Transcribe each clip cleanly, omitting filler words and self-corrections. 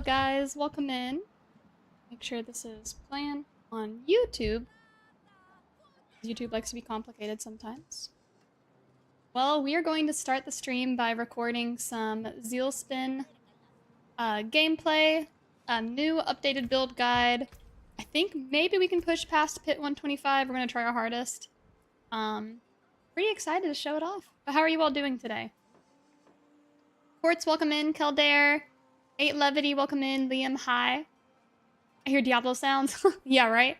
guys, welcome in. Make sure this is playing on YouTube. YouTube likes to be complicated sometimes. Well, we are going to start the stream by recording some Zealspin gameplay, a new updated build guide. I think maybe we can push past Pit 125. We're going to try our hardest. Pretty excited to show it off. But how are you all doing today? Quartz, welcome in. Keldare. 8 Levity, welcome in. Liam, hi. I hear Diablo sounds. Yeah, right?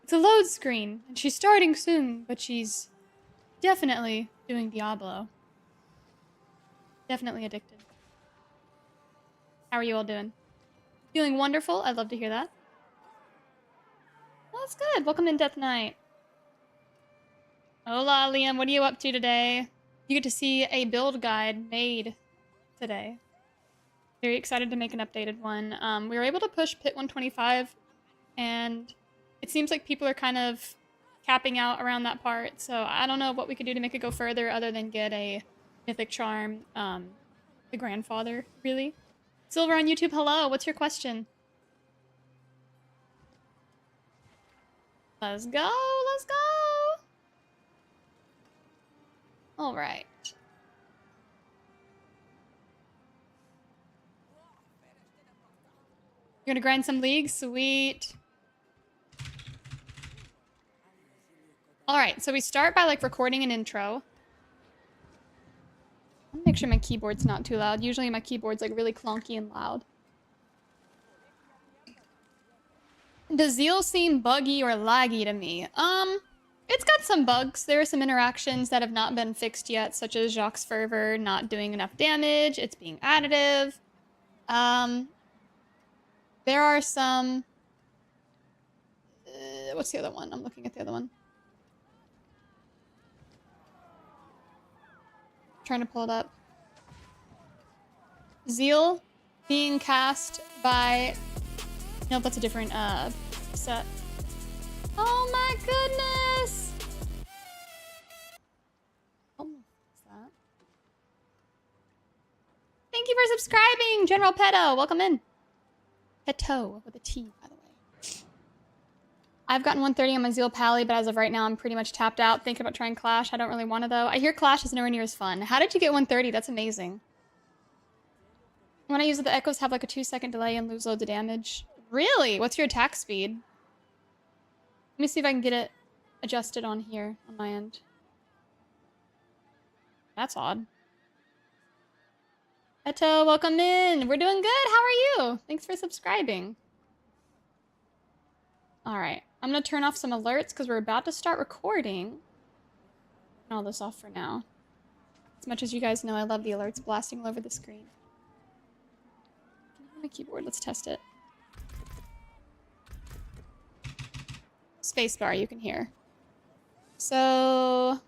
It's a load screen, and she's starting soon, but she's definitely doing Diablo. Definitely addicted. How are you all doing? Feeling wonderful? I'd love to hear that. Well, that's good. Welcome in, Death Knight. Hola, Liam. What are you up to today? You get to see a build guide made today. Very excited to make an updated one. We were able to push Pit 125, and it seems like people are kind of capping out around that part, so I don't know what we could do to make it go further other than get a Mythic Charm, the grandfather, really. Silver on YouTube, hello, what's your question? Let's go, let's go! Alright. You're gonna grind some leagues? Sweet. Alright, so we start by like recording an intro. I'll make sure my keyboard's not too loud. Usually my keyboard's like really clunky and loud. Does Zeal seem buggy or laggy to me? It's got some bugs. There are some interactions that have not been fixed yet, such as Jacques' Fervor not doing enough damage, it's being additive. There are some... what's the other one? I'm looking at the other one. Trying to pull it up. Zeal being cast by... No, that's a different set. Oh my goodness! Oh, what's that? Thank you for subscribing, General Peto. Welcome in. Peto with a T, by the way. I've gotten 130 on my Zeal Pally, but as of right now, I'm pretty much tapped out. Thinking about trying Clash. I don't really want to, though. I hear Clash is nowhere near as fun. How did you get 130? That's amazing. When I use it, the echoes have like a 2-second delay and lose loads of damage. Really? What's your attack speed? Let me see if I can get it adjusted on here, on my end. That's odd. Eto, welcome in. We're doing good. How are you? Thanks for subscribing. All right. I'm going to turn off some alerts because we're about to start recording. Turn all this off for now. As much as you guys know, I love the alerts blasting all over the screen. Can you hear my keyboard? Let's test it. Spacebar, you can hear. So...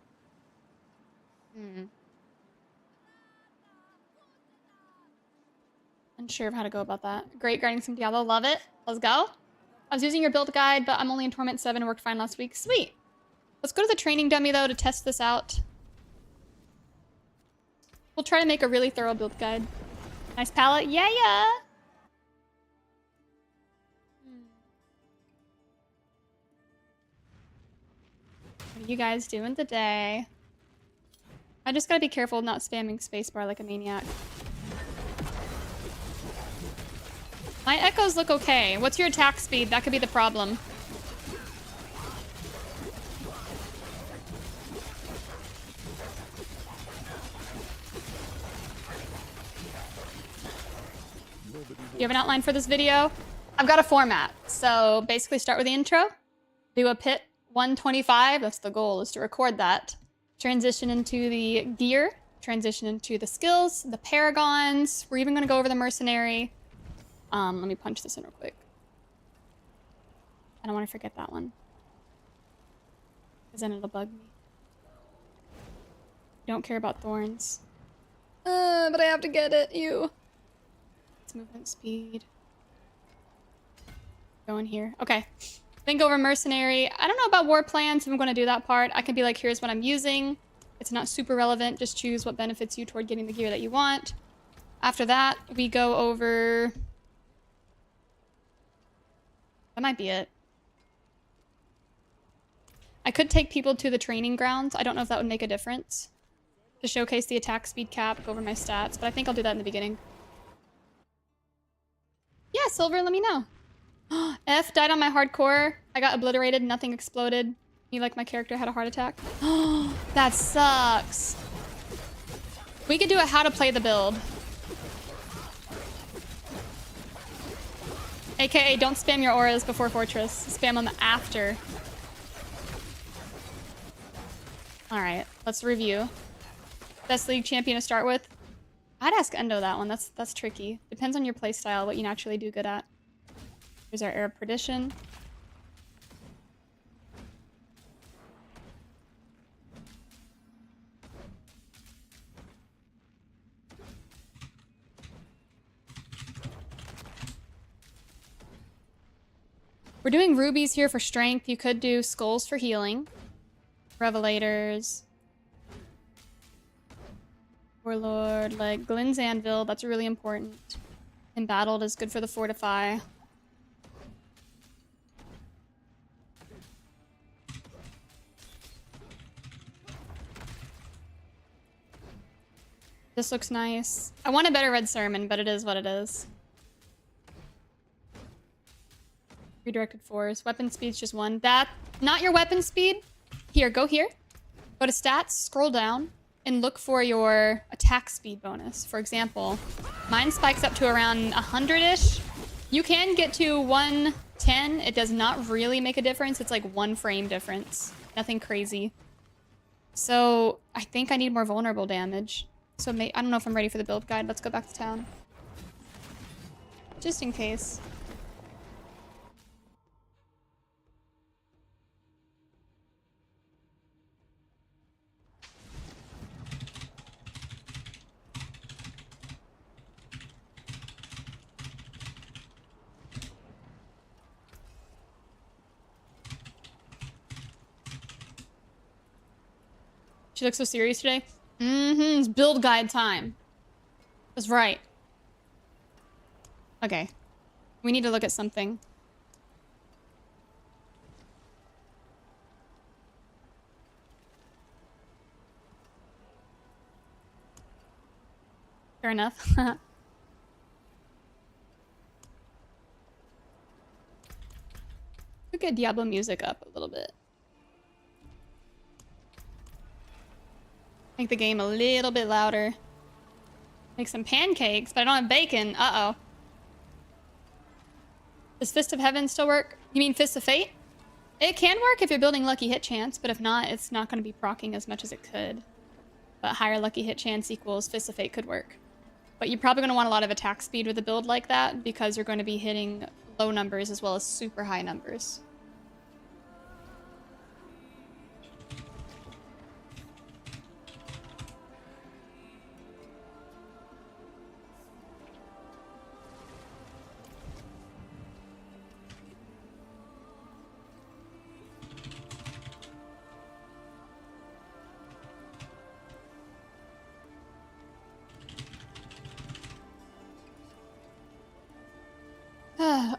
Unsure of how to go about that. Great, grinding some Diablo. Love it. Let's go. I was using your build guide, but I'm only in Torment 7. Worked fine last week. Sweet. Let's go to the training dummy, though, to test this out. We'll try to make a really thorough build guide. Nice palette. Yeah, yeah. What are you guys doing today? I just gotta be careful not spamming spacebar like a maniac. My echoes look okay. What's your attack speed? That could be the problem. You have an outline for this video? I've got a format. So basically start with the intro, do a Pit 125. That's the goal, is to record that. Transition into the gear, transition into the skills, the paragons. We're even gonna go over the mercenary. Let me punch this in real quick. I don't want to forget that one. Because then it'll bug me. Don't care about thorns. But I have to get it, you. It's movement speed. Go in here. Okay. Then go over mercenary. I don't know about war plans if I'm going to do that part. I can be like, here's what I'm using. It's not super relevant. Just choose what benefits you toward getting the gear that you want. After that, we go over That might be it. I could take people to the training grounds. I don't know if that would make a difference. To showcase the attack speed cap, go over my stats, but I think I'll do that in the beginning. Yeah, Silver, let me know. F died on my hardcore. I got obliterated, nothing exploded. Me like my character had a heart attack. That sucks. We could do a how to play the build. AKA don't spam your auras before Fortress. Spam them after. Alright, let's review. Best league champion to start with? I'd ask Endo that one. That's tricky. Depends on your playstyle, what you naturally do good at. Here's our Air of Perdition. We're doing rubies here for strength. You could do skulls for healing. Revelators. Warlord, like Glynn's Anvil, that's really important. Embattled is good for the Fortify. This looks nice. I want a better Red Sermon, but it is what it is. Redirected force. Weapon speed's just 1. That, not your weapon speed. Here, go here. Go to stats, scroll down, and look for your attack speed bonus. For example, mine spikes up to around 100-ish. You can get to 110. It does not really make a difference. It's like 1 frame difference. Nothing crazy. So I think I need more vulnerable damage. So I don't know if I'm ready for the build guide. Let's go back to town. Just in case. She looks so serious today. It's build guide time. That's right. Okay. We need to look at something. Fair enough. Could get Diablo music up a little bit. Make the game a little bit louder. Make some pancakes, but I don't have bacon. Uh-oh. Does Fist of Heaven still work? You mean Fist of Fate? It can work if you're building Lucky Hit Chance, but if not, it's not going to be proccing as much as it could. But higher Lucky Hit Chance equals Fist of Fate could work. But you're probably going to want a lot of attack speed with a build like that because you're going to be hitting low numbers as well as super high numbers.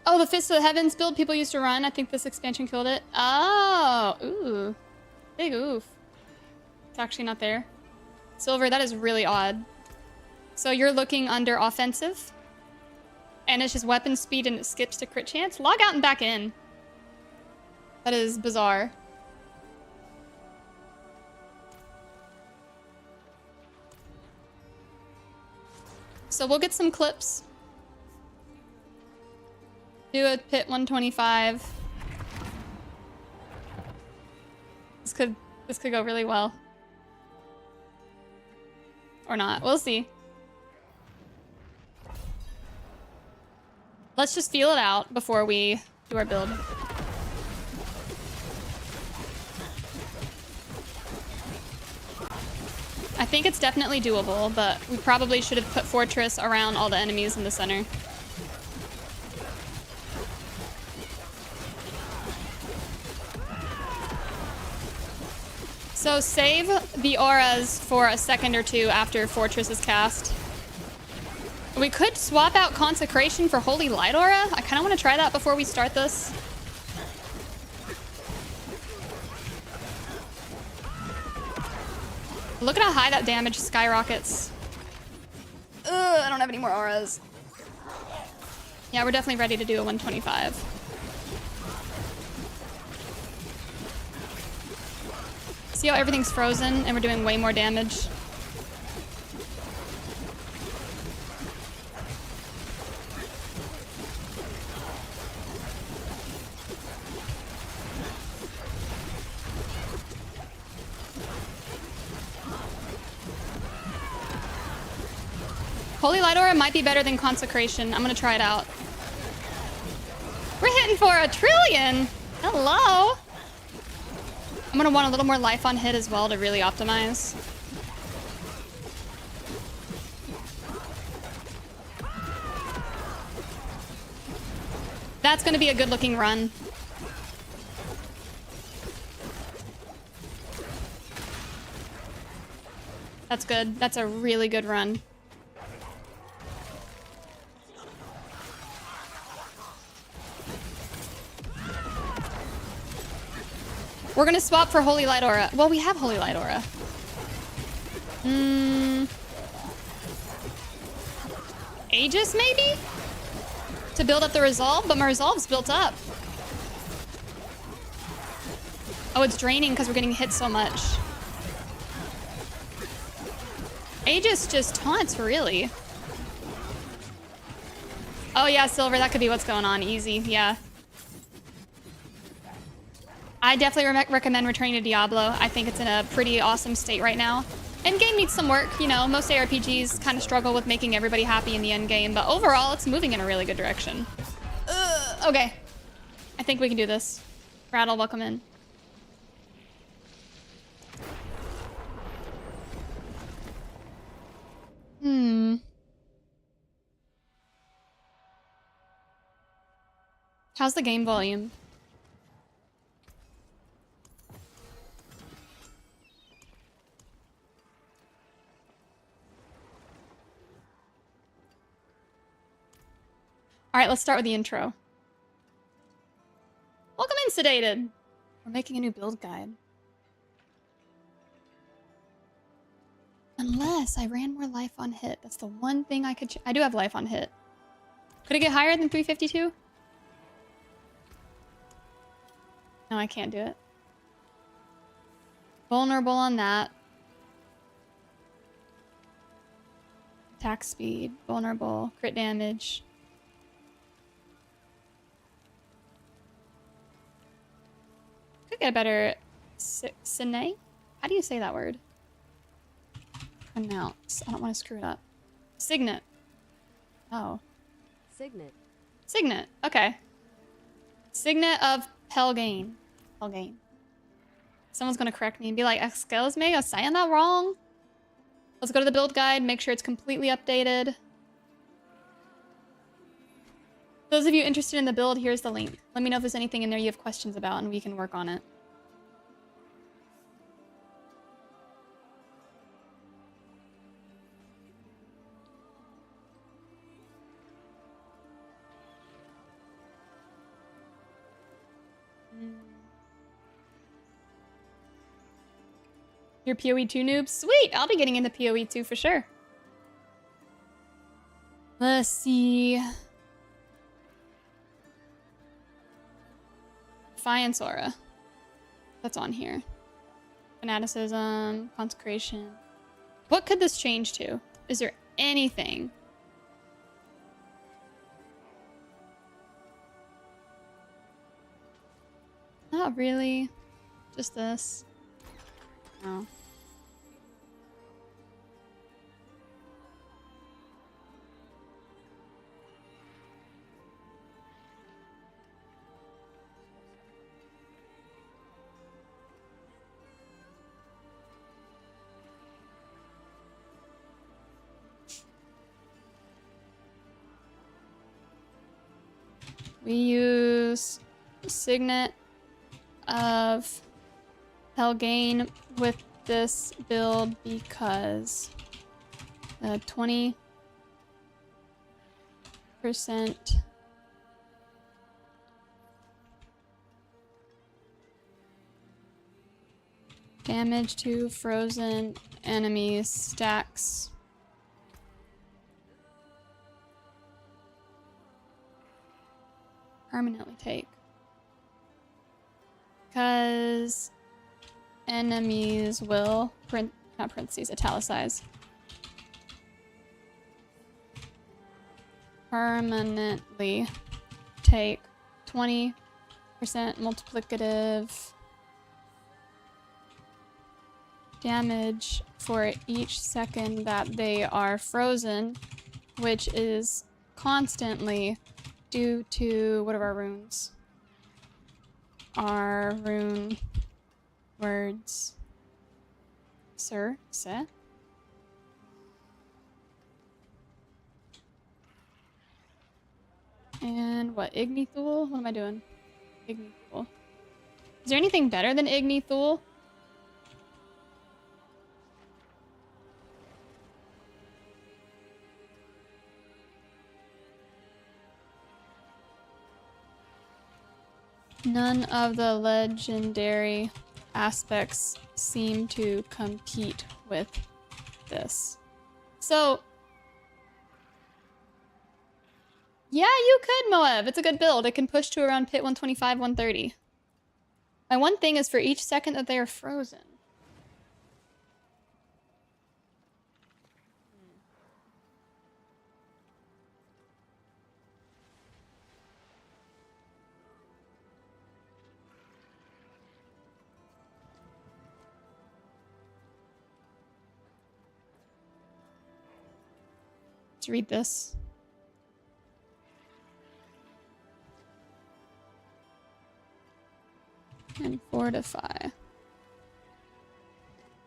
Oh, the Fist of the Heavens build people used to run. I think this expansion killed it. Oh, ooh. Big oof. It's actually not there. Silver, that is really odd. So you're looking under offensive. And it's just weapon speed and it skips to crit chance. Log out and back in. That is bizarre. So we'll get some clips. Do a pit 125. This could go really well. Or not. We'll see. Let's just feel it out before we do our build. I think it's definitely doable, but we probably should have put Fortress around all the enemies in the center. So save the auras for a second or two after Fortress is cast. We could swap out Consecration for Holy Light Aura. I kind of want to try that before we start this. Look at how high that damage skyrockets. Ugh, I don't have any more auras. Yeah, we're definitely ready to do a 125. See how everything's frozen and we're doing way more damage? Holy Light Aura might be better than Consecration. I'm gonna try it out. We're hitting for 1,000,000,000! Hello! I'm gonna want a little more life on hit as well to really optimize. That's gonna be a good looking run. That's good. That's a really good run. We're gonna swap for Holy Light Aura. Well, we have Holy Light Aura. Aegis, maybe? To build up the Resolve, but my Resolve's built up. Oh, it's draining because we're getting hit so much. Aegis just taunts, really. Oh yeah, Silver, that could be what's going on. Easy, yeah. I definitely recommend returning to Diablo. I think it's in a pretty awesome state right now. Endgame needs some work, you know. Most ARPGs kind of struggle with making everybody happy in the endgame, but overall, it's moving in a really good direction. Okay. I think we can do this. Rattle, welcome in. How's the game volume? All right, let's start with the intro. Welcome in, Sedated. We're making a new build guide. Unless I ran more life on hit. That's the one thing I could... I do have life on hit. Could it get higher than 352? No, I can't do it. Vulnerable on that. Attack speed. Vulnerable. Crit damage. Could get a better... Sine? How do you say that word? Pronounce. I don't want to screw it up. Signet. Oh. Signet. Signet. Okay. Signet of Pelgain. Pelgain. Someone's gonna correct me and be like, excuse me, I'm saying that wrong? Let's go to the build guide, make sure it's completely updated. Those of you interested in the build, here's the link. Let me know if there's anything in there you have questions about and we can work on it. You're PoE 2 noobs? Sweet! I'll be getting into PoE 2 for sure. Let's see. Defiance Aura. That's on here. Fanaticism, Consecration. What could this change to? Is there anything? Not really. Just this. No. We use Signet of Pelgain with this build because 20 20% damage to frozen enemies stacks. Permanently take. Because enemies will not parentheses, italicize. Permanently take 20% multiplicative damage for each second that they are frozen, which is constantly due to, what are our runes? Our rune words. Sir, se. And what, Ignithul? What am I doing? Ignithul. Is there anything better than Ignithul? None of the legendary aspects seem to compete with this. So, yeah, you could, Moev. It's a good build. It can push to around pit 125, 130. My one thing is for each second that they are frozen. Let's read this. And fortify.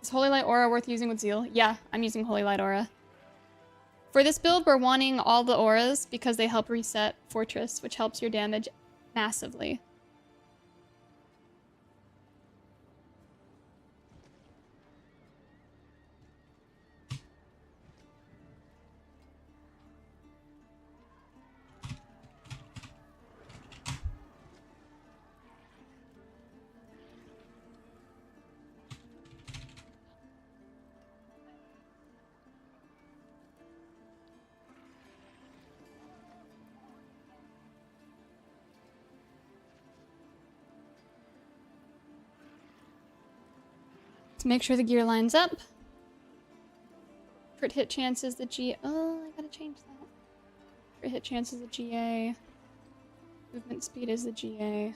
Is Holy Light Aura worth using with Zeal? Yeah, I'm using Holy Light Aura. For this build, we're wanting all the auras because they help reset Fortress, which helps your damage massively. To make sure the gear lines up. Crit hit chance is the G. Oh, I gotta change that. Crit hit chance is the GA. Movement speed is the GA.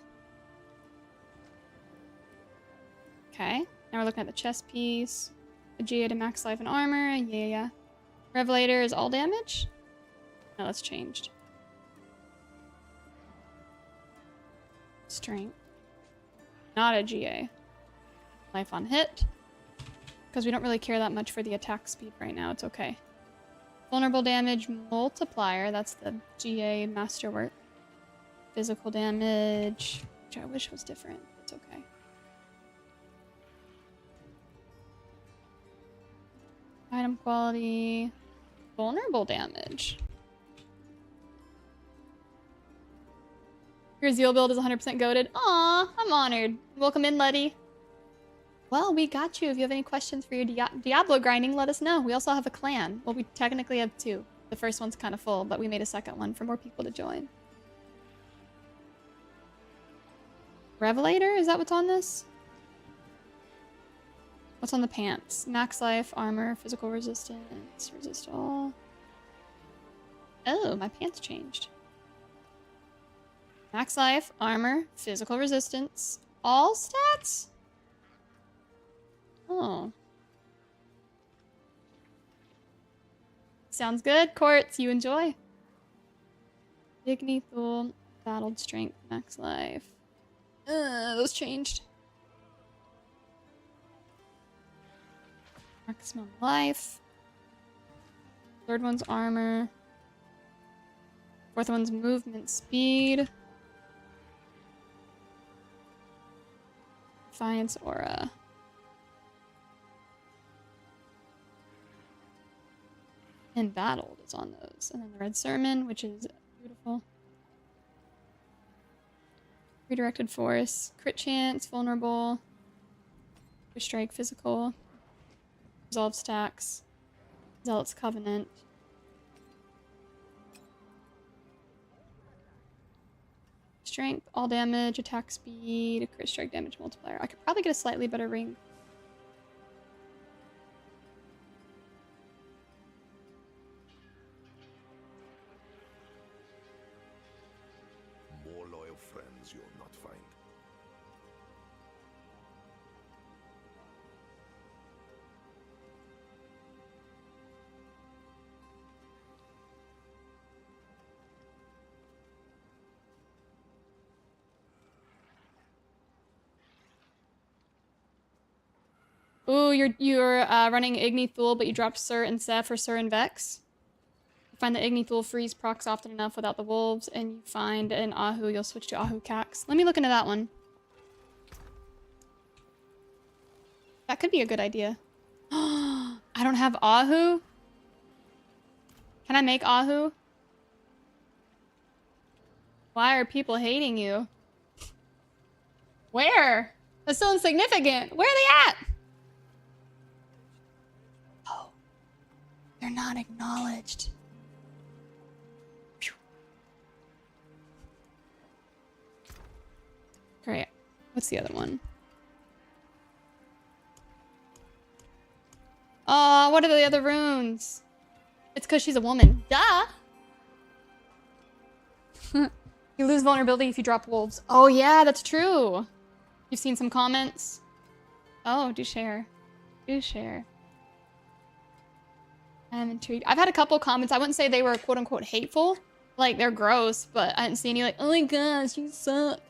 Okay. Now we're looking at the chest piece. The GA to max life and armor. Yeah. Revelator is all damage? No, that's changed. Strength. Not a GA. Life on hit. Because we don't really care that much for the attack speed right now. It's okay. Vulnerable damage multiplier. That's the GA masterwork. Physical damage, which I wish was different. It's okay. Item quality. Vulnerable damage. Your Zeal build is 100% goated. Aw, I'm honored. Welcome in, Letty. Well, we got you. If you have any questions for your Diablo grinding, let us know. We also have a clan. Well, we technically have two. The first one's kind of full, but we made a second one for more people to join. Revelator? Is that what's on this? What's on the pants? Max life, armor, physical resistance, resist all. Oh, my pants changed. Max life, armor, physical resistance, all stats? Oh. Sounds good. Quartz, you enjoy. Ignithul, battled strength, max life. Those changed. Maximum life. Third one's armor. Fourth one's movement speed. Defiance aura. Embattled is on those. And then the red sermon, which is Cool. Redirected force. Crit chance. Vulnerable. Strike. Physical. Resolve stacks. Zealot's Covenant. Strength, all damage, attack speed, crit strike damage multiplier. I could probably get a slightly better ring. More loyal friends you'll not find. Ooh, you're running Igni Thule, but you dropped Sur and Seth or Sur and Vex. You find the Igni Thule freeze procs often enough without the wolves, and you find an Ahu, you'll switch to Ahu Cax. Let me look into that one. That could be a good idea. I don't have Ahu? Can I make Ahu? Why are people hating you? Where? That's so insignificant. Where are they at? Oh. They're not acknowledged. Phew. Great. What's the other one? Oh, what are the other runes? It's because she's a woman. Duh! You lose vulnerability if you drop wolves. Oh yeah, that's true. You've seen some comments? Oh, do share. Do share. I'm intrigued. I've had a couple comments. I wouldn't say they were quote unquote hateful. Like, they're gross, but I didn't see any like, oh my gosh, you suck.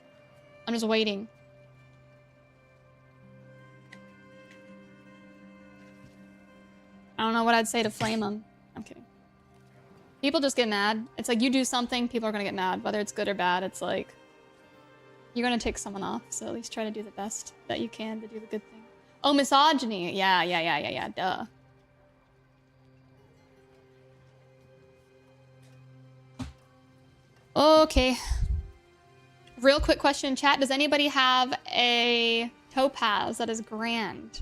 I'm just waiting. I don't know what I'd say to flame them. I'm kidding. People just get mad. It's like you do something, people are gonna get mad. Whether it's good or bad, it's like you're gonna tick someone off. So at least try to do the best that you can to do the good thing. Oh, misogyny. Yeah. Duh. Okay. Real quick question in chat. Does anybody have a topaz that is grand?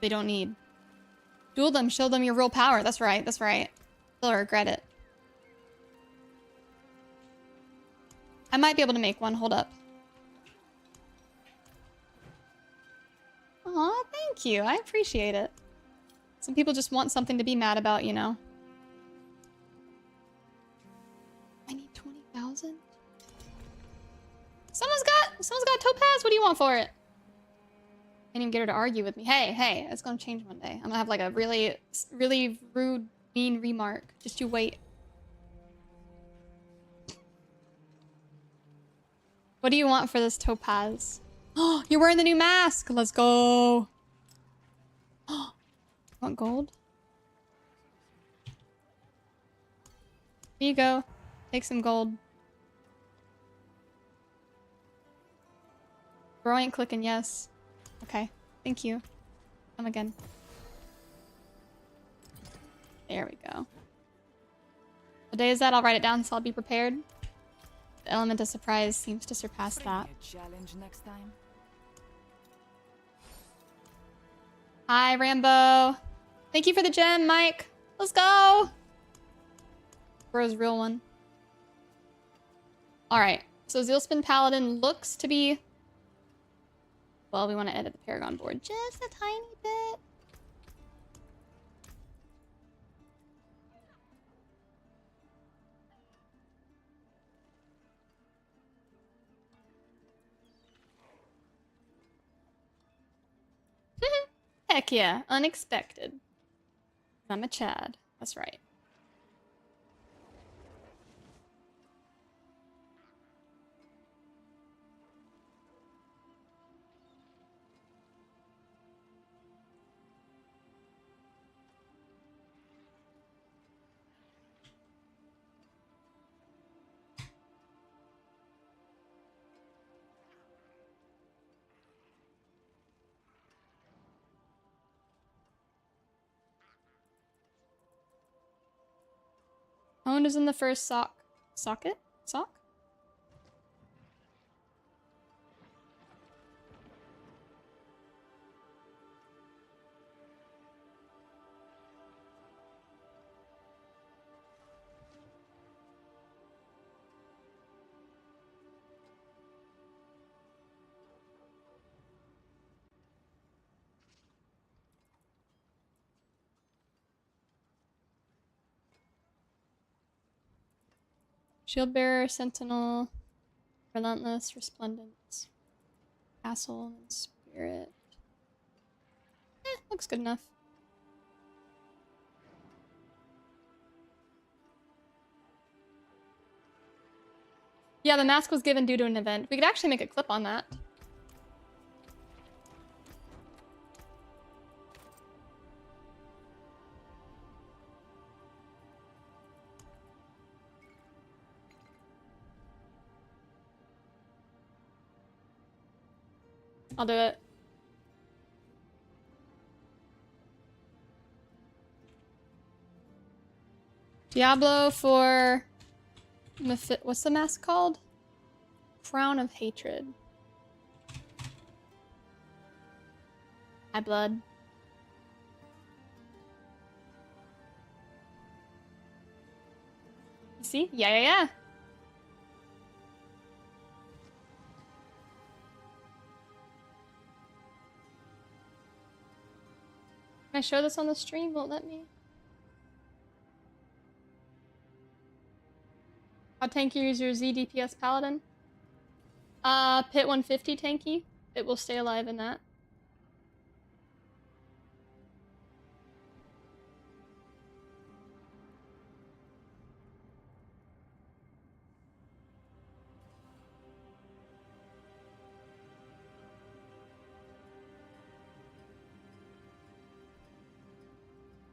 They don't need. Duel them, show them your real power. That's right, that's right. They'll regret it. I might be able to make one, hold up. Aw, thank you, I appreciate it. Some people just want something to be mad about, you know? I need 20,000? Someone's got topaz, what do you want for it? Can't even get her to argue with me. Hey, it's gonna change one day. I'm gonna have like a really rude, mean remark. Just you wait. What do you want for this topaz? Oh, you're wearing the new mask! Let's go! Oh, want gold? Here you go. Take some gold. Bro ain't clicking yes. Okay, thank you. Come again. There we go. What day is that? I'll write it down so I'll be prepared. The element of surprise seems to surpass that. Challenge next time. Hi, Rambo. Thank you for the gem, Mike. Let's go. Bro's real one. All right. So Zealspin Paladin looks to be... Well, we want to edit the Paragon board just a tiny bit. Heck yeah, unexpected. I'm a Chad. That's right. Owned is in the first socket? Sock? Shield Bearer, Sentinel, Relentless, Resplendence, Castle, and Spirit. Looks good enough. Yeah, the mask was given due to an event. We could actually make a clip on that. I'll do it. Diablo for... What's the mask called? Crown of Hatred. High blood. You see? Yeah. Can I show this on the stream? Won't let me. How tanky is your Z DPS paladin? Pit 150 tanky. It will stay alive in that.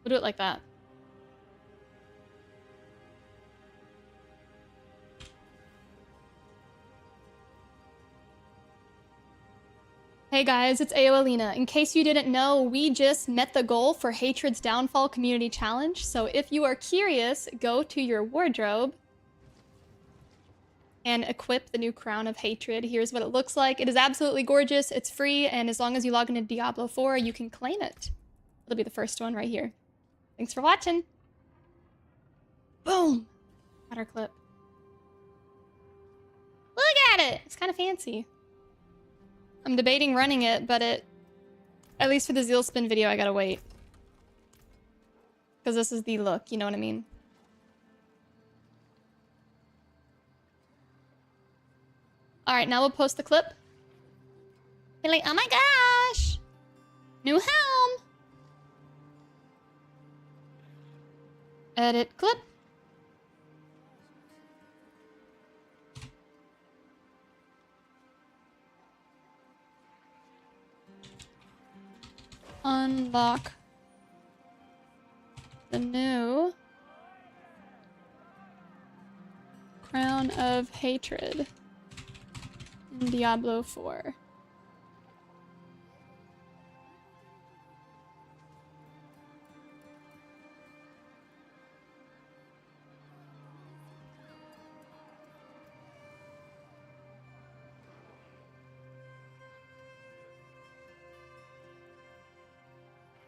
We'll do it like that. Hey guys, it's AoElena. In case you didn't know, we just met the goal for Hatred's Downfall Community Challenge. So if you are curious, go to your wardrobe and equip the new Crown of Hatred. Here's what it looks like. It is absolutely gorgeous. It's free, and as long as you log into Diablo 4, you can claim it. It'll be the first one right here. Thanks for watching. Boom! Got our clip. Look at it! It's kind of fancy. I'm debating running it, but at least for the Zeal Spin video, I gotta wait. Because this is the look, you know what I mean? Alright, now we'll post the clip. Be like, oh my gosh! New helm! Edit clip. Unlock the new Crown of Hatred in Diablo 4.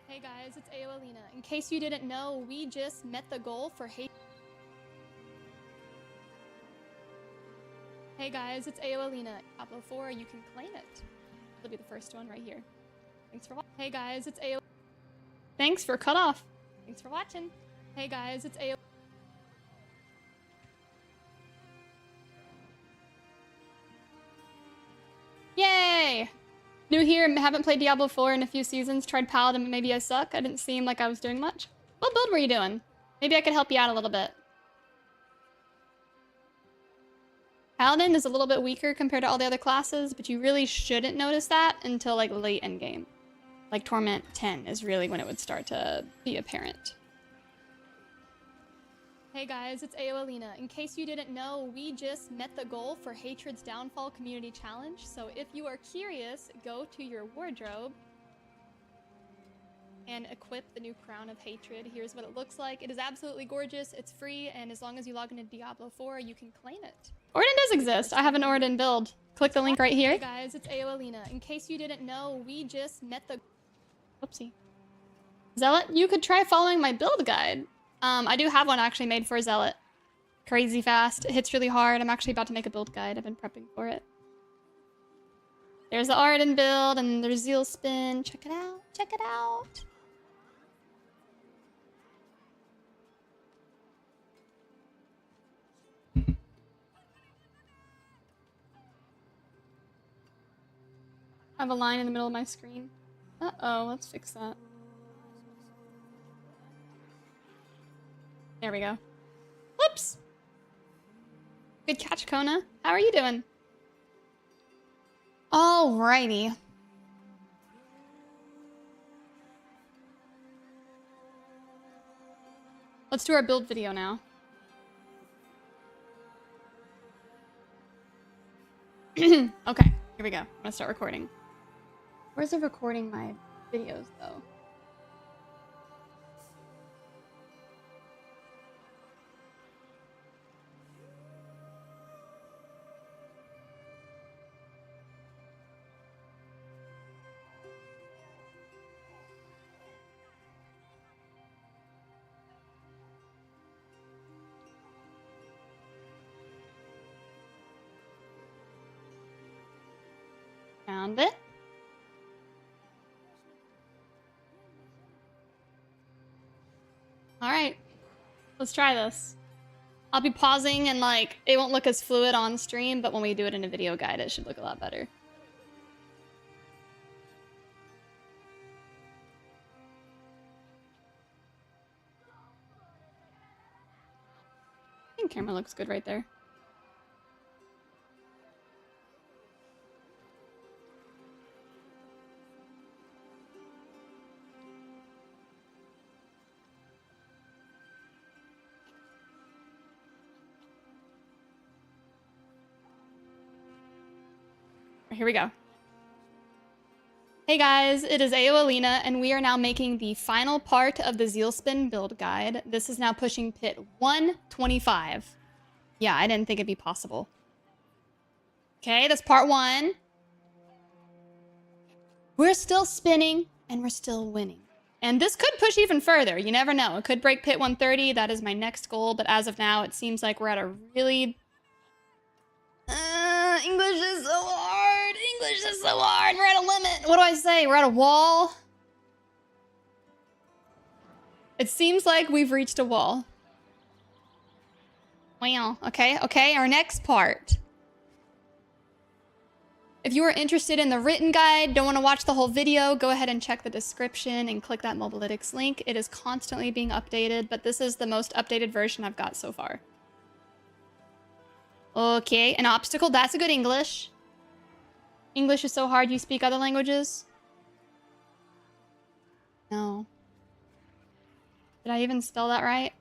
Hey guys, it's AoElena. In case you didn't know, we just met the goal for Hey guys, it's AoElena. Diablo 4, you can claim it. It'll be the first one right here. Thanks for watching. Hey guys, it's AoElena. Thanks for cut off. Thanks for watching. Hey guys, it's AoElena. Yay! New here, haven't played Diablo 4 in a few seasons, tried Paladin, but maybe I suck. I didn't seem like I was doing much. What build were you doing? Maybe I could help you out a little bit. Paladin is a little bit weaker compared to all the other classes, but you really shouldn't notice that until like late endgame. Like Torment 10 is really when it would start to be apparent. Hey guys, it's AoElena. In case you didn't know, we just met the goal for Hatred's Downfall Community Challenge. So if you are curious, go to your wardrobe and equip the new Crown of Hatred. Here's what it looks like. It is absolutely gorgeous. It's free, and as long as you log into Diablo 4, you can claim it. Orden does exist. I have an Orden build. Click the link right here. Hey guys, it's AoElena. In case you didn't know, we just met the... Whoopsie. Zealot, you could try following my build guide. I do have one actually made for Zealot. Crazy fast. It hits really hard. I'm actually about to make a build guide. I've been prepping for it. There's the Arden build, and there's Zeal Spin. Check it out. Check it out. I have a line in the middle of my screen. Uh-oh, let's fix that. There we go. Whoops! Good catch, Kona. How are you doing? Alrighty. Let's do our build video now. Okay, here we go. I'm gonna start recording. Where's it recording my videos, though? Found it. Alright. Let's try this. I'll be pausing and like, it won't look as fluid on stream, but when we do it in a video guide, it should look a lot better. I think camera looks good right there. Here we go. Hey guys, it is AoElena, and we are now making the final part of the Zeal Spin build guide. This is now pushing pit 125. Yeah, I didn't think it'd be possible. Okay, that's part 1. We're still spinning, and we're still winning. And this could push even further. You never know. It could break pit 130. That is my next goal, but as of now, it seems like we're at a really... English is so hard. English is so hard. We're at a limit. What do I say? We're at a wall. It seems like we've reached a wall. Wow. Okay. Okay. Our next part. If you are interested in the written guide, don't want to watch the whole video, go ahead and check the description and click that Mobalytics link. It is constantly being updated, but this is the most updated version I've got so far. Okay, an obstacle. That's a good English. English is so hard. You speak other languages? No. Did I even spell that right?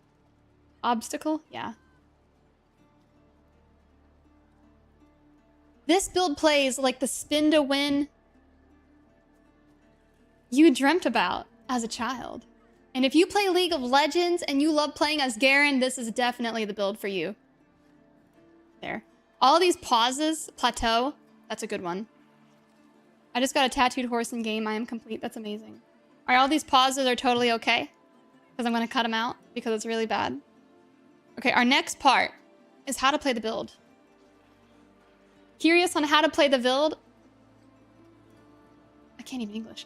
Obstacle? Yeah. This build plays like the spin to win you dreamt about as a child. And if you play League of Legends and you love playing as Garen, this is definitely the build for you. There. All these pauses, plateau, that's a good one. I just got a tattooed horse in game. I am complete. That's amazing. All right, all these pauses are totally okay. Because I'm going to cut them out because it's really bad. Okay, our next part is how to play the build. Curious on how to play the build? I can't even English.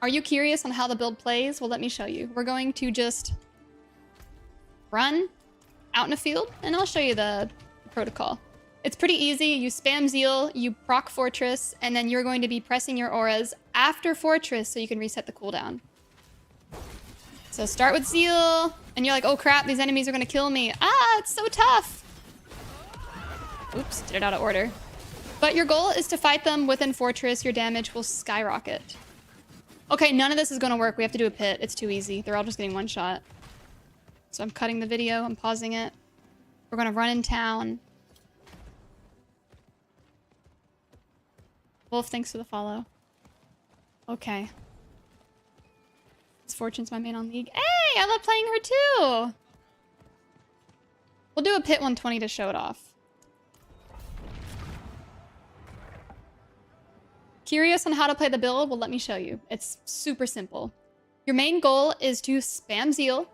Are you curious on how the build plays? Well, let me show you. We're going to just run out in a field, and I'll show you the protocol. It's pretty easy. You spam Zeal, you proc Fortress, and then you're going to be pressing your auras after Fortress so you can reset the cooldown. So start with Zeal, and you're like, oh crap, these enemies are going to kill me. Ah, it's so tough. Oops, did it out of order. But your goal is to fight them within Fortress. Your damage will skyrocket. Okay, none of this is going to work. We have to do a pit. It's too easy. They're all just getting one shot. So I'm cutting the video. I'm pausing it. We're going to run in town. Wolf, thanks for the follow. Okay. Fortune's my main on League. Hey, I love playing her too. We'll do a pit 120 to show it off. Curious on how to play the build? Well, let me show you. It's super simple. Your main goal is to spam Zeal,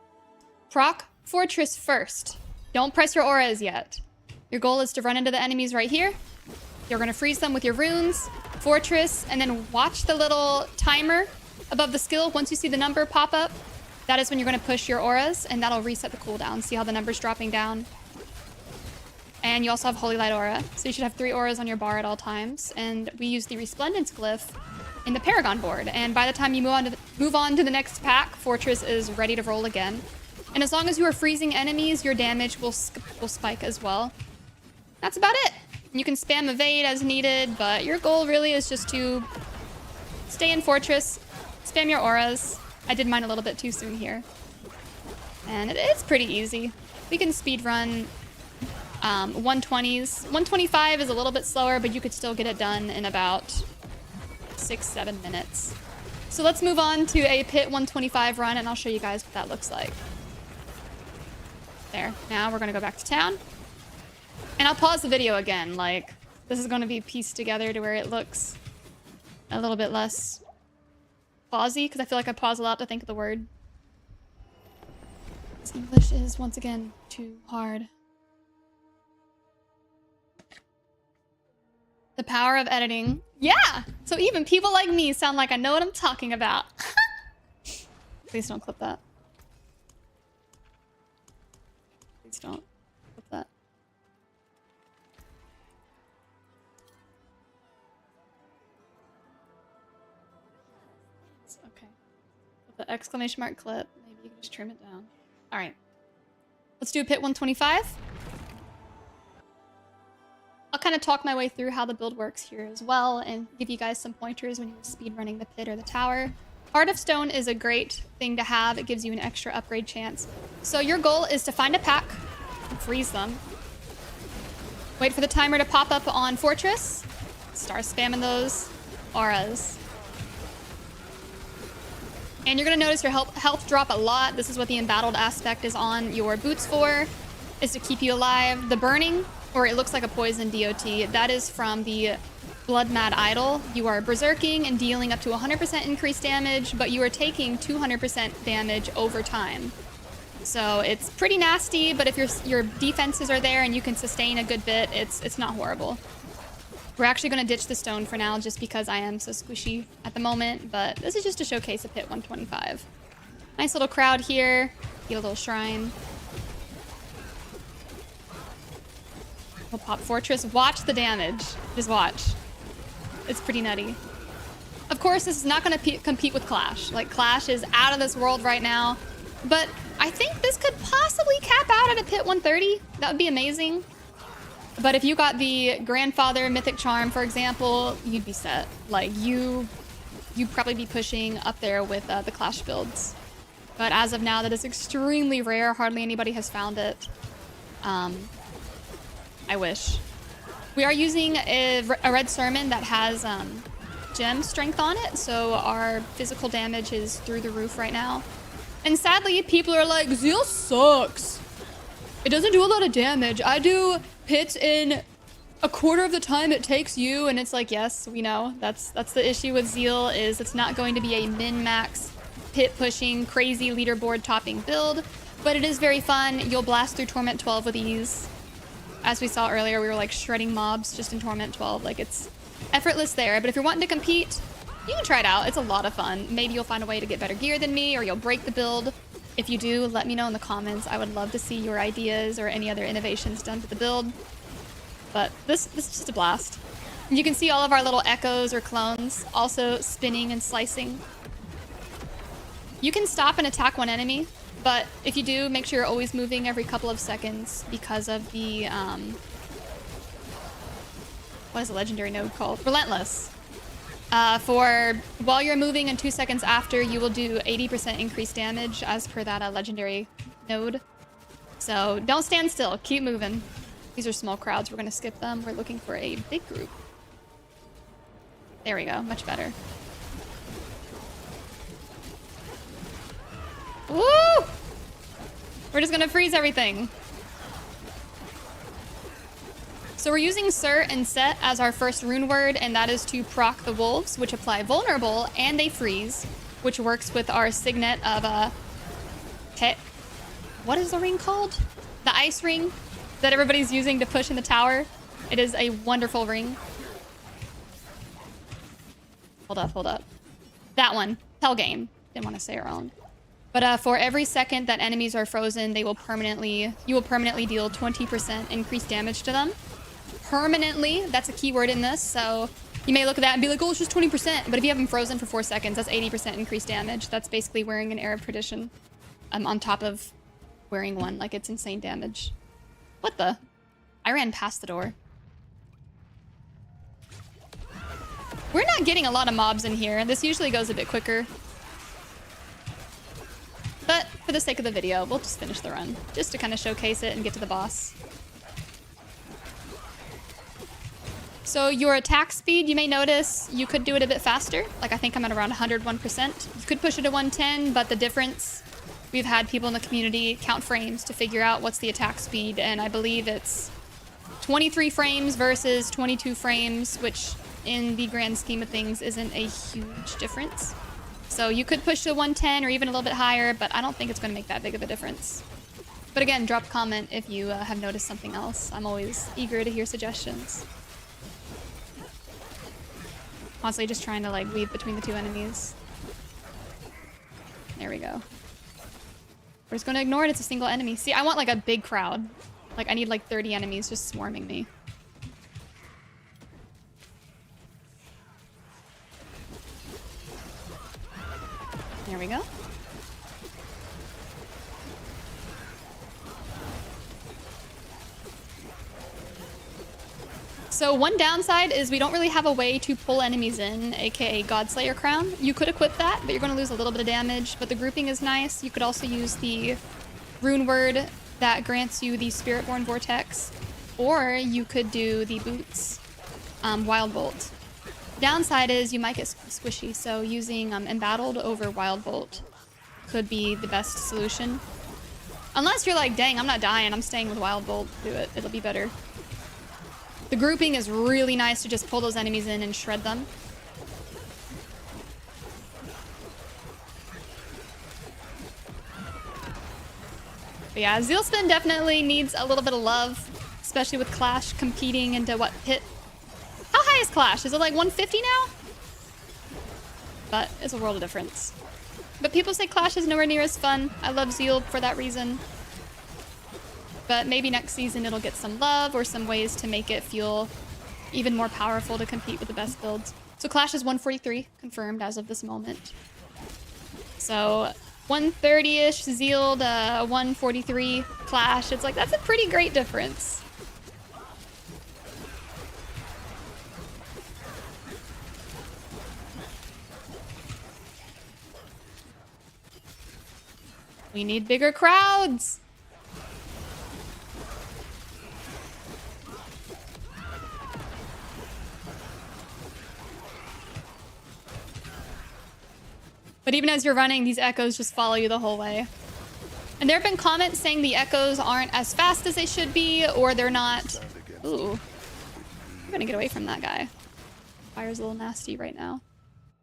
proc Fortress first. Don't press your auras yet. Your goal is to run into the enemies right here. You're gonna freeze them with your runes, Fortress, and then watch the little timer above the skill. Once you see the number pop up, that is when you're gonna push your auras, and that'll reset the cooldown. See how the number's dropping down? And you also have Holy Light Aura. So you should have 3 auras on your bar at all times. And we use the Resplendence glyph in the Paragon board. And by the time you move on to the next pack, Fortress is ready to roll again. And as long as you are freezing enemies, your damage will spike as well. That's about it. You can spam evade as needed, but your goal really is just to stay in Fortress, spam your auras. I did mine a little bit too soon here. And it's pretty easy. We can speedrun 120s. 125 is a little bit slower, but you could still get it done in about 6-7 minutes. So let's move on to a pit 125 run, and I'll show you guys what that looks like. There. Now we're going to go back to town. And I'll pause the video again. Like, this is going to be pieced together to where it looks a little bit less pausey, because I feel like I pause a lot to think of the word. This English is, once again, too hard. The power of editing. Yeah! So even people like me sound like I know what I'm talking about. Please don't clip that. Please don't clip that. It's okay. With the exclamation mark clip, maybe you can just trim it down. Alright. Let's do a pit 125. I'll kind of talk my way through how the build works here as well and give you guys some pointers when you're speedrunning the pit or the tower. Heart of Stone is a great thing to have. It gives you an extra upgrade chance. So your goal is to find a pack and freeze them. Wait for the timer to pop up on Fortress. Start spamming those auras. And you're going to notice your health drop a lot. This is what the embattled aspect is on your boots for, is to keep you alive. The burning, or it looks like a poison DOT, that is from the Blood Mad Idol. You are berserking and dealing up to 100% increased damage, but you are taking 200% damage over time. So it's pretty nasty, but if your defenses are there and you can sustain a good bit, it's not horrible. We're actually going to ditch the stone for now just because I am so squishy at the moment, but this is just to showcase a pit 125. Nice little crowd here. Get a little shrine. We'll pop Fortress. Watch the damage. Just watch. It's pretty nutty. Of course, this is not going to compete with Clash. Like, Clash is out of this world right now. But I think this could possibly cap out at a pit 130. That would be amazing. But if you got the Grandfather Mythic Charm, for example, you'd be set. Like, you'd probably be pushing up there with the Clash builds. But as of now, that is extremely rare. Hardly anybody has found it. I wish. We are using a Red Sermon that has gem strength on it, so our physical damage is through the roof right now. And sadly, people are like, Zeal sucks. It doesn't do a lot of damage. I do pits in a quarter of the time it takes you, and it's like, yes, we know. That's the issue with Zeal, is it's not going to be a min-max pit pushing, crazy leaderboard topping build, but it is very fun. You'll blast through Torment 12 with ease. As we saw earlier, we were like shredding mobs just in Torment 12. Like, it's effortless there. But if you're wanting to compete, you can try it out. It's a lot of fun. Maybe you'll find a way to get better gear than me, or you'll break the build. If you do, let me know in the comments. I would love to see your ideas or any other innovations done to the build. But this is just a blast. And you can see all of our little echoes or clones also spinning and slicing. You can stop and attack one enemy. But if you do, make sure you're always moving every couple of seconds because of the, what is a legendary node called? Relentless. For while you're moving and 2 seconds after, you will do 80% increased damage as per that legendary node. So don't stand still, keep moving. These are small crowds, we're gonna skip them. We're looking for a big group. There we go, much better. We're just gonna freeze everything. So we're using Sir and Set as our first rune word, and that is to proc the wolves, which apply vulnerable, and they freeze, which works with our signet of what is the ring called? The ice ring that everybody's using to push in the tower. It is a wonderful ring. Hold up. That one. Telgame. Didn't want to say it wrong. But for every second that enemies are frozen, you will permanently deal 20% increased damage to them. Permanently, that's a key word in this, so you may look at that and be like, oh, it's just 20%. But if you have them frozen for 4 seconds, that's 80% increased damage. That's basically wearing an Arab tradition on top of wearing one. Like, it's insane damage. What the? I ran past the door. We're not getting a lot of mobs in here. This usually goes a bit quicker. But for the sake of the video, we'll just finish the run. Just to kind of showcase it and get to the boss. So your attack speed, you may notice you could do it a bit faster. Like I think I'm at around 101%. You could push it to 110, but the difference, we've had people in the community count frames to figure out what's the attack speed, and I believe it's 23 frames versus 22 frames, which in the grand scheme of things isn't a huge difference. So you could push to 110 or even a little bit higher, but I don't think it's going to make that big of a difference. But again, drop a comment if you have noticed something else. I'm always eager to hear suggestions. Constantly just trying to like weave between the two enemies. There we go. We're just going to ignore it. It's a single enemy. See, I want like a big crowd. Like I need like 30 enemies just swarming me. There we go. So one downside is we don't really have a way to pull enemies in, aka Godslayer Crown. You could equip that, but you're going to lose a little bit of damage, but the grouping is nice. You could also use the rune word that grants you the Spiritborn Vortex, or you could do the boots, Wild Bolt. Downside is you might get squishy, so using Embattled over Wild Bolt could be the best solution. Unless you're like, dang, I'm not dying, I'm staying with Wild Bolt. Do it, it'll be better. The grouping is really nice to just pull those enemies in and shred them. But yeah, Zealspin definitely needs a little bit of love, especially with Clash competing into what hit. How high is Clash? Is it like 150 now? But it's a world of difference. But people say Clash is nowhere near as fun. I love Zeal for that reason. But maybe next season it'll get some love or some ways to make it feel even more powerful to compete with the best builds. So Clash is 143 confirmed as of this moment. So 130-ish Zeal to 143 Clash. It's like, that's a pretty great difference. We need bigger crowds. But even as you're running, these echoes just follow you the whole way. And there have been comments saying the echoes aren't as fast as they should be, or they're not... Ooh. I'm gonna get away from that guy. Fire's a little nasty right now.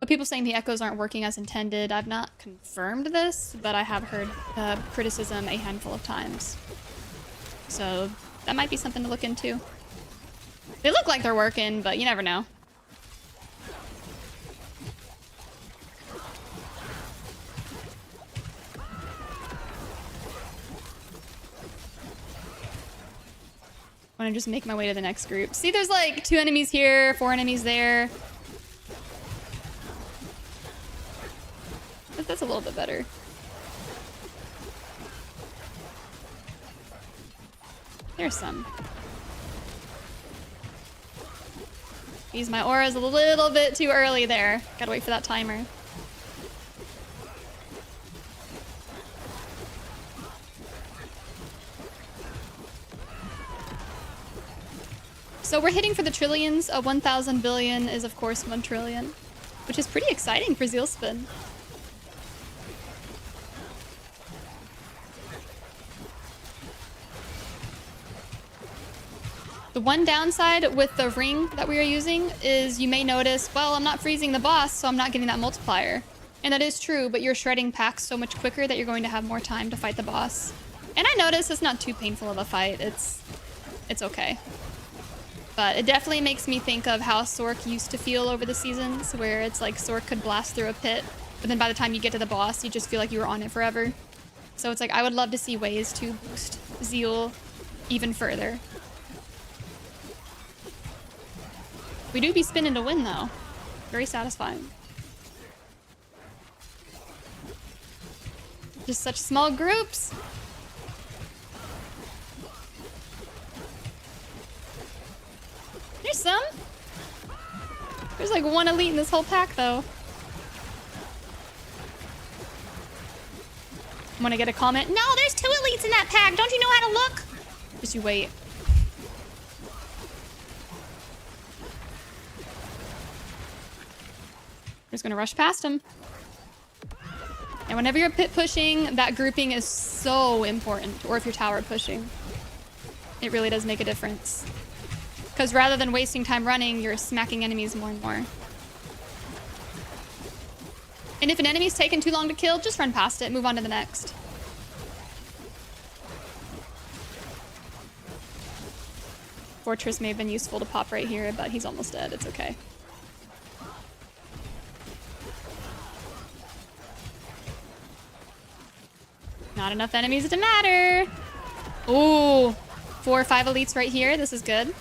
But people saying the echoes aren't working as intended. I've not confirmed this, but I have heard criticism a handful of times. So that might be something to look into. They look like they're working, but you never know. I want to just make my way to the next group. See, there's like 2 enemies here, 4 enemies there. But that's a little bit better. There's some. Geez, my aura's a little bit too early there. Gotta wait for that timer. So we're hitting for the trillions. 1,000 billion is of course 1 trillion, which is pretty exciting for Zealspin. The one downside with the ring that we are using is you may notice, well, I'm not freezing the boss, so I'm not getting that multiplier. And that is true, but you're shredding packs so much quicker that you're going to have more time to fight the boss. And I notice it's not too painful of a fight. It's okay. But it definitely makes me think of how Sork used to feel over the seasons, where it's like Sork could blast through a pit, but then by the time you get to the boss, you just feel like you were on it forever. So it's like, I would love to see ways to boost Zeal even further. We do be spinning to win, though. Very satisfying. Just such small groups. There's some. There's like one elite in this whole pack, though. I'm gonna get a comment. No, there's 2 elites in that pack. Don't you know how to look? Just you wait. We're just gonna rush past him. And whenever you're pit pushing, that grouping is so important. Or if you're tower pushing, it really does make a difference. Because rather than wasting time running, you're smacking enemies more and more. And if an enemy's taken too long to kill, just run past it, move on to the next. Fortress may have been useful to pop right here, but he's almost dead. It's okay. Not enough enemies to matter. Ooh, 4 or 5 elites right here. This is good.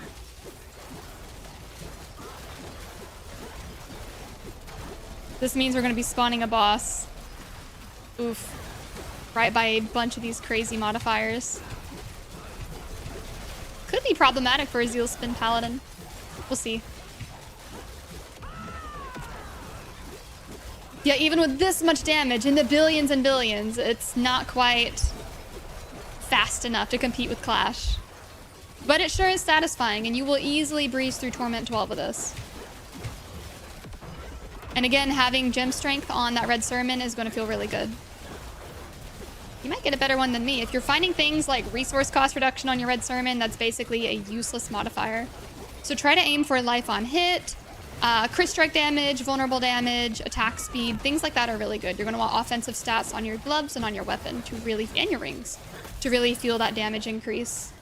This means we're going to be spawning a boss. Oof. Right by a bunch of these crazy modifiers. Could be problematic for a Zeal Spin Paladin. We'll see. Yeah, even with this much damage in the billions and billions, it's not quite fast enough to compete with Clash. But it sure is satisfying, and you will easily breeze through Torment 12 with this. And again, having Gem Strength on that Red Sermon is going to feel really good. You might get a better one than me. If you're finding things like resource cost reduction on your Red Sermon, that's basically a useless modifier. So try to aim for life on hit, crit strike damage, vulnerable damage, attack speed, things like that are really good. You're going to want offensive stats on your gloves and on your weapon to really, and your rings, to really feel that damage increase.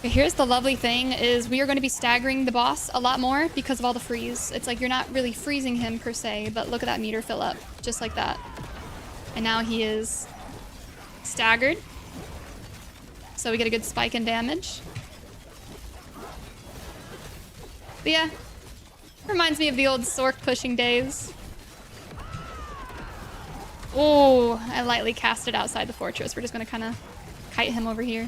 Okay, here's the lovely thing is we are going to be staggering the boss a lot more because of all the freeze. It's like you're not really freezing him per se, but look at that meter fill up, just like that. And now he is staggered. So we get a good spike in damage. But yeah, reminds me of the old Sork pushing days. Oh, I lightly cast it outside the fortress. We're just going to kind of kite him over here.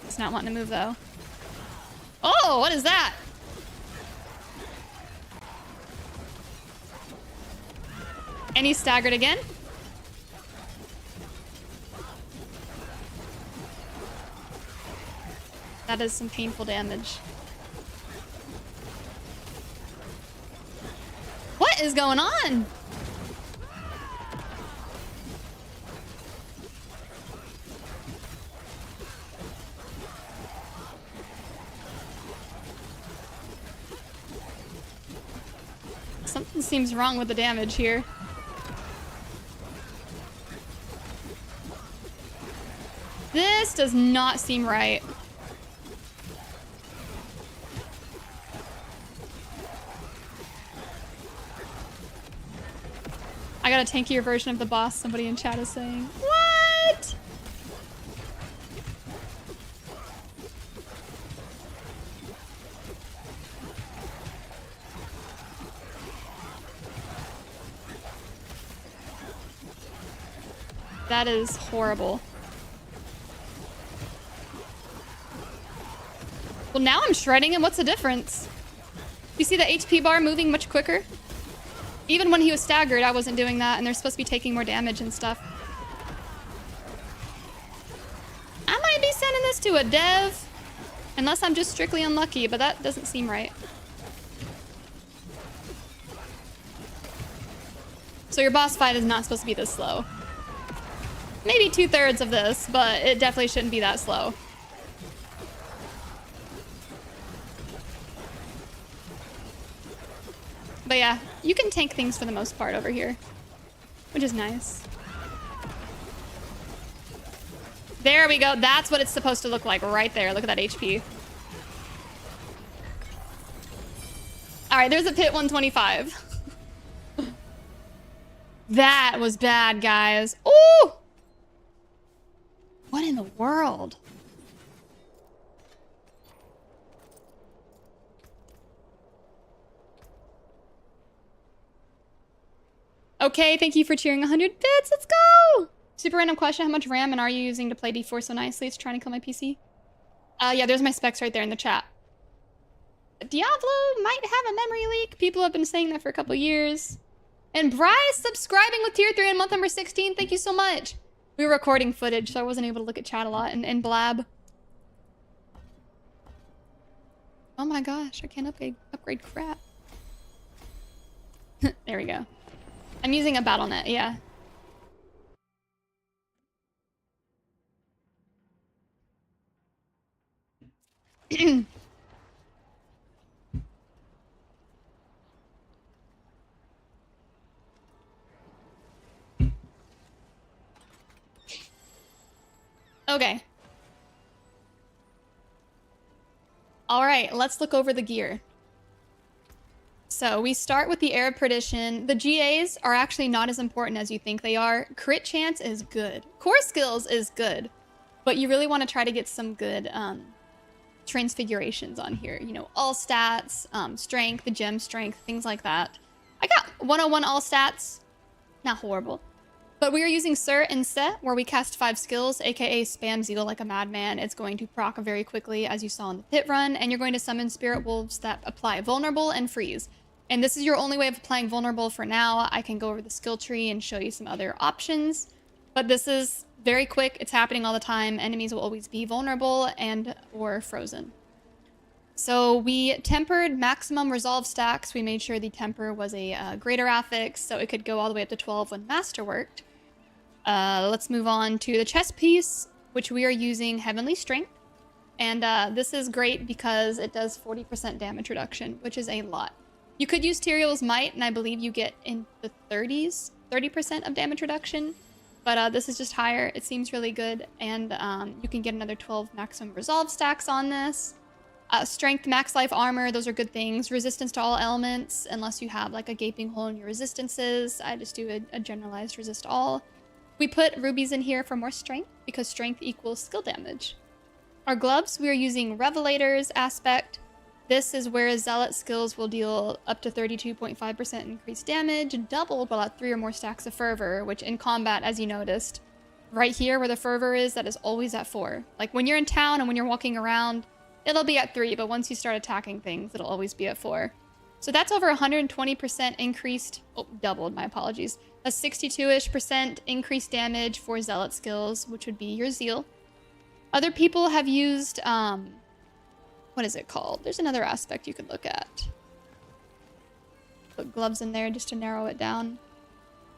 He's not wanting to move though. Oh, what is that? And he's staggered again. That is some painful damage. What is going on? Something seems wrong with the damage here. This does not seem right. I got a tankier version of the boss, somebody in chat is saying. What? That is horrible. Well, now I'm shredding him. What's the difference? You see the HP bar moving much quicker? Even when he was staggered, I wasn't doing that, and they're supposed to be taking more damage and stuff. I might be sending this to a dev, unless I'm just strictly unlucky, but that doesn't seem right. So your boss fight is not supposed to be this slow. Maybe 2/3 of this, but it definitely shouldn't be that slow. But yeah, you can tank things for the most part over here, which is nice. There we go. That's what it's supposed to look like right there. Look at that HP. All right, there's a pit 125. That was bad, guys. Ooh! What in the world? Okay, thank you for cheering 100 bits. Let's go! Super random question. How much RAM and are you using to play D4 so nicely? It's trying to kill my PC. Yeah, there's my specs right there in the chat. Diablo might have a memory leak. People have been saying that for a couple years. And Bryce subscribing with tier 3 in month number 16. Thank you so much. We were recording footage, so I wasn't able to look at chat a lot and blab. Oh my gosh, I can't upgrade crap. There we go. I'm using a BattleNet, yeah. Okay. All right, let's look over the gear. So we start with the Air of Perdition. The GAs are actually not as important as you think they are. Crit chance is good. Core skills is good. But you really want to try to get some good transfigurations on here. You know, all stats, strength, the gem strength, things like that. I got 101 all stats. Not horrible. But we are using Sir and Se, where we cast 5 skills, aka spam Zeal like a madman. It's going to proc very quickly, as you saw in the pit run, and you're going to summon Spirit Wolves that apply Vulnerable and Freeze. And this is your only way of applying Vulnerable for now. I can go over the skill tree and show you some other options. But this is very quick. It's happening all the time. Enemies will always be vulnerable and or frozen. So we tempered maximum resolve stacks. We made sure the temper was a greater affix, so it could go all the way up to 12 when master worked. Let's move on to the chest piece, which we are using Heavenly Strength. And this is great because it does 40% damage reduction, which is a lot. You could use Tyrael's Might, and I believe you get in the 30% of damage reduction. But this is just higher. It seems really good. And you can get another 12 maximum resolve stacks on this. Strength, max life armor, those are good things. Resistance to all elements, unless you have like a gaping hole in your resistances. I just do a generalized resist all. We put rubies in here for more strength, because strength equals skill damage. Our gloves, we are using Revelators aspect. This is where Zealot skills will deal up to 32.5% increased damage, doubled while at 3 or more stacks of Fervor, which in combat, as you noticed, right here where the Fervor is, that is always at 4. Like when you're in town and when you're walking around, it'll be at 3, but once you start attacking things, it'll always be at 4. So that's over 120% increased, doubled, my apologies. A 62-ish% increased damage for Zealot skills, which would be your Zeal. Other people have used, what is it called? There's another aspect you could look at. Put gloves in there just to narrow it down.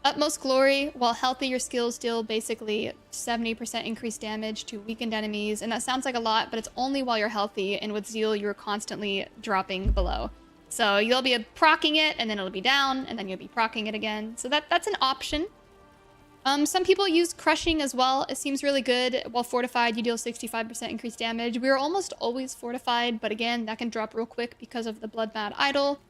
Utmost Glory, while healthy, your skills deal basically 70% increased damage to weakened enemies. And that sounds like a lot, but it's only while you're healthy. And with Zeal, you're constantly dropping below. So you'll be proccing it, and then it'll be down, and then you'll be proccing it again. So that's an option. Some people use Crushing as well. It seems really good. While fortified, you deal 65% increased damage. We are almost always fortified, but again, that can drop real quick because of the Blood Mad Idol.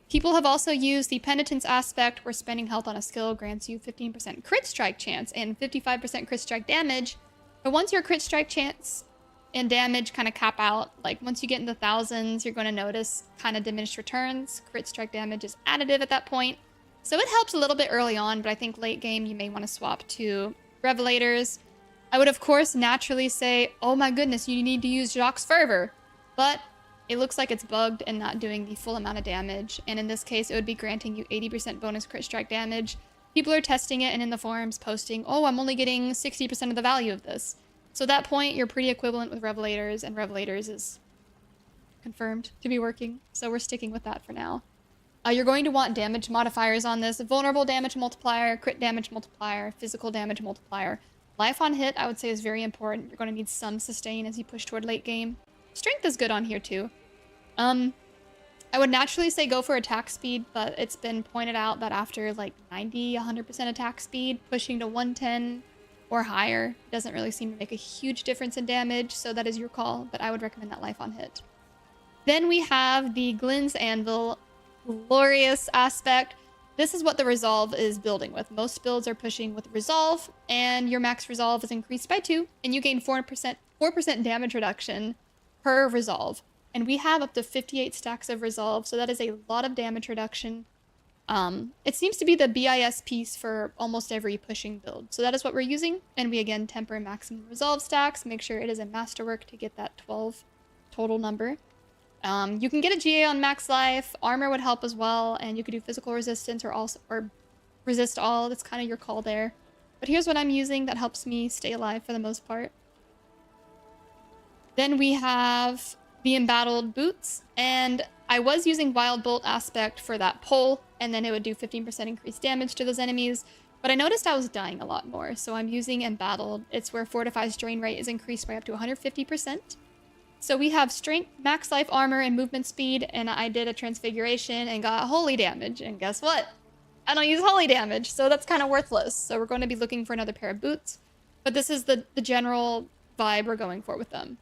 People have also used the Penitence aspect, where spending health on a skill grants you 15% crit strike chance and 55% crit strike damage. But once your crit strike chance and damage kind of cap out, like once you get in the thousands, you're going to notice kind of diminished returns. Crit strike damage is additive at that point. So it helps a little bit early on, but I think late game you may want to swap to Revelators. I would, of course, naturally say, oh my goodness, you need to use Jacques' Fervor. But it looks like it's bugged and not doing the full amount of damage. And in this case, it would be granting you 80% bonus crit strike damage. People are testing it and in the forums posting, oh, I'm only getting 60% of the value of this. So at that point, you're pretty equivalent with Revelators, and Revelators is confirmed to be working. So we're sticking with that for now. You're going to want damage modifiers on this. Vulnerable damage multiplier, crit damage multiplier, physical damage multiplier. Life on hit, I would say, is very important. You're going to need some sustain as you push toward late game. Strength is good on here too. I would naturally say go for attack speed, but it's been pointed out that after like 90, 100% attack speed, pushing to 110 or higher doesn't really seem to make a huge difference in damage, so that is your call, but I would recommend that life on hit. Then we have the Glenn's Anvil, glorious aspect. This is what the resolve is building with. Most builds are pushing with resolve, and your max resolve is increased by 2, and you gain 4% damage reduction per resolve. And we have up to 58 stacks of resolve, so that is a lot of damage reduction. It seems to be the BIS piece for almost every pushing build. So that is what we're using, and we again temper maximum resolve stacks, make sure it is a masterwork to get that 12 total number. You can get a GA on max life, armor would help as well, and you could do physical resistance or resist all. That's kind of your call there. But here's what I'm using that helps me stay alive for the most part. Then we have the embattled boots, and I was using Wild Bolt aspect for that pull, and then it would do 15% increased damage to those enemies, but I noticed I was dying a lot more, so I'm using embattled. It's where Fortify's drain rate is increased by up to 150%. So we have strength, max life armor, and movement speed, and I did a transfiguration and got holy damage, and guess what? I don't use holy damage, so that's kind of worthless. So we're going to be looking for another pair of boots, but this is the general vibe we're going for with them.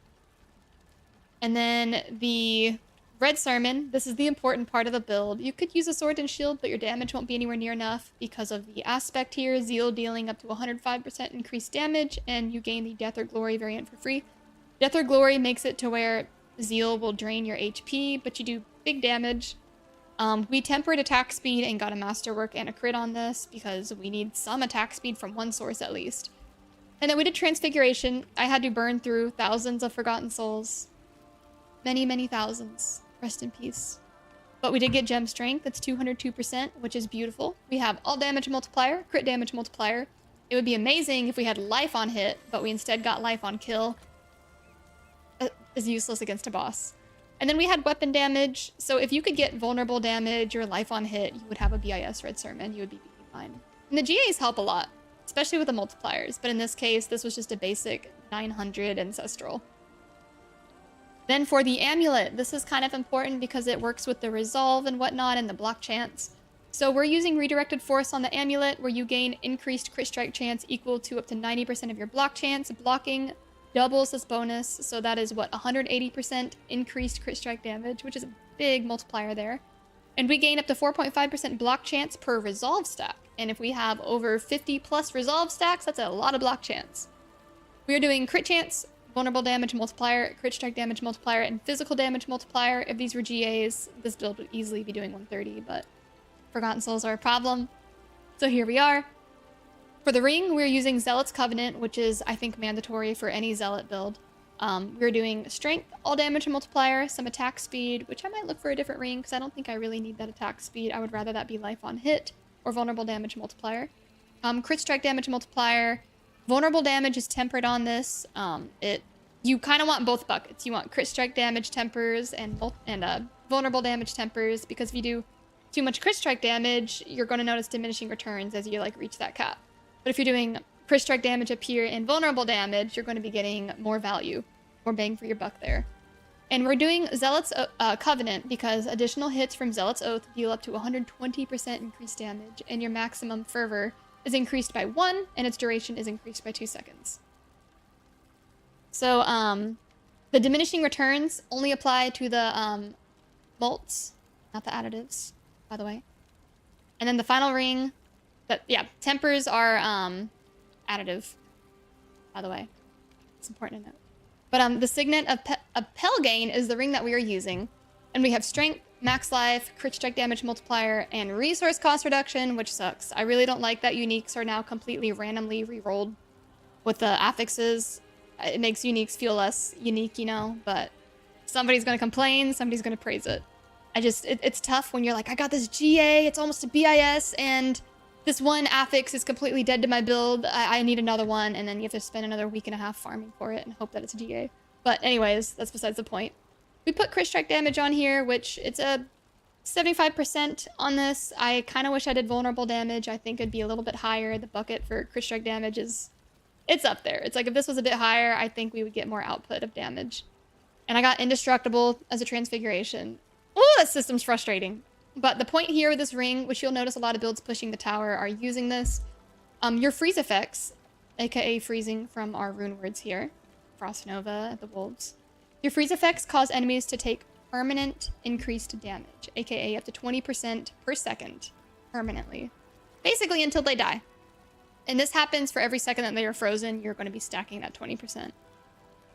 And then the Red Sermon, this is the important part of the build. You could use a sword and shield, but your damage won't be anywhere near enough because of the aspect here, Zeal dealing up to 105% increased damage, and you gain the Death or Glory variant for free. Death or Glory makes it to where Zeal will drain your HP, but you do big damage. We tempered attack speed and got a masterwork and a crit on this because we need some attack speed from one source at least. And then we did Transfiguration. I had to burn through thousands of Forgotten Souls. Many, many thousands. Rest in peace. But we did get Gem Strength. That's 202%, which is beautiful. We have all damage multiplier, crit damage multiplier. It would be amazing if we had life on hit, but we instead got life on kill. Is useless against a boss. And then we had weapon damage. So if you could get vulnerable damage or life on hit, you would have a BIS Red Sermon. You would be fine. And the GAs help a lot, especially with the multipliers. But in this case, this was just a basic 900 Ancestral. Then for the amulet, this is kind of important because it works with the resolve and whatnot and the block chance. So we're using redirected force on the amulet where you gain increased crit strike chance equal to up to 90% of your block chance. Blocking doubles this bonus, so that is what, 180% increased crit strike damage, which is a big multiplier there. And we gain up to 4.5% block chance per resolve stack. And if we have over 50 plus resolve stacks, that's a lot of block chance. We are doing crit chance, vulnerable damage multiplier, crit strike damage multiplier, and physical damage multiplier. If these were GAs, this build would easily be doing 130, but Forgotten Souls are a problem. So here we are. For the ring, we're using Zealot's Covenant, which is, I think, mandatory for any Zealot build. We're doing strength, all damage multiplier, some attack speed, which I might look for a different ring because I don't think I really need that attack speed. I would rather that be life on hit or vulnerable damage multiplier. Crit strike damage multiplier. Vulnerable damage is tempered on this. You kind of want both buckets. You want crit strike damage tempers and vulnerable damage tempers, because if you do too much crit strike damage, you're going to notice diminishing returns as you like reach that cap. But if you're doing crit strike damage up here and vulnerable damage, you're going to be getting more value, more bang for your buck there. And we're doing Zealot's Covenant because additional hits from Zealot's Oath deal up to 120% increased damage, and your maximum fervor is increased by 1, and its duration is increased by 2 seconds. So, the diminishing returns only apply to the mults, not the additives, by the way. And then the final ring, tempers are additive, by the way. It's important to note. But the Signet of Pelgain is the ring that we are using. And we have strength, max life, crit strike damage multiplier, and resource cost reduction, which sucks. I really don't like that uniques are now completely randomly re-rolled with the affixes. It makes uniques feel less unique, you know, but somebody's going to complain, somebody's going to praise it. It's tough when you're like, I got this GA, it's almost a BIS, and this one affix is completely dead to my build. I need another one, and then you have to spend another week and a half farming for it and hope that it's a GA. But anyways, that's besides the point. We put crit strike damage on here, which it's a 75% on this. I kind of wish I did vulnerable damage. I think it'd be a little bit higher. The bucket for crit strike damage it's up there. It's like if this was a bit higher, I think we would get more output of damage. And I got indestructible as a transfiguration. Oh, that system's frustrating. But the point here with this ring, which you'll notice a lot of builds pushing the tower are using this, your freeze effects, aka freezing from our rune words here, Frost Nova, the wolves. Your freeze effects cause enemies to take permanent increased damage, aka up to 20% per second, permanently. Basically until they die. And this happens for every second that they are frozen, you're going to be stacking that 20%.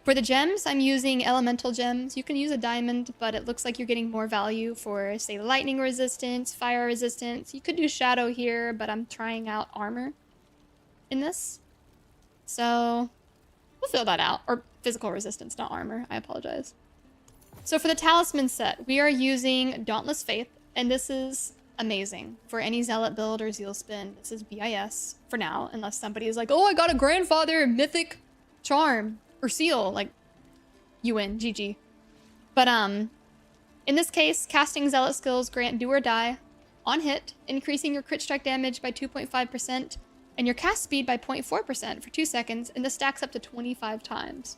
For the gems, I'm using elemental gems. You can use a diamond, but it looks like you're getting more value for, say, lightning resistance, fire resistance. You could do shadow here, but I'm trying out armor in this. So we'll fill that out. Or physical resistance, not armor. I apologize. So for the talisman set, we are using Dauntless Faith, and this is amazing. For any zealot build or zeal spin, this is BIS for now, unless somebody is like, oh, I got a grandfather mythic charm or seal, like you win, GG. But in this case, casting zealot skills grant do or die on hit, increasing your crit strike damage by 2.5% and your cast speed by 0.4% for 2 seconds, and this stacks up to 25 times.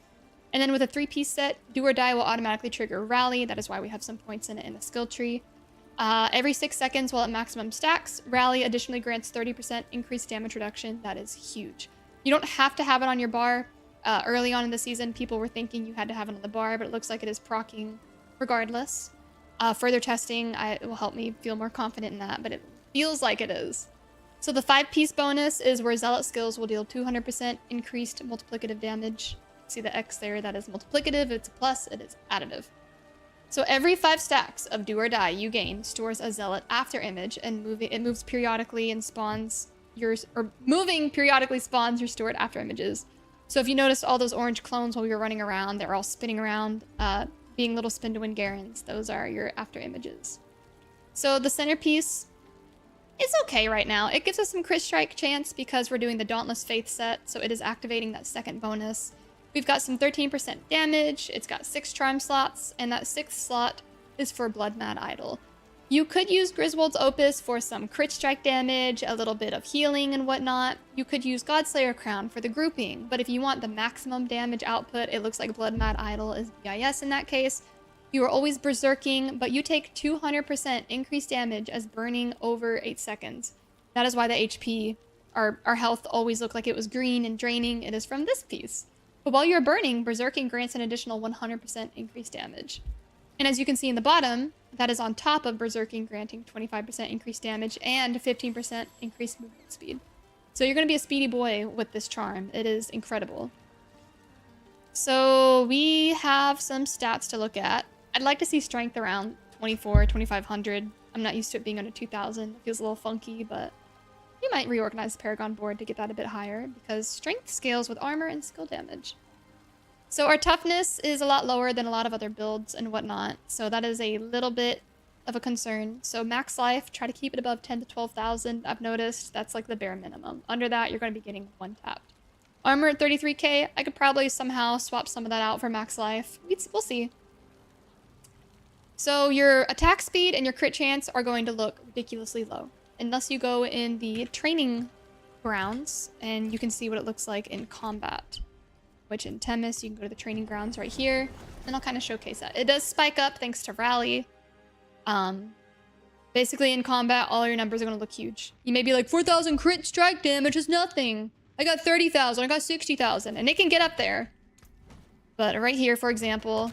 And then with a 3-piece set, do or die will automatically trigger rally. That is why we have some points in it in the skill tree. Every 6 seconds while at maximum stacks, rally additionally grants 30% increased damage reduction. That is huge. You don't have to have it on your bar. Early on in the season, people were thinking you had to have it on the bar, but it looks like it is proccing regardless. Further testing will help me feel more confident in that, but it feels like it is. So the 5-piece bonus is where zealot skills will deal 200% increased multiplicative damage. See the X there, that is multiplicative, it's a plus, it is additive. So every 5 stacks of do or die you gain stores a zealot after image, and it moves periodically and spawns moving periodically spawns your stored after images. So if you noticed all those orange clones while we were running around, they're all spinning around, being little spin to win Garens. Those are your after images. So the centerpiece is okay right now. It gives us some crit strike chance because we're doing the Dauntless Faith set, so it is activating that second bonus. We've got some 13% damage, it's got 6 charm slots, and that 6th slot is for Blood Mad Idol. You could use Griswold's Opus for some crit strike damage, a little bit of healing and whatnot. You could use Godslayer Crown for the grouping, but if you want the maximum damage output, it looks like Blood Mad Idol is BIS in that case. You are always berserking, but you take 200% increased damage as burning over 8 seconds. That is why the HP, our health always looked like it was green and draining. It is from this piece. But while you're burning, berserking grants an additional 100% increased damage. And as you can see in the bottom, that is on top of berserking granting 25% increased damage and 15% increased movement speed. So you're going to be a speedy boy with this charm. It is incredible. So we have some stats to look at. I'd like to see strength around 24, 2500. I'm not used to it being under 2000. It feels a little funky, but you might reorganize the Paragon board to get that a bit higher because strength scales with armor and skill damage. So our toughness is a lot lower than a lot of other builds and whatnot, so that is a little bit of a concern. So max life, try to keep it above 10 to 12,000. I've noticed that's like the bare minimum. Under that, you're going to be getting one tapped. Armor at 33k, I could probably somehow swap some of that out for max life. We'll see. So your attack speed and your crit chance are going to look ridiculously low, unless you go in the training grounds, and you can see what it looks like in combat. Which in Temis, you can go to the training grounds right here, and I'll kind of showcase that. It does spike up thanks to Rally. Basically in combat, all your numbers are going to look huge. You may be like, 4,000 crit strike damage is nothing. I got 30,000, I got 60,000, and it can get up there. But right here, for example,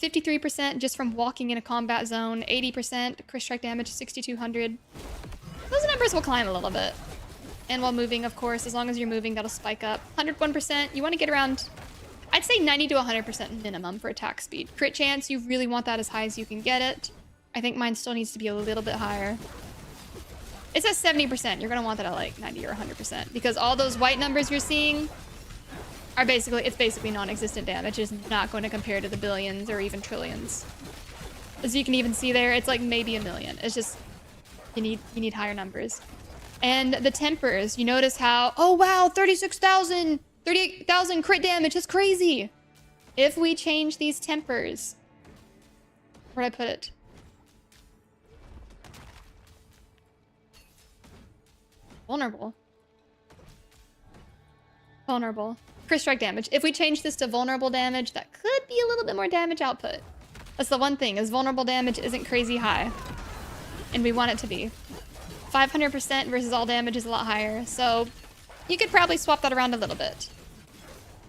53% just from walking in a combat zone, 80% crit strike damage, 6,200. Those numbers will climb a little bit. And while moving, of course, as long as you're moving, that'll spike up. 101%, you want to get around, I'd say 90 to 100% minimum for attack speed. Crit chance, you really want that as high as you can get it. I think mine still needs to be a little bit higher. It's at 70%. You're going to want that at like 90 or 100% because all those white numbers you're seeing are basically non-existent damage. It's not going to compare to the billions or even trillions. As you can even see there, it's like maybe a million. It's just, you need higher numbers. And the tempers, you notice how, oh wow, 36,000, 38,000 crit damage, that's crazy. If we change these tempers, where'd I put it? Vulnerable. Vulnerable. Crit strike damage. If we change this to vulnerable damage, that could be a little bit more damage output. That's the one thing, is vulnerable damage isn't crazy high. And we want it to be. 500% versus all damage is a lot higher, so you could probably swap that around a little bit.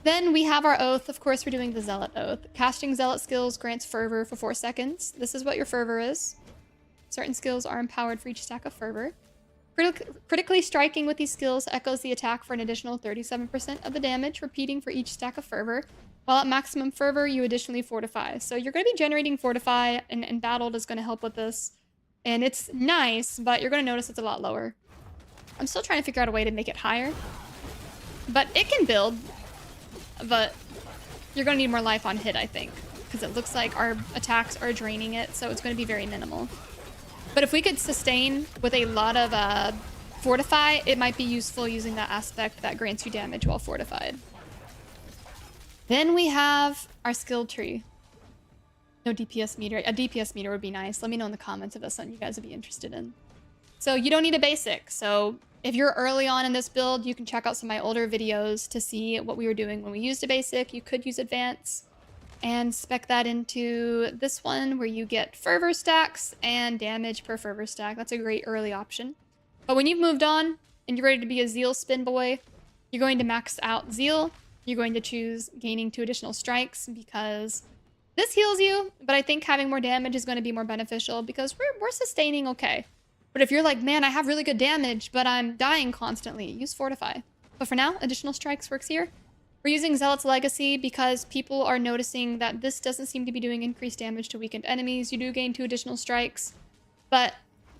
Then we have our oath. Of course, we're doing the Zealot Oath. Casting Zealot skills grants fervor for 4 seconds. This is what your fervor is. Certain skills are empowered for each stack of fervor. Critically striking with these skills echoes the attack for an additional 37% of the damage, repeating for each stack of fervor. While at maximum fervor, you additionally fortify. So you're going to be generating fortify, and battled is going to help with this. And it's nice, but you're going to notice it's a lot lower. I'm still trying to figure out a way to make it higher. But it can build. But you're going to need more life on hit, I think. Because it looks like our attacks are draining it, so it's going to be very minimal. But if we could sustain with a lot of fortify, it might be useful using that aspect that grants you damage while fortified. Then we have our skill tree. No DPS meter. A DPS meter would be nice. Let me know in the comments if that's something you guys would be interested in. So you don't need a basic. So if you're early on in this build, you can check out some of my older videos to see what we were doing when we used a basic. You could use advance and spec that into this one where you get fervor stacks and damage per fervor stack. That's a great early option. But when you've moved on and you're ready to be a Zeal spin boy, you're going to max out Zeal. You're going to choose gaining 2 additional strikes because this heals you, but I think having more damage is going to be more beneficial because we're sustaining okay. But if you're like, man, I have really good damage, but I'm dying constantly, use Fortify. But for now, additional strikes works here. We're using Zealot's Legacy because people are noticing that this doesn't seem to be doing increased damage to weakened enemies. You do gain 2 additional strikes, but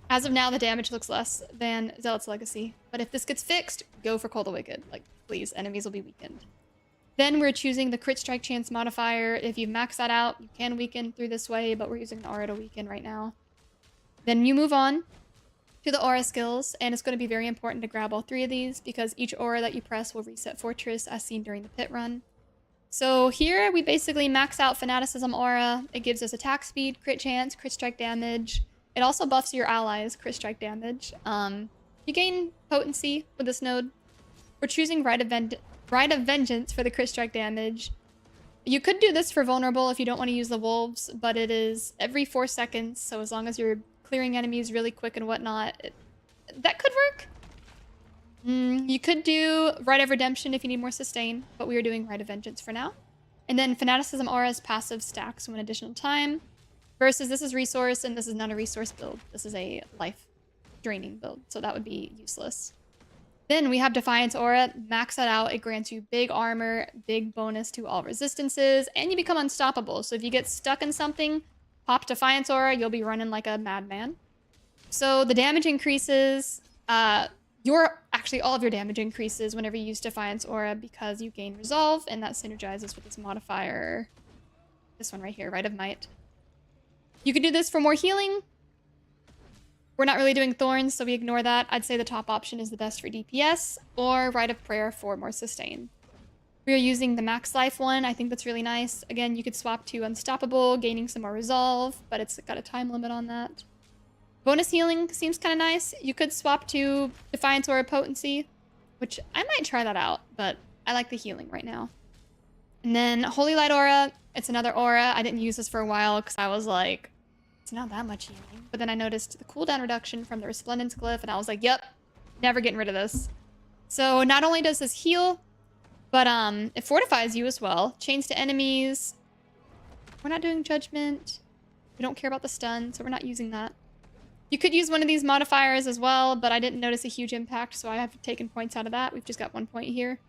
as of now, the damage looks less than Zealot's Legacy. But if this gets fixed, go for Call the Wicked. Like, please, enemies will be weakened. Then we're choosing the crit strike chance modifier. If you max that out, you can weaken through this way, but we're using an aura to weaken right now. Then you move on to the aura skills, and it's going to be very important to grab all 3 of these because each aura that you press will reset Fortress as seen during the pit run. So here we basically max out Fanaticism aura. It gives us attack speed, crit chance, crit strike damage. It also buffs your allies' crit strike damage. You gain potency with this node. We're choosing Rite of Vengeance for the crit strike damage. You could do this for vulnerable if you don't want to use the wolves, but it is every 4 seconds, so as long as you're clearing enemies really quick and whatnot, that could work. You could do Rite of Redemption if you need more sustain, but we are doing Rite of Vengeance for now. And then Fanaticism Aura's passive stacks 1 additional time, versus this is resource, and this is not a resource build. This is a life draining build, so that would be useless. Then we have Defiance Aura. Max that out. It grants you big armor, big bonus to all resistances, and you become unstoppable. So if you get stuck in something, pop Defiance Aura, you'll be running like a madman. So the damage increases. Actually, all of your damage increases whenever you use Defiance Aura because you gain Resolve, and that synergizes with this modifier. This one right here, Rite of Might. You could do this for more healing. We're not really doing Thorns, so we ignore that. I'd say the top option is the best for DPS, or Rite of Prayer for more sustain. We are using the max life one. I think that's really nice. Again, you could swap to Unstoppable, gaining some more Resolve, but it's got a time limit on that. Bonus healing seems kind of nice. You could swap to Defiance Aura Potency, which I might try that out, but I like the healing right now. And then Holy Light Aura. It's another aura. I didn't use this for a while because I was like, it's not that much healing. But then I noticed the cooldown reduction from the Resplendence Glyph, and I was like, yep, never getting rid of this. So not only does this heal, but it fortifies you as well. Chains to enemies. We're not doing Judgment. We don't care about the stun, so we're not using that. You could use one of these modifiers as well, but I didn't notice a huge impact, so I have taken points out of that. We've just got 1 point here.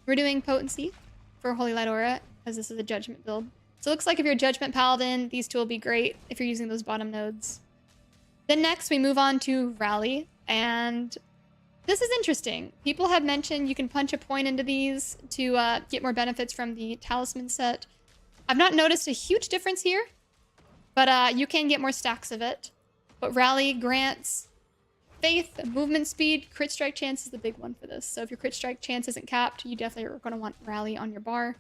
We're doing Potency for Holy Light Aura, because this is a Judgment build. So it looks like if you're a Judgment Paladin, these 2 will be great if you're using those bottom nodes. Then next, we move on to Rally, and this is interesting. People have mentioned you can punch a point into these to get more benefits from the Talisman set. I've not noticed a huge difference here, but you can get more stacks of it. But Rally grants Faith, movement speed, crit strike chance is the big one for this. So if your crit strike chance isn't capped, you definitely are going to want Rally on your bar.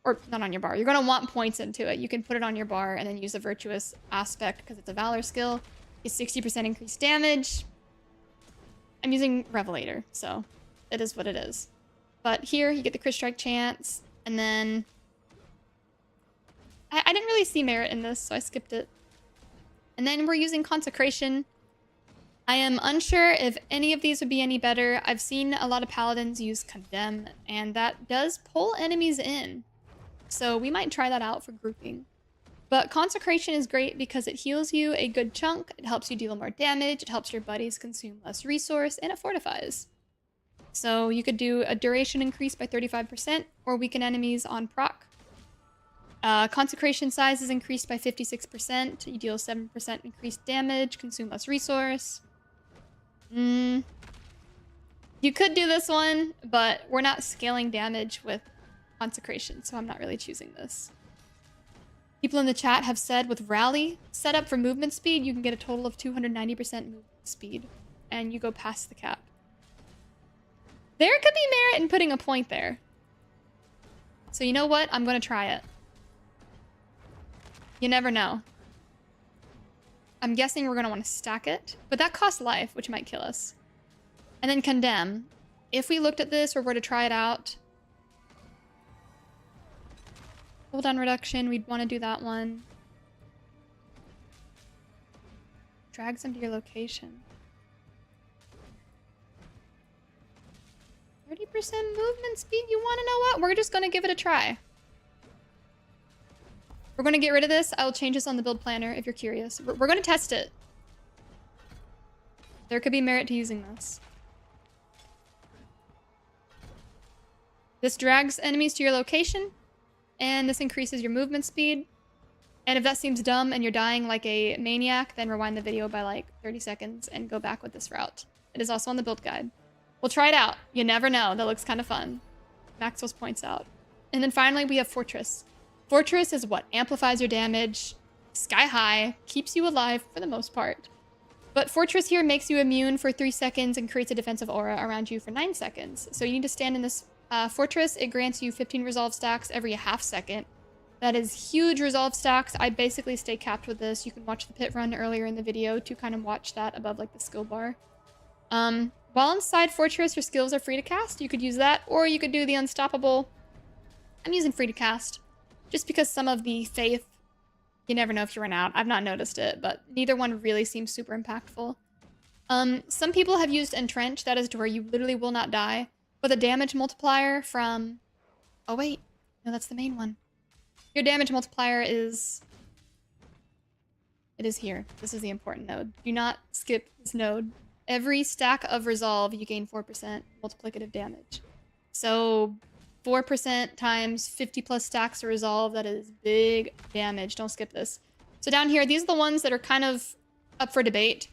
Or not on your bar. You're going to want points into it. You can put it on your bar and then use the Virtuous aspect because it's a Valor skill. It's 60% increased damage. I'm using Revelator, so it is what it is. But here, you get the crit strike chance, and then I didn't really see merit in this, so I skipped it. And then we're using Consecration. I am unsure if any of these would be any better. I've seen a lot of paladins use Condemn, and that does pull enemies in. So we might try that out for grouping. But Consecration is great because it heals you a good chunk, it helps you deal more damage, it helps your buddies consume less resource, and it fortifies. So you could do a duration increase by 35% or weaken enemies on proc. Consecration size is increased by 56%. You deal 7% increased damage, consume less resource. You could do this one, but we're not scaling damage with Consecration, so I'm not really choosing this. People in the chat have said with Rally set up for movement speed, you can get a total of 290% movement speed, and you go past the cap. There could be merit in putting a point there. So you know what? I'm going to try it. You never know. I'm guessing we're going to want to stack it, but that costs life, which might kill us. And then Condemn. If we looked at this or were to try it out, cooldown reduction, we'd want to do that one. Drags them to your location. 30% movement speed? You want to know what? We're just going to give it a try. We're going to get rid of this. I'll change this on the build planner if you're curious. We're going to test it. There could be merit to using this. This drags enemies to your location, and this increases your movement speed. And if that seems dumb and you're dying like a maniac, then rewind the video by like 30 seconds and go back with this route. It is also on the build guide. We'll try it out. You never know. That looks kind of fun. Maxwell's points out. And then finally, we have Fortress. Fortress is what amplifies your damage sky high, keeps you alive for the most part. But Fortress here makes you immune for 3 seconds and creates a defensive aura around you for 9 seconds. So you need to stand in this Fortress. It grants you 15 resolve stacks every half second. That is huge resolve stacks. I basically stay capped with this. You can watch the pit run earlier in the video to kind of watch that above like the skill bar. While inside Fortress, your skills are free to cast. You could use that, or you could do the Unstoppable. I'm using free to cast, just because some of the Faith, you never know if you run out. I've not noticed it, but neither one really seems super impactful. Some people have used Entrench, that is to where you literally will not die, but the damage multiplier from... Oh wait, no, that's the main one. Your damage multiplier is... It is here. This is the important node. Do not skip this node. Every stack of Resolve, you gain 4% multiplicative damage. So 4% times 50 plus stacks of Resolve, that is big damage. Don't skip this. So down here, these are the ones that are kind of up for debate.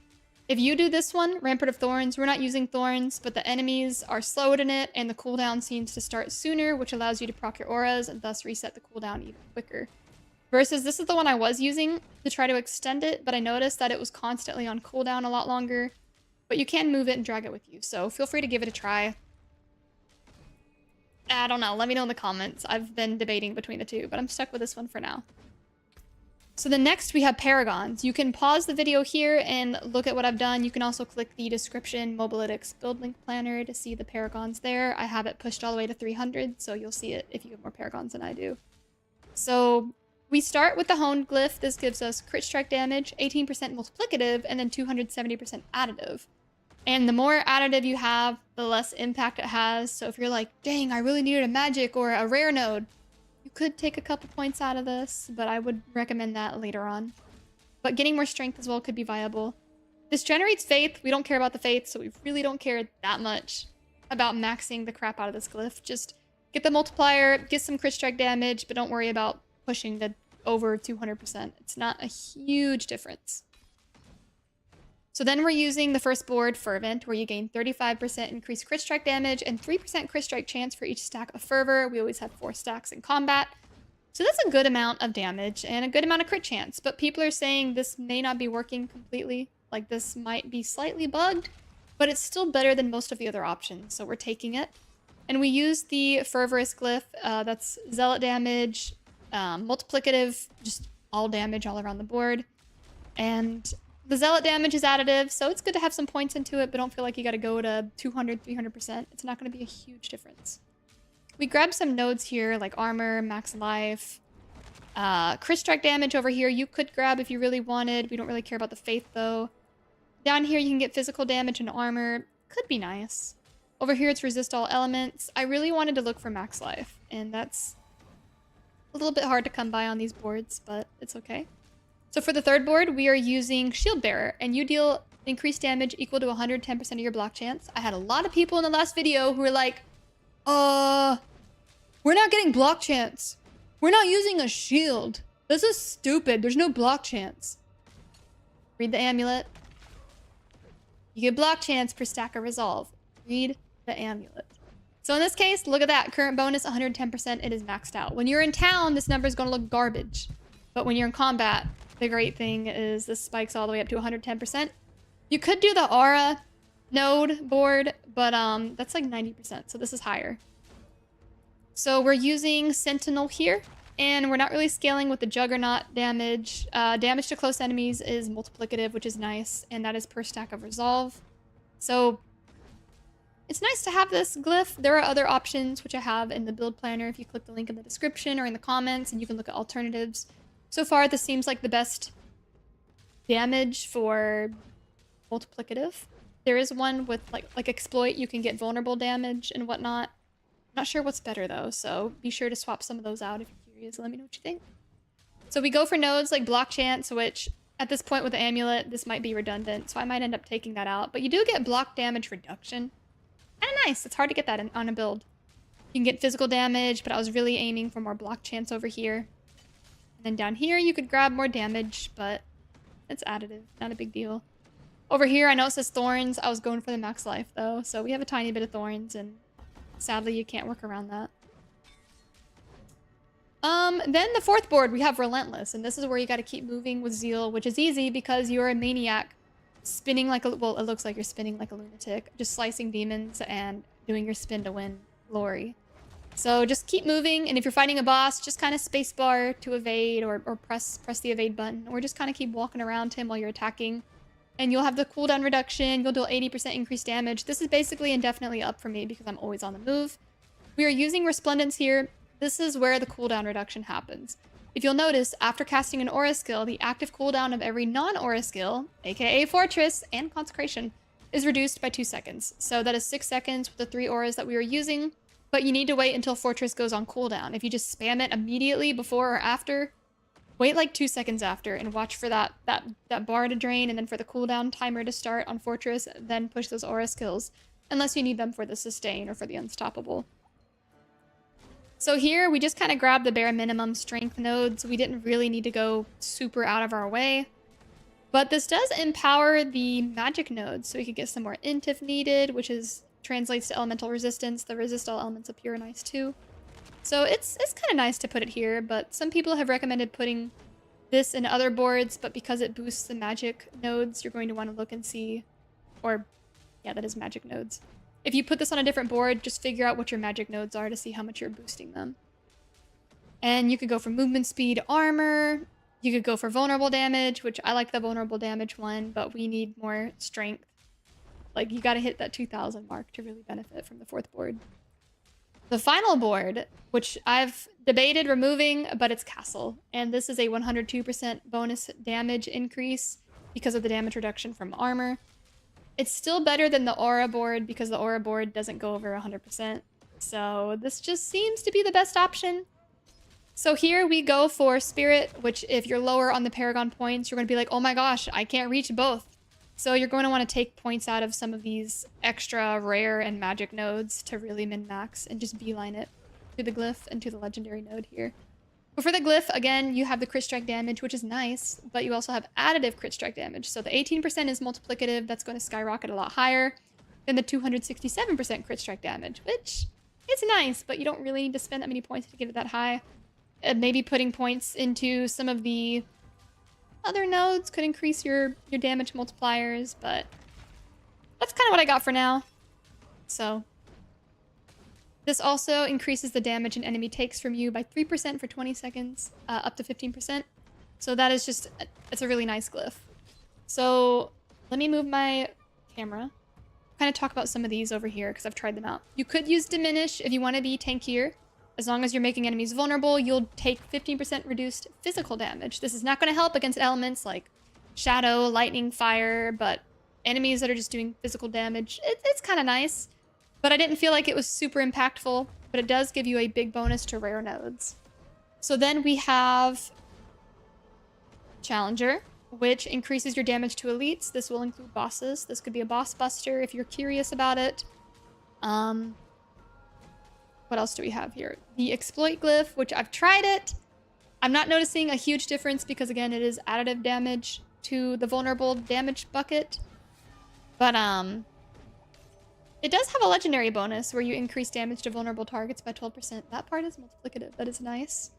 If you do this one, Rampart of Thorns, we're not using Thorns, but the enemies are slowed in it, and the cooldown seems to start sooner, which allows you to proc your auras and thus reset the cooldown even quicker. Versus this is the one I was using to try to extend it, but I noticed that it was constantly on cooldown a lot longer. But you can move it and drag it with you, so feel free to give it a try. I don't know, let me know in the comments. I've been debating between the two, but I'm stuck with this one for now. So then next we have Paragons. You can pause the video here and look at what I've done. You can also click the description Mobalytics build link planner to see the Paragons there. I have it pushed all the way to 300, so you'll see it if you have more Paragons than I do. So we start with the Honed Glyph. This gives us crit strike damage, 18% multiplicative, and then 270% additive. And the more additive you have, the less impact it has. So if you're like, dang, I really needed a magic or a rare node, you could take a couple points out of this, but I would recommend that later on. But getting more strength as well could be viable. This generates faith. We don't care about the faith, so we really don't care that much about maxing the crap out of this glyph. Just get the multiplier, get some crit strike damage, but don't worry about pushing to over 200%. It's not a huge difference. So then we're using the first board, Fervent, where you gain 35% increased crit strike damage and 3% crit strike chance for each stack of Fervor. We always have 4 stacks in combat. So that's a good amount of damage and a good amount of crit chance, but people are saying this may not be working completely. Like this might be slightly bugged, but it's still better than most of the other options, so we're taking it. And we use the Fervorous Glyph, that's Zealot damage, multiplicative, just all damage all around the board. And the Zealot damage is additive, so it's good to have some points into it, but don't feel like you gotta go to 200, 300%. It's not gonna be a huge difference. We grabbed some nodes here, like Armor, Max Life. Crit strike damage over here you could grab if you really wanted. We don't really care about the faith though. Down here you can get physical damage and armor. Could be nice. Over here it's resist all elements. I really wanted to look for max life, and that's a little bit hard to come by on these boards, but it's okay. So for the third board, we are using Shield Bearer, and you deal increased damage equal to 110% of your block chance. I had a lot of people in the last video who were like, we're not getting block chance. We're not using a shield. This is stupid. There's no block chance. Read the amulet. You get block chance per stack of resolve. Read the amulet. So in this case, look at that. Current bonus, 110%. It is maxed out. When you're in town, this number is going to look garbage. But when you're in combat, the great thing is this spikes all the way up to 110%. You could do the aura node board, but that's like 90%. So this is higher. So we're using Sentinel here. And we're not really scaling with the Juggernaut damage. Damage to close enemies is multiplicative, which is nice. And that is per stack of resolve. So it's nice to have this glyph. There are other options, which I have in the build planner if you click the link in the description or in the comments, and you can look at alternatives. So far, this seems like the best damage for multiplicative. There is one with like exploit. You can get vulnerable damage and whatnot. Not sure what's better though, so be sure to swap some of those out if you're curious. Let me know what you think. So we go for nodes like block chance, which at this point with the amulet, this might be redundant, so I might end up taking that out. But you do get block damage reduction. Kind of nice. It's hard to get that on a build. You can get physical damage, but I was really aiming for more block chance over here. And then down here, you could grab more damage, but it's additive. Not a big deal. Over here, I know it says thorns. I was going for the max life, though. So we have a tiny bit of thorns, and sadly, you can't work around that. Then the fourth board, we have Relentless. And this is where you got to keep moving with Zeal, which is easy because you're a maniac. Spinning like a, well, it looks like you're spinning like a lunatic. Just slicing demons and doing your spin to win glory. So just keep moving, and if you're fighting a boss, just kind of spacebar to evade or press the evade button, or just kind of keep walking around him while you're attacking. And you'll have the cooldown reduction, you'll do 80% increased damage. This is basically indefinitely up for me because I'm always on the move. We are using Resplendence here. This is where the cooldown reduction happens. If you'll notice, after casting an aura skill, the active cooldown of every non-aura skill, aka Fortress and Consecration, is reduced by 2 seconds. So that is 6 seconds with the 3 auras that we were using, but you need to wait until Fortress goes on cooldown. If you just spam it immediately before or after, wait like 2 seconds after and watch for that bar to drain and then for the cooldown timer to start on Fortress, then push those aura skills, unless you need them for the sustain or for the unstoppable. So here, we just kind of grabbed the bare minimum strength nodes. We didn't really need to go super out of our way. But this does empower the magic nodes, so we could get some more int if needed, which translates to elemental resistance. The resist all elements up here are nice too. So it's kind of nice to put it here, but some people have recommended putting this in other boards, but because it boosts the magic nodes, you're going to want to look and see, or yeah, that is magic nodes. If you put this on a different board, just figure out what your magic nodes are to see how much you're boosting them. And you could go for movement speed, armor. You could go for vulnerable damage, which I like the vulnerable damage one, but we need more strength. Like, you gotta hit that 2,000 mark to really benefit from the fourth board. The final board, which I've debated removing, but it's Castle. And this is a 102% bonus damage increase because of the damage reduction from armor. It's still better than the aura board because the aura board doesn't go over 100%. So this just seems to be the best option. So here we go for Spirit, which if you're lower on the Paragon points, you're going to be like, oh my gosh, I can't reach both. So you're going to want to take points out of some of these extra rare and magic nodes to really min-max and just beeline it to the glyph and to the legendary node here. But for the glyph, again, you have the crit strike damage, which is nice, but you also have additive crit strike damage. So the 18% is multiplicative. That's going to skyrocket a lot higher than the 267% crit strike damage, which is nice, but you don't really need to spend that many points to get it that high. Maybe putting points into some of the other nodes could increase your damage multipliers, but that's kind of what I got for now. So this also increases the damage an enemy takes from you by 3% for 20 seconds, up to 15%. So that is just, it's a really nice glyph. So let me move my camera. Kind of talk about some of these over here because I've tried them out. You could use Diminish if you want to be tankier. As long as you're making enemies vulnerable, you'll take 15% reduced physical damage. This is not going to help against elements like shadow, lightning, fire, but enemies that are just doing physical damage, it's kind of nice. But I didn't feel like it was super impactful, but it does give you a big bonus to rare nodes. So then we have Challenger, which increases your damage to elites. This will include bosses. This could be a boss buster if you're curious about it. What else do we have here? The exploit glyph, which I've tried it. I'm not noticing a huge difference because, again, it is additive damage to the vulnerable damage bucket. But it does have a legendary bonus where you increase damage to vulnerable targets by 12%. That part is multiplicative. That is nice.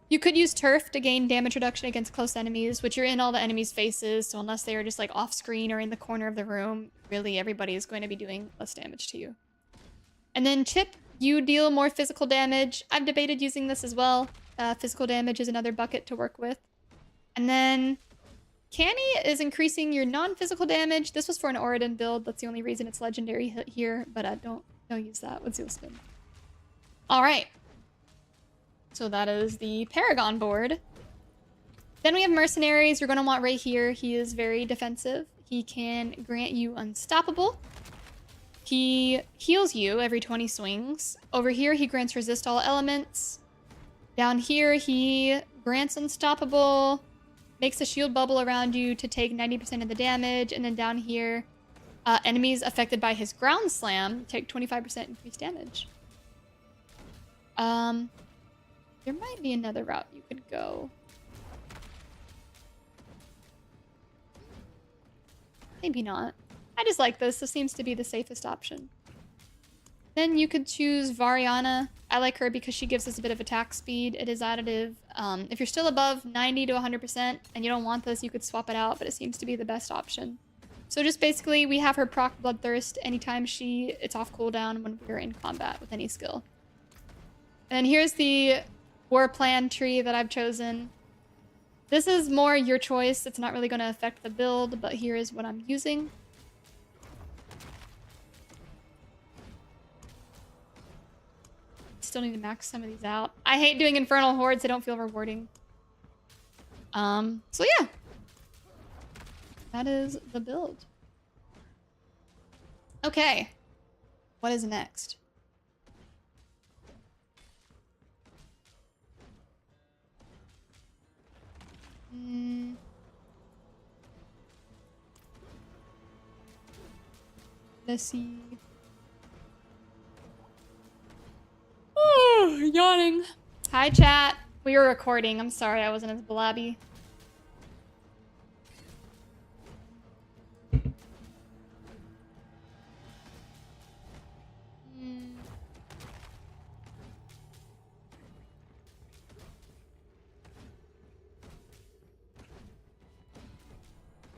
You could use Turf to gain damage reduction against close enemies, which you're in all the enemies' faces, so unless they are just like off screen or in the corner of the room, really everybody is going to be doing less damage to you. And then Chip, you deal more physical damage. I've debated using this as well. Physical damage is another bucket to work with. And then Canny is increasing your non-physical damage. This was for an Oridon build. That's the only reason it's legendary here, but don't use that with Zeal Spin. All right. So that is the Paragon board. Then we have Mercenaries. You're going to want right here. He is very defensive. He can grant you Unstoppable. He heals you every 20 swings. Over here, he grants Resist All Elements. Down here, he grants Unstoppable, makes a shield bubble around you to take 90% of the damage. And then down here, enemies affected by his Ground Slam take 25% increased damage. There might be another route you could go. Maybe not. I just like this. This seems to be the safest option. Then you could choose Variana. I like her because she gives us a bit of attack speed. It is additive. If you're still above 90 to 100% and you don't want this, you could swap it out, but it seems to be the best option. So just basically, we have her proc Bloodthirst anytime it's off cooldown when we're in combat with any skill. And here's the War Plan tree that I've chosen. This is more your choice. It's not really going to affect the build, but here is what I'm using. Still need to max some of these out. I hate doing Infernal Hordes. They don't feel rewarding. So yeah. That is the build. Okay. What is next? Let's see. Oh, yawning. Hi, chat. We were recording. I'm sorry I wasn't as blabby.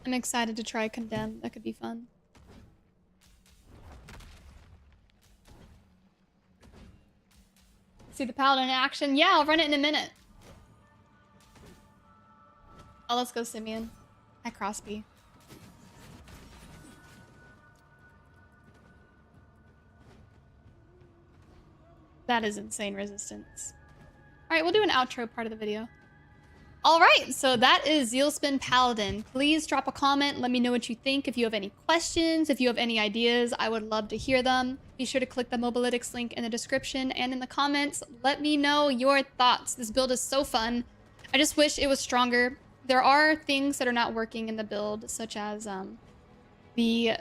I'm excited to try Condemn. That could be fun. See the Paladin in action? Yeah, I'll run it in a minute. Oh, let's go Simeon. Hi, Crosby. That is insane resistance. All right, we'll do an outro part of the video. All right, so that is Zealspin Paladin. Please drop a comment. Let me know what you think. If you have any questions, if you have any ideas, I would love to hear them. Be sure to click the Mobalytics link in the description and in the comments. Let me know your thoughts. This build is so fun. I just wish it was stronger. There are things that are not working in the build, such as the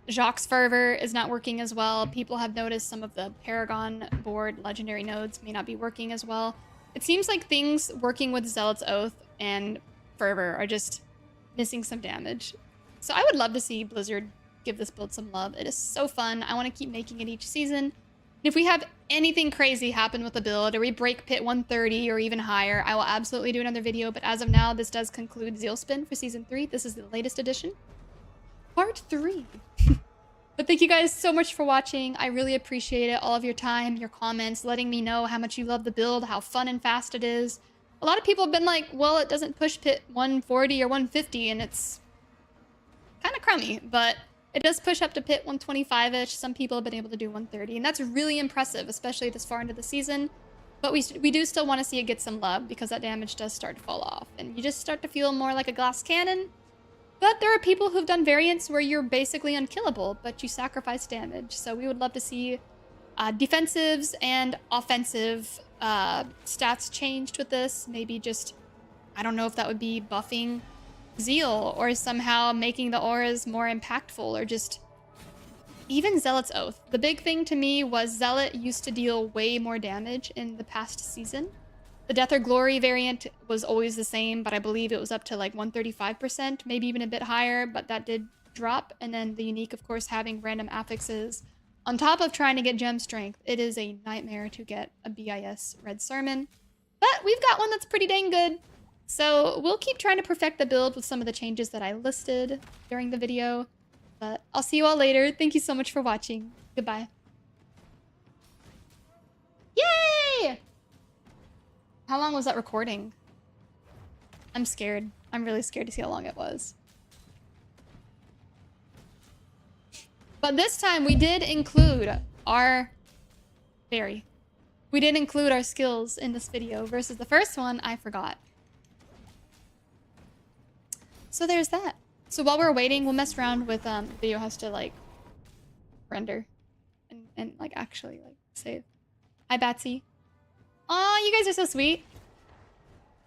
Jacques Fervor is not working as well. People have noticed some of the Paragon board legendary nodes may not be working as well. It seems like things working with Zealot's Oath and Fervor are just missing some damage. So I would love to see Blizzard give this build some love. It is so fun. I want to keep making it each season. And if we have anything crazy happen with the build, or we break pit 130 or even higher, I will absolutely do another video. But as of now, this does conclude Zealspin for Season 3. This is the latest edition. Part 3. But thank you guys so much for watching. I really appreciate it. All of your time, your comments, letting me know how much you love the build, how fun and fast it is. A lot of people have been like, well, it doesn't push pit 140 or 150, and it's kind of crummy. But It does push up to pit 125-ish. Some people have been able to do 130, and that's really impressive, especially this far into the season. But we do still want to see it get some love because that damage does start to fall off, and you just start to feel more like a glass cannon. But there are people who've done variants where you're basically unkillable, but you sacrifice damage. So we would love to see defensives and offensive stats changed with this. Maybe just, I don't know if that would be buffing Zeal or somehow making the auras more impactful, or just even Zealot's Oath. The big thing to me was Zealot used to deal way more damage in the past season. The Death or Glory variant was always the same, but I believe it was up to like 135%, maybe even a bit higher, but that did drop. And then the unique, of course, having random affixes. On top of trying to get gem strength, it is a nightmare to get a BIS Red Sermon. But we've got one that's pretty dang good. So we'll keep trying to perfect the build with some of the changes that I listed during the video. But I'll see you all later. Thank you so much for watching. Goodbye. Yay! How long was that recording? I'm scared. I'm really scared to see how long it was. But this time we did include our fairy. We did include our skills in this video versus the first one I forgot. So there's that. So while we're waiting, we'll mess around with the video has to like render and like actually like save. Hi Batsy. Aw, you guys are so sweet.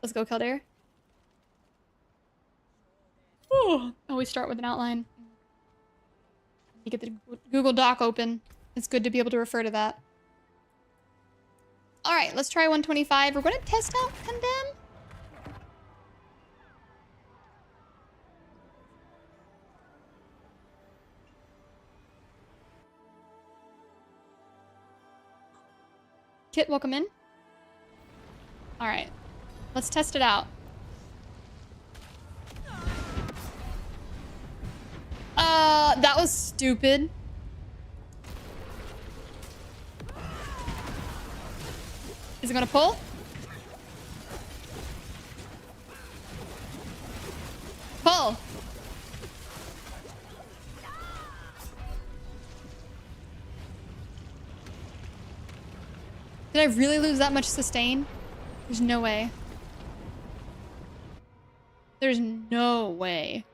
Let's go, Kildare. Oh, we start with an outline. You get the Google Doc open. It's good to be able to refer to that. All right, let's try 125. We're going to test out Condemn. Kit, welcome in. All right, let's test it out. That was stupid. Is it gonna pull? Pull. Did I really lose that much sustain? There's no way. There's no way.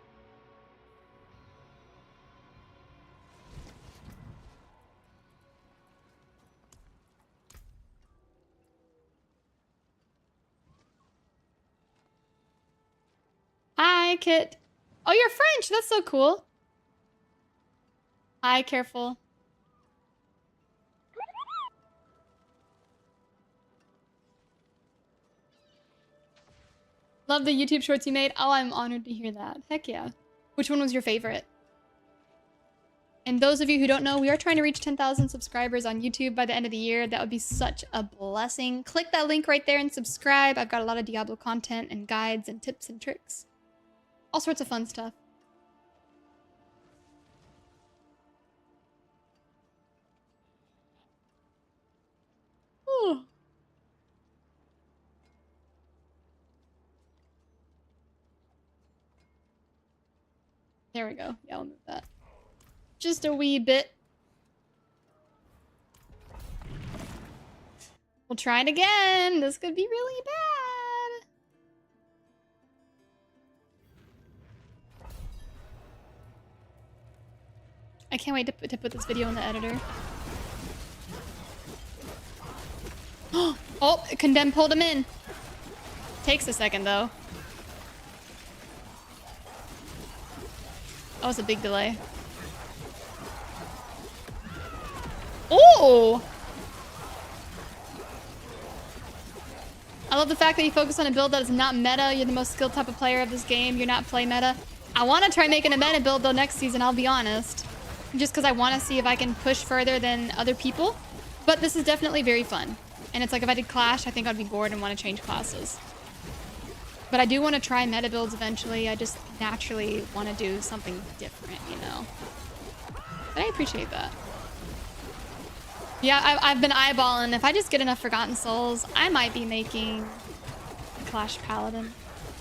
Hi, Kit. Oh, you're French. That's so cool. Hi, careful. Love the YouTube shorts you made. Oh, I'm honored to hear that. Heck yeah. Which one was your favorite? And those of you who don't know, we are trying to reach 10,000 subscribers on YouTube by the end of the year. That would be such a blessing. Click that link right there and subscribe. I've got a lot of Diablo content and guides and tips and tricks. All sorts of fun stuff. Ooh. There we go. Yeah, I'll move that. Just a wee bit. We'll try it again. This could be really bad. I can't wait to put this video in the editor. Oh, Condemn pulled him in. Takes a second, though. That was a big delay. Oh! I love the fact that you focus on a build that is not meta. You're the most skilled type of player of this game. You're not play meta. I want to try making a meta build, though, next season, I'll be honest. Just because I want to see if I can push further than other people. But this is definitely very fun. And it's like if I did Clash, I think I'd be bored and want to change classes. But I do want to try meta builds eventually. I just naturally want to do something different, you know. But I appreciate that. Yeah, I've been eyeballing. If I just get enough Forgotten Souls, I might be making a Clash Paladin.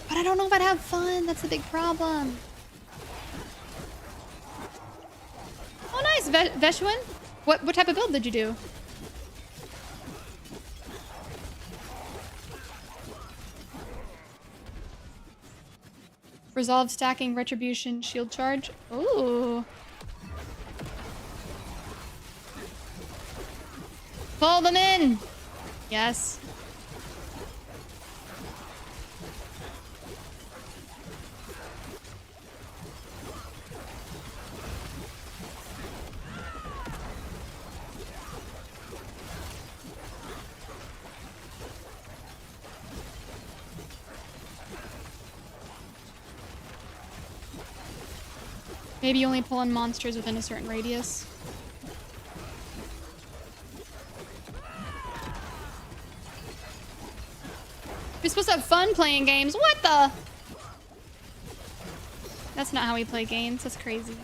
But I don't know if I'd have fun. That's a big problem. Thanks, Veshwin. What type of build did you do? Resolve, stacking, retribution, shield charge. Ooh. Pull them in. Yes. Maybe only pull in monsters within a certain radius. We're supposed to have fun playing games. What the? That's not how we play games. That's crazy.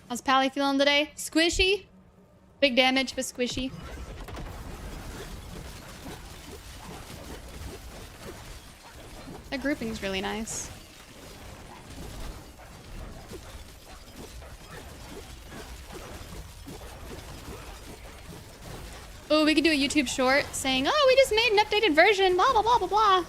How's Pally feeling today? Squishy? Big damage, but squishy. That grouping's really nice. Oh, we could do a YouTube short saying, oh, we just made an updated version, blah, blah, blah, blah, blah.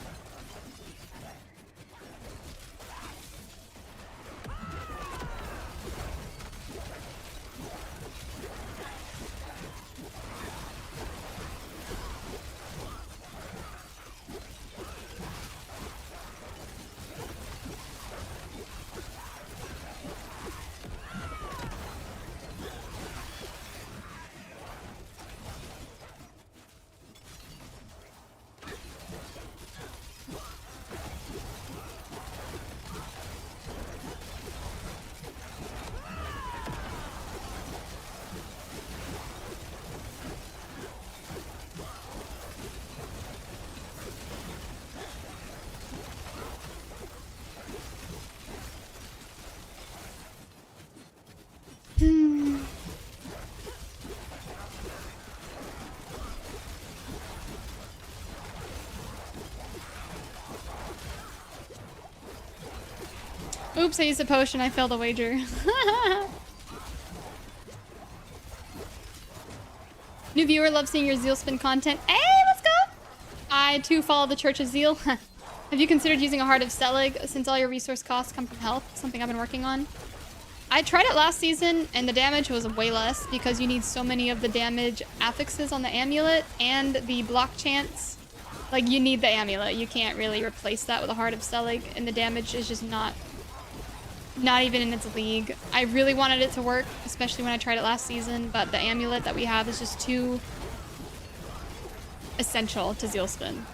Oops, I used a potion. I failed a wager. New viewer, love seeing your Zeal spin content. Hey, let's go! I too follow the Church of Zeal. Have you considered using a Heart of Selig since all your resource costs come from health? Something I've been working on. I tried it last season and the damage was way less because you need so many of the damage affixes on the amulet and the block chance. Like, you need the amulet. You can't really replace that with a Heart of Selig, and the damage is just not even in its league. I really wanted it to work, especially when I tried it last season, but the amulet that we have is just too essential to Zeal Spin.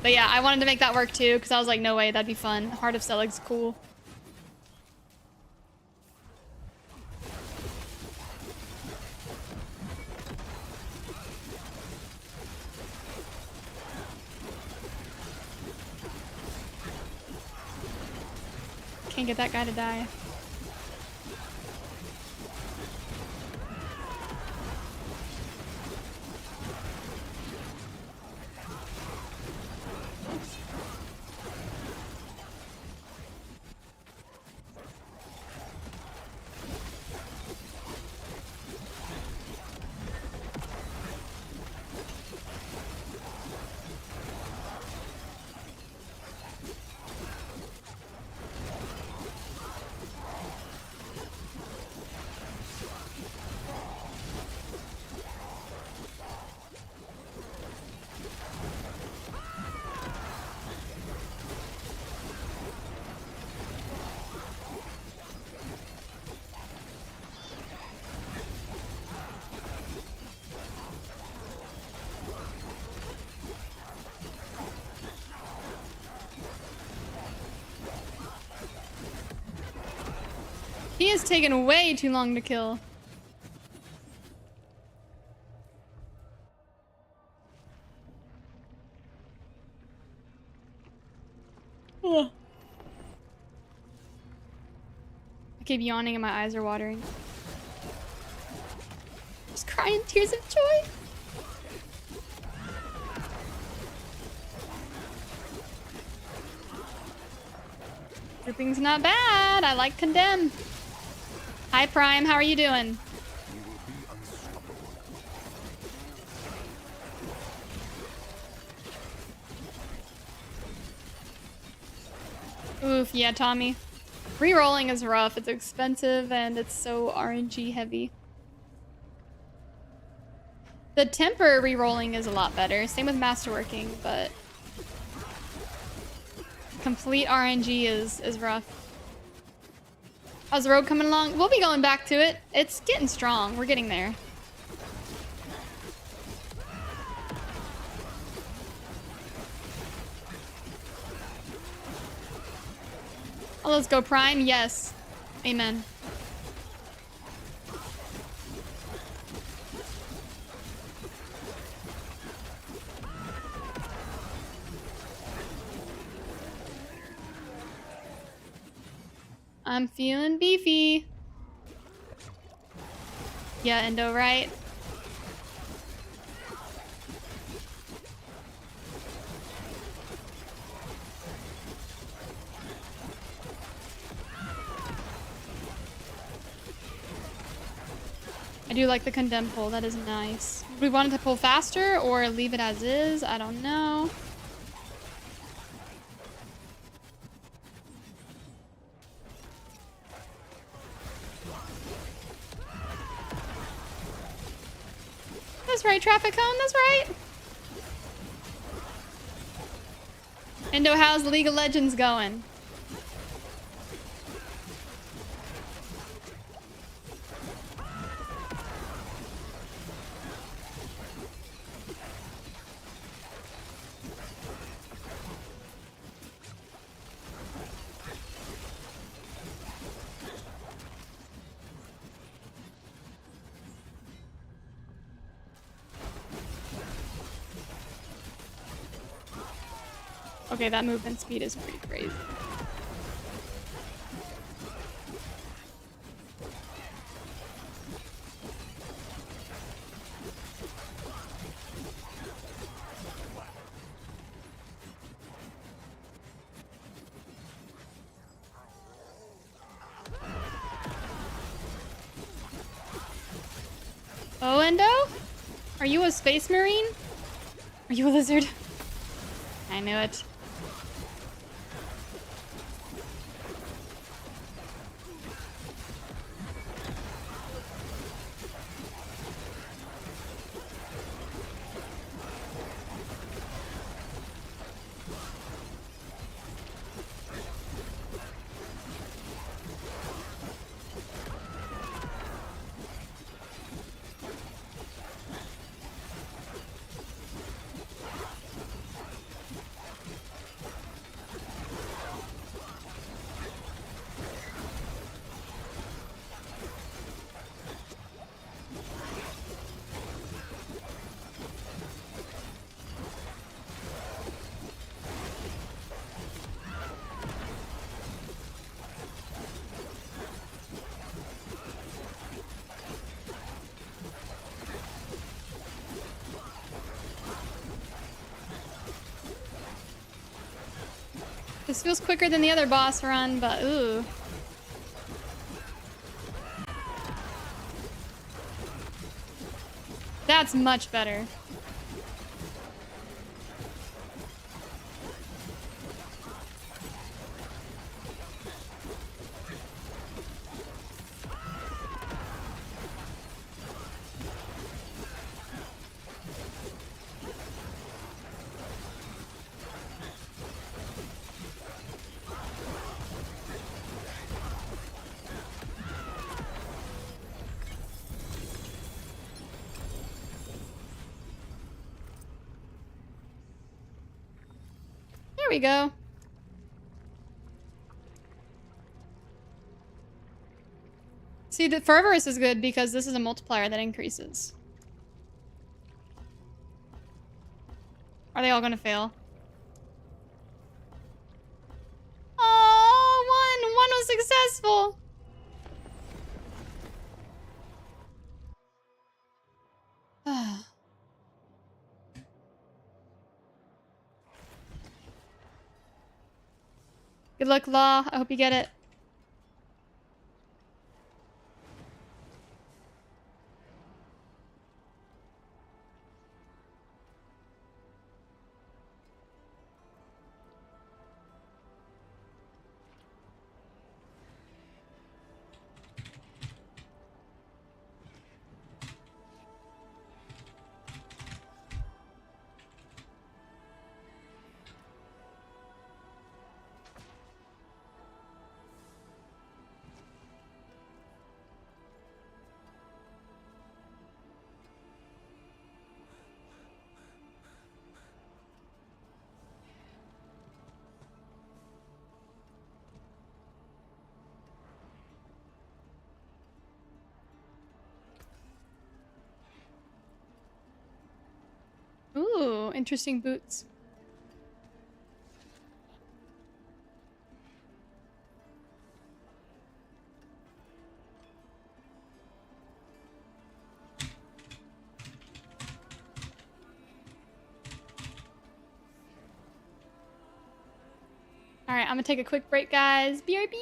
But yeah, I wanted to make that work too, because I was like, no way, that'd be fun. Heart of Selig's cool. Can't get that guy to die. He has taken way too long to kill. Ugh. I keep yawning and my eyes are watering. Just crying tears of joy. Grouping's not bad. I like condemn. Hi, Prime. How are you doing? We will be unstoppable. Oof, yeah, Tommy. Rerolling is rough. It's expensive and it's so RNG heavy. The temper rerolling is a lot better. Same with masterworking, but complete RNG is rough. How's the road coming along? We'll be going back to it. It's getting strong. We're getting there. Oh, let's go Prime. Yes. Amen. I'm feeling beefy. Yeah, Endo, right? I do like the condemn pull. That is nice. We wanted to pull faster or leave it as is. I don't know. That's right, traffic cone. That's right. Endo, how's League of Legends going? Okay, that movement speed is pretty crazy. Oh, Endo? Are you a space marine? Are you a lizard? I knew it. This feels quicker than the other boss run, but ooh. That's much better. There we go. See, the Fervorous is good because this is a multiplier that increases. Are they all gonna fail? Oh, one! One was successful! Good luck, Law. I hope you get it. Ooh, interesting boots. All right, I'm gonna take a quick break, guys. BRB.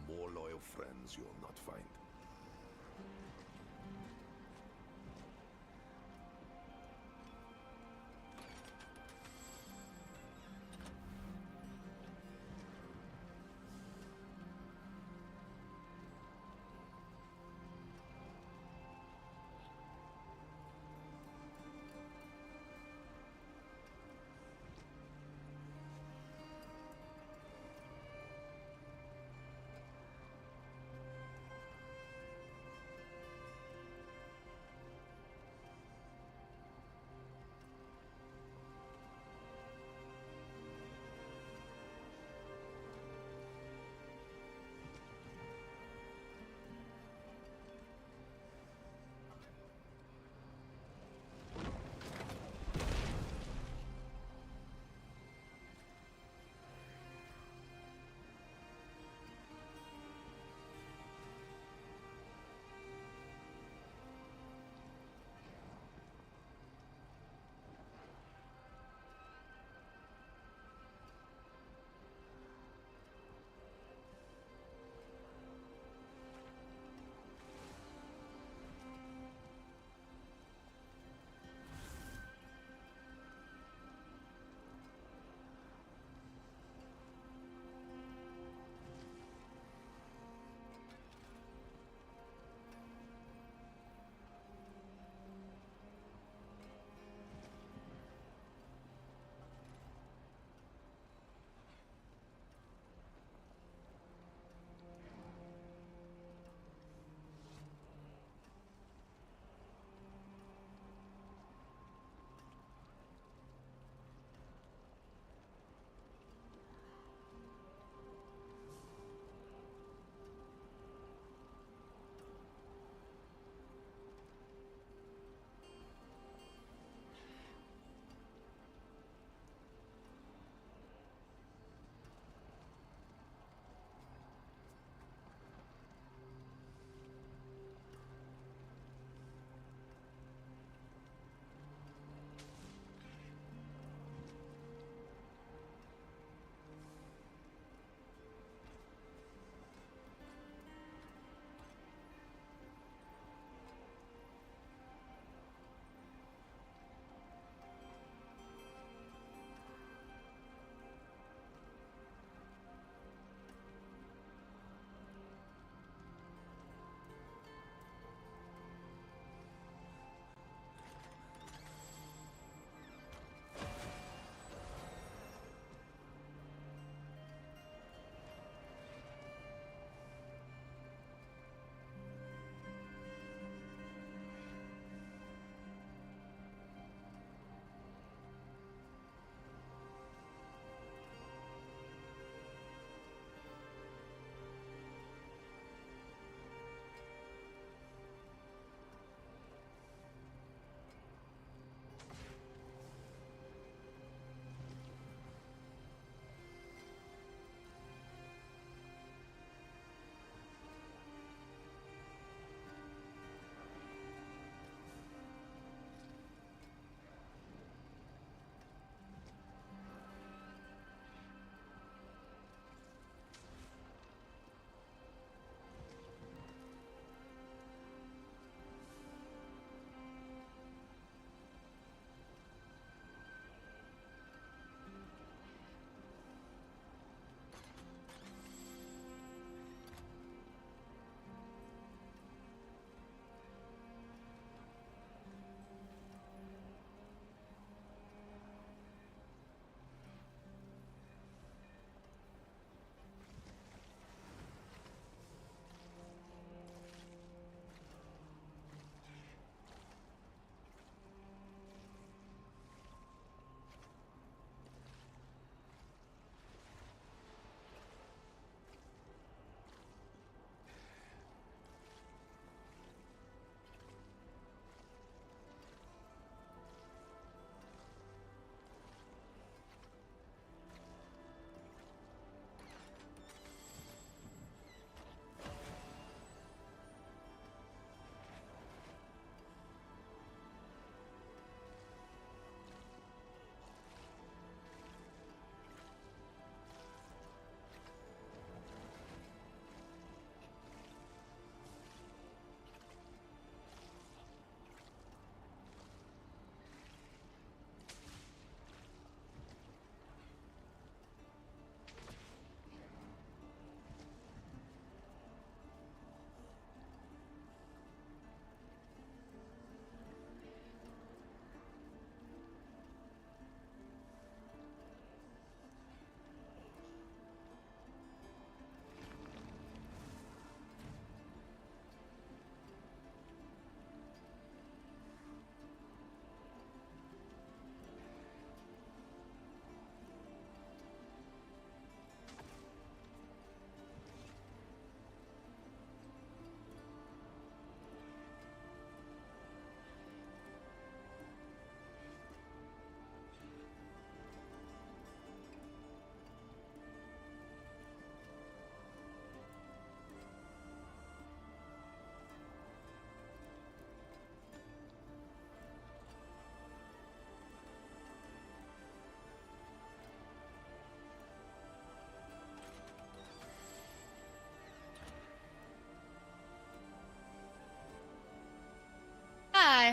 More loyal friends you'll not find.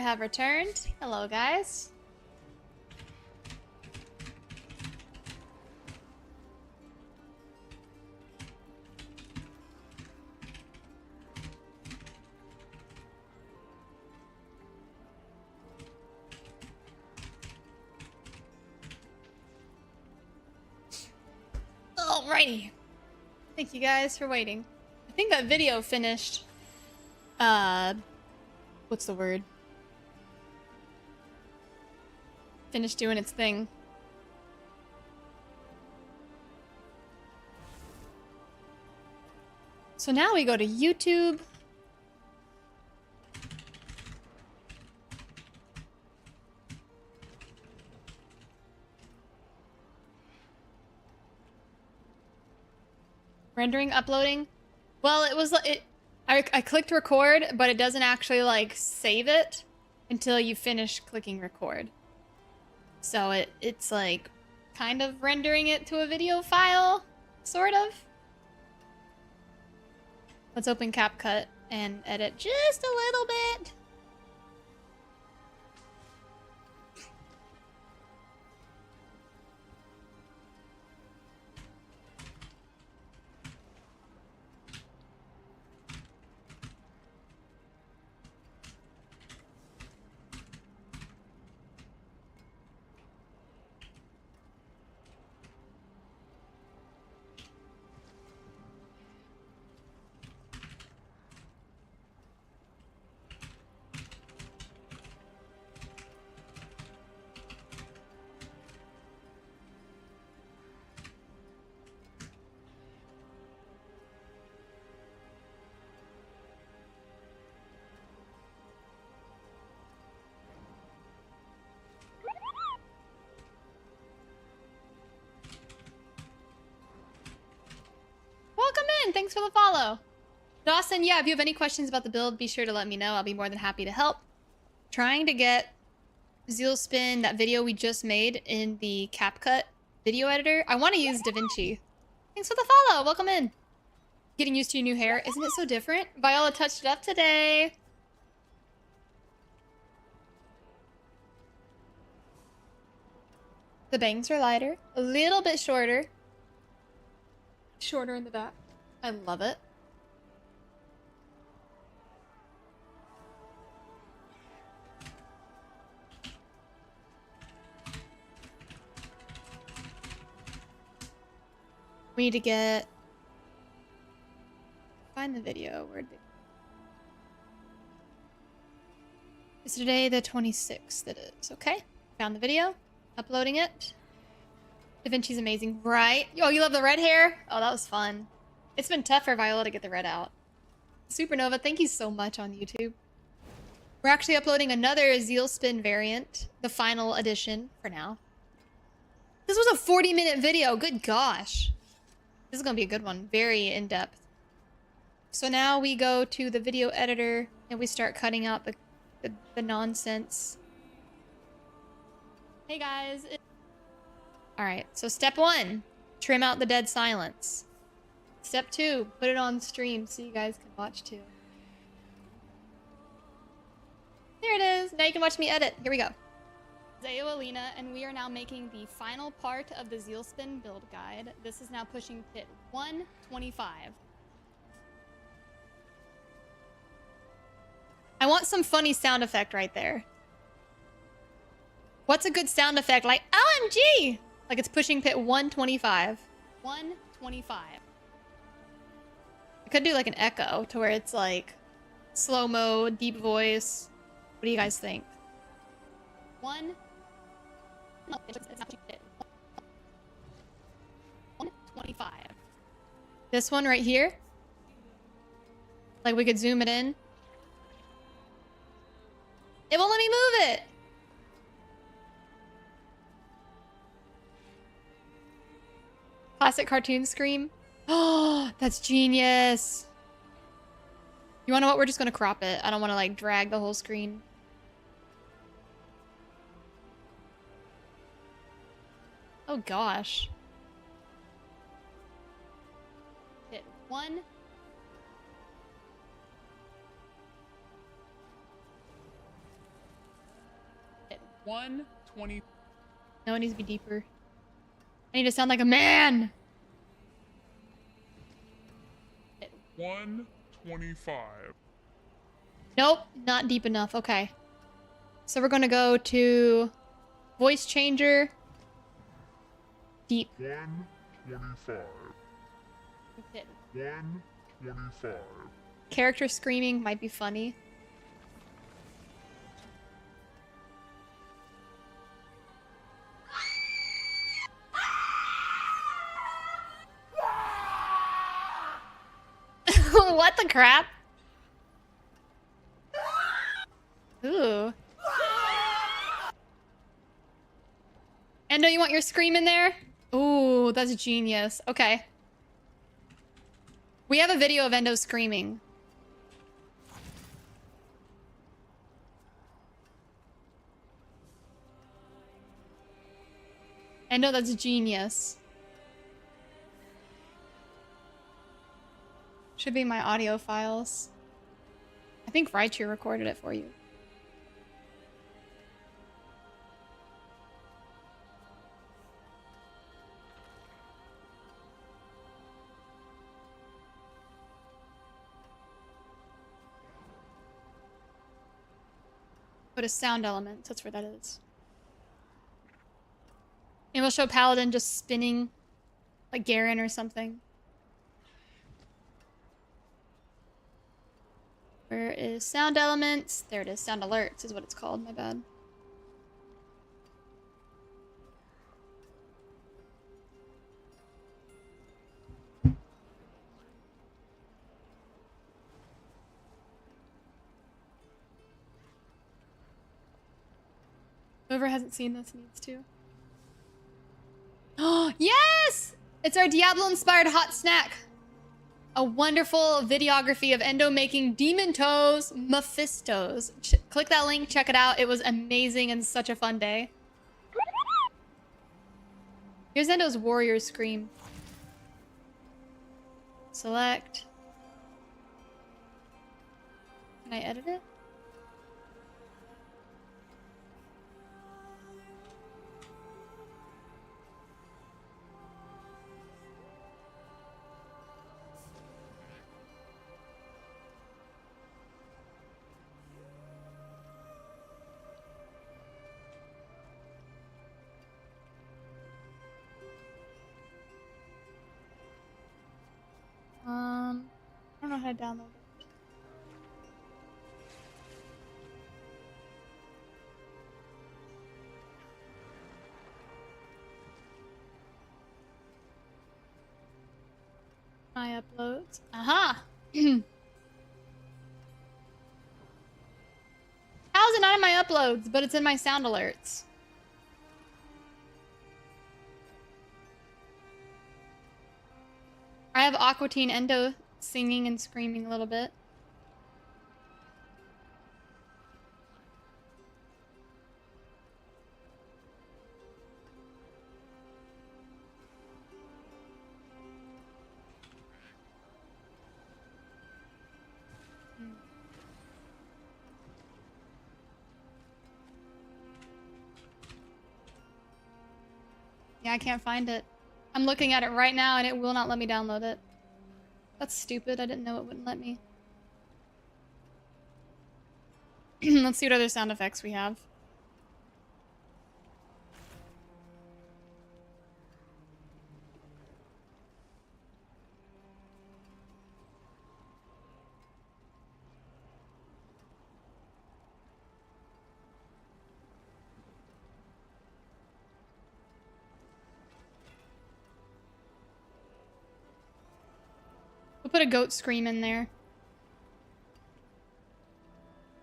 have returned. Hello, guys. Alrighty. Thank you guys for waiting. I think that video finished. What's the word? Finished doing its thing. So now we go to YouTube. Rendering, uploading. Well, it was I clicked record, but it doesn't actually like save it until you finish clicking record. So it's like kind of rendering it to a video file, sort of. Let's open CapCut and edit just a little bit. Welcome in! Thanks for the follow. Dawson, yeah, if you have any questions about the build, be sure to let me know. I'll be more than happy to help. Trying to get Zealspin, that video we just made, in the CapCut video editor. I want to use DaVinci. Thanks for the follow. Welcome in. Getting used to your new hair. Isn't it so different? Viola touched it up today. The bangs are lighter. A little bit shorter. Shorter in the back. I love it. We need to get... Find the video. Where'd it... Is today the 26th? It is. Okay. Found the video. Uploading it. DaVinci's amazing, right? Oh, you love the red hair? Oh, that was fun. It's been tough for Viola to get the red out. Supernova, thank you so much on YouTube. We're actually uploading another Zealspin variant, the final edition for now. This was a 40-minute video. Good gosh. This is going to be a good one. Very in-depth. So now we go to the video editor and we start cutting out the nonsense. Hey guys. Alright, so step 1, trim out the dead silence. Step 2, put it on stream so you guys can watch too. There it is. Now you can watch me edit. Here we go. This is AoElena, and we are now making the final part of the Zealspin build guide. This is now pushing pit 125. I want some funny sound effect right there. What's a good sound effect? Like, OMG! Like it's pushing pit 125. 125. I could do like an echo to where it's like slow-mo, deep voice. What do you guys think? No, it's not pushing pit. 125. This one right here. Like we could zoom it in. It won't let me move it! Classic cartoon scream. Oh, that's genius. You wanna know what? We're just gonna crop it. I don't wanna like drag the whole screen. Oh gosh. Hit 1. 120. No, it needs to be deeper. I need to sound like a man. 125. Nope, not deep enough. Okay. So we're gonna go to voice changer. Deep. 125. Okay. 125. Character screaming might be funny. What the crap? Ooh. Endo, you want your scream in there? Ooh, that's genius. Okay. We have a video of Endo screaming. Endo, that's genius. Should be in my audio files. I think Raichu recorded it for you. Go to sound elements. That's where that is. And we'll show Paladin just spinning like Garen or something. Where is sound elements? There it is. Sound alerts is what it's called. My bad. Whoever hasn't seen this needs to. Oh, yes! It's our Diablo-inspired hot snack. A wonderful videography of Endo making demon toes Mephistos. Click that link, check it out. It was amazing and such a fun day. Here's Endo's warrior scream. Select. Can I edit it? I don't know how to download it. My uploads. Aha! How is it not in my uploads, but it's in my sound alerts? I have Aqua Teen Endo singing and screaming a little bit. Yeah, I can't find it. I'm looking at it right now and it will not let me download it. That's stupid. I didn't know it wouldn't let me. Let's see what other sound effects we have. We'll put a goat scream in there.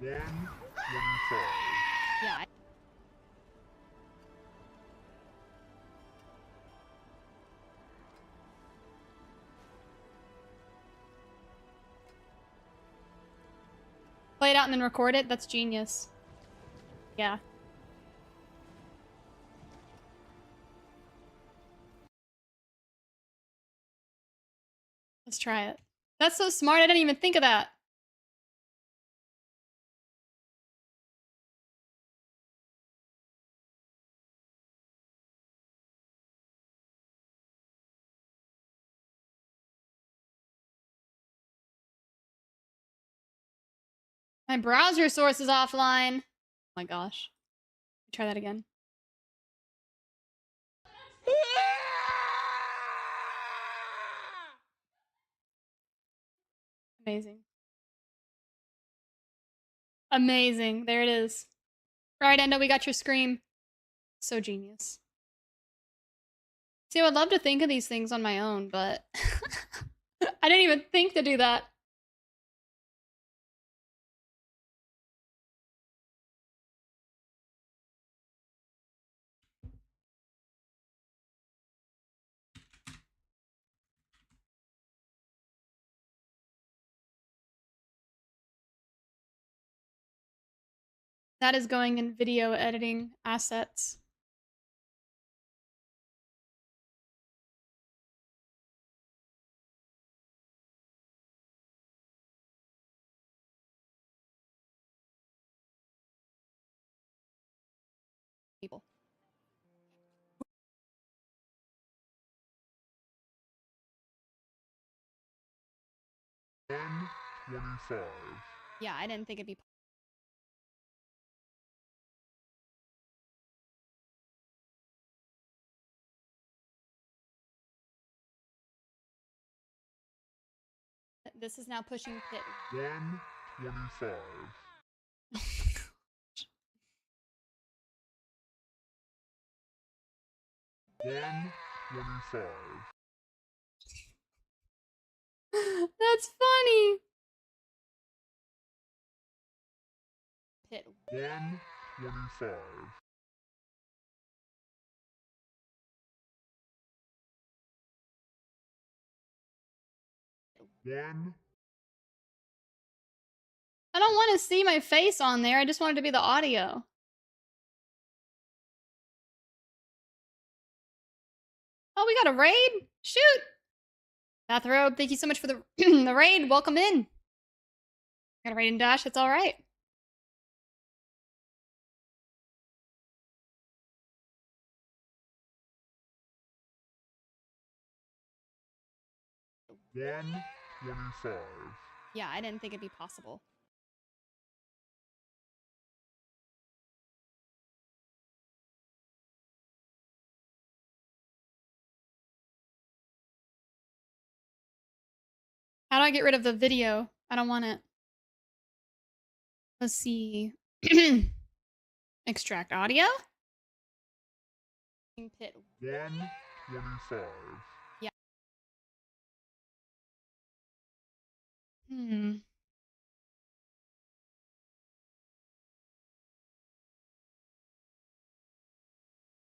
125. Yeah. Play it out and then record it? That's genius. Yeah. Let's try it. That's so smart. I didn't even think of that. My browser source is offline. Oh my gosh. Try that again. Amazing. Amazing. There it is. Right, Endo, we got your scream. So genius. See, I would love to think of these things on my own, but I didn't even think to do that. That is going in video editing assets. People. 125. Yeah, I didn't think it'd be. This is now pushing pit. 125. 125. That's funny. Pit. 125. 1. I don't want to see my face on there. I just want it to be the audio. Oh, we got a raid? Shoot. Bathrobe, thank you so much for the the raid. Welcome in. Got a raid and dash. It's all right. One 25. Yeah, I didn't think it'd be possible. How do I get rid of the video? I don't want it. Let's see. Extract audio. Pit. 125. Yeah. Hmm.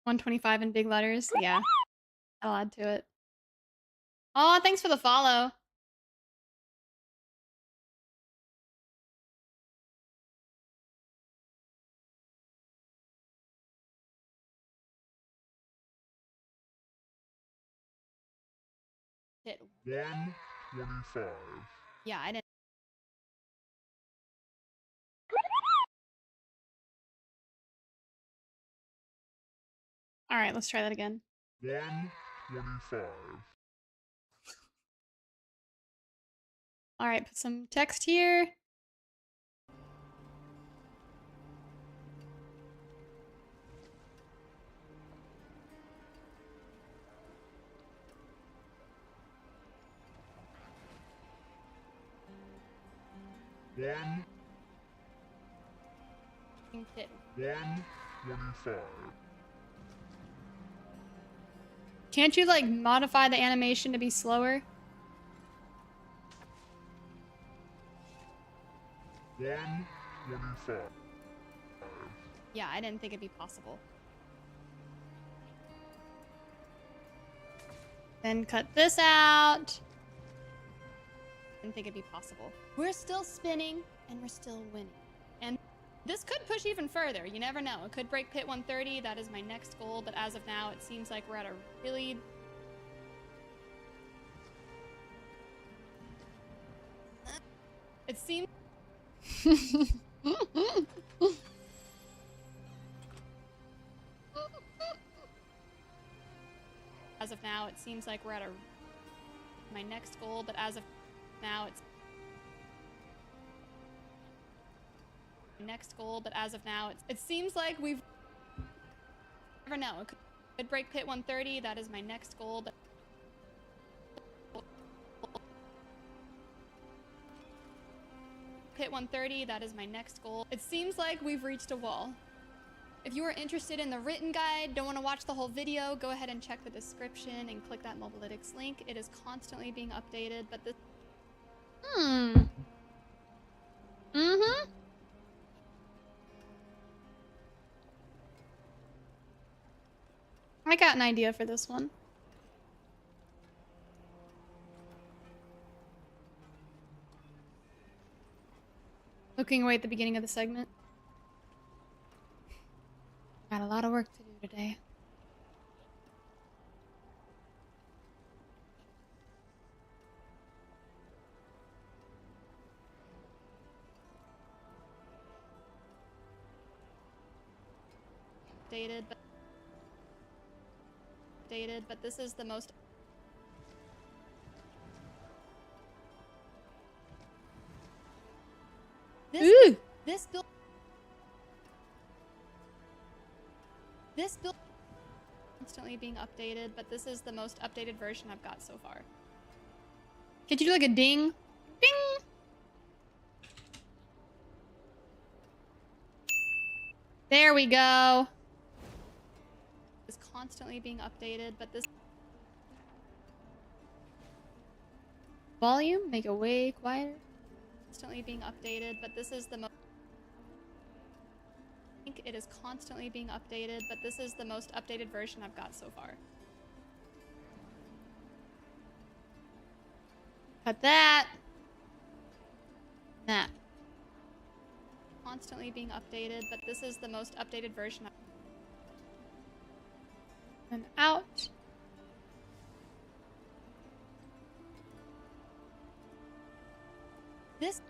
$125 in big letters. Yeah. I'll add to it. Oh, thanks for the follow. Pit. 125. Yeah, I didn't. All right, let's try that again. 125. All right, put some text here. One. Pit. 125. Can't you like modify the animation to be slower? 125. Yeah, I didn't think it'd be possible. Then cut this out. Didn't think it'd be possible. We're still spinning and we're still winning. And this could push even further. You never know. It could break pit 130. That is my next goal. But as of now, it seems like we're at a really... It seems... As of now, it seems like we're at a... My next goal, but as of now, it's... next goal, but as of now, it seems like we've... Never know. It could break pit 130. That is my next goal, but... Pit 130, that is my next goal. It seems like we've reached a wall. If you are interested in the written guide, don't want to watch the whole video, go ahead and check the description and click that Mobalytics link. It is constantly being updated, but this... I got an idea for this one. Looking away at the beginning of the segment. Got a lot of work to do today. But this is the most... This build constantly being updated, but this is the most updated version I've got so far. Could you do like a ding? Ding! There we go. It's constantly being updated, but this... Volume, make it way quieter. Constantly being updated, but this is the most... It is constantly being updated, but this is the most updated version I've got so far. Cut that. That. Constantly being updated, but this is the most updated version. And out. This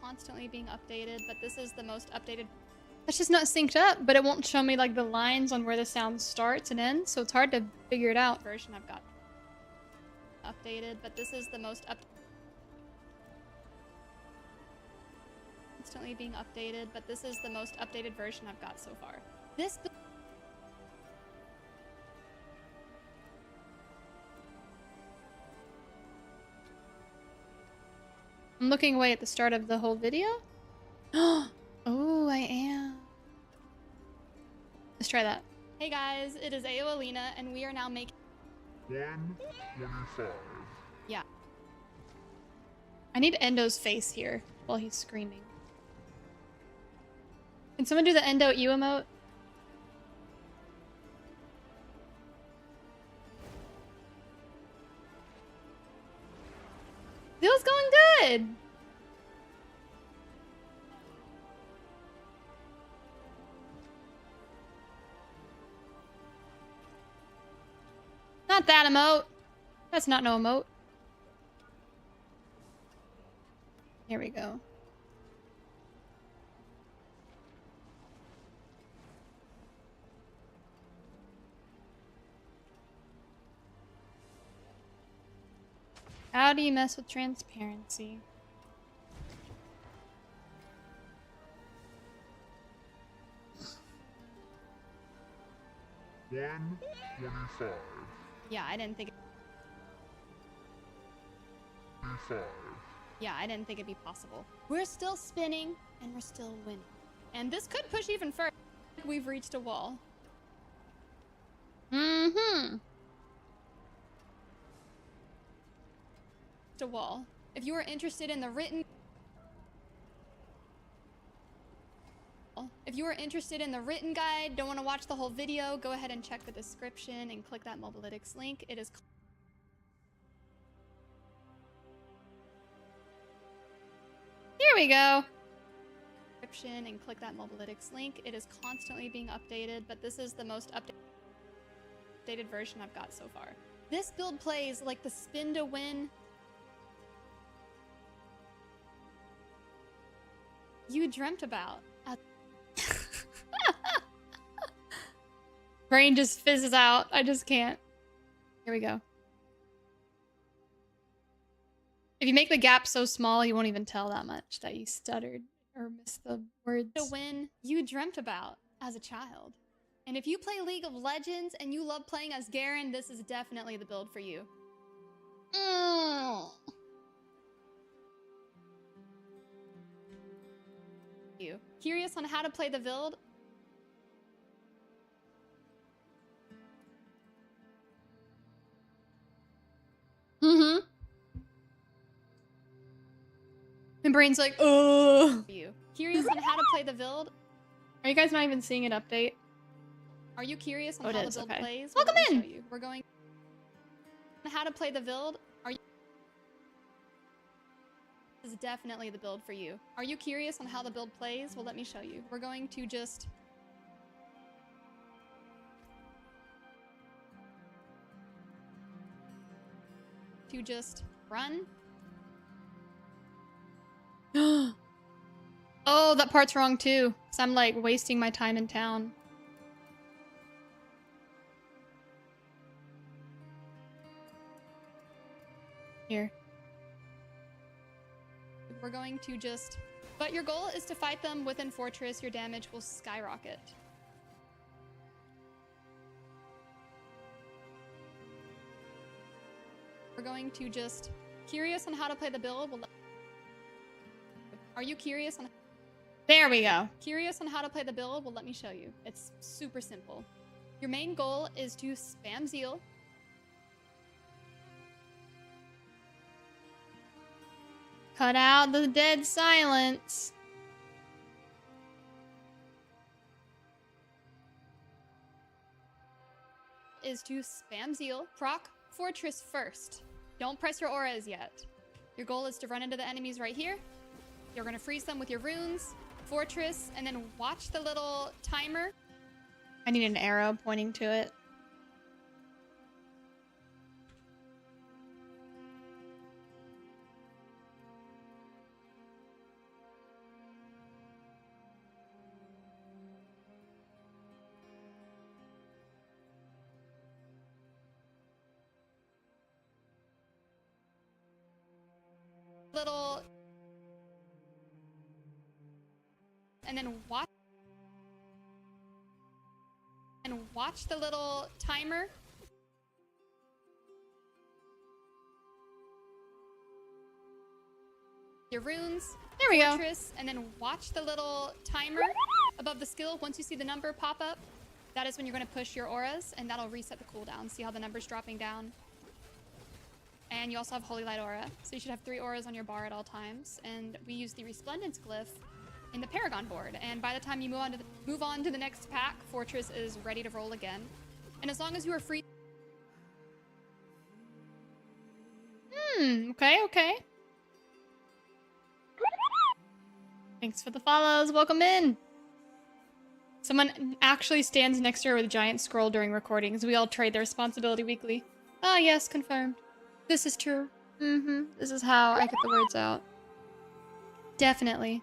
constantly being updated, but this is the most updated. That's just not synced up, but it won't show me like the lines on where the sound starts and ends, so it's hard to figure it out. Version I've got updated, but this is the most constantly being updated, but this is the most updated version I've got so far. This I'm looking away at the start of the whole video. Oh, I am. Let's try that. Hey guys, it is AoElena, and we are now making 125. Yeah. I need Endo's face here while he's screaming. Can someone do the Endo E emote? Feels going good. Not that emote. That's not no emote. Here we go. How do you mess with transparency? $125. Yeah, I didn't think. Yeah, I didn't think it'd be possible. We're still spinning, and we're still winning. And this could push even further. We've reached a wall. A wall. If you are interested in the written... If you are interested in the written guide, don't want to watch the whole video, go ahead and check the description and click that Mobalytics link. It is... Here we go. Description and click that Mobalytics link. It is constantly being updated, but this is the most updated version I've got so far. This build plays like the spin to win. You dreamt about. Brain just fizzes out. I just can't. Here we go. If you make the gap so small, you won't even tell that much that you stuttered or missed the words. The win you dreamt about as a child. And if you play League of Legends and you love playing as Garen, this is definitely the build for you. You curious on how to play the build? Mm-hmm. And Brain's like, oh. You curious on how to play the build? Are you guys not even seeing it update? Are you curious on how the build plays? Welcome in. Show you. We're going on how to play the build. Are you? This is definitely the build for you. Are you curious on how the build plays? Well, let me show you. We're going to just run. Oh, that part's wrong too. So I'm like wasting my time in town. Here. We're going to just... But your goal is to fight them within Fortress. Your damage will skyrocket. We're going to just... Curious on how to play the build? Are you curious on... There we go. Curious on how to play the build? Well, let me show you. It's super simple. Your main goal is to spam Zeal. Cut out the dead silence. Is to spam Zeal. Proc Fortress first. Don't press your auras yet. Your goal is to run into the enemies right here. You're going to freeze them with your runes. Fortress, and then watch the little timer. I need an arrow pointing to it. Little... And then watch the little timer. Your runes. There we Fortress, go. And then watch the little timer above the skill. Once you see the number pop up, that is when you're going to push your auras, and that'll reset the cooldown. See how the number's dropping down? And you also have Holy Light Aura, so you should have 3 auras on your bar at all times. And we use the Resplendence glyph in the Paragon board, and by the time you move on to the next pack, Fortress is ready to roll again. And as long as you are free... Okay. Thanks for the follows. Welcome in. Someone actually stands next to her with a giant scroll during recordings. We all trade the responsibility weekly. Ah, yes, confirmed. This is true. This is how I get the words out. Definitely.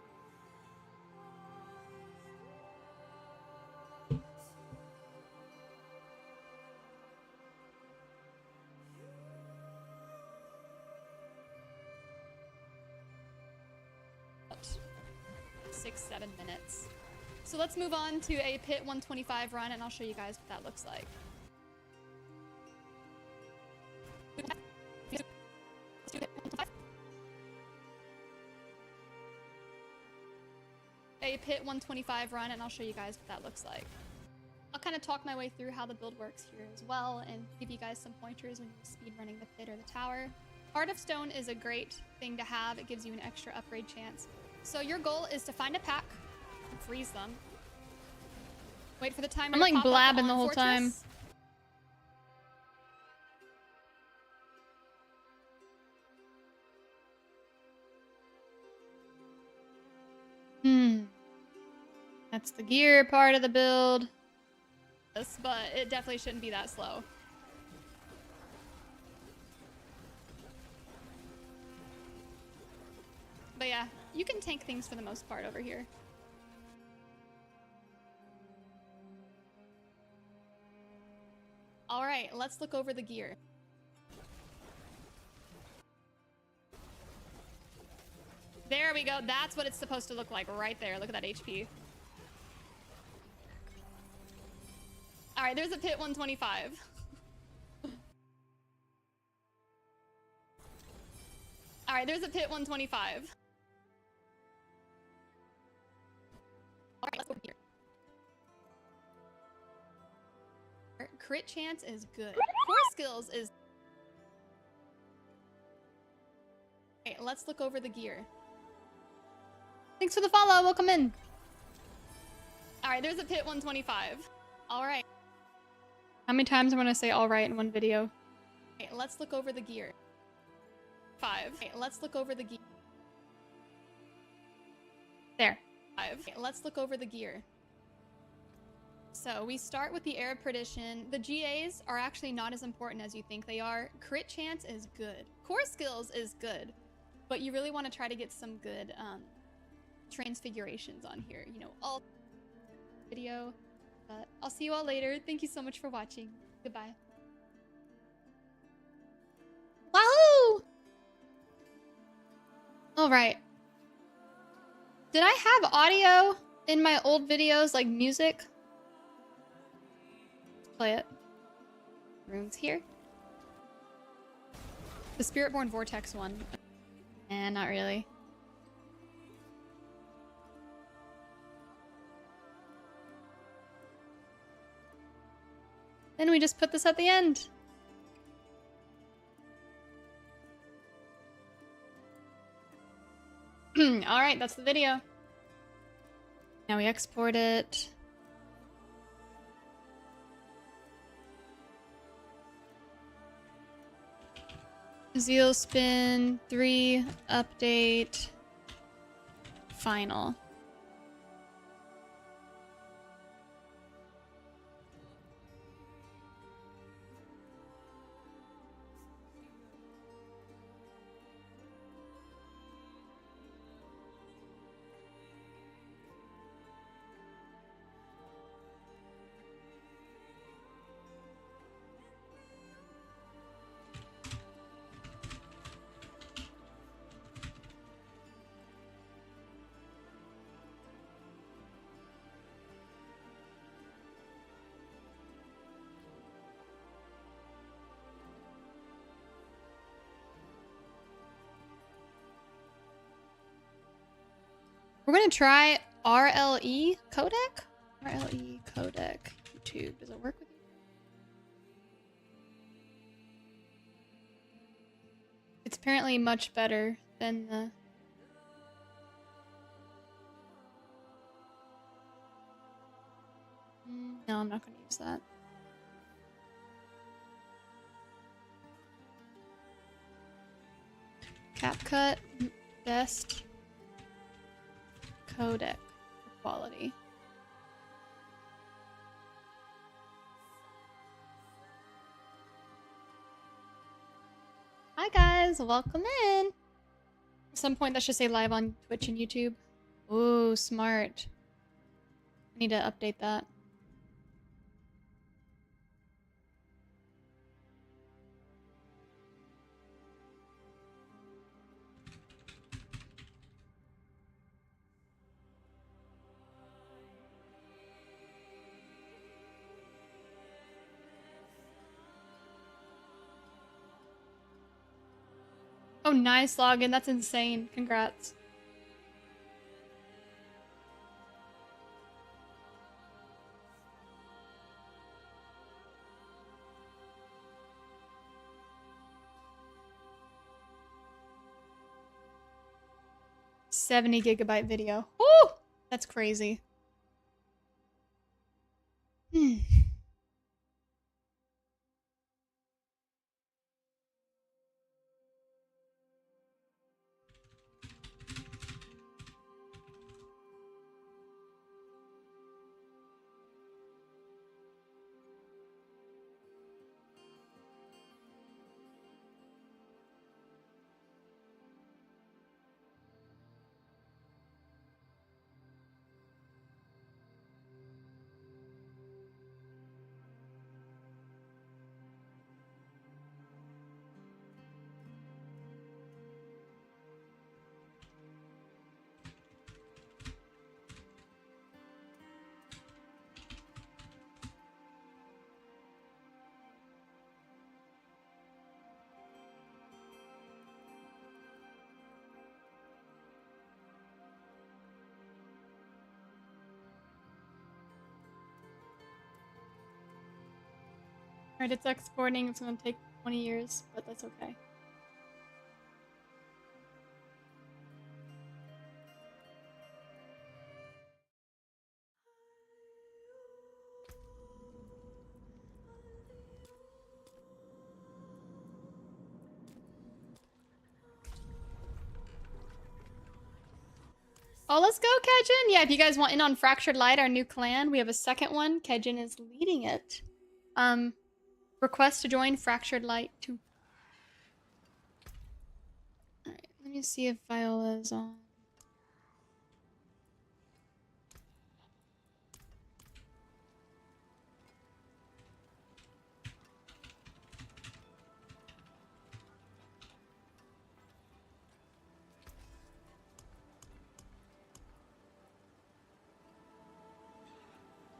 Six, 7 minutes. So let's move on to a pit 125 run, and I'll show you guys what that looks like. A pit 125 run, and I'll show you guys what that looks like. I'll kind of talk my way through how the build works here as well, and give you guys some pointers when you're speed running the pit or the tower. Heart of Stone is a great thing to have. It gives you an extra upgrade chance. So your goal is to find a pack and freeze them. Wait for the timer. I'm like blabbing the whole time. That's the gear part of the build. But it definitely shouldn't be that slow. But yeah, you can tank things for the most part over here. All right, let's look over the gear. There we go. That's what it's supposed to look like right there. Look at that HP. All right, there's a pit 125. All right, there's a pit 125. All right, let's go here. Crit chance is good. Core skills is... Okay, let's look over the gear. Thanks for the follow. Welcome in. All right, there's a pit 125. All right. How many times am I going to say all right in one video? Okay, let's look over the gear. 5. Okay, let's look over the gear. There. 5. Okay, let's look over the gear. So we start with the Air Perdition. The GAs are actually not as important as you think they are. Crit chance is good. Core skills is good. But you really want to try to get some good transfigurations on here. You know, all video. But I'll see you all later. Thank you so much for watching. Goodbye. Wahoo! All right. Did I have audio in my old videos, like music? Let's play it. Runes here. The Spiritborn Vortex one. Not really. Then we just put this at the end. Alright, that's the video. Now we export it. Zeal spin 3 update final. We're gonna try RLE codec? RLE codec. YouTube. Does it work with you? It's apparently much better than the... No, I'm not gonna use that. CapCut. Best codec for quality. Hi guys, welcome in. At some point that should say live on Twitch and YouTube. Ooh, smart. I need to update that. Oh, nice login. That's insane. Congrats. $70 GB video. Woo! That's crazy. Alright, it's exporting. It's gonna take 20 years, but that's okay. Oh, let's go, Kejin! Yeah, if you guys want in on Fractured Light, our new clan, we have a second one. Kejin is leading it. Request to join Fractured Light 2. Alright, let me see if Viola's on.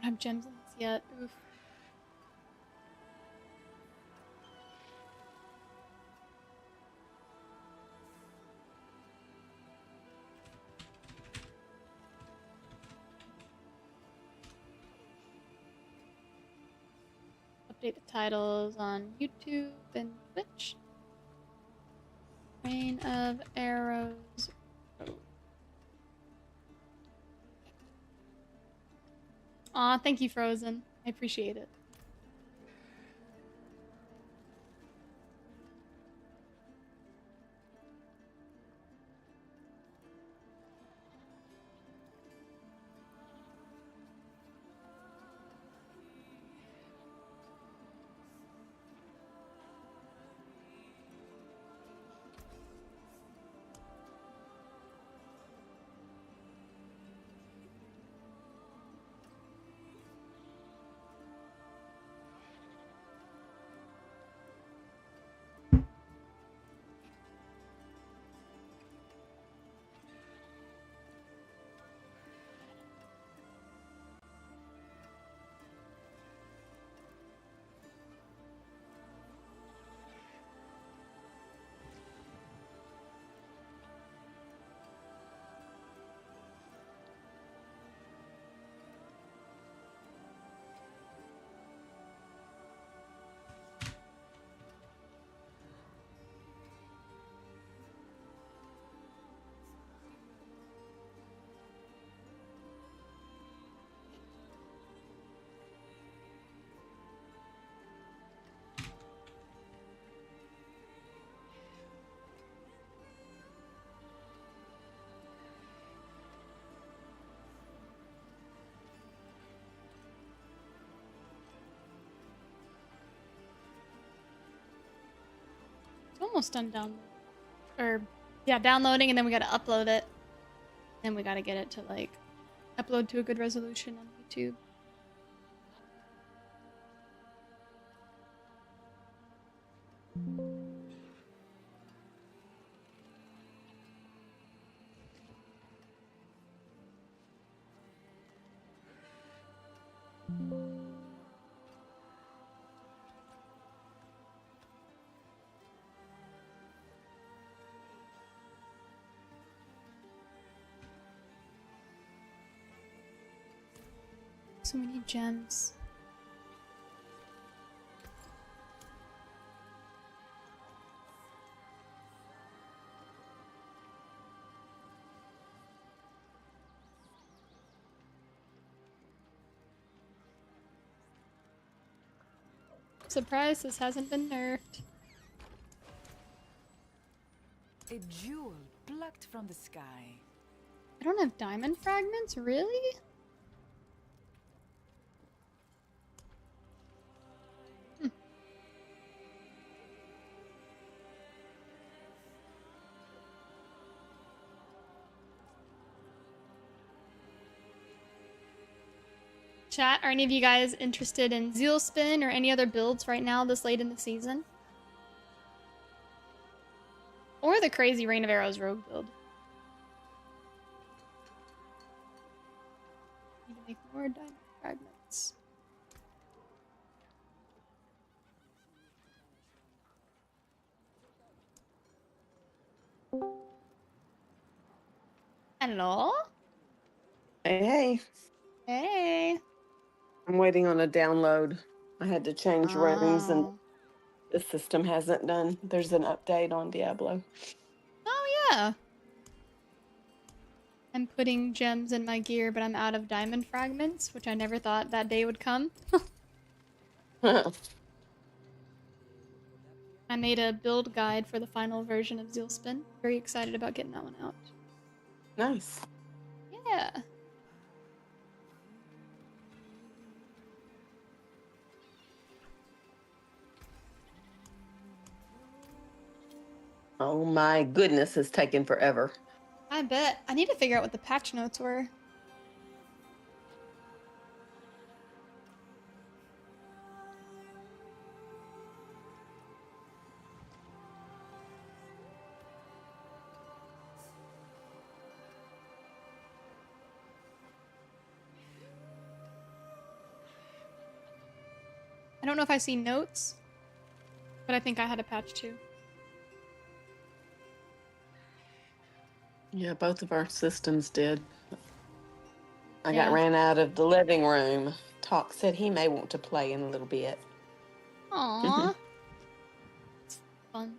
I don't have gems in this yet. Oof. Update the titles on YouTube and Twitch. Rain of Arrows. Aw, thank you, Frozen. I appreciate it. It's almost done downloading. Or, yeah, downloading, and then we gotta upload it. Then we gotta get it to, like, upload to a good resolution on YouTube. So many gems. Surprised this hasn't been nerfed. A jewel plucked from the sky. I don't have diamond fragments, really? Chat, are any of you guys interested in Zeal Spin or any other builds right now this late in the season? Or the crazy Rain of Arrows rogue build? Need to make more diamond fragments. Hello? Hey, Hey. I'm waiting on a download. I had to change rooms, and Oh. the system hasn't done. There's an update on Diablo. Oh, yeah. I'm putting gems in my gear, but I'm out of diamond fragments, which I never thought that day would come. I made a build guide for the final version of Zealspin. Very excited about getting that one out. Nice. Yeah. Oh my goodness, it's taken forever. I bet. I need to figure out what the patch notes were. I don't know if I see notes, but I think I had a patch too. Yeah, both of our systems did. I Yeah. got ran out of the living room. Talk said he may want to play in a little bit. Aww. It's fun.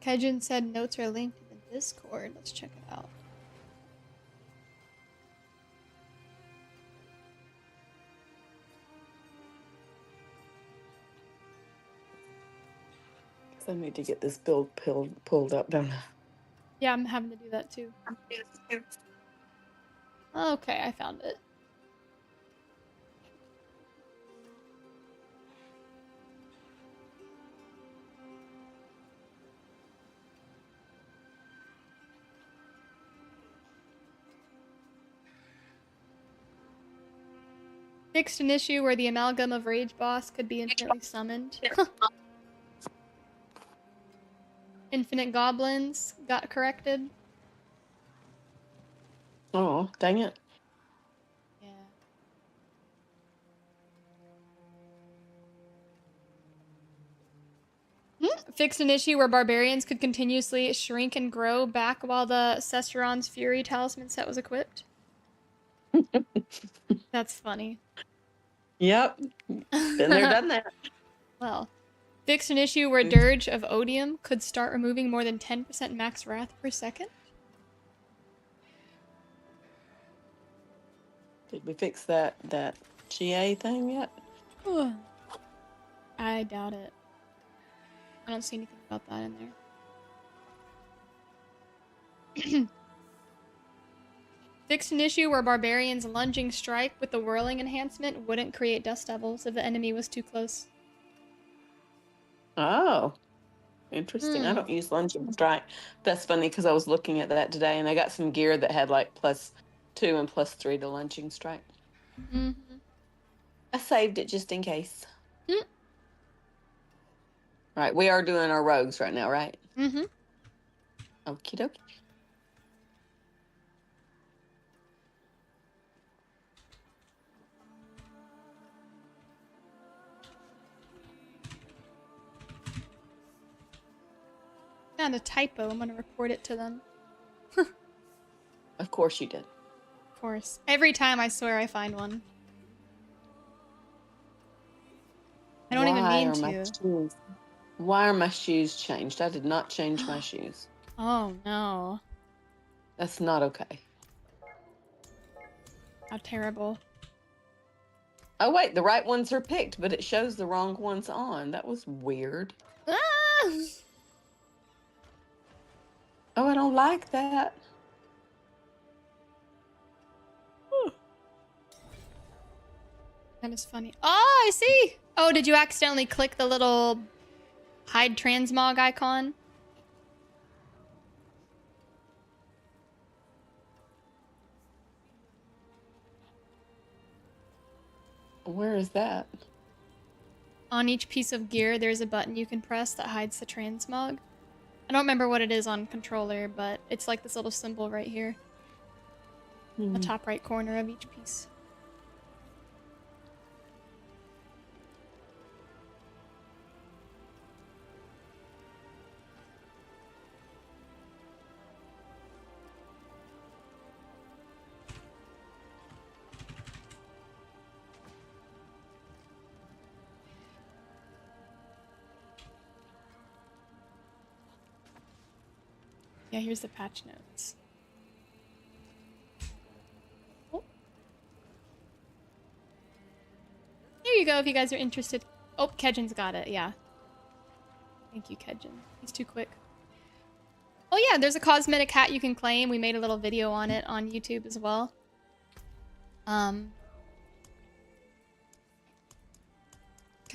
Kejin said notes are linked in the Discord. Let's check it out. I need to get this build pulled up, don't I? Yeah, I'm having to do that too. Okay, I found it. Fixed an issue where the amalgam of Rage Boss could be infinitely summoned. Infinite Goblins got corrected. Oh, dang it. Yeah. Fixed an issue where barbarians could continuously shrink and grow back while the Cesteron's Fury talisman set was equipped. That's funny. Yep. Been there, done that. Well, fixed an issue where Dirge of Odium could start removing more than 10% max wrath per second. Did we fix that GA thing yet? I doubt it. I don't see anything about that in there. Fixed an issue where Barbarian's lunging strike with the whirling enhancement wouldn't create dust devils if the enemy was too close. Oh, interesting. I don't use lunging strike. That's funny because I was looking at that today, and I got some gear that had like +2 and +3 to lunging strike. Mm-hmm. I saved it just in case. Mm. Right, we are doing our rogues right now, right? Mm-hmm. Okie dokie. Found a typo. I'm gonna report it to them. Of course you did. Of course. Every time I swear I find one. I don't even mean to. Why are my shoes changed? I did not change my shoes. Oh no. That's not okay. How terrible. Oh wait, the right ones are picked, but it shows the wrong ones on. That was weird. Ah! Oh, I don't like that. That is funny. Oh, I see! Oh, did you accidentally click the little hide transmog icon? Where is that? On each piece of gear, there's a button you can press that hides the transmog. I don't remember what it is on controller, but it's like this little symbol right here. The top right corner of each piece. Yeah, here's the patch notes. Oh. There you go if you guys are interested. Oh, Kedgen's got it, yeah. Thank you, Kedgen. He's too quick. Oh yeah, there's a cosmetic hat you can claim. We made a little video on it on YouTube as well. Can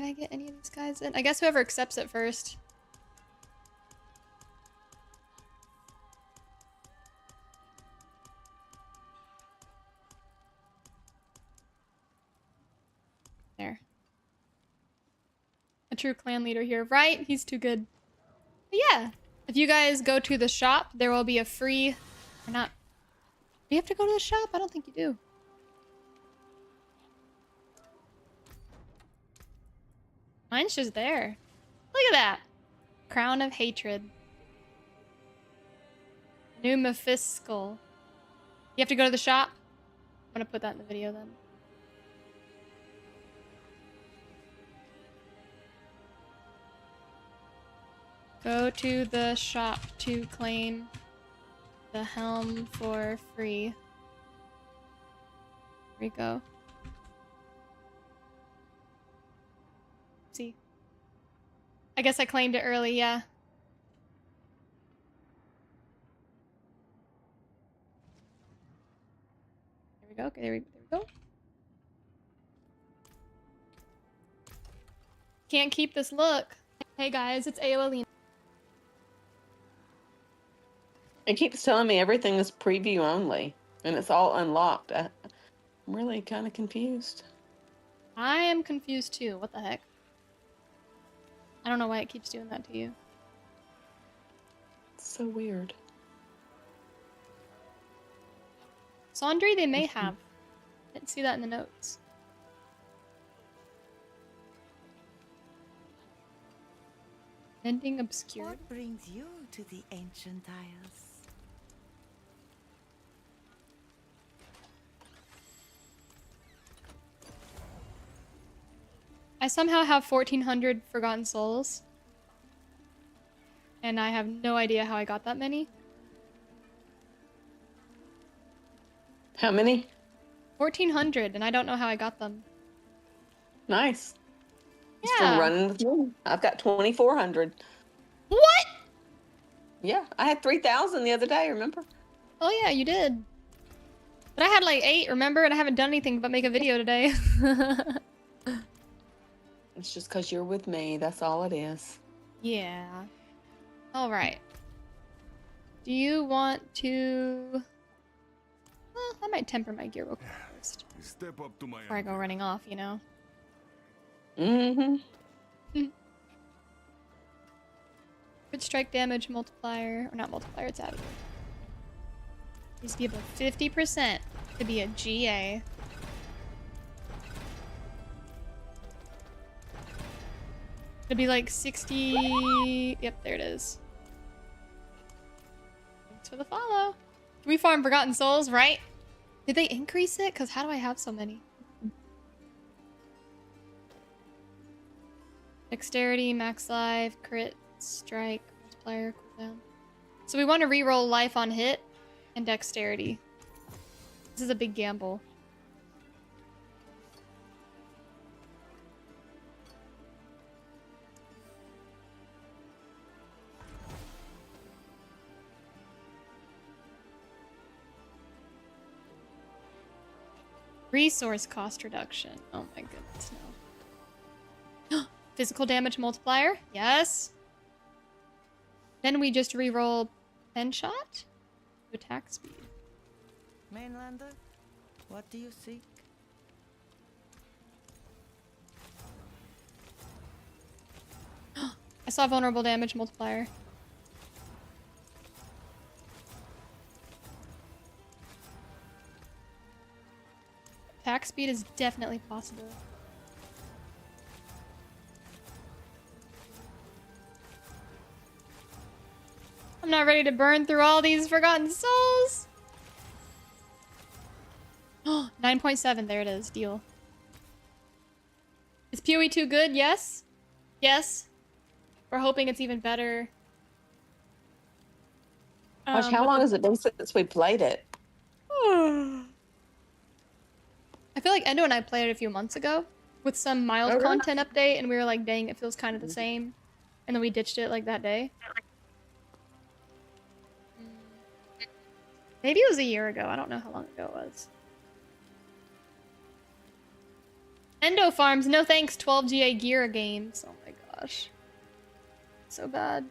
I get any of these guys in? I guess whoever accepts it first. There. A true clan leader here, right? He's too good. But yeah, if you guys go to the shop, there will be a free... Or not... Do you have to go to the shop? I don't think you do. Mine's just there. Look at that. Crown of Hatred. New Mephiscal. You have to go to the shop? I'm gonna put that in the video then. Go to the shop to claim the helm for free. Here we go. See. I guess I claimed it early, yeah. There we go. Okay, there we go. Can't keep this look. Hey guys, it's AoElena. It keeps telling me everything is preview only, and it's all unlocked. I'm really kind of confused. I am confused too. What the heck? I don't know why it keeps doing that to you. It's so weird. Sandri, they may have. Didn't see that in the notes. Ending obscured. What brings you to the ancient isles? I somehow have 1,400 Forgotten Souls. And I have no idea how I got that many. How many? 1,400, and I don't know how I got them. Nice. It's Yeah. from running with me. I've got 2,400. What? Yeah, I had 3,000 the other day, remember? Oh yeah, you did. But I had like 8, remember? And I haven't done anything but make a video today. It's just because you're with me. That's all it is. Yeah. Alright. Do you want to... Well, I might temper my gear real quick first. Step up to my Before I go running off, you know? Mm-hmm. Crit strike damage multiplier. Or not multiplier, it's added. Needs to be above 50% to be a GA. It'll be like 60... Yep, there it is. Thanks for the follow. Can we farm Forgotten Souls, right? Did they increase it? Because how do I have so many? Dexterity, max life, crit, strike, multiplier, cooldown. So we want to reroll life on hit and dexterity. This is a big gamble. Resource cost reduction. Oh my goodness, no. Physical damage multiplier. Yes. Then we just reroll pen shot to attack speed. Mainlander, what do you seek? I saw vulnerable damage multiplier. Attack speed is definitely possible. I'm not ready to burn through all these Forgotten Souls. 9.7, there it is, deal. Is PoE 2 good? Yes. Yes. We're hoping it's even better Gosh, how But long the has it been since we played it? I feel like Endo and I played it a few months ago with some mild Oh, really? content update, and we were like, dang, it feels kind of the same. And then we ditched it like that day. Maybe it was a year ago. I don't know how long ago it was. Endo Farms, no thanks, 12 GA Gear games. Oh my gosh. So bad.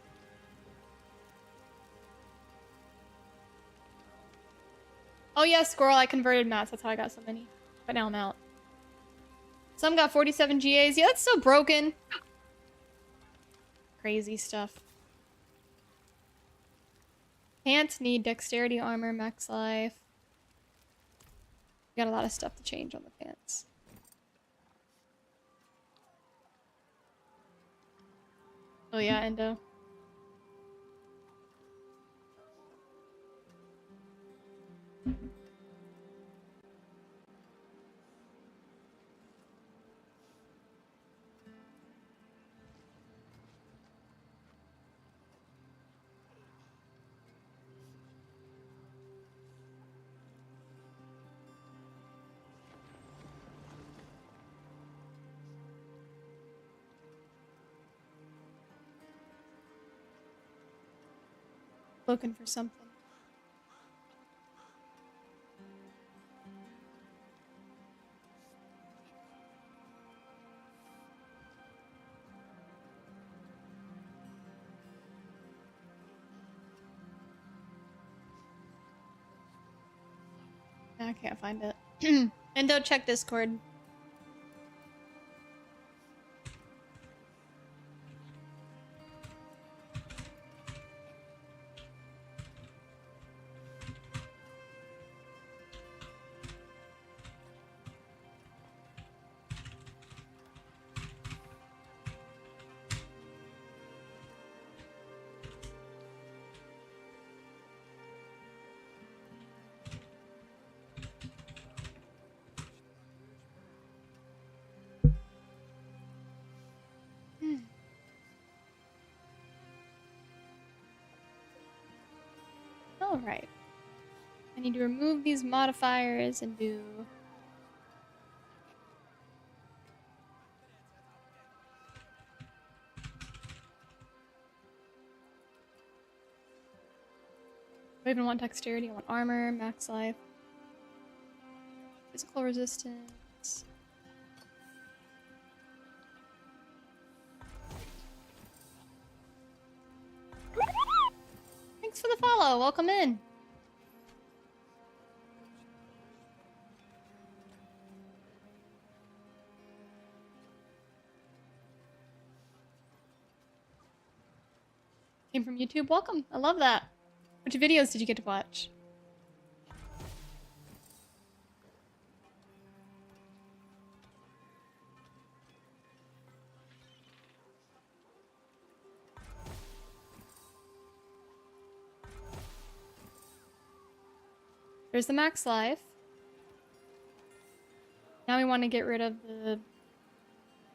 Oh yeah, Squirrel, I converted mats. That's how I got so many. But now I'm out. Some got 47 GAs. Yeah, that's so broken. Crazy stuff. Pants need dexterity, armor, max life. Got a lot of stuff to change on the pants. Oh yeah, Endo. Looking for something. I can't find it. Endo, check Discord. Alright. I need to remove these modifiers and do... Do I even want dexterity? I want armor, max life, physical resistance. Thanks for the follow. Welcome in. Came from YouTube. Welcome. I love that. Which videos did you get to watch? There's the max life. Now we want to get rid of the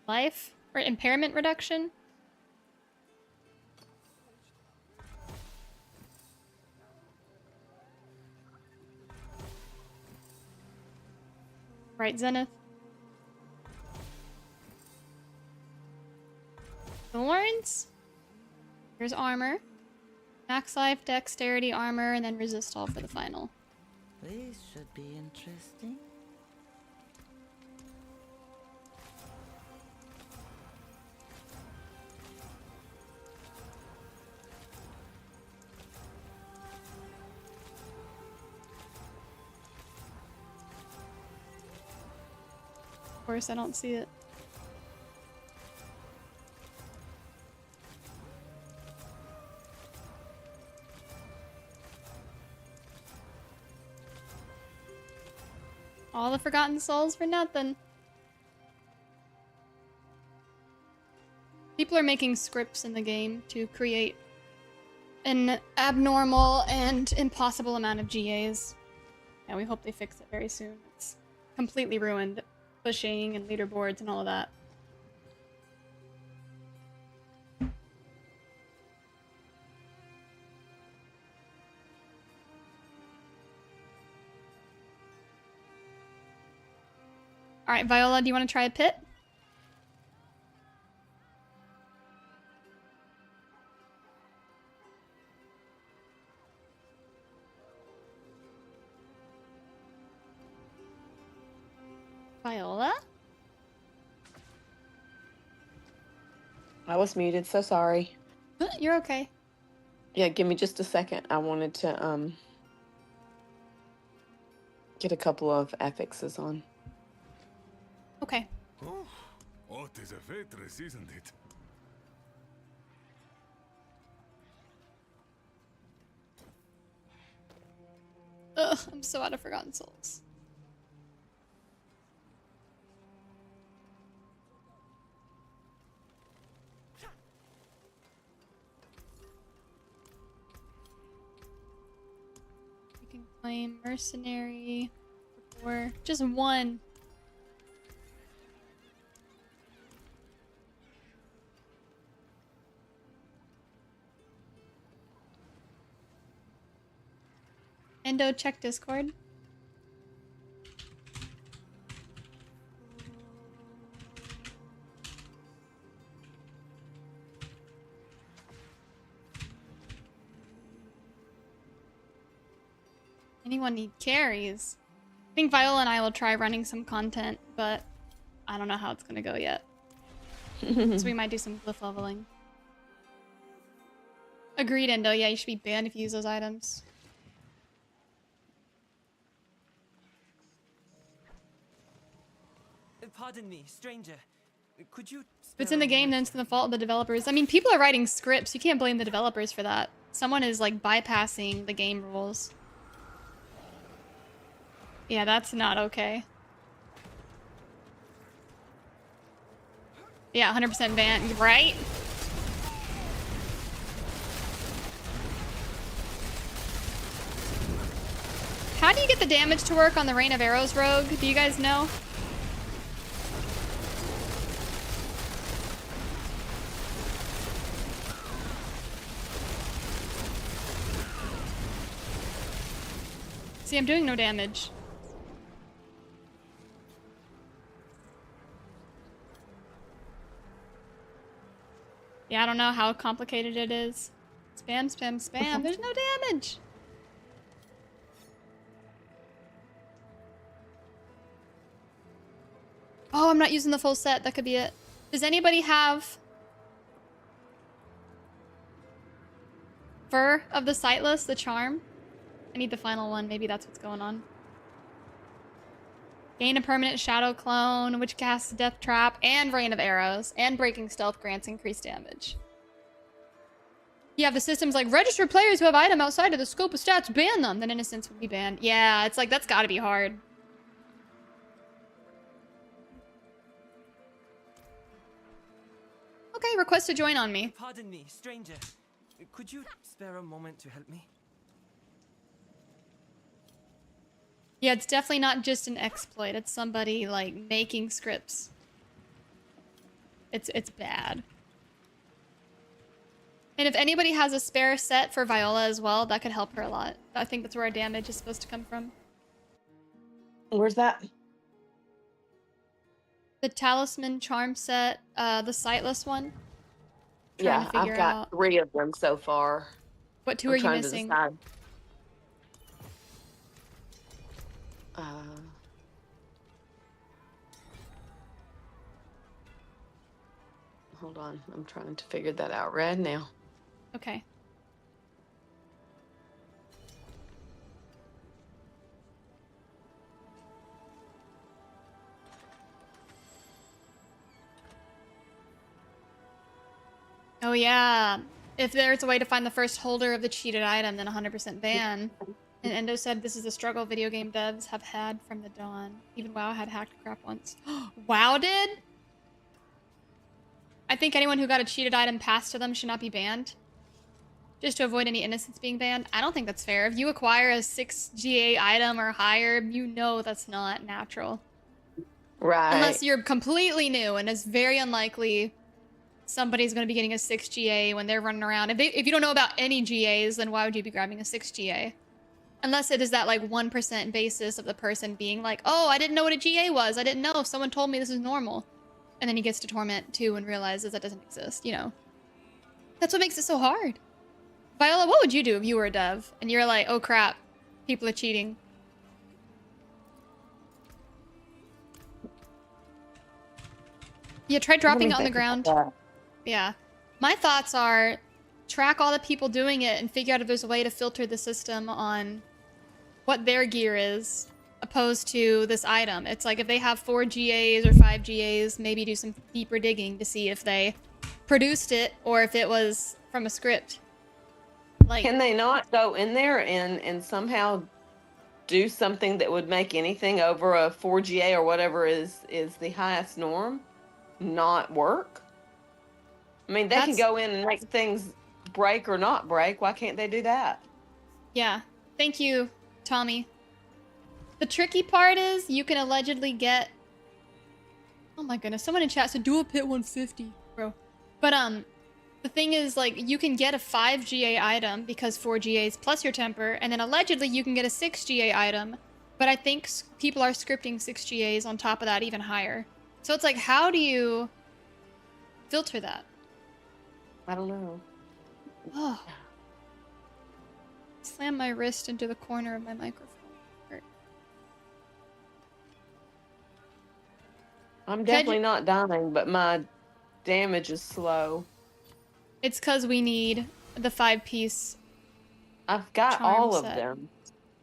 life or impairment reduction. Right, Zenith. Thorns. Here's armor. Max life, dexterity, armor, and then resist all for the final. This should be interesting. Of course, I don't see it. All the Forgotten Souls for nothing. People are making scripts in the game to create an abnormal and impossible amount of GAs. And we hope they fix it very soon. It's completely ruined pushing and leaderboards and all of that. Alright, Viola, do you want to try a pit? Viola? I was muted, so sorry. You're okay. Yeah, give me just a second. I wanted to get a couple of affixes on. Okay. Oh, what is a waitress, isn't it? Ugh, I'm so out of Forgotten Souls. You can claim Mercenary or just one. Endo, check Discord. Anyone need carries? I think Viola and I will try running some content, but I don't know how it's gonna go yet. So we might do some glyph leveling. Agreed, Endo. Yeah, you should be banned if you use those items. Pardon me, stranger. Could you? If it's in the game, then it's the fault of the developers. I mean, people are writing scripts. You can't blame the developers for that. Someone is, like, bypassing the game rules. Yeah, that's not okay. Yeah, 100% ban, right? How do you get the damage to work on the Rain of Arrows rogue? Do you guys know? See, I'm doing no damage. Yeah, I don't know how complicated it is. Spam, spam, spam. There's no damage. Oh, I'm not using the full set. That could be it. Does anybody have Fur of the Sightless, the charm? I need the final one. Maybe that's what's going on. Gain a permanent shadow clone, which casts Death Trap and Rain of Arrows, and Breaking Stealth grants increased damage. Yeah, the system's like, register players who have item outside of the scope of stats, ban them. Then Innocence would be banned. Yeah, it's like, that's gotta be hard. Okay, request to join on me. Pardon me, stranger. Could you spare a moment to help me? Yeah, it's definitely not just an exploit. It's somebody, like, making scripts. It's bad. And if anybody has a spare set for Viola as well, that could help her a lot. I think that's where our damage is supposed to come from. Where's that? The Talisman Charm set, the Sightless one. Yeah, I've got 3 of them so far. What 2 I'm are you trying missing? to decide. Hold on, I'm trying to figure that out right now. Okay. Oh yeah. If there's a way to find the first holder of the cheated item, then 100% ban. And Endo said this is a struggle video game devs have had from the dawn. Even WoW had hacked crap once. WoW did? I think anyone who got a cheated item passed to them should not be banned. Just to avoid any innocents being banned. I don't think that's fair. If you acquire a 6 GA item or higher, you know that's not natural. Right. Unless you're completely new, and it's very unlikely somebody's going to be getting a 6 GA when they're running around. If you don't know about any GAs, then why would you be grabbing a 6 GA? Unless it is that like 1% basis of the person being like, oh, I didn't know what a GA was. I didn't know. Someone told me this is normal. And then he gets to Torment 2 and realizes that doesn't exist, you know. That's what makes it so hard. Viola, what would you do if you were a dev and you're like, oh crap, people are cheating? Yeah, try dropping it on the ground. Yeah. My thoughts are track all the people doing it and figure out if there's a way to filter the system on what their gear is opposed to this item. It's like if they have 4 GAs or 5 GAs, maybe do some deeper digging to see if they produced it or if it was from a script. Like, Can they not go in there and somehow do something that would make anything over a 4GA or whatever is the highest norm not work? I mean, they can go in and make things break or not break. Why can't they do that? Yeah. Thank you, Tommy. The tricky part is you can allegedly get... Oh my goodness, someone in chat said dual pit 150, bro. But the thing is, like, you can get a 5 GA item because 4 GAs plus your temper, and then allegedly you can get a 6 GA item, but I think people are scripting 6 GAs on top of that even higher. So it's like, how do you filter that? I don't know. Oh. Slam my wrist into the corner of my microphone. Hurt. I'm definitely not dying, but my damage is slow. It's because we need the 5-piece. I've got charm all of set. them.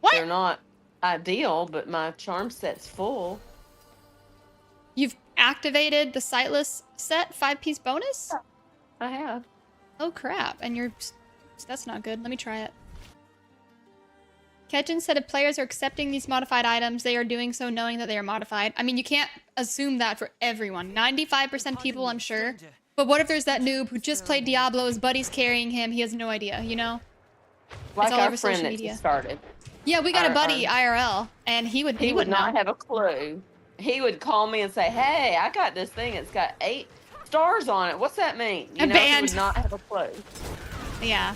What? They're not ideal, but my charm set's full. You've activated the sightless set 5-piece bonus? I have. Oh crap, and you're... That's not good. Let me try it. Ketchin said if players are accepting these modified items, they are doing so knowing that they are modified. I mean, you can't assume that for everyone. 95% people, I'm sure. But what if there's that noob who just played Diablo, his buddy's carrying him, he has no idea, you know? Like it's all our over friend social that media. just started. Yeah, we got a buddy, IRL, and he would not know. have a clue. He would call me and say, hey, I got this thing. It's got 8 stars on it. What's that mean? You know, he would not have a clue. Yeah.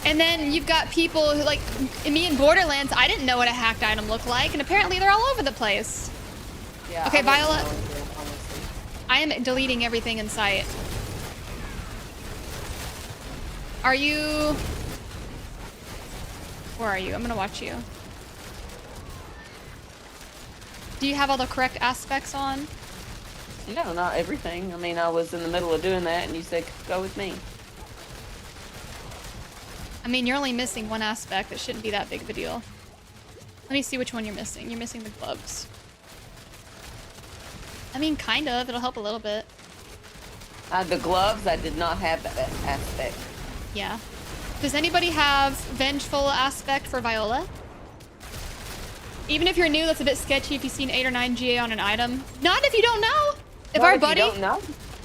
And then you've got people who, like, me in Borderlands, I didn't know what a hacked item looked like, and apparently they're all over the place. Yeah. Okay, Viola, I am deleting everything in sight. Are you... Where are you? I'm gonna watch you. Do you have all the correct aspects on? No, not everything. I mean, I was in the middle of doing that, and you said, go with me. I mean, you're only missing one aspect. That shouldn't be that big of a deal. Let me see which one you're missing. You're missing the gloves. I mean, kind of. It'll help a little bit. The gloves, I did not have that aspect. Yeah. Does anybody have vengeful aspect for Viola? Even if you're new, that's a bit sketchy if you've seen 8 or 9 GA on an item. Not if you don't know. If our buddy... you don't know?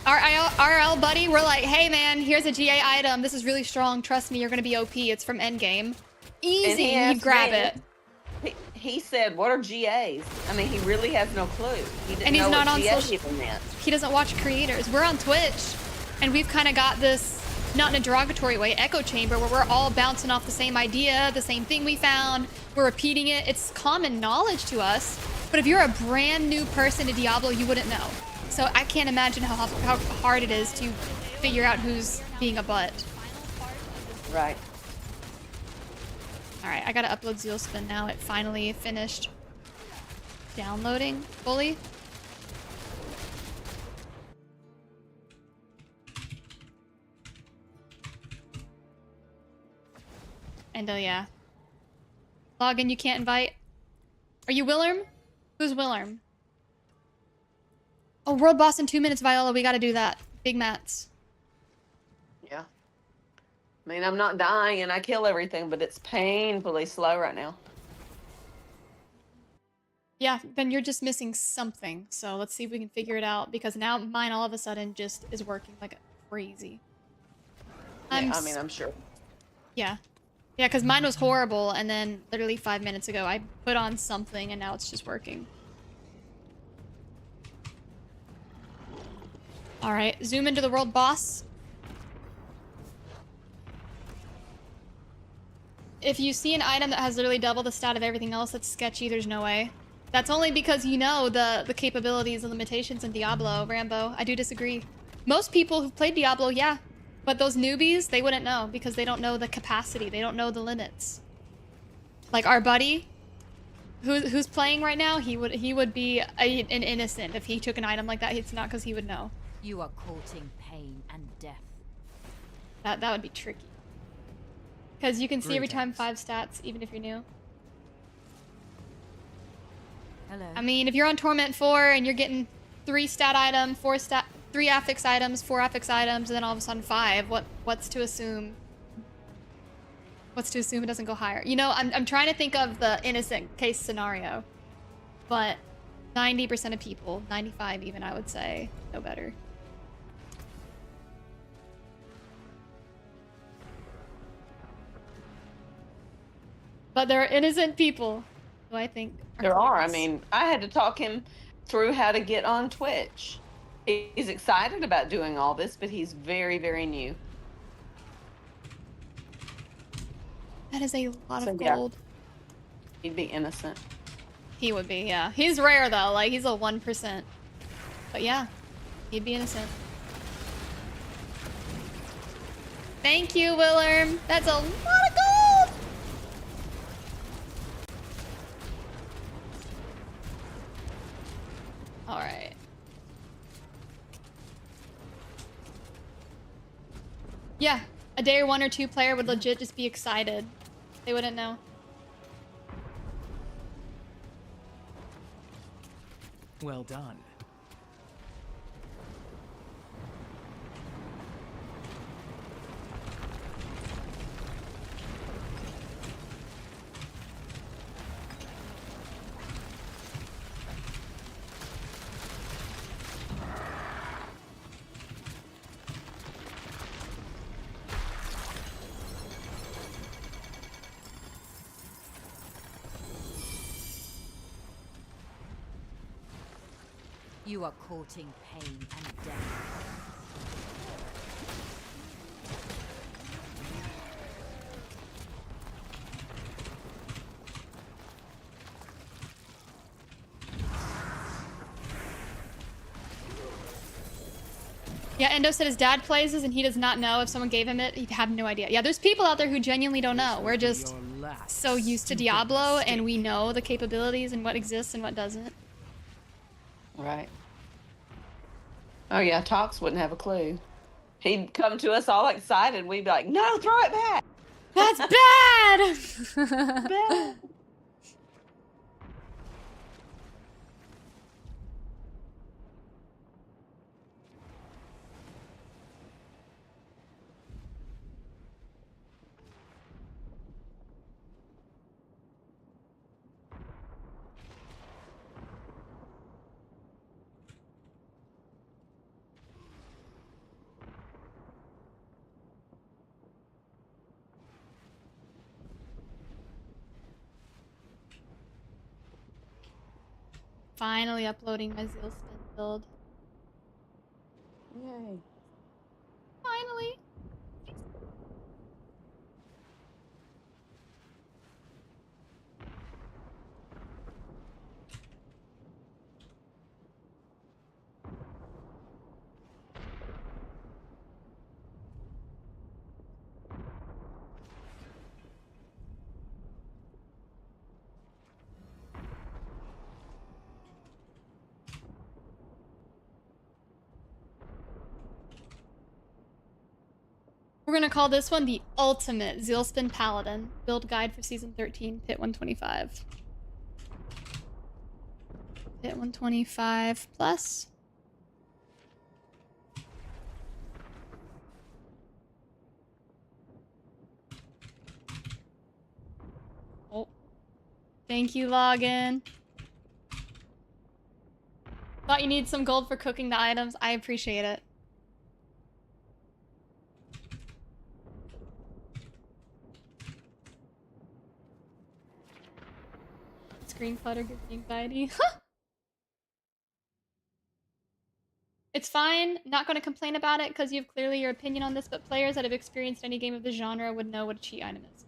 Our RL buddy, we're like, hey man, here's a GA item. This is really strong. Trust me, you're gonna be OP. It's from endgame. Easy, you grab it. He said, what are GAs? I mean, he really has no clue. He didn't And he's know not what on GA social... even meant. He doesn't watch creators. We're on Twitch, and we've kind of got this, not in a derogatory way, echo chamber where we're all bouncing off the same idea, the same thing we found. We're repeating it. It's common knowledge to us. But if you're a brand new person to Diablo, you wouldn't know. So I can't imagine how hard it is to figure out who's being a butt. Right. All right, I gotta upload Zealspin now. It finally finished downloading fully. And yeah. Login, you can't invite. Are you Willerm? Who's Willerm? Oh, world boss in 2 minutes, Viola. We gotta do that. Big mats. Yeah. I mean, I'm not dying and I kill everything, but it's painfully slow right now. Yeah, then you're just missing something. So let's see if we can figure it out, because now mine all of a sudden just is working like crazy. Yeah, I mean, I'm sure. Yeah. Yeah, because mine was horrible, and then literally 5 minutes ago I put on something and now it's just working. Alright, zoom into the world boss. if you see an item that has literally double the stat of everything else, that's sketchy. There's no way. That's only because you know the capabilities and limitations in Diablo, Rambo. I do disagree. Most people who've played Diablo, yeah. But those newbies, they wouldn't know because they don't know the capacity. They don't know the limits. Like our buddy, who's playing right now, he would be an innocent if he took an item like that. It's not because he would know. You are courting pain and death. That would be tricky. Because you can see every time Greetings. 5 stats, even if you're new. Hello. I mean, if you're on Torment 4 and you're getting 3 stat item, 3 affix items, 4 affix items, and then all of a sudden 5, what's to assume? What's to assume it doesn't go higher? You know, I'm trying to think of the innocent case scenario. But 90% of people, 95 even, I would say, know better. But there are innocent people who I think There are. I close. mean, I had to talk him through how to get on Twitch. He's excited about doing all this, but he's very, very new. That is a lot So, of yeah. gold. He'd be innocent. He would be, yeah. He's rare though, like he's a 1%. But yeah, he'd be innocent. Thank you, Willerm. That's a lot of gold! Alright. Yeah, a day 1 or 2 player would legit just be excited. They wouldn't know. Well done. You are courting pain and death. Yeah, Endo said his dad plays this and he does not know if someone gave him it. He'd have no idea. Yeah, there's people out there who genuinely don't know. We're just Your last so used to stupid Diablo mistake. and we know the capabilities and what exists and what doesn't. Right. Oh, yeah. Tox wouldn't have a clue. He'd come to us all excited. We'd be like, no, throw it back. That's bad! Bad. Finally uploading my Zeal Spin build. Yay. Finally. We're gonna call this one the ultimate Zealspin Paladin. Build guide for season 13, pit 125. Pit 125 plus. Oh. Thank you, login. Thought you need some gold for cooking the items. I appreciate it. Screen clutter gives me anxiety. It's fine. Not going to complain about it because you have clearly your opinion on this, but players that have experienced any game of the genre would know what a cheat item is.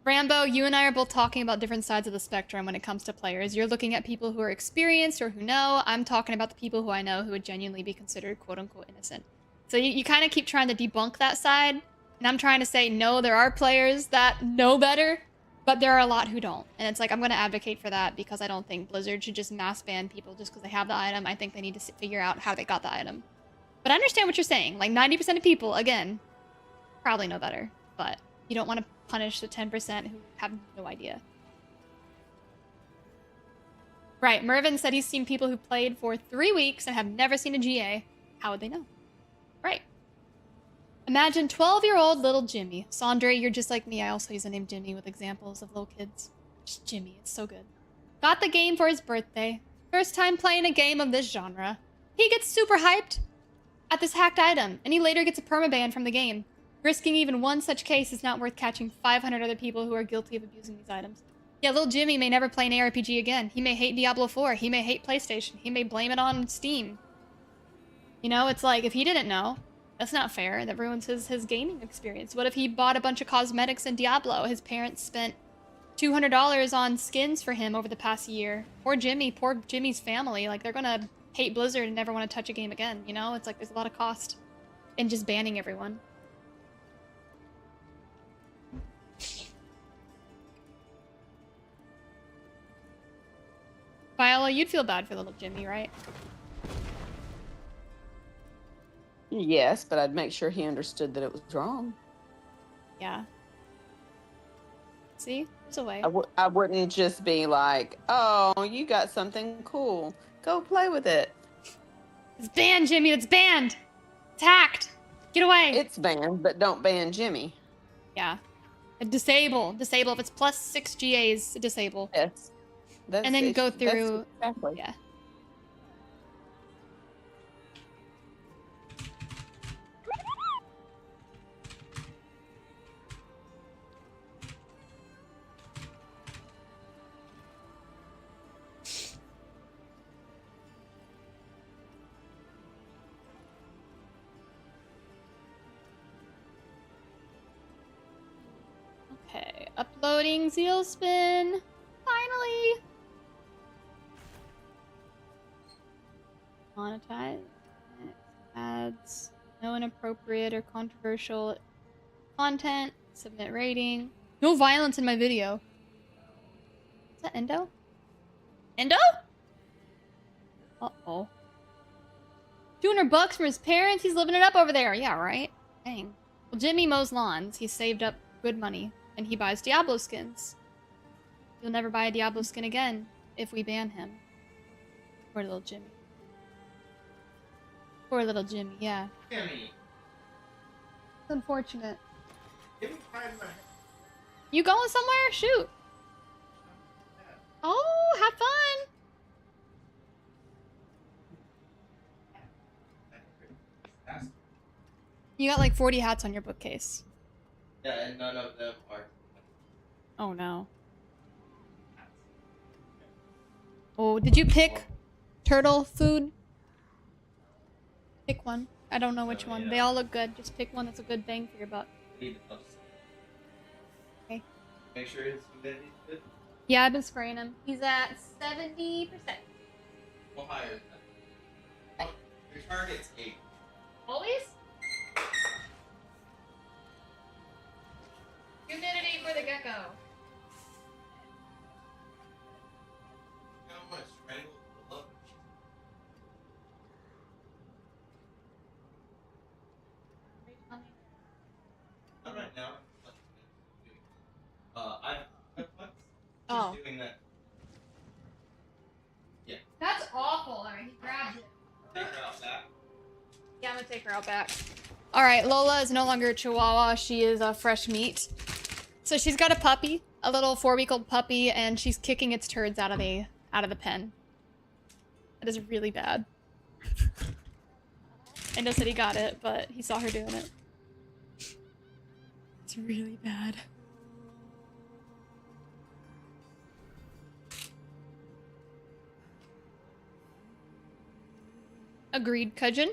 Rambo, you and I are both talking about different sides of the spectrum when it comes to players. You're looking at people who are experienced or who know. I'm talking about the people who I know who would genuinely be considered quote-unquote innocent. So you kind of keep trying to debunk that side, and I'm trying to say, no, there are players that know better, but there are a lot who don't. And it's like, I'm going to advocate for that because I don't think Blizzard should just mass ban people just because they have the item. I think they need to figure out how they got the item. But I understand what you're saying. Like, 90% of people, again, probably know better, but you don't want to punish the 10% who have no idea. Right, Mervin said he's seen people who played for 3 weeks and have never seen a GA. How would they know? Right. Imagine 12-year-old little Jimmy. Sandre, you're just like me. I also use the name Jimmy with examples of little kids. Just Jimmy, it's so good. Got the game for his birthday. First time playing a game of this genre. He gets super hyped at this hacked item, and he later gets a permaban from the game. Risking even one such case is not worth catching 500 other people who are guilty of abusing these items. Yeah, little Jimmy may never play an ARPG again. He may hate Diablo 4. He may hate PlayStation. He may blame it on Steam. You know, it's like, if he didn't know, that's not fair. That ruins his gaming experience. What if he bought a bunch of cosmetics in Diablo? His parents spent $200 on skins for him over the past year. Poor Jimmy's family. Like, they're gonna hate Blizzard and never want to touch a game again, you know? It's like, there's a lot of cost in just banning everyone. Viola, you'd feel bad for little Jimmy, right? Yes, but I'd make sure he understood that it was wrong. Yeah. See? There's a way. I wouldn't just be like, oh, you got something cool. Go play with it. It's banned, Jimmy. It's banned. It's hacked. Get away. It's banned, but don't ban Jimmy. Yeah. Disable. Disable. If it's plus 6 GAs, disable. Yes. And then go through. Exactly. Yeah. Okay, uploading Zealspin. Finally. Monetize. Ads. No inappropriate or controversial content. Submit rating. No violence in my video. Is that Endo? Endo? Uh-oh. $200 from his parents? He's living it up over there. Yeah, right? Dang. Well, Jimmy mows lawns. He's saved up good money. And he buys Diablo skins. You'll never buy a Diablo skin again if we ban him. Poor little Jimmy. Poor little Jimmy, yeah. Jimmy. It's unfortunate. Give me 5 minutes. You going somewhere? Shoot. Oh, have fun. You got like 40 hats on your bookcase. Yeah, and none of them are. Oh no. Oh, did you pick turtle food? Pick one. I don't know which one. They all look good. Just pick one that's a good bang for your buck. Okay. Make sure his humidity's good. Yeah, I've been spraying him. He's at 70%. Well, higher than that. Oh, your target's 8. Always? Humidity for the gecko. You know how much strangle the love? Not right now. I've Oh. doing that. Yeah. That's awful. Alright, he grabbed it. Take her out back. Yeah, I'm gonna take her out back. Alright, Lola is no longer a chihuahua. She is a fresh meat. So she's got a puppy, a little 4-week-old puppy, and she's kicking its turds out of the pen. That is really bad. Endo said he got it, but he saw her doing it. It's really bad. Agreed, Kujin.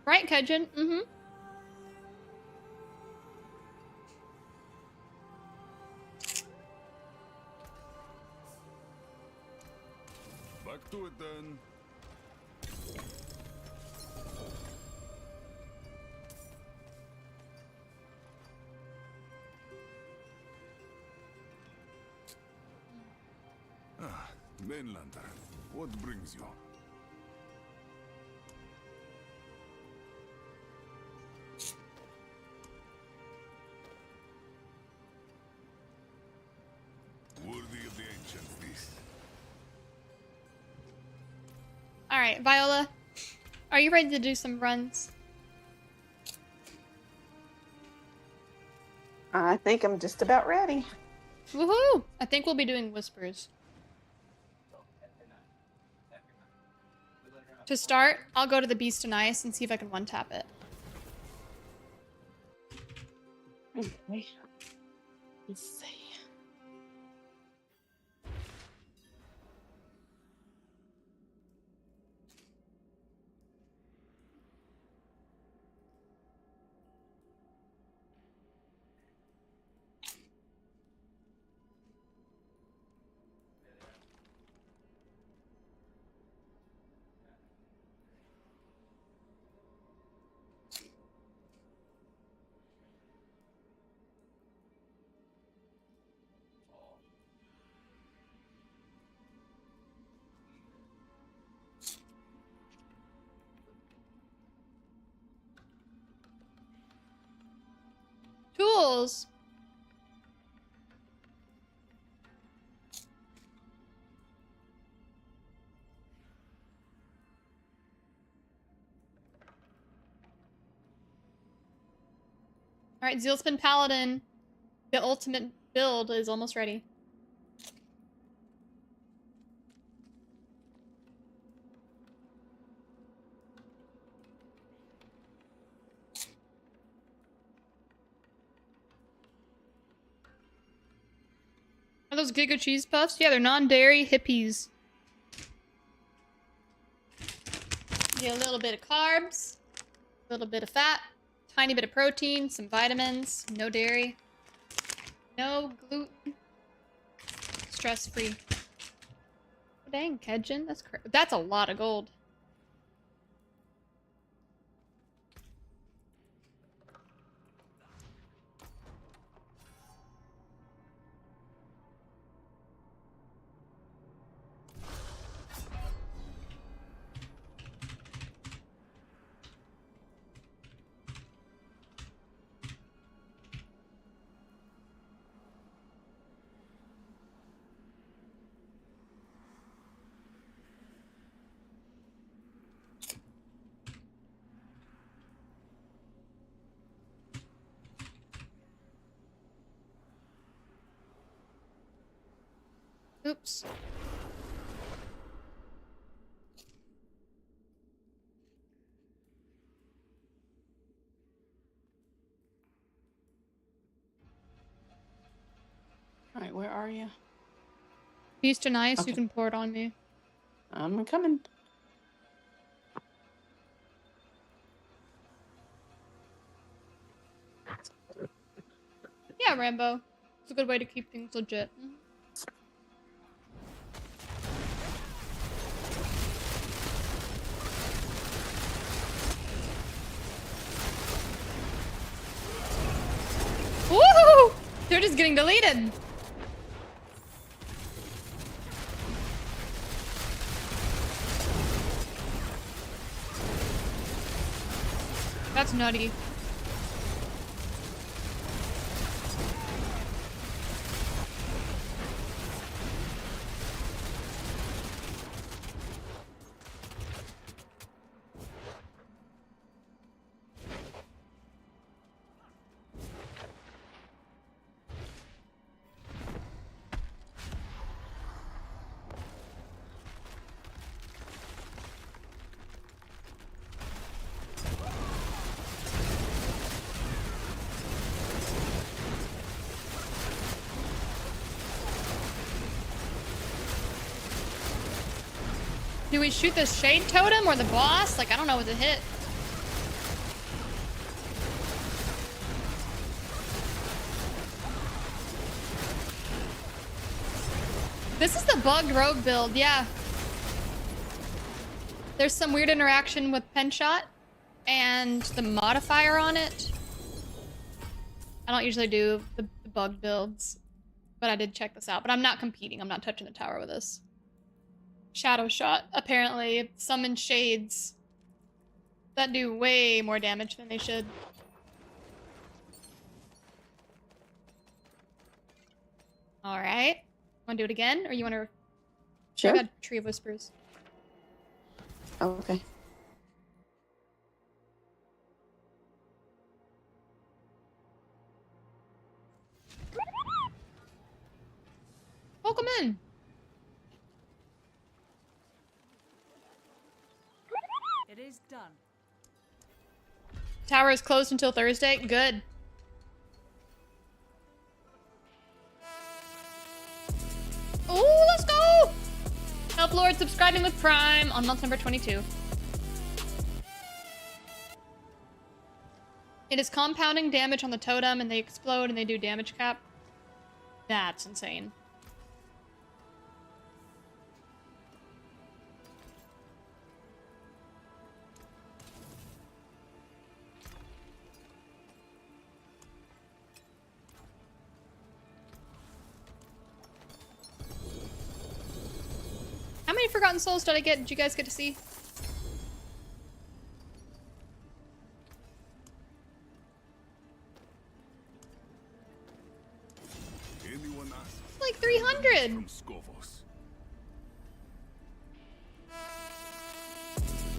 Right, Kajin? Mm-hmm. Back to it then. Ah, Mainlander, what brings you? Worthy of the ancients, this. Alright, Viola. Are you ready to do some runs? I think I'm just about ready. Woohoo! I think we'll be doing whispers. To start, I'll go to the Beast and Ice and see if I can one-tap it. Okay. Let's see. Tools! Alright, Zealspin Paladin. The ultimate build is almost ready. Are those Giga Cheese Puffs? Yeah, they're non-dairy hippies. Get a little bit of carbs, a little bit of fat, tiny bit of protein, some vitamins, no dairy, no gluten, stress-free. Oh, dang, Kedjin, that's a lot of gold. Oops. Alright, where are you? Beast and Ice, Okay. you can pour it on me. I'm coming. Yeah, Rambo. It's a good way to keep things legit. Woohoo! They're just getting deleted. That's nutty. Do we shoot the Shade Totem or the boss? Like, I don't know what to hit. This is the bugged rogue build, yeah. There's some weird interaction with pen shot and the modifier on it. I don't usually do the bug builds, but I did check this out. But I'm not competing. I'm not touching the tower with this. Shadow shot. Apparently, summon shades that do way more damage than they should. All right. Want to do it again, or you want to? Sure. I got Tree of Whispers. Oh, okay. Welcome in. It is done. Tower is closed until Thursday. Good. Oh, let's go! Help Lord subscribing with Prime on month number 22. It is compounding damage on the totem and they explode and they do damage cap. That's insane. How many Forgotten Souls did I get? Did you guys get to see? Anyone ask Like 300. from Skovos?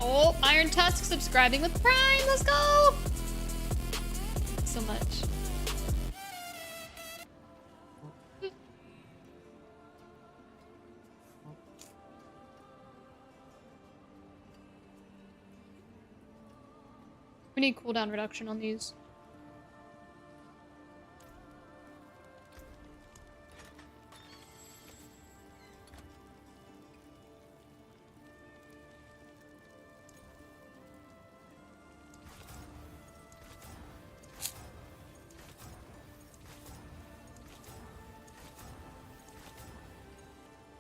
Oh, Iron Tusk subscribing with Prime. Let's go. So much. We need cooldown reduction on these.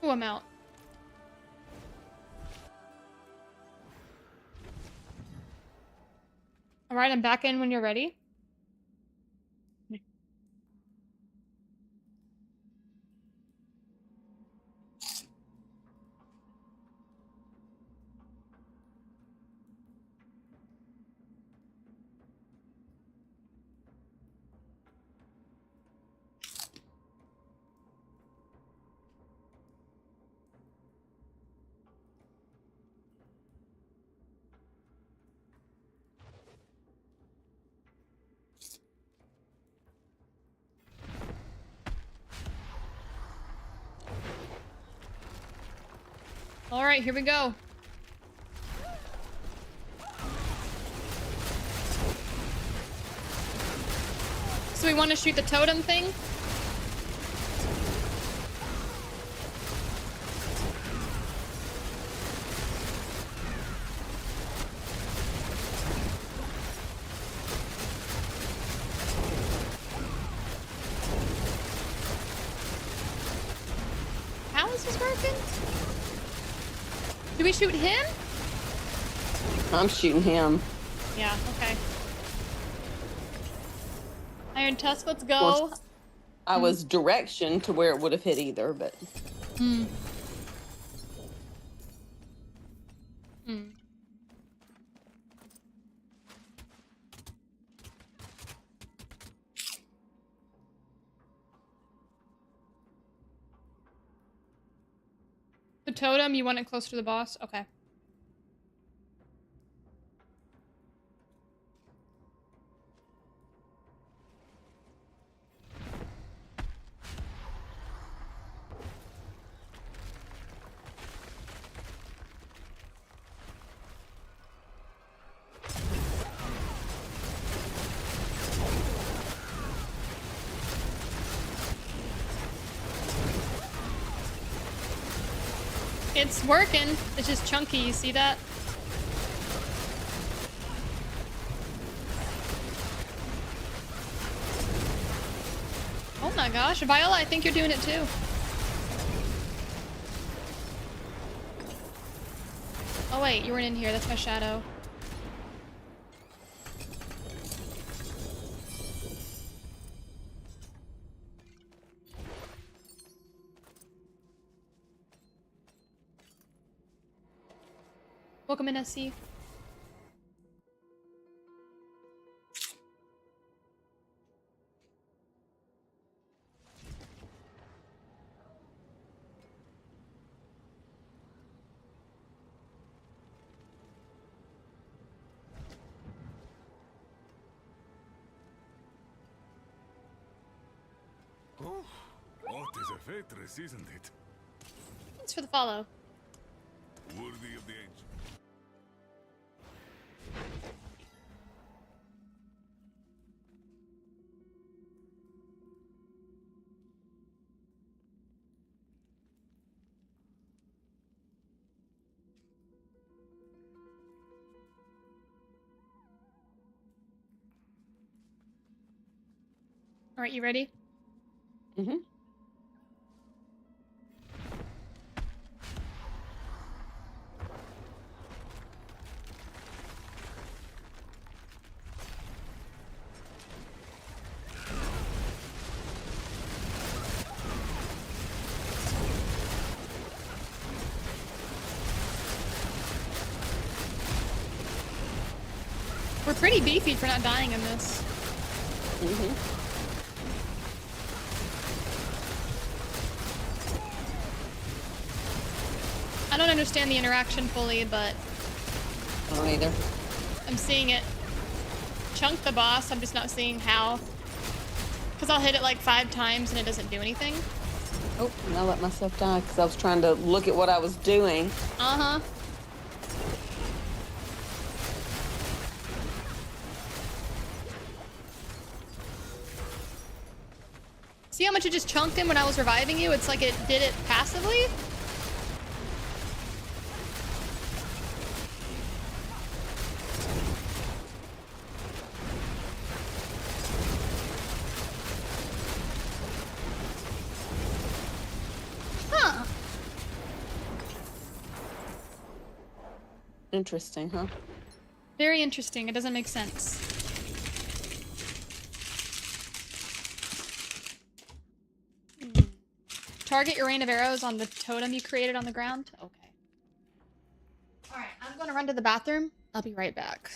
Ooh, I'm out. All right, I'm back in when you're ready. All right, here we go. So we want to shoot the totem thing? How is this working? Do we shoot him? I'm shooting him. Yeah, okay. Iron Tusk, let's go. course, I was direction to where it would have hit either, but Hmm. Hmm. The totem, you want it closer to the boss? Okay. It's working. It's just chunky. You see that? Oh my gosh, Viola, I think you're doing it too. Oh wait, you weren't in here. That's my shadow. Welcome in, SC. Oh, what is a faitress, isn't it? Thanks for the follow. Worthy of the ancient. All right, you ready? Mm-hmm. We're pretty beefy for not dying in this. Mm-hmm. I don't understand the interaction fully, but I don't either. I'm seeing it chunk the boss. I'm just not seeing how. Because I'll hit it like 5 times and it doesn't do anything. Oh, and I let myself die because I was trying to look at what I was doing. Uh-huh. See how much it just chunked him when I was reviving you? It's like it did it passively? Huh. Interesting, huh? Very interesting. It doesn't make sense. Target your rain of arrows on the totem you created on the ground? Okay. Alright, I'm gonna run to the bathroom. I'll be right back.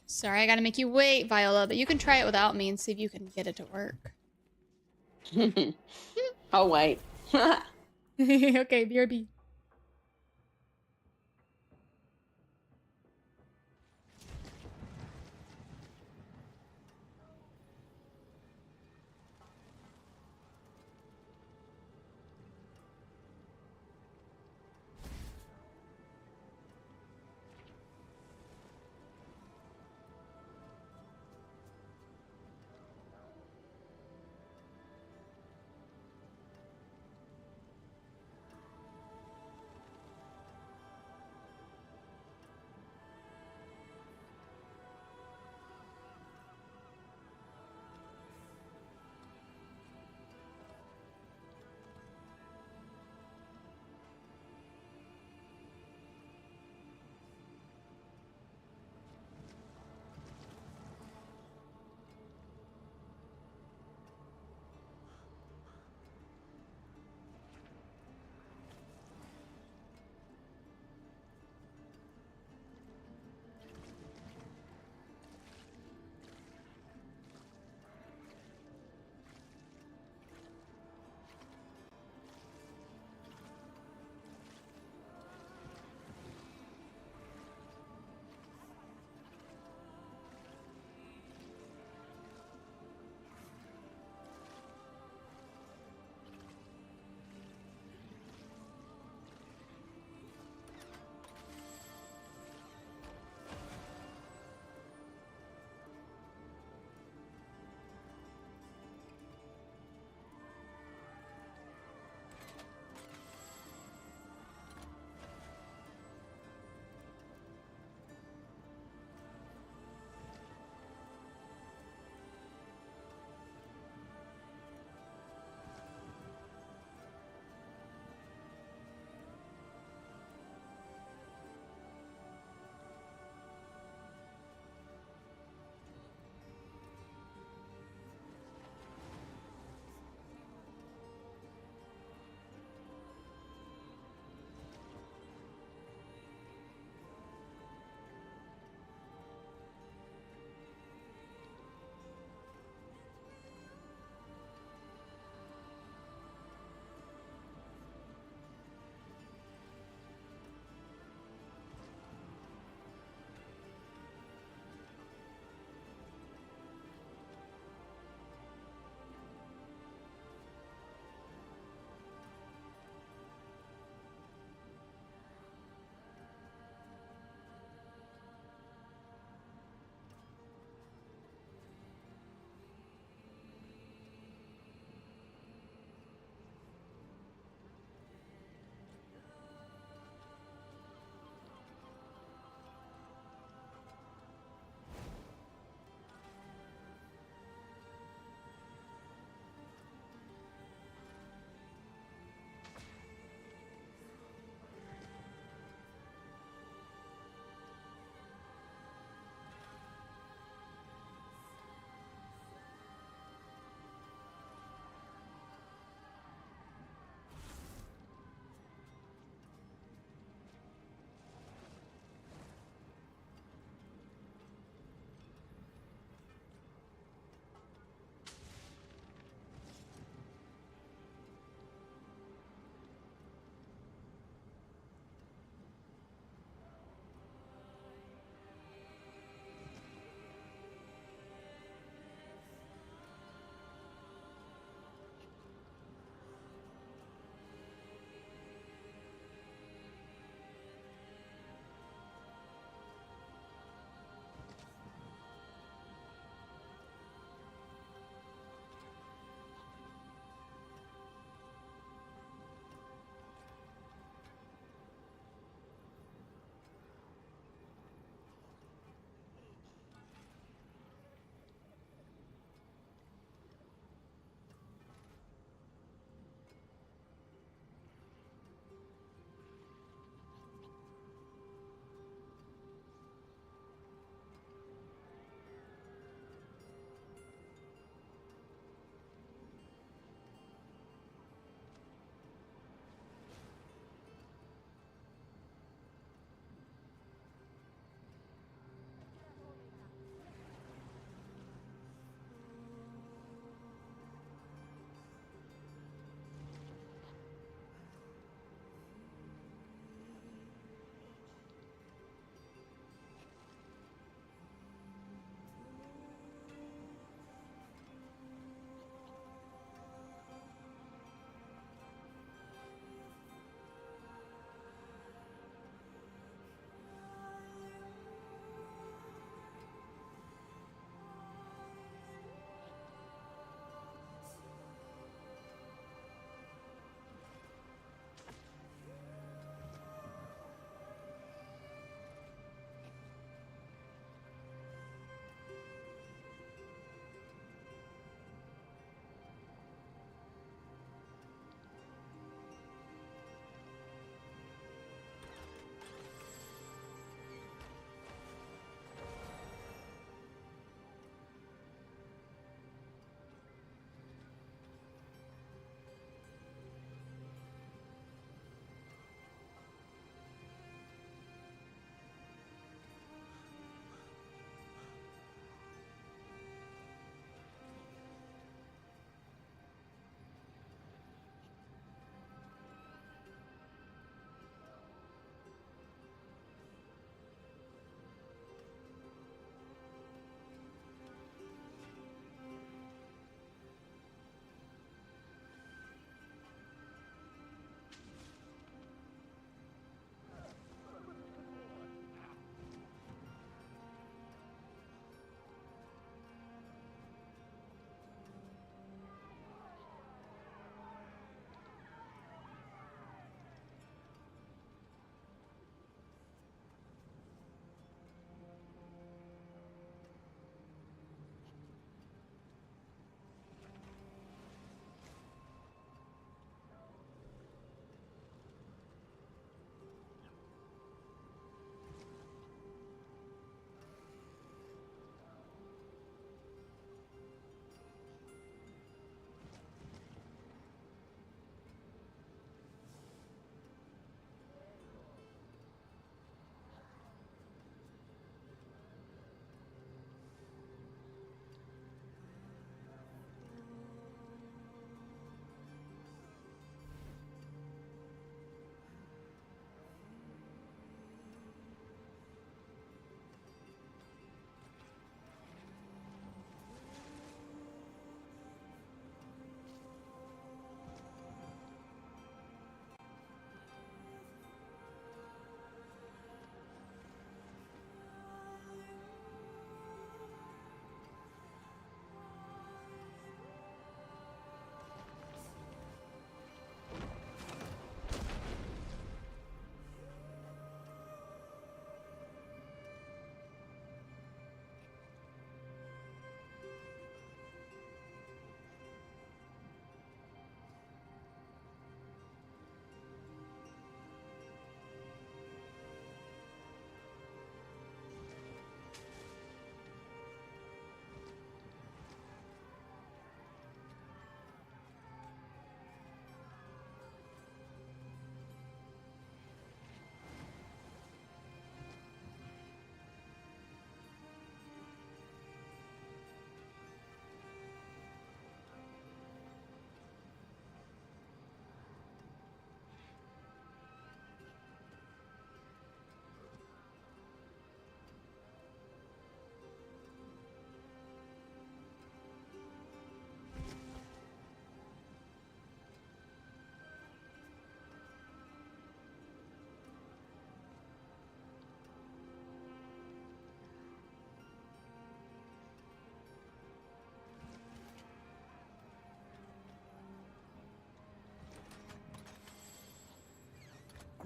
Sorry, I gotta make you wait, Viola, but you can try it without me and see if you can get it to work. Oh, wait. Okay, BRB.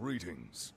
Greetings.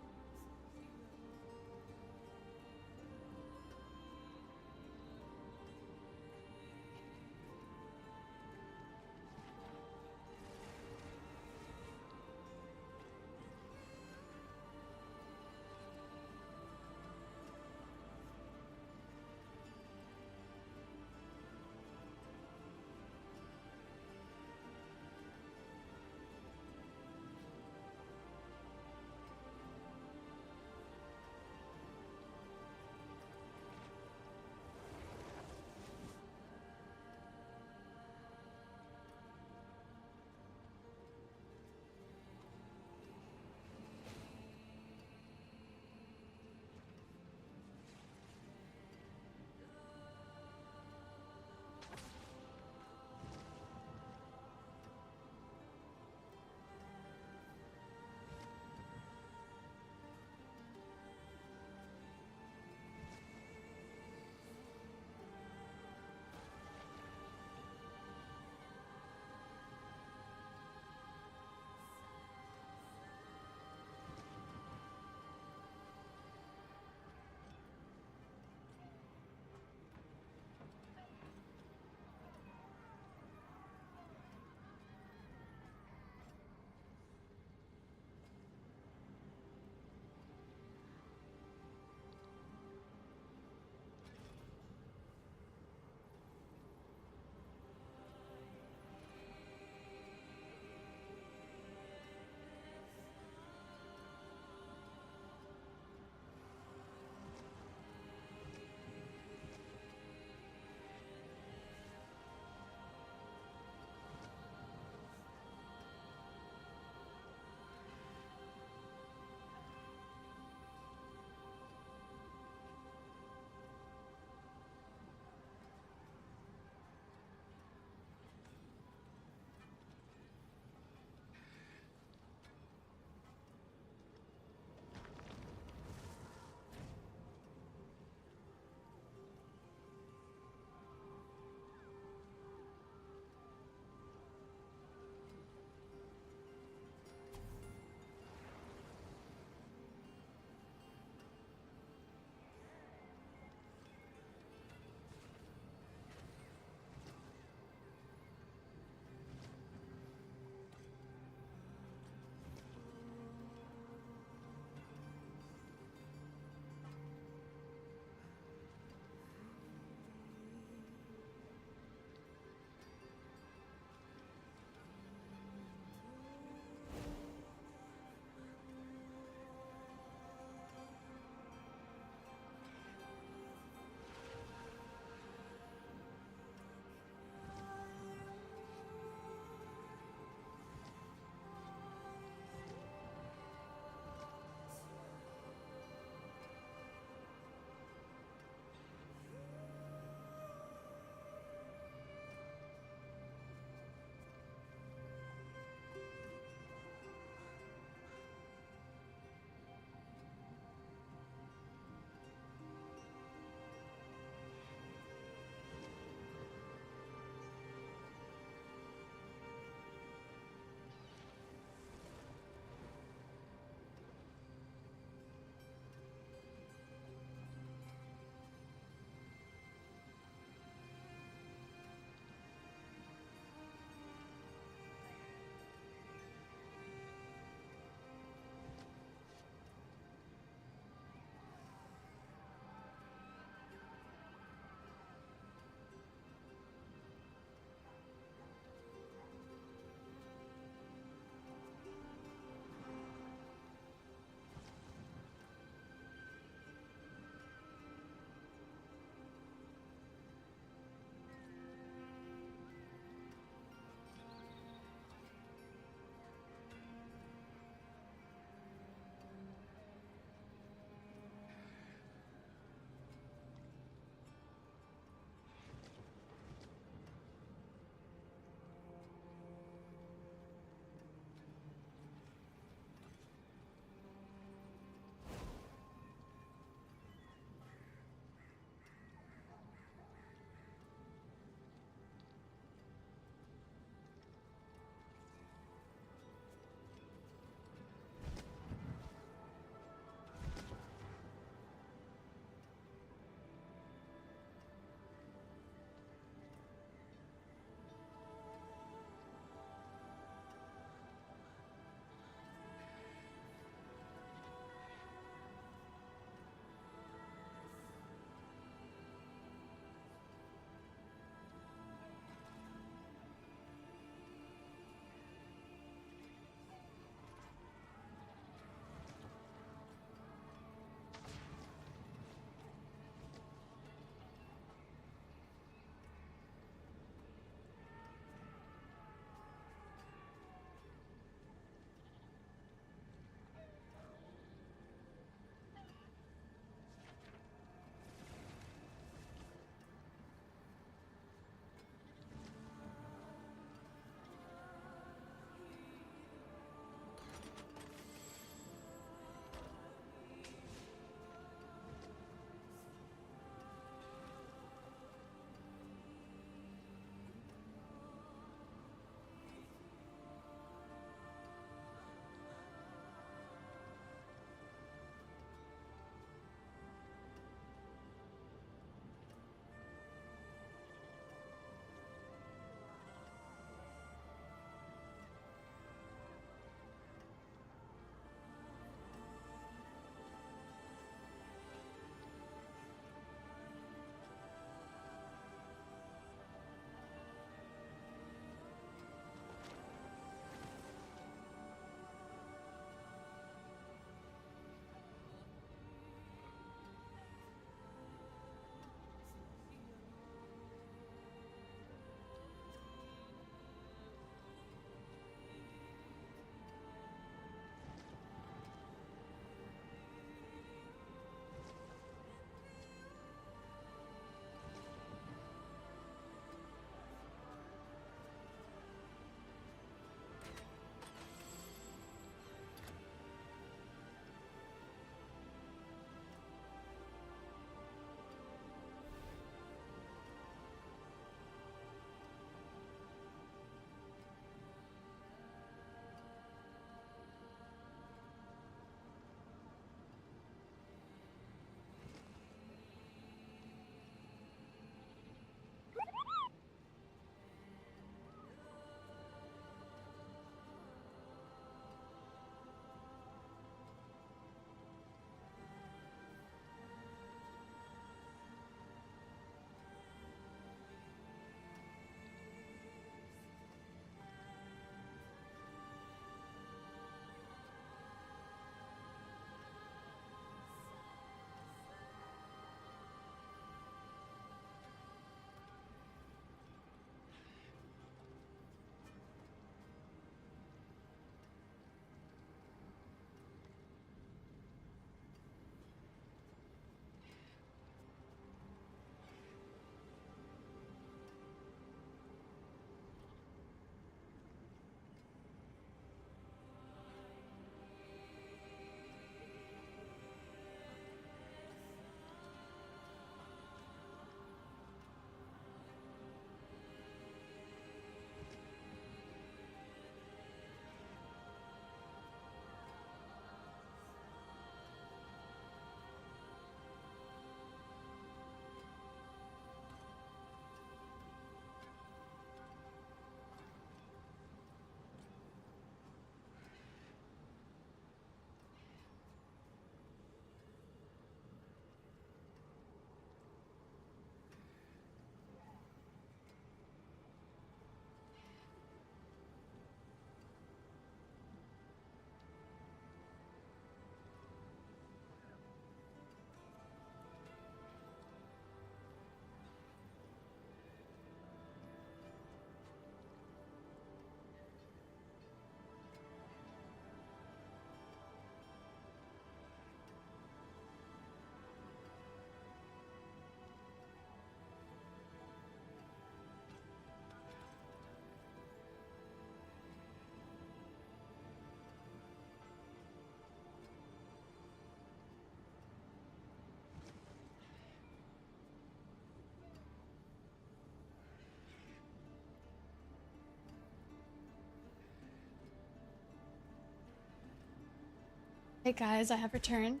Hey guys, I have returned.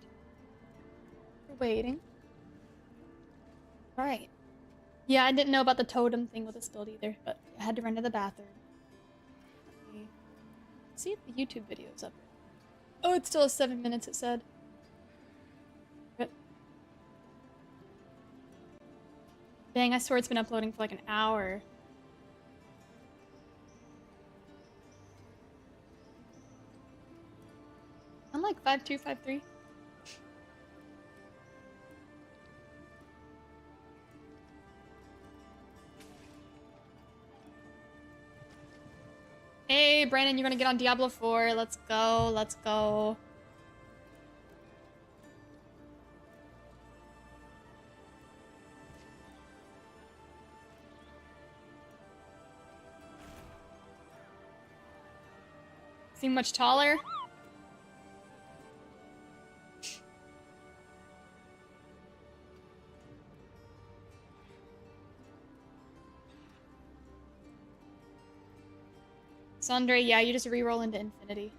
We're waiting. Alright. Yeah, I didn't know about the totem thing with this build either, but I had to run to the bathroom. Let me see if the YouTube video's up. Oh, it still has 7 minutes, it said. But dang, I swear it's been uploading for like an hour. I'm like 5253. Hey, Brandon, you're gonna get on Diablo 4. Let's go, let's go. Seem much taller? Sandre, yeah, you just reroll into infinity.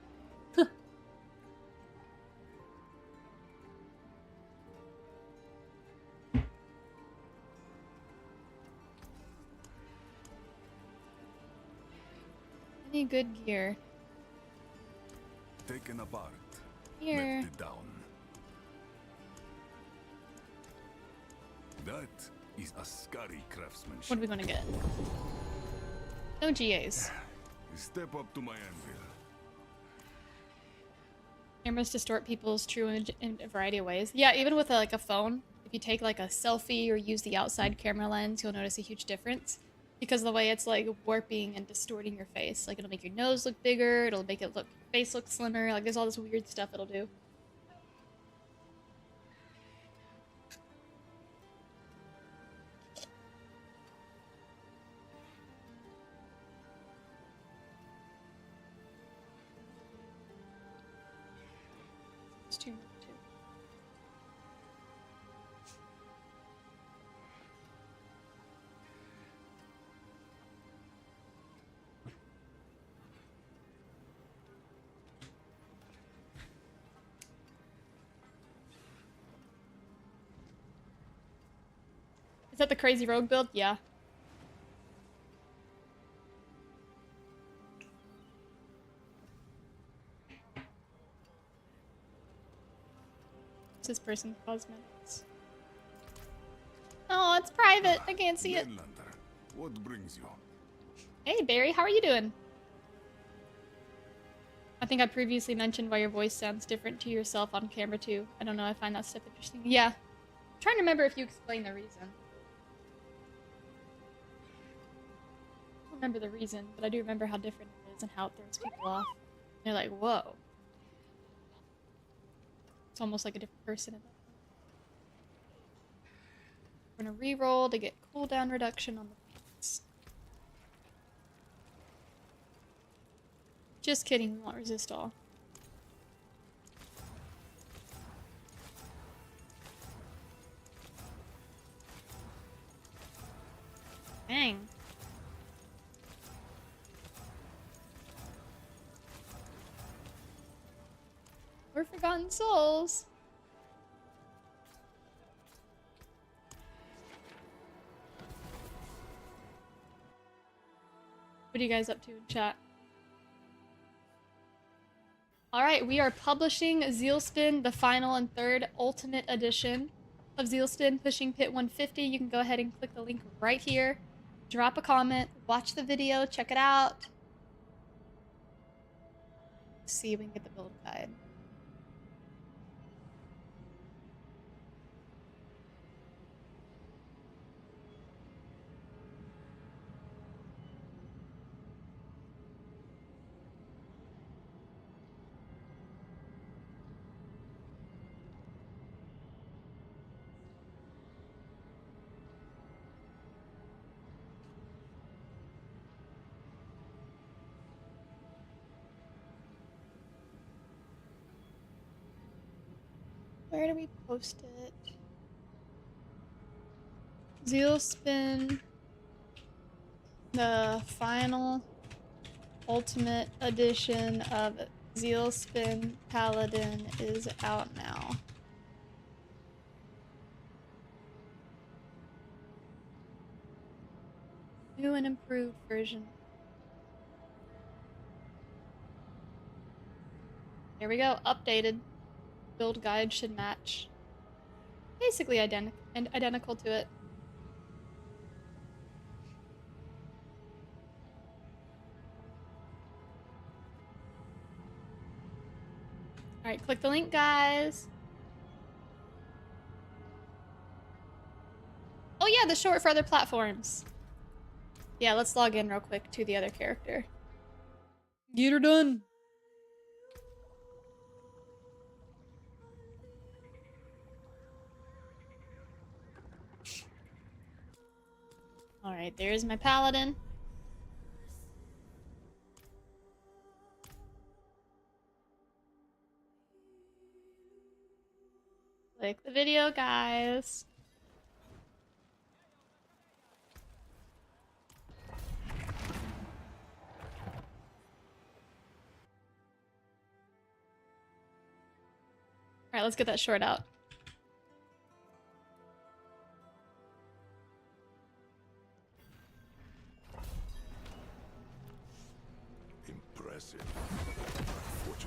Any good gear? Taken apart. Here. Melted down. That is a scary craftsmanship. What are we gonna get? No GAs. Step up to my anvil. Cameras distort people's true image in a variety of ways. Yeah, even with like a phone, if you take like a selfie or use the outside camera lens, you'll notice a huge difference because of the way it's like warping and distorting your face. Like it'll make your nose look bigger, it'll make it look face look slimmer. Like there's all this weird stuff it'll do. It's too much too. Is that the crazy rogue build? Yeah. It's this person's cosmetics. Oh, it's private. I can't see it. Mainlander, what brings you? Hey, Barry, how are you doing? I think I previously mentioned why your voice sounds different to yourself on camera too. I don't know, I find that stuff interesting. Yeah. I'm trying to remember if you explained the reason. I don't remember the reason, but I do remember how different it is and how it throws people off. And you're like, whoa. It's almost like a different person. We're gonna re-roll to get cooldown reduction on the pants. Just kidding, we won't resist all. Dang. We're forgotten souls. What are you guys up to in chat? Alright, we are publishing Zealspin, the final and third ultimate edition of Zealspin, pushing Pit 150. You can go ahead and click the link right here. Drop a comment, watch the video, check it out. Let's see if we can get the build guide. Where do we post it? Zealspin, the final ultimate edition of Zeal Spin Paladin is out now. New and improved version. There we go, updated. Build guide should match. Basically identical to it. Alright, click the link, guys. Oh yeah, the short for other platforms. Yeah, let's log in real quick to the other character. Get her done. Alright, there's my paladin. Click the video, guys. Alright, let's get that short out. Impressive.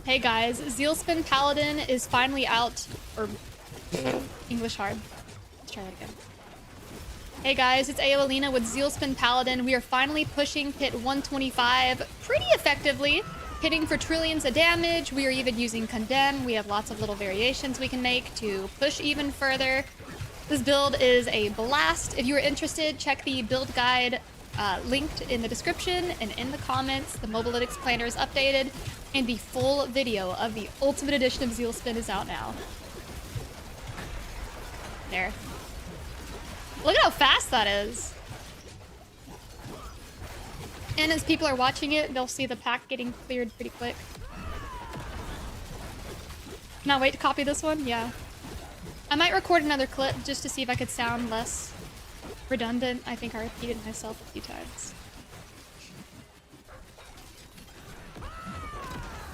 Hey guys, Zealspin Paladin is finally out. Or English hard. Let's try that again. Hey guys, it's AoElena with Zealspin Paladin. We are finally pushing pit 125 pretty effectively, hitting for trillions of damage. We are even using Condemn. We have lots of little variations we can make to push even further. This build is a blast. If you are interested, check the build guide linked in the description and in the comments. The Mobalytics planner is updated, and the full video of the Ultimate Edition of Zealspin is out now. There. Look at how fast that is. And as people are watching it, they'll see the pack getting cleared pretty quick. Cannot wait to copy this one? Yeah. I might record another clip just to see if I could sound less redundant. I think I repeated myself a few times.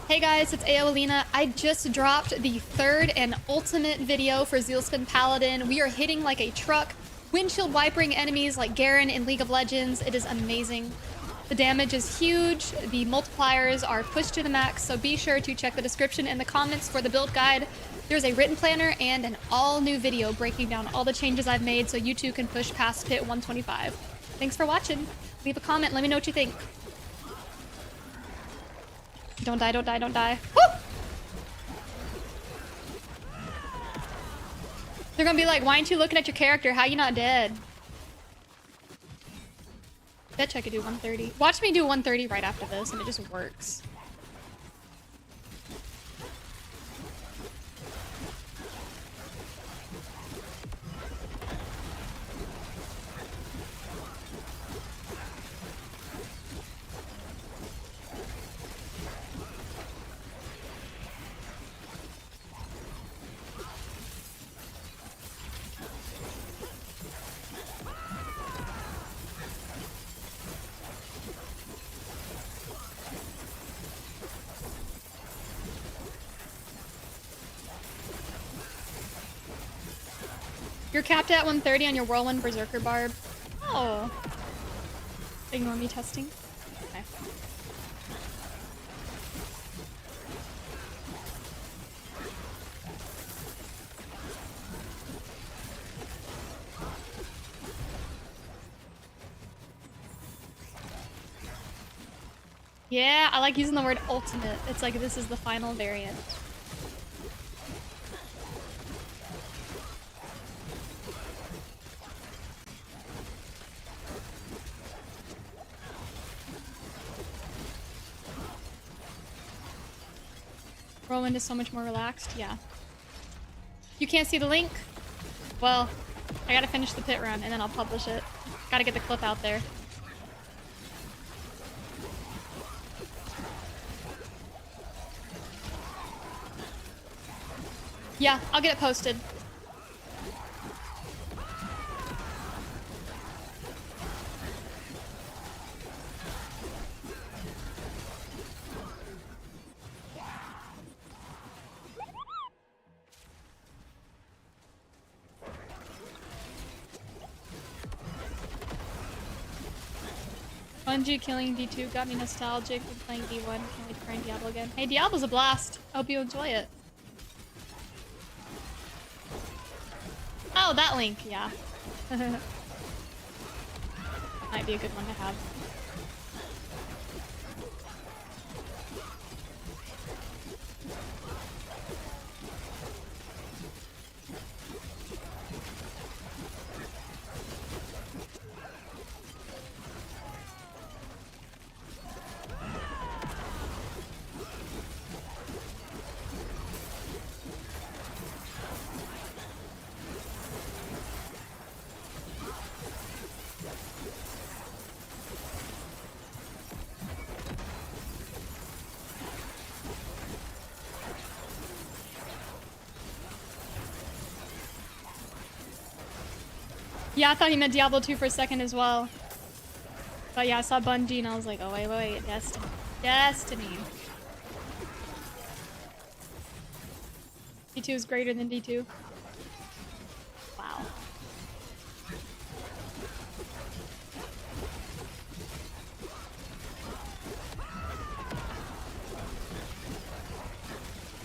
Hey guys, it's AoElena. I just dropped the third and ultimate video for Zealspin Paladin. We are hitting like a truck, windshield wipering enemies like Garen in League of Legends. It is amazing. The damage is huge. The multipliers are pushed to the max, so be sure to check the description and the comments for the build guide. There's a written planner and an all-new video breaking down all the changes I've made so you too can push past pit 125. Thanks for watching. Leave a comment. Let me know what you think. Don't die, don't die, don't die. Woo! They're gonna be like, why aren't you looking at your character? How you not dead? Bet you I could do 130. Watch me do 130 right after this and it just works. You're capped at 130 on your Whirlwind Berserker Barb. Oh. Ignore me testing. Okay. Yeah, I like using the word ultimate. It's like this is the final variant. Whirlwind is so much more relaxed, yeah. You can't see the link? Well, I gotta finish the pit run and then I'll publish it. Gotta get the clip out there. Yeah, I'll get it posted. Bungie killing D2 got me nostalgic when playing D1. Can't wait to grind Diablo again. Hey, Diablo's a blast. I hope you enjoy it. Oh, that link, yeah. Might be a good one to have. Yeah, I thought he meant Diablo 2 for a second as well. But yeah, I saw Bungie and I was like, oh wait, Destiny. Destiny. D2 is greater than D2. Wow.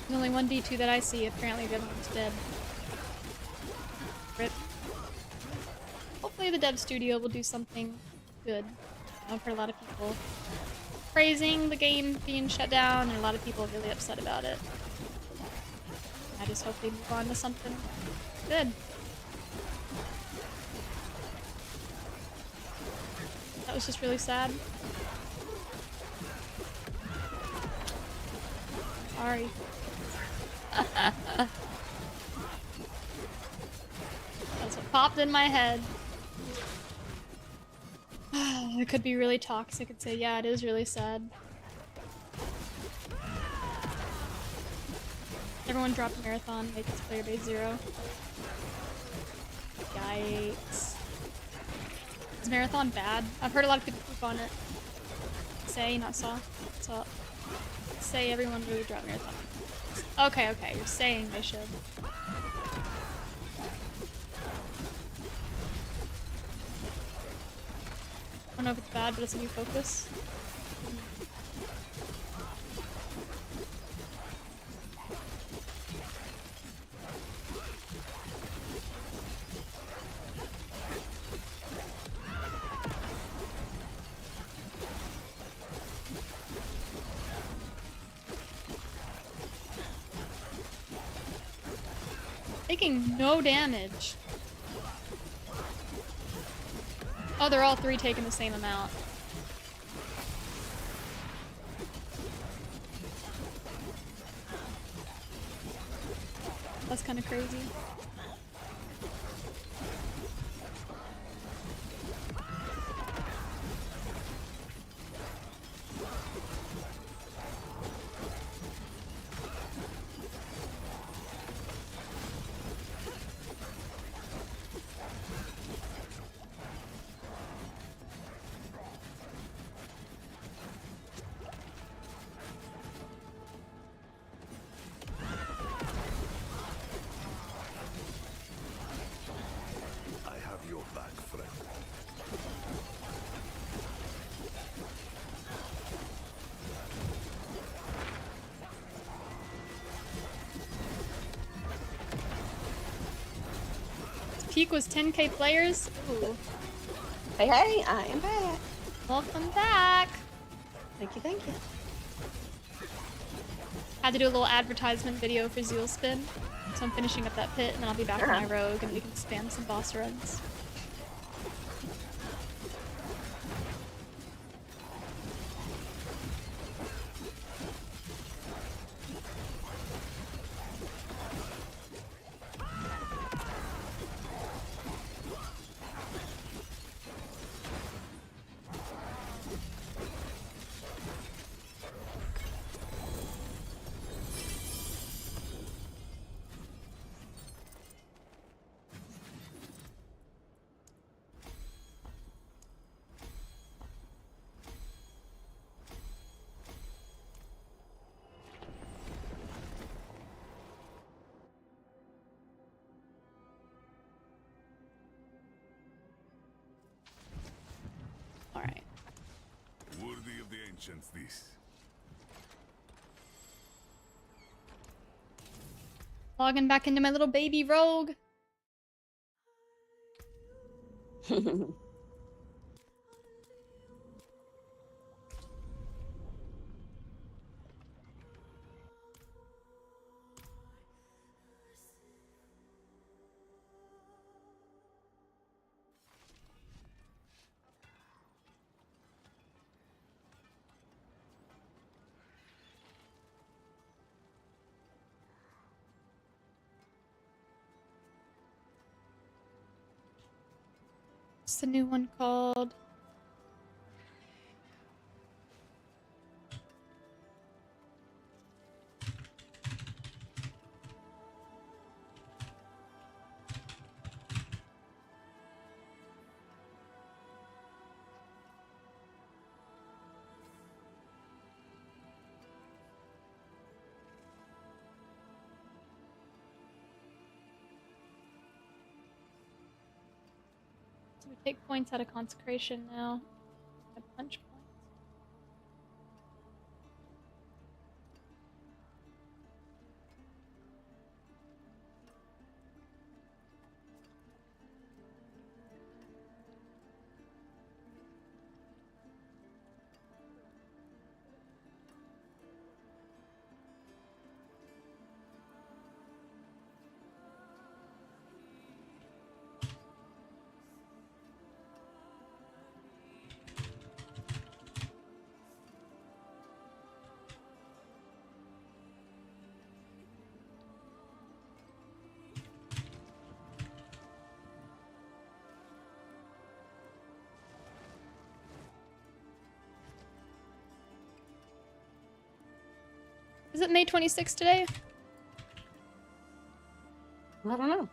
There's only one D2 that I see. Apparently the other one's dead. Rip. Hopefully the dev studio will do something good. I've heard a lot of people praising the game being shut down and a lot of people really upset about it. I just hope they move on to something good. That was just really sad. Sorry. That's what popped in my head. It could be really toxic and say, yeah, it is really sad. Everyone dropped Marathon, make its player base 0. Yikes. Is Marathon bad? I've heard a lot of people poop on it. Say, not saw. Saw. Say everyone really dropped Marathon. Okay, you're saying they should. I don't know if it's bad, but it's a new focus. Taking no damage. Oh, they're all three taking the same amount. That's kind of crazy. Peak was 10k players. Ooh. Hey, I am back. Welcome back. Thank you. Had to do a little advertisement video for Zeal Spin. So I'm finishing up that pit and then I'll be back on my rogue and we can spam some boss runs. ancients this? Logging back into my little baby rogue. What's the new one called? So we take points out of consecration now. I punch points. Is it May 26th today? I don't know.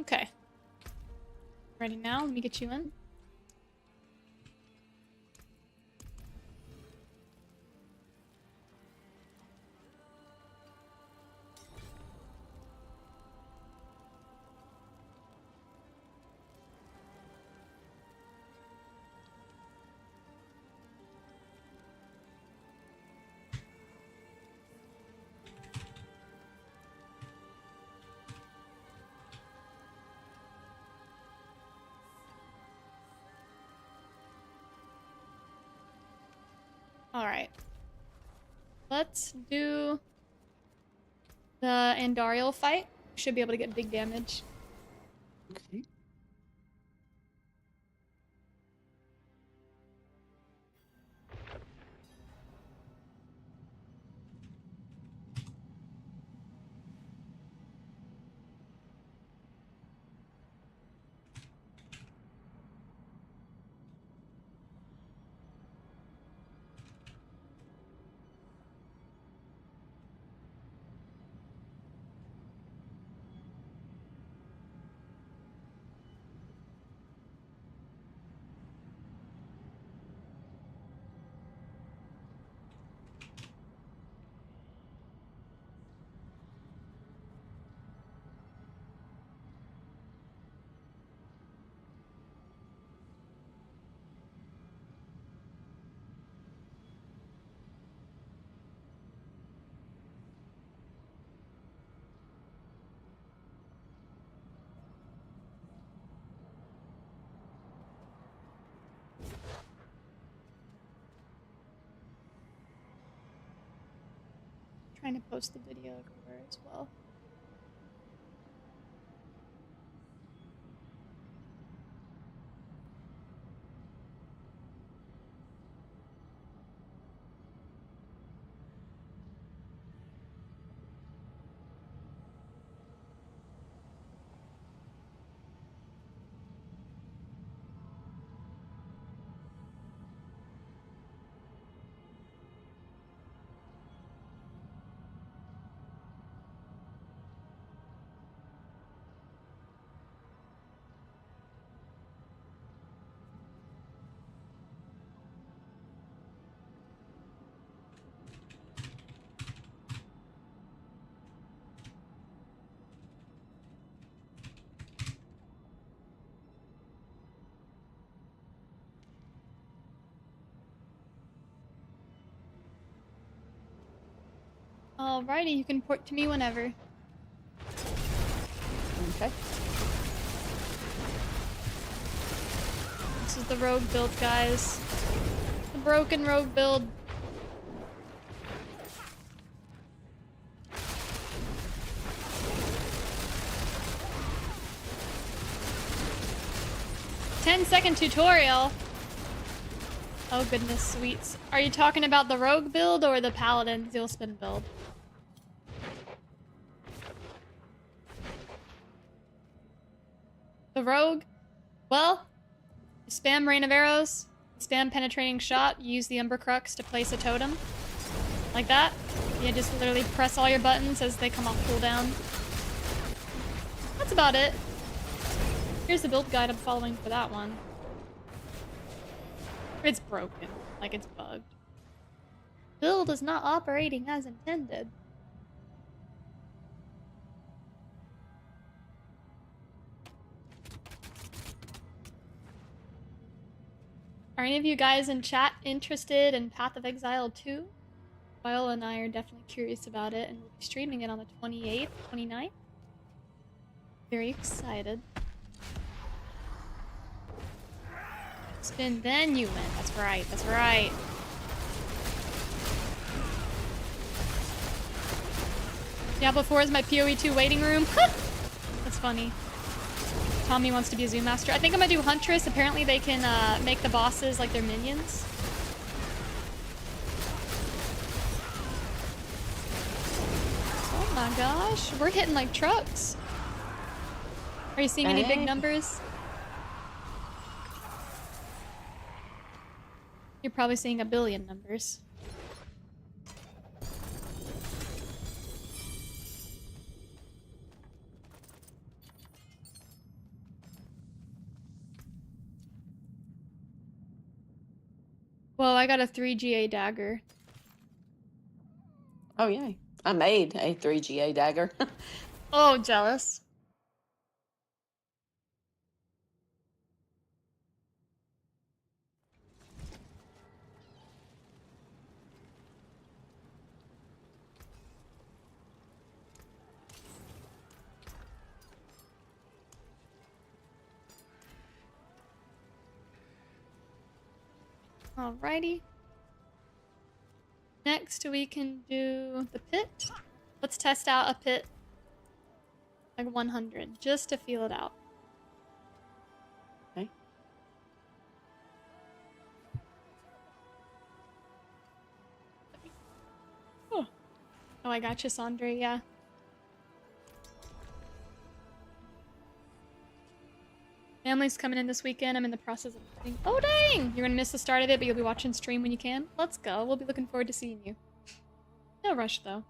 Okay. Ready now? Let me get you in. Alright. Let's do the Andariel fight. Should be able to get big damage. Okay. trying to post the video everywhere as well. Alrighty, you can port to me whenever. Okay. This is the rogue build, guys. The broken rogue build. "10-second tutorial." Oh goodness, sweets. Are you talking about the rogue build or the paladin zeal spin build? The rogue? Well, you spam Rain of Arrows, you spam Penetrating Shot, you use the Umber Crux to place a totem. Like that. You just literally press all your buttons as they come off cooldown. That's about it. Here's the build guide I'm following for that one. It's broken. Like it's bugged. Build is not operating as intended. Are any of you guys in chat interested in Path of Exile 2? Viola and I are definitely curious about it, and we'll be streaming it on the 28th, 29th. Very excited. Spin, then you win. That's right, that's right. Diablo 4 is my PoE 2 waiting room. That's funny. Tommy wants to be a Zoom Master. I think I'm gonna do Huntress. Apparently they can make the bosses like their minions. Oh my gosh, we're hitting like trucks. Are you seeing any big numbers? You're probably seeing a billion numbers. Well, I got a 3GA dagger. Oh, yay. I made a 3GA dagger. Oh, jealous. Alrighty. Next, we can do the pit. Let's test out a pit. Like 100, just to feel it out. Okay. Oh, I got you, Sandra, yeah. Family's coming in this weekend. I'm in the process of moving. Oh, dang! You're gonna miss the start of it, but you'll be watching stream when you can. Let's go. We'll be looking forward to seeing you. No rush, though.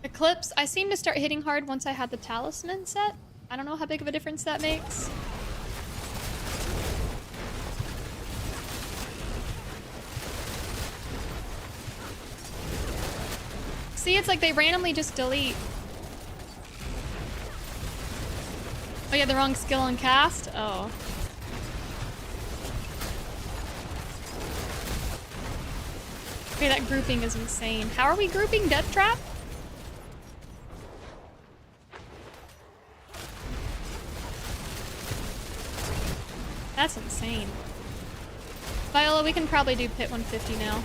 Eclipse, I seem to start hitting hard once I had the talisman set. I don't know how big of a difference that makes. See, it's like they randomly just delete. Oh, yeah, the wrong skill on cast? Oh. Okay, that grouping is insane. How are we grouping Death Trap? That's insane. Viola, we can probably do pit 150 now.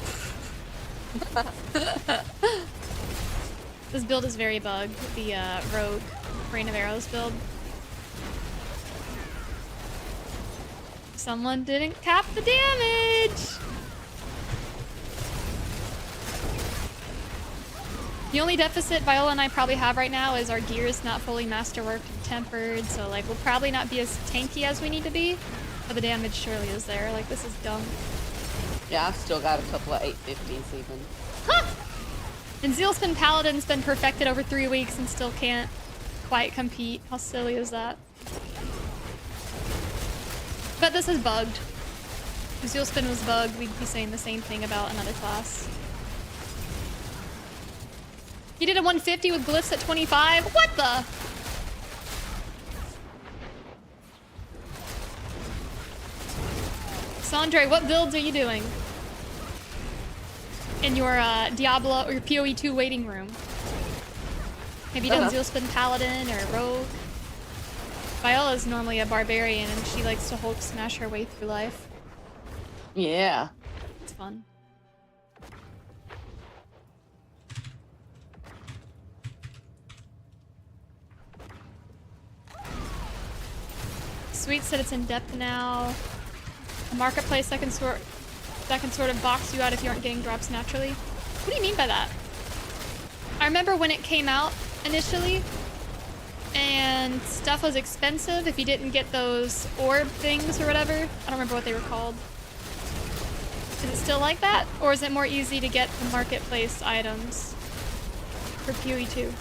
This build is very bugged, the rogue Rain of Arrows build. Someone didn't cap the damage! The only deficit Viola and I probably have right now is our gear is not fully masterworked and tempered, so like we'll probably not be as tanky as we need to be, but the damage surely is there. Like this is dumb. Yeah, I've still got a couple of 850s even. Huh! And Zealspin Paladin's been perfected over 3 weeks and still can't quite compete. How silly is that? But this is bugged. If Zealspin was bugged, we'd be saying the same thing about another class. He did a 150 with glyphs at 25? What the? Sandre, what builds are you doing? In your Diablo or your PoE 2 waiting room? Have you done Zealspin Paladin or Rogue? Viola's normally a barbarian and she likes to Hulk smash her way through life. Yeah. It's fun. Sweet said it's in depth now. A marketplace that can sort of box you out if you aren't getting drops naturally. What do you mean by that? I remember when it came out initially and stuff was expensive if you didn't get those orb things or whatever. I don't remember what they were called. Is it still like that? Or is it more easy to get the marketplace items for PoE 2?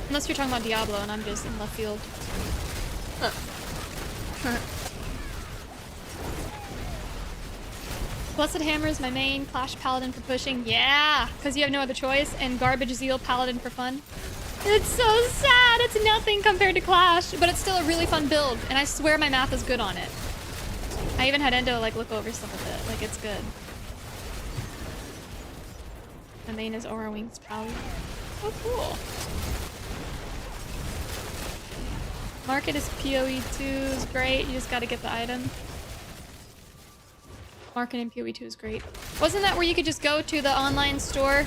Unless you're talking about Diablo and I'm just in left field. Blessed Hammer is my main, Clash Paladin for pushing. Yeah, because you have no other choice, and Garbage Zeal Paladin for fun. It's so sad. It's nothing compared to Clash, but it's still a really fun build, and I swear my math is good on it. I even had Endo like look over some of it. Like it's good. My main is Aura Wings Paladin. Oh, cool. Market is PoE 2 is great. You just gotta get the item. Market in PoE 2 is great. Wasn't that where you could just go to the online store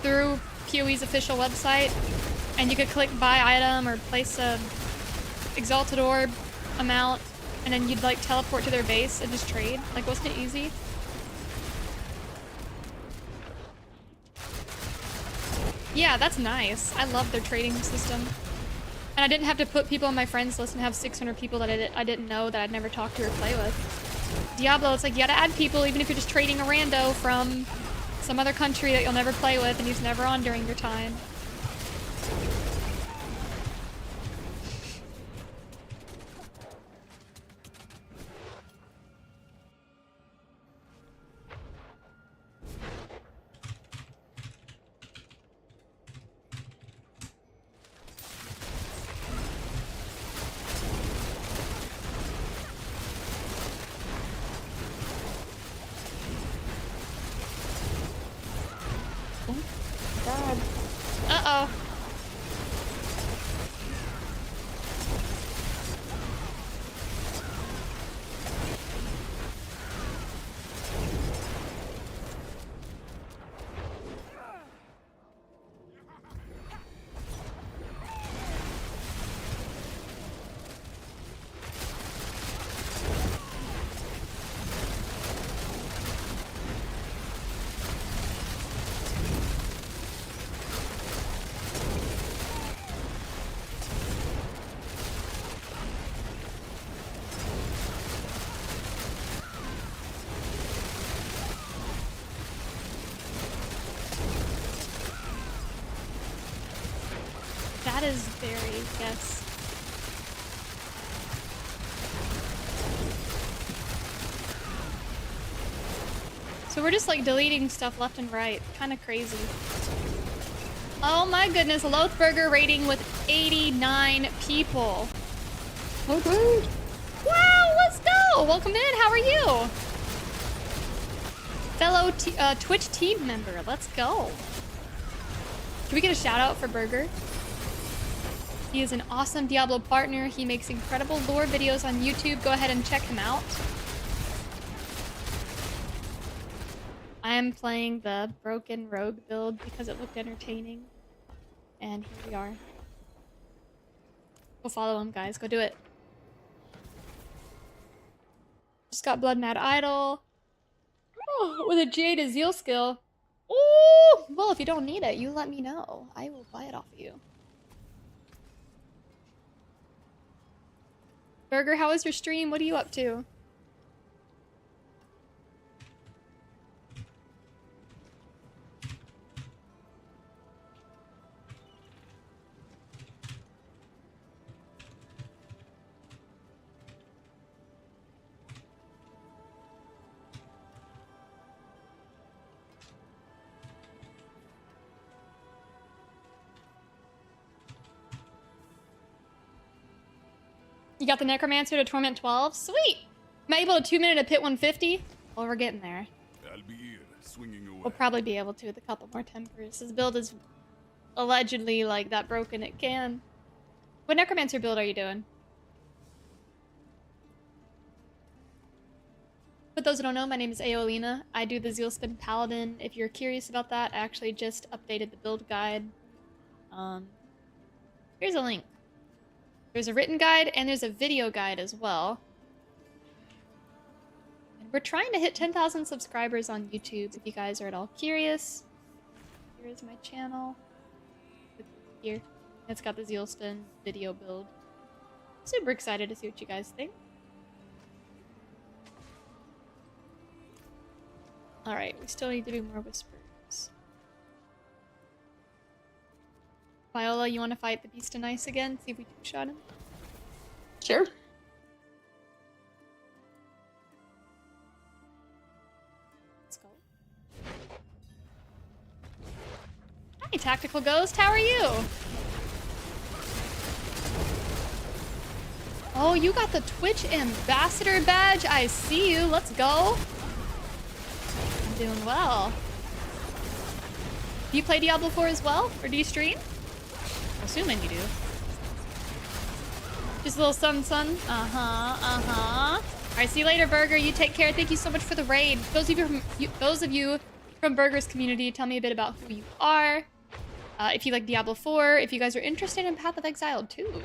through PoE's official website and you could click buy item or place a exalted orb amount and then you'd like teleport to their base and just trade? Like, wasn't it easy? Yeah, that's nice. I love their trading system. And I didn't have to put people on my friends list and have 600 people that I didn't know that I'd never talked to or play with. Diablo, it's like you gotta add people even if you're just trading a rando from some other country that you'll never play with and he's never on during your time. God. Uh-oh. That is very, yes. So we're just like deleting stuff left and right. Kind of crazy. Oh my goodness, Loathburger rating with 89 people. Oh, good. Wow, let's go! Welcome in, how are you? Fellow Twitch team member, let's go. Can we get a shout out for Burger? He is an awesome Diablo partner. He makes incredible lore videos on YouTube. Go ahead and check him out. I am playing the broken rogue build because it looked entertaining. And here we are. Go follow him, guys. Go do it. Just got Blood Mad Idol. Oh, with a Jade to Zeal skill. Ooh! Well, if you don't need it, you let me know. I will buy it off of you. Burger, how was your stream? What are you up to? You got the Necromancer to Torment 12? Sweet! Am I able to 2-minute a Pit 150? Well, we're getting there. I'll be here, swinging away. We'll probably be able to with a couple more Tempers. This build is allegedly, like, that broken it can. What Necromancer build are you doing? For those who don't know, my name is AoElena. I do the Zealspin Paladin. If you're curious about that, I actually just updated the build guide. Here's a link. There's a written guide and there's a video guide as well. And we're trying to hit 10,000 subscribers on YouTube if you guys are at all curious. Here is my channel. Here. It's got the Zealspin video build. Super excited to see what you guys think. Alright, we still need to do more whispers. Viola, you want to fight the Beast of Ice again? See if we two-shot him? Sure. Let's go. Hi, Tactical Ghost. How are you? Oh, you got the Twitch Ambassador badge. I see you. Let's go. I'm doing well. Do you play Diablo 4 as well? Or do you stream? I'm assuming you do. Just a little sun. Alright, see you later, Burger. You take care. Thank you so much for the raid. Those of you from Burger's community, tell me a bit about who you are. If you like Diablo 4, if you guys are interested in Path of Exile too.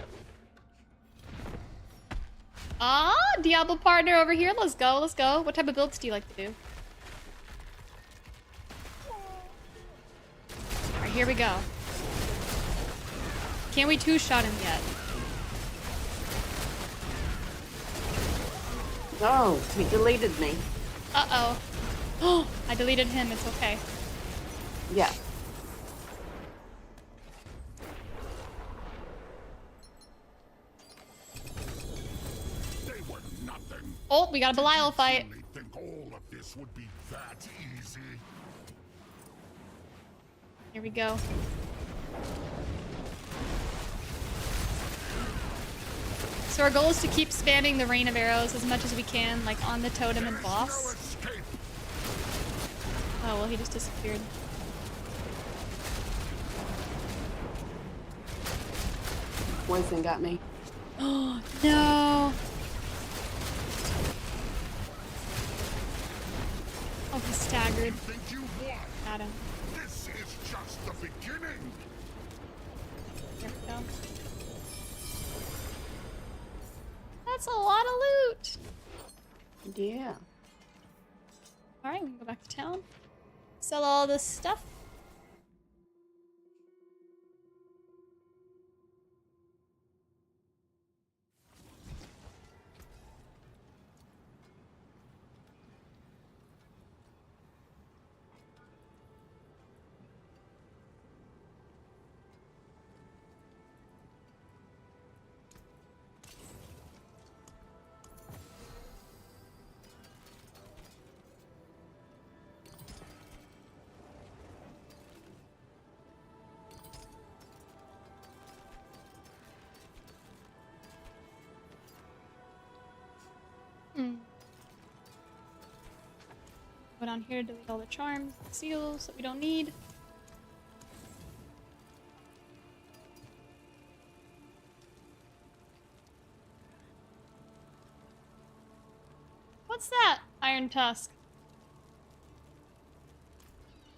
Ah, Diablo partner over here. Let's go, let's go. What type of builds do you like to do? Alright, here we go. Can't we two-shot him yet? Oh, he deleted me. Uh-oh. Oh, I deleted him. It's okay. Yeah. They were nothing. Oh, we got a Belial fight. Truly think all of this would be that easy? Here we go. So our goal is to keep spamming the rain of arrows as much as we can, like on the totem and boss. Oh, well, he just disappeared. Poison got me. Oh, no. Oh, he's staggered. Think you won? Got him. This is just the beginning. There we go. That's a lot of loot. Yeah. Alright, we can go back to town. Sell all this stuff. Go down here, delete all the charms, seals that we don't need. What's that? Iron Tusk.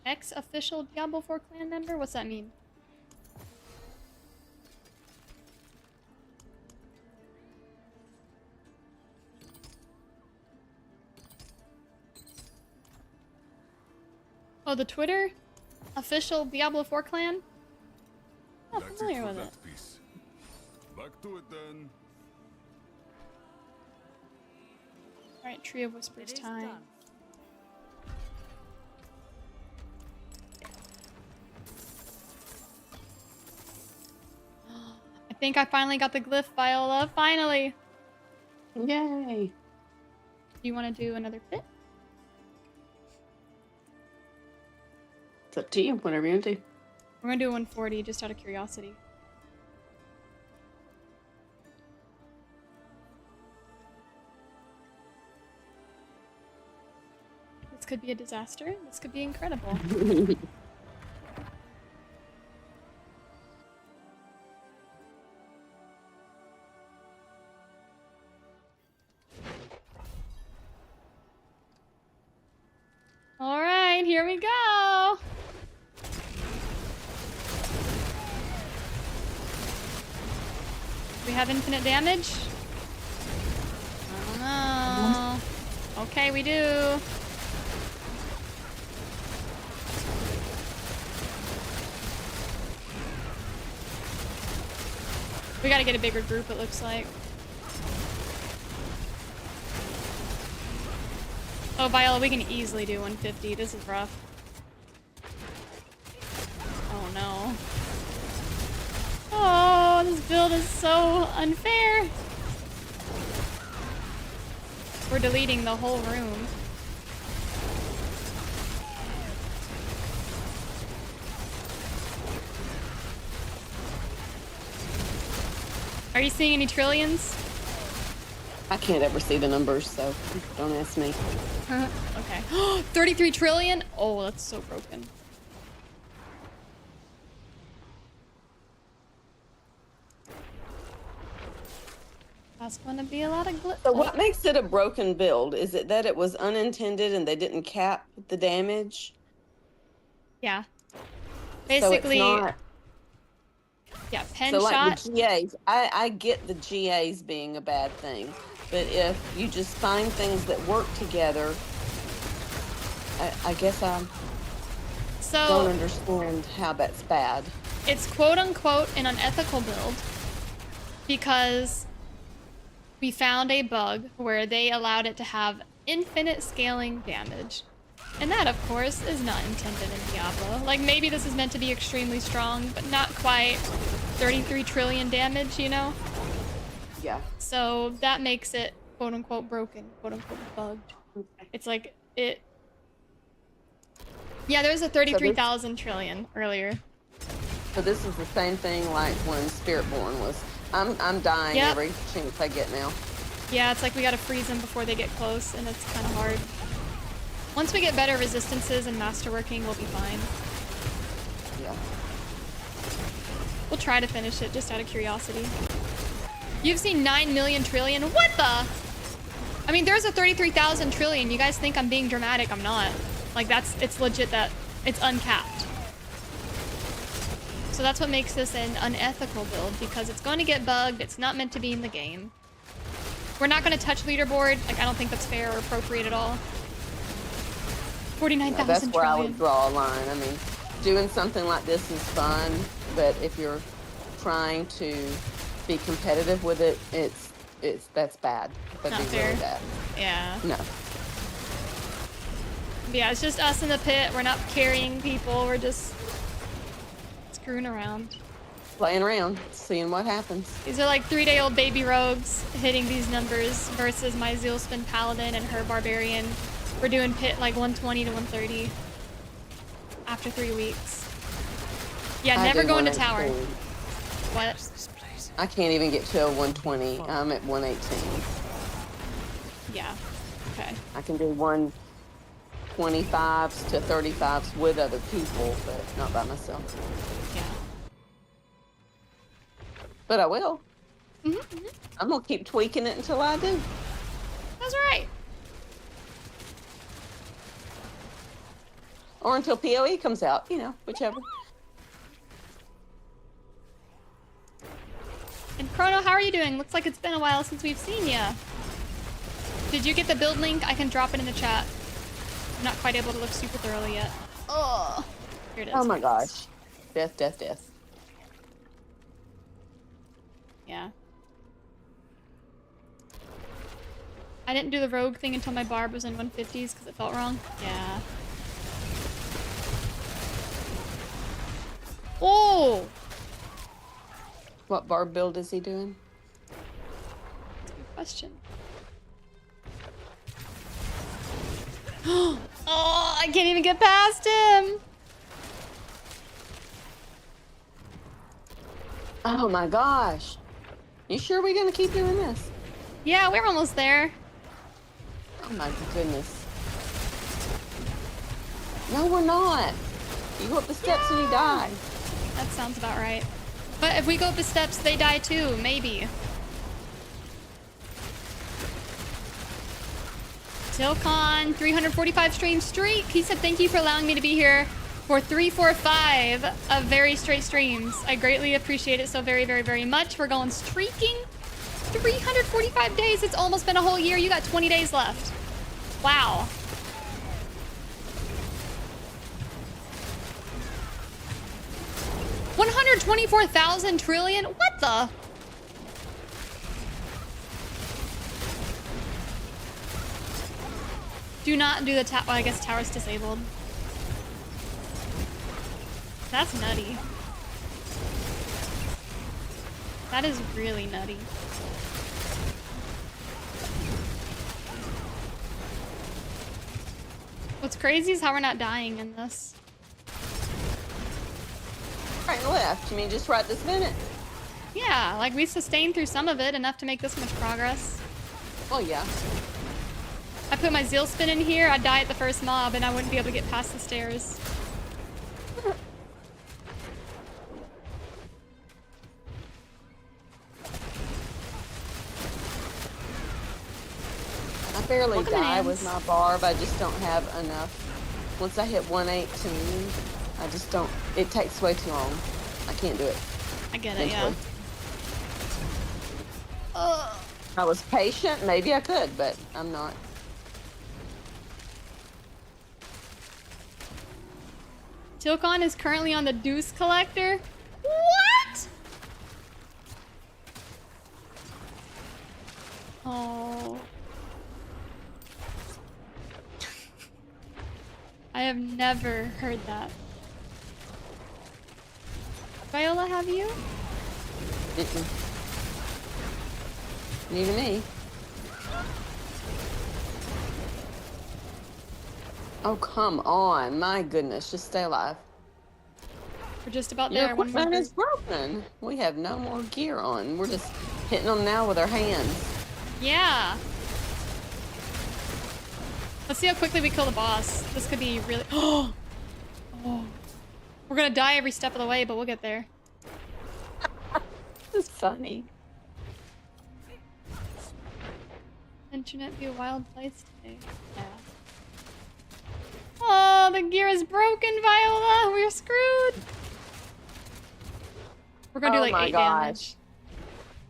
Ex-official Diablo 4 clan member? What's that mean? Oh, the Twitter? Official Diablo 4 clan? Not That's familiar it for with that it. piece. Back to it then. Alright, Tree of Whispers It is time. done. I think I finally got the glyph, Viola. Finally! Yay. Do you want to do another pit? It's up to you, whatever you want to do. We're gonna do 140 just out of curiosity. This could be a disaster. This could be incredible. Alright, here we go! We have infinite damage? I don't know. Okay, we do. We gotta get a bigger group, it looks like. Oh, Viola, we can easily do 150. This is rough. Oh, no. Oh, this build is so unfair. We're deleting the whole room. Are you seeing any trillions? I can't ever see the numbers, so don't ask me. Okay. 33 trillion? Oh, that's so broken. That's gonna be a lot of glitch. So what makes it a broken build? Is it that it was unintended and they didn't cap the damage? Yeah. So Basically, it's not, yeah, pen so like shot. the GAs, I get the GAs being a bad thing, but if you just find things that work together, I guess I don't So understand how that's bad. it's quote unquote an unethical build because we found a bug where they allowed it to have infinite scaling damage. And that, of course, is not intended in Diablo. Like, maybe this is meant to be extremely strong, but not quite 33 trillion damage, you know? Yeah. So that makes it quote unquote broken, quote unquote bugged. It's like it. Yeah, there was a 33,000 trillion earlier. So this is the same thing like when Spiritborn was. I'm dying Yep. every chance I get now. Yeah, it's like we gotta freeze them before they get close, and it's kind of hard. Once we get better resistances and masterworking, we'll be fine. Yeah. We'll try to finish it just out of curiosity. You've seen 9 million trillion? What the? I mean, there's a 33,000 trillion. You guys think I'm being dramatic? I'm not. Like, it's legit that it's uncapped. So that's what makes this an unethical build, because it's going to get bugged. It's not meant to be in the game. We're not going to touch leaderboard. Like, I don't think that's fair or appropriate at all. 49,000 That's where I trillion. would draw a line. I mean, doing something like this is fun, but if you're trying to be competitive with it, that's bad. That'd Not be really fair. bad. Yeah. No. Yeah, it's just us in the pit. We're not carrying people. We're just screwing around. Playing around, seeing what happens. These are like 3-day-old baby rogues hitting these numbers versus my Zealspin Paladin and her Barbarian. We're doing pit like 120 to 130 after 3 weeks. Yeah, I never do go into tower. 118. What? I can't even get to a 120. I'm at 118. Yeah. Okay. I can do 125s to 35s with other people, but not by myself. Yeah. But I will. Mm-hmm. I'm gonna keep tweaking it until I do. That's right. Or until PoE comes out, you know, whichever. And Chrono, how are you doing? Looks like it's been a while since we've seen ya. Did you get the build link? I can drop it in the chat. I'm not quite able to look super thoroughly yet. Oh, here it is. Oh my Here it is. gosh. Death, death, death. Yeah. I didn't do the rogue thing until my barb was in 150s because it felt wrong. Yeah. Oh! What barb build is he doing? That's a good question. Oh, I can't even get past him! Oh my gosh. You sure we're gonna keep doing this? Yeah, we're almost there. Oh my goodness. No, we're not. You go up the steps and you die. That sounds about right. But if we go up the steps, they die too, maybe. Tilcon, 345 stream streak. He said, thank you for allowing me to be here for 345 of very straight streams. I greatly appreciate it so very, very, very much. We're going streaking. 345 days. It's almost been a whole year. You got 20 days left. Wow. $124,000 trillion? What the? Do not do the tower. Well, I guess tower's disabled. That's nutty. That is really nutty. What's crazy is how we're not dying in this. Right and left. You mean just right this minute? Yeah, like we sustained through some of it, enough to make this much progress. Well, yeah. I put my zeal spin in here, I'd die at the first mob, and I wouldn't be able to get past the stairs. I barely Welcome die in, with Ans. my barb. I just don't have enough. Once I hit 118, I just don't. It takes way too long. I can't do it. I get it, yeah. mentally. If I was patient, maybe I could, but I'm not. Tilcon is currently on the Deuce Collector. What? Oh. I have never heard that. Viola, have you? Mm-mm. New to me. Oh, come on. My goodness. Just stay alive. We're just about Your there. One more equipment is group. broken. We have no more gear on. We're just hitting them now with our hands. Yeah. Let's see how quickly we kill the boss. This could be really... Oh! We're gonna die every step of the way, but we'll get there. It's funny. Internet be a wild place today. Yeah. Oh, the gear is broken, Viola! We're screwed! We're gonna do like 8 damage.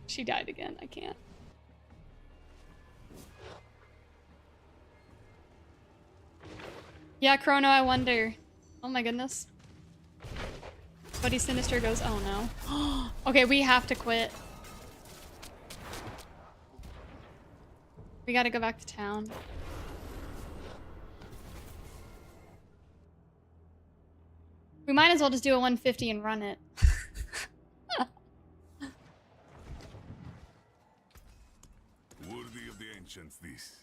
She died again. I can't. Yeah, Chrono, I wonder. Oh my goodness. Buddy Sinister goes, oh no. Okay, we have to quit. We gotta go back to town. We might as well just do a 150 and run it. Worthy of the ancients, this.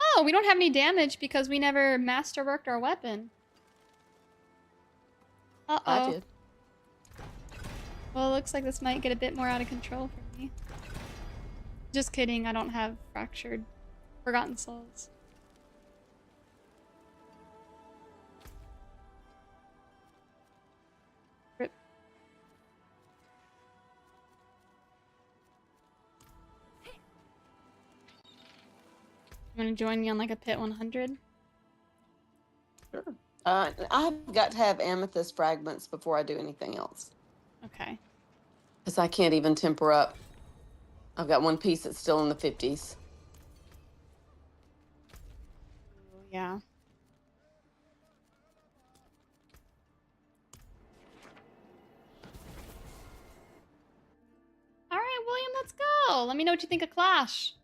Oh, we don't have any damage because we never masterworked our weapon. Uh-oh. I did. Well, it looks like this might get a bit more out of control for me. Just kidding, I don't have fractured Forgotten Souls. Rip. You wanna join me on like a pit 100? Sure. I've got to have amethyst fragments before I do anything else. Okay. Because I can't even temper up. I've got one piece that's still in the 50s. Ooh, yeah. All right, William, let's go. Let me know what you think of Clash.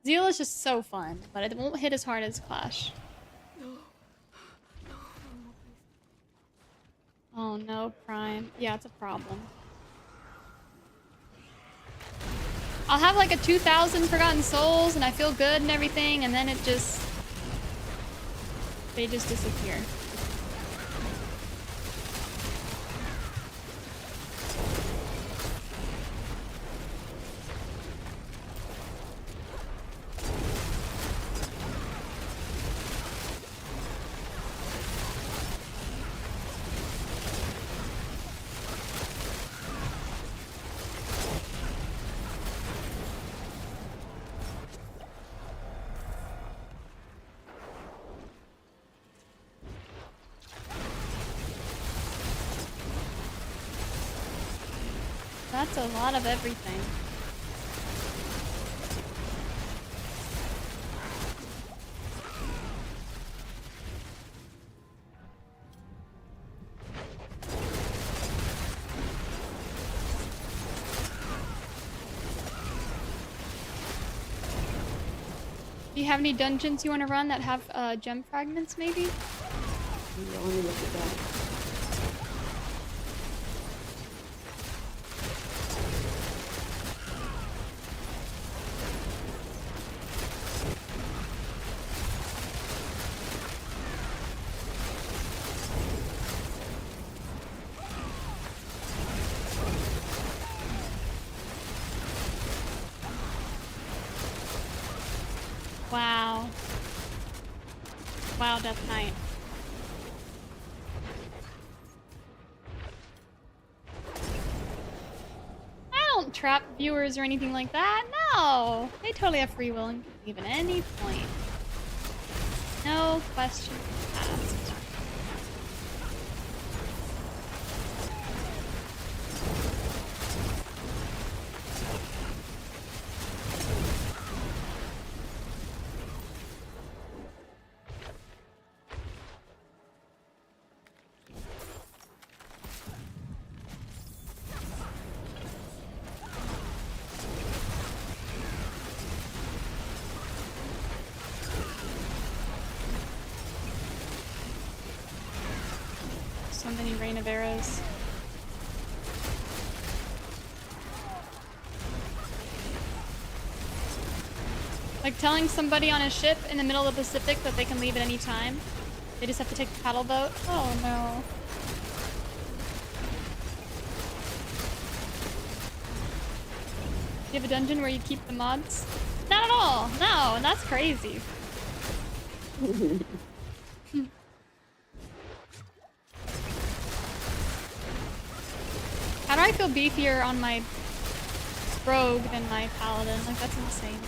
Zeal is just so fun, but it won't hit as hard as Clash. Oh no, Prime. Yeah, it's a problem. I'll have like a 2,000 Forgotten Souls and I feel good and everything, and then it just... they just disappear. That's a lot of everything. Do you have any dungeons you want to run that have gem fragments, maybe? Yeah, let me look at that. Wow. Wow, Death Knight. I don't trap viewers or anything like that. No! They totally have free will and can leave at any point. No questions asked. So many Rain of Arrows. Like telling somebody on a ship in the middle of the Pacific that they can leave at any time. They just have to take the paddle boat. Oh no. Do you have a dungeon where you keep the mods? Not at all. No, that's crazy. How do I feel beefier on my rogue than my paladin? Like, that's insane.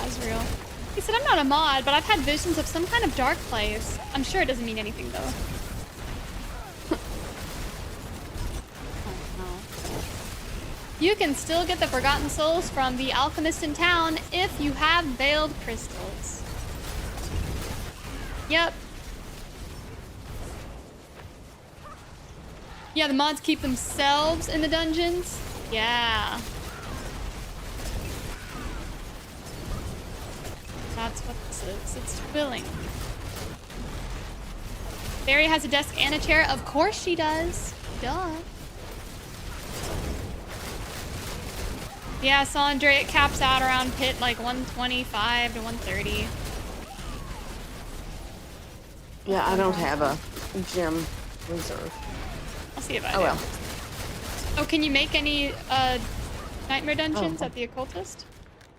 Azrael. He said, I'm not a mod, but I've had visions of some kind of dark place. I'm sure it doesn't mean anything, though. Oh, no. You can still get the Forgotten Souls from the alchemist in town if you have veiled crystals. Yep. Yeah, the mods keep themselves in the dungeons. Yeah. That's what this is. It's filling. Barry has a desk and a chair. Of course she does. Duh. Yeah, Sandra, it caps out around pit like 125 to 130. Yeah, I don't have a gem reserve. I'll see if I Oh do. well. Oh, can you make any nightmare dungeons at the occultist?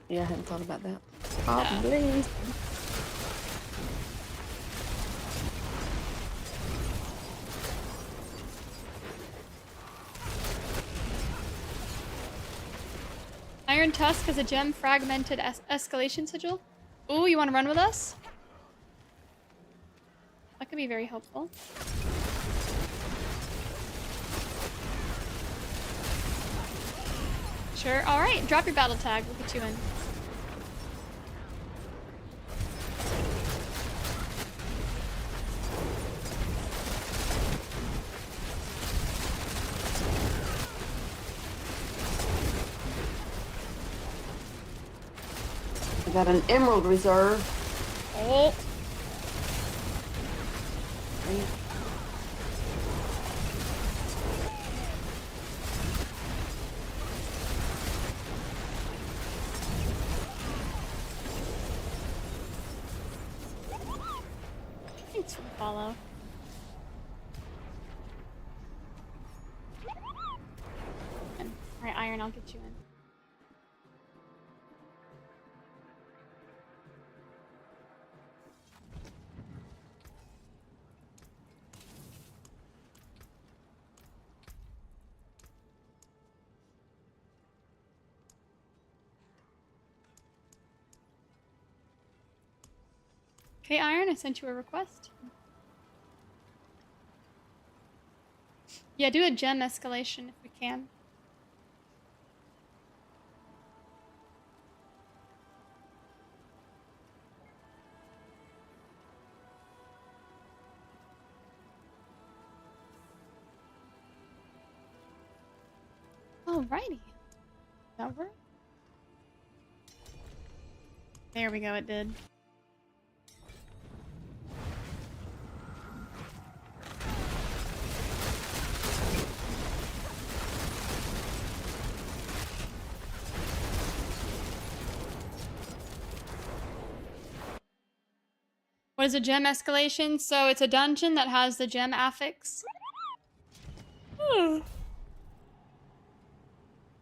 Yeah, I hadn't thought about that. Probably. Iron Tusk has a gem fragmented escalation sigil. Ooh, you want to run with us? That could be very helpful. Sure. All right, drop your battle tag. We'll get you in. I got an emerald reserve. Oh. Thanks for the follow. Alright, Iron, I'll get you in. Okay, Iron, I sent you a request. Yeah, do a gem escalation if we can. Alrighty. That work? There we go, it did. What is a gem escalation? So it's a dungeon that has the gem affix.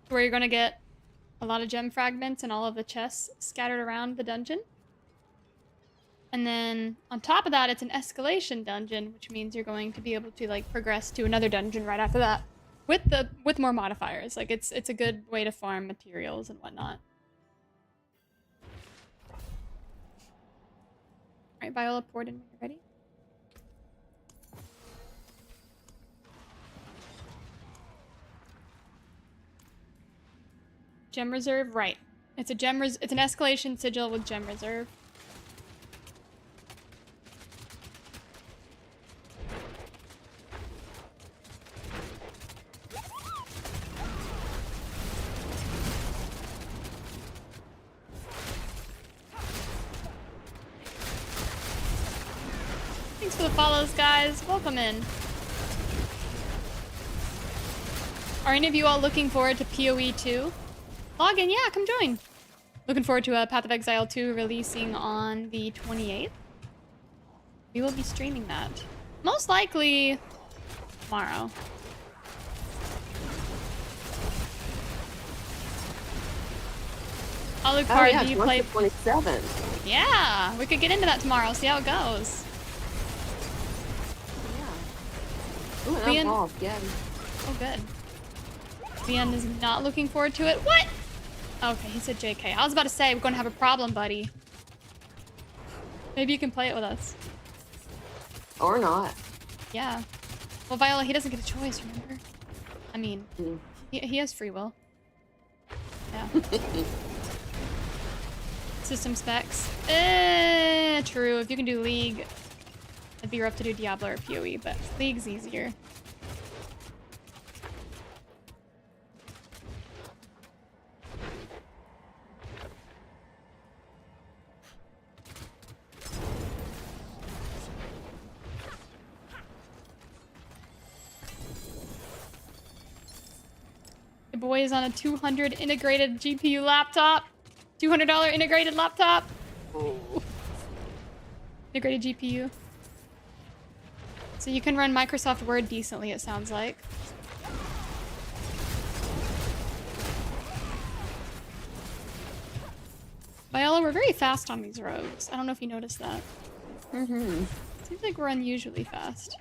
Where you're gonna get a lot of gem fragments and all of the chests scattered around the dungeon. And then on top of that, it's an escalation dungeon, which means you're going to be able to like progress to another dungeon right after that with more modifiers. Like it's a good way to farm materials and whatnot. Alright, Viola, port in when you're ready. Gem reserve, right. It's a gem it's an escalation sigil with gem reserve. Thanks for the follows, guys. Welcome in. Are any of you all looking forward to PoE 2? Log in, yeah, come join. Looking forward to Path of Exile 2 releasing on the 28th. We will be streaming that. Most likely tomorrow. Alucard, do you play 27? Yeah, we could get into that tomorrow, see how it goes. Yeah. Ooh, Leon... I'm off, yeah. Oh, good. Leon is not looking forward to it. What? Okay, he said JK. I was about to say, we're going to have a problem, buddy. Maybe you can play it with us. Or not. Yeah. Well, Viola, he doesn't get a choice, remember? I mean, he has free will. Yeah. System specs. True. If you can do League, it'd be rough to do Diablo or PoE, but League's easier. The boy is on a $200 integrated GPU laptop. $200 integrated laptop. Ooh. Integrated GPU. So you can run Microsoft Word decently, it sounds like. Viola, we're very fast on these rogues. I don't know if you noticed that. Mm-hmm. Seems like we're unusually fast.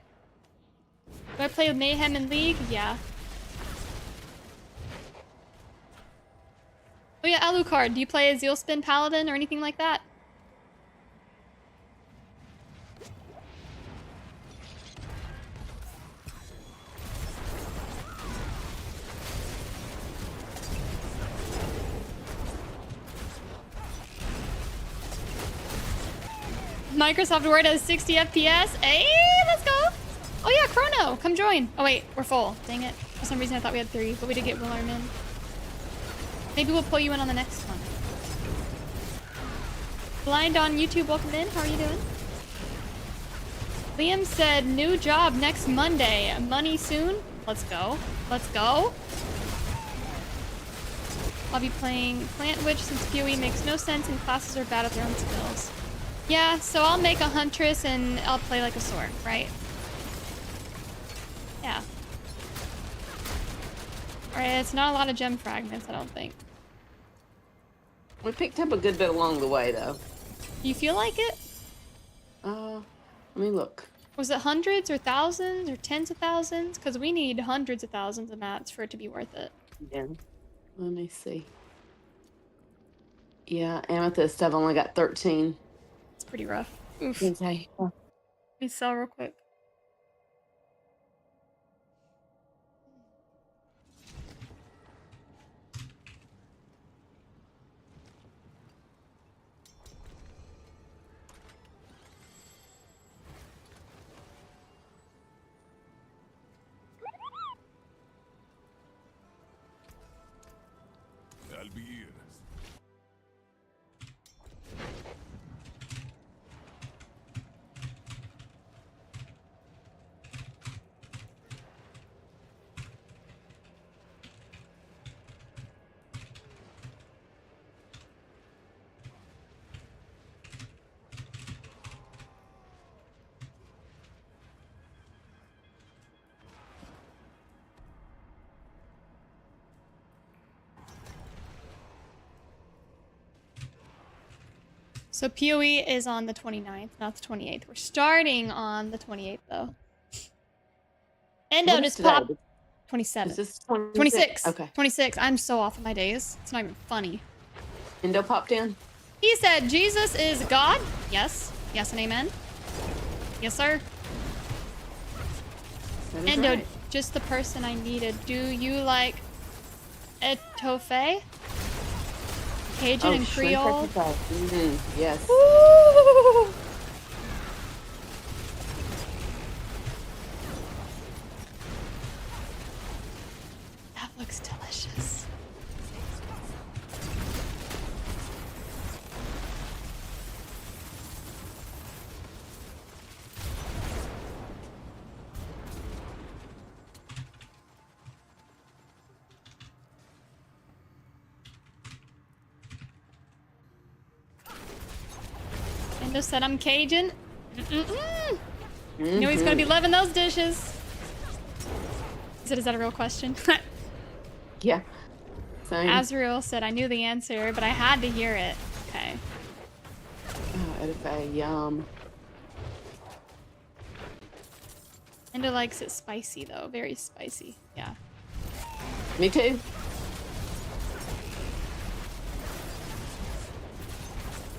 Do I play with Mayhem in League? Yeah. Oh yeah, Alucard, do you play a Zealspin Paladin or anything like that? Microsoft Word has 60 FPS. Hey, let's go. Oh yeah, Chrono, come join. Oh wait, we're full. Dang it. For some reason I thought we had 3, but we did get Willarm in. Maybe we'll pull you in on the next one. Blind on YouTube, welcome in. How are you doing? Liam said, new job next Monday. Money soon? Let's go. Let's go. I'll be playing Plant Witch since PoE makes no sense and classes are bad at their own skills. Yeah, so I'll make a Huntress and I'll play like a sword, right? Yeah. Alright, it's not a lot of gem fragments, I don't think. We picked up a good bit along the way, though. Do you feel like it? Let me look. Was it hundreds or thousands or tens of thousands? Because we need hundreds of thousands of mats for it to be worth it. Yeah. Let me see. Yeah, Amethyst, I've only got 13. It's pretty rough. Oof. Okay. Let me sell real quick. I'll be here. So PoE is on the 29th, not the 28th. We're starting on the 28th, though. Endo What is just today? popped. Is 27th. this 26. Okay. 26. I'm so off of my days. It's not even funny. Endo popped in? He said, Jesus is God? Yes. Yes and amen. Yes, sir. That is Endo, right. just the person I needed. Do you like etouffee? Cajun and shrimp Creole? etouffee. Yes. Ooh. That looks delicious. Endo said I'm Cajun. Knew he's gonna be loving those dishes. Is that a real question? Yeah. Same. Azrael said I knew the answer, but I had to hear it. Okay. Oh, etouffee, yum. Endo likes it spicy though, very spicy. Yeah. Me too.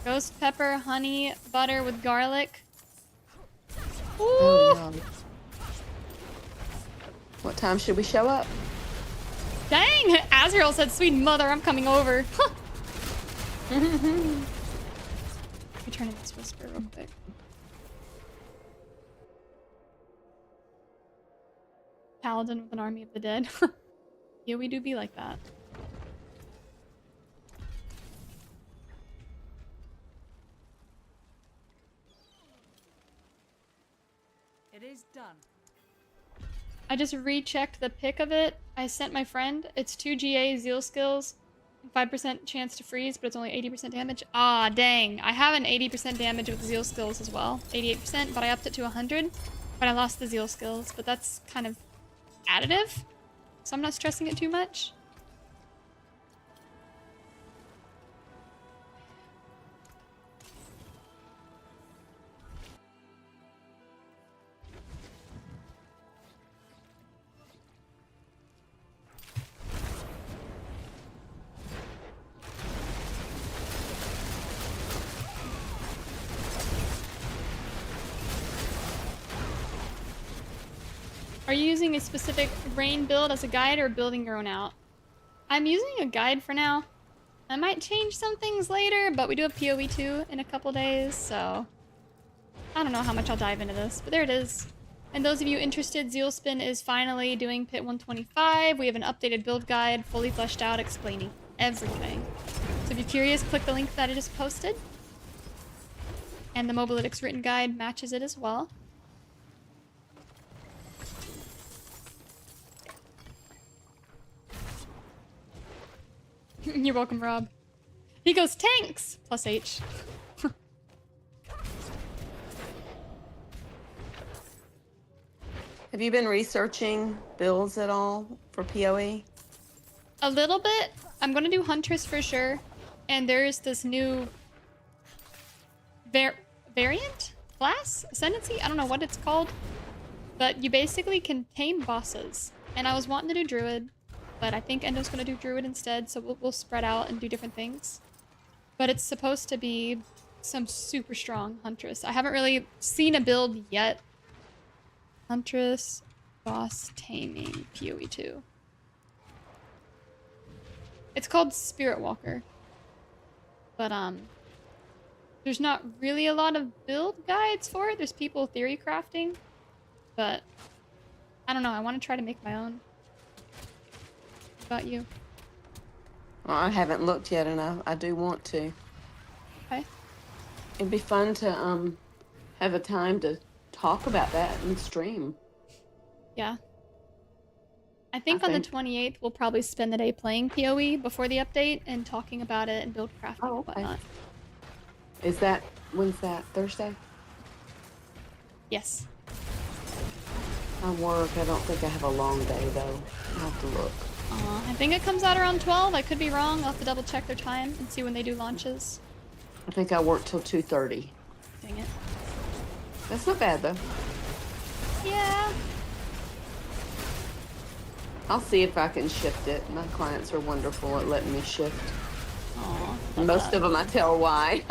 Ghost pepper, honey, butter with garlic. Ooh. Oh, yum. What time should we show up? Dang! Azrael said, sweet mother, I'm coming over. Huh. Let me turn in this whisper real quick. Paladin with an army of the dead. Yeah, we do be like that. It is done. I just rechecked the pick of it. I sent my friend. It's 2 GA Zeal skills, 5% chance to freeze, but it's only 80% damage. Ah, dang. I have an 80% damage with Zeal skills as well. 88%, but I upped it to 100. But I lost the Zeal skills, but that's kind of additive. So I'm not stressing it too much. Are you using a specific rain build as a guide or building your own out? I'm using a guide for now. I might change some things later, but we do have PoE 2 in a couple days, so I don't know how much I'll dive into this, but there it is. And those of you interested, Zealspin is finally doing Pit 125. We have an updated build guide, fully fleshed out, explaining everything. So if you're curious, click the link that I just posted. And the Mobalytics written guide matches it as well. You're welcome, Rob. He goes, tanks! Plus H. Have you been researching builds at all for PoE? A little bit. I'm gonna do Huntress for sure. And there's this new variant? Class? Ascendancy? I don't know what it's called. But you basically can tame bosses. And I was wanting to do Druid. But I think Endo's gonna do Druid instead, so we'll spread out and do different things. But it's supposed to be some super strong Huntress. I haven't really seen a build yet. Huntress, boss taming, PoE 2. It's called Spirit Walker. But there's not really a lot of build guides for it. There's people theory crafting. But I don't know, I want to try to make my own. About you? Well, I haven't looked yet, and I do want to. Okay. It'd be fun to have a time to talk about that and stream. Yeah. I think on the 28th we'll probably spend the day playing PoE before the update and talking about it and build crafting and whatnot. Is that when's that? Thursday? Yes. I work. I don't think I have a long day though. I'll have to look. I think it comes out around 12. I could be wrong. I'll have to double check their time and see when they do launches. I think I work till 2:30. Dang it. That's not bad though. Yeah. I'll see if I can shift it. My clients are wonderful at letting me shift. Aw. Most of them I tell why.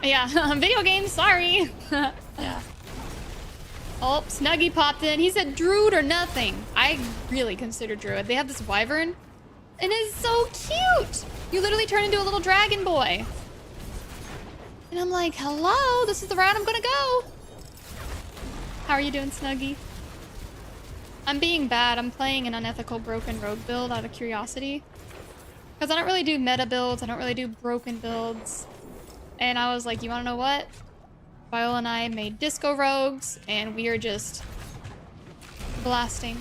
Yeah, video games, sorry. Yeah. Oh, Snuggy popped in. He said Druid or nothing. I really consider Druid. They have this wyvern, and it's so cute. You literally turn into a little dragon boy. And I'm like, hello, this is the route I'm gonna go. How are you doing, Snuggy? I'm being bad. I'm playing an unethical broken rogue build out of curiosity. Because I don't really do meta builds. I don't really do broken builds. And I was like, you wanna know what? Viola and I made disco rogues, and we are just blasting.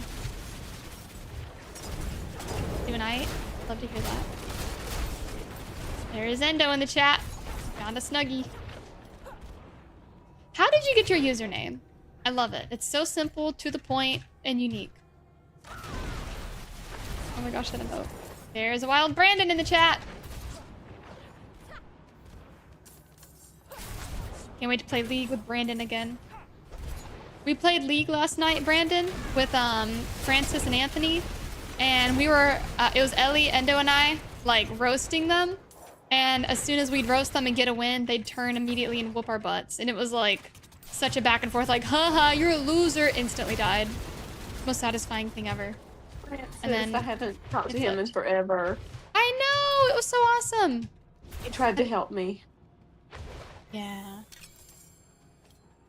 Do an I? Love to hear that. There is Endo in the chat. Found a Snuggie. How did you get your username? I love it. It's so simple, to the point, and unique. Oh my gosh, that emote. There's a wild Brandon in the chat. Can't wait to play League with Brandon again. We played League last night, Brandon, with Francis and Anthony. And we were, it was Ellie, Endo, and I, like, roasting them. And as soon as we'd roast them and get a win, they'd turn immediately and whoop our butts. And it was like, such a back and forth, like, haha, you're a loser, instantly died. Most satisfying thing ever. Francis, And then I haven't talked to him in forever. I know, it was so awesome. He tried to help me. Yeah.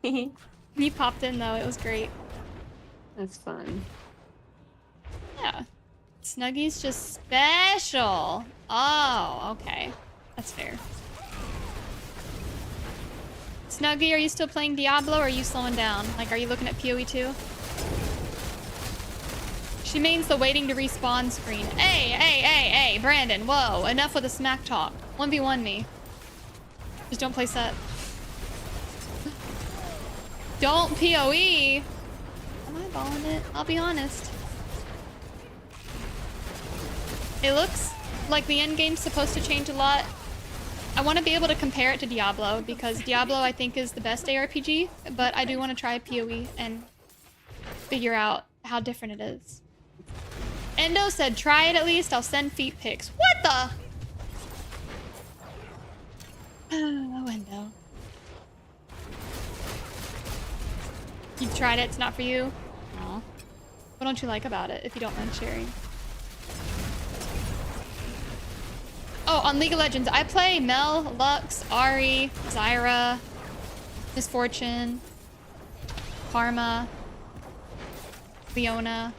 He popped in though, it was great. That's fun. Yeah. Snuggie's just special. Oh, okay. That's fair. Snuggie, are you still playing Diablo or are you slowing down? Like, are you looking at PoE 2? She means the waiting to respawn screen. Hey, Brandon, whoa, enough with the smack talk. 1v1 me. Just don't play set. Don't PoE. I'm eyeballing it. I'll be honest. It looks like the end game's supposed to change a lot. I want to be able to compare it to Diablo because Diablo I think is the best ARPG, but I do want to try PoE and figure out how different it is. Endo said try it at least, I'll send feet pics. What the? Oh, Endo. You've tried it, it's not for you? Aw. What don't you like about it, if you don't mind sharing? Oh, on League of Legends, I play Mel, Lux, Ari, Zyra, Misfortune, Karma, Leona.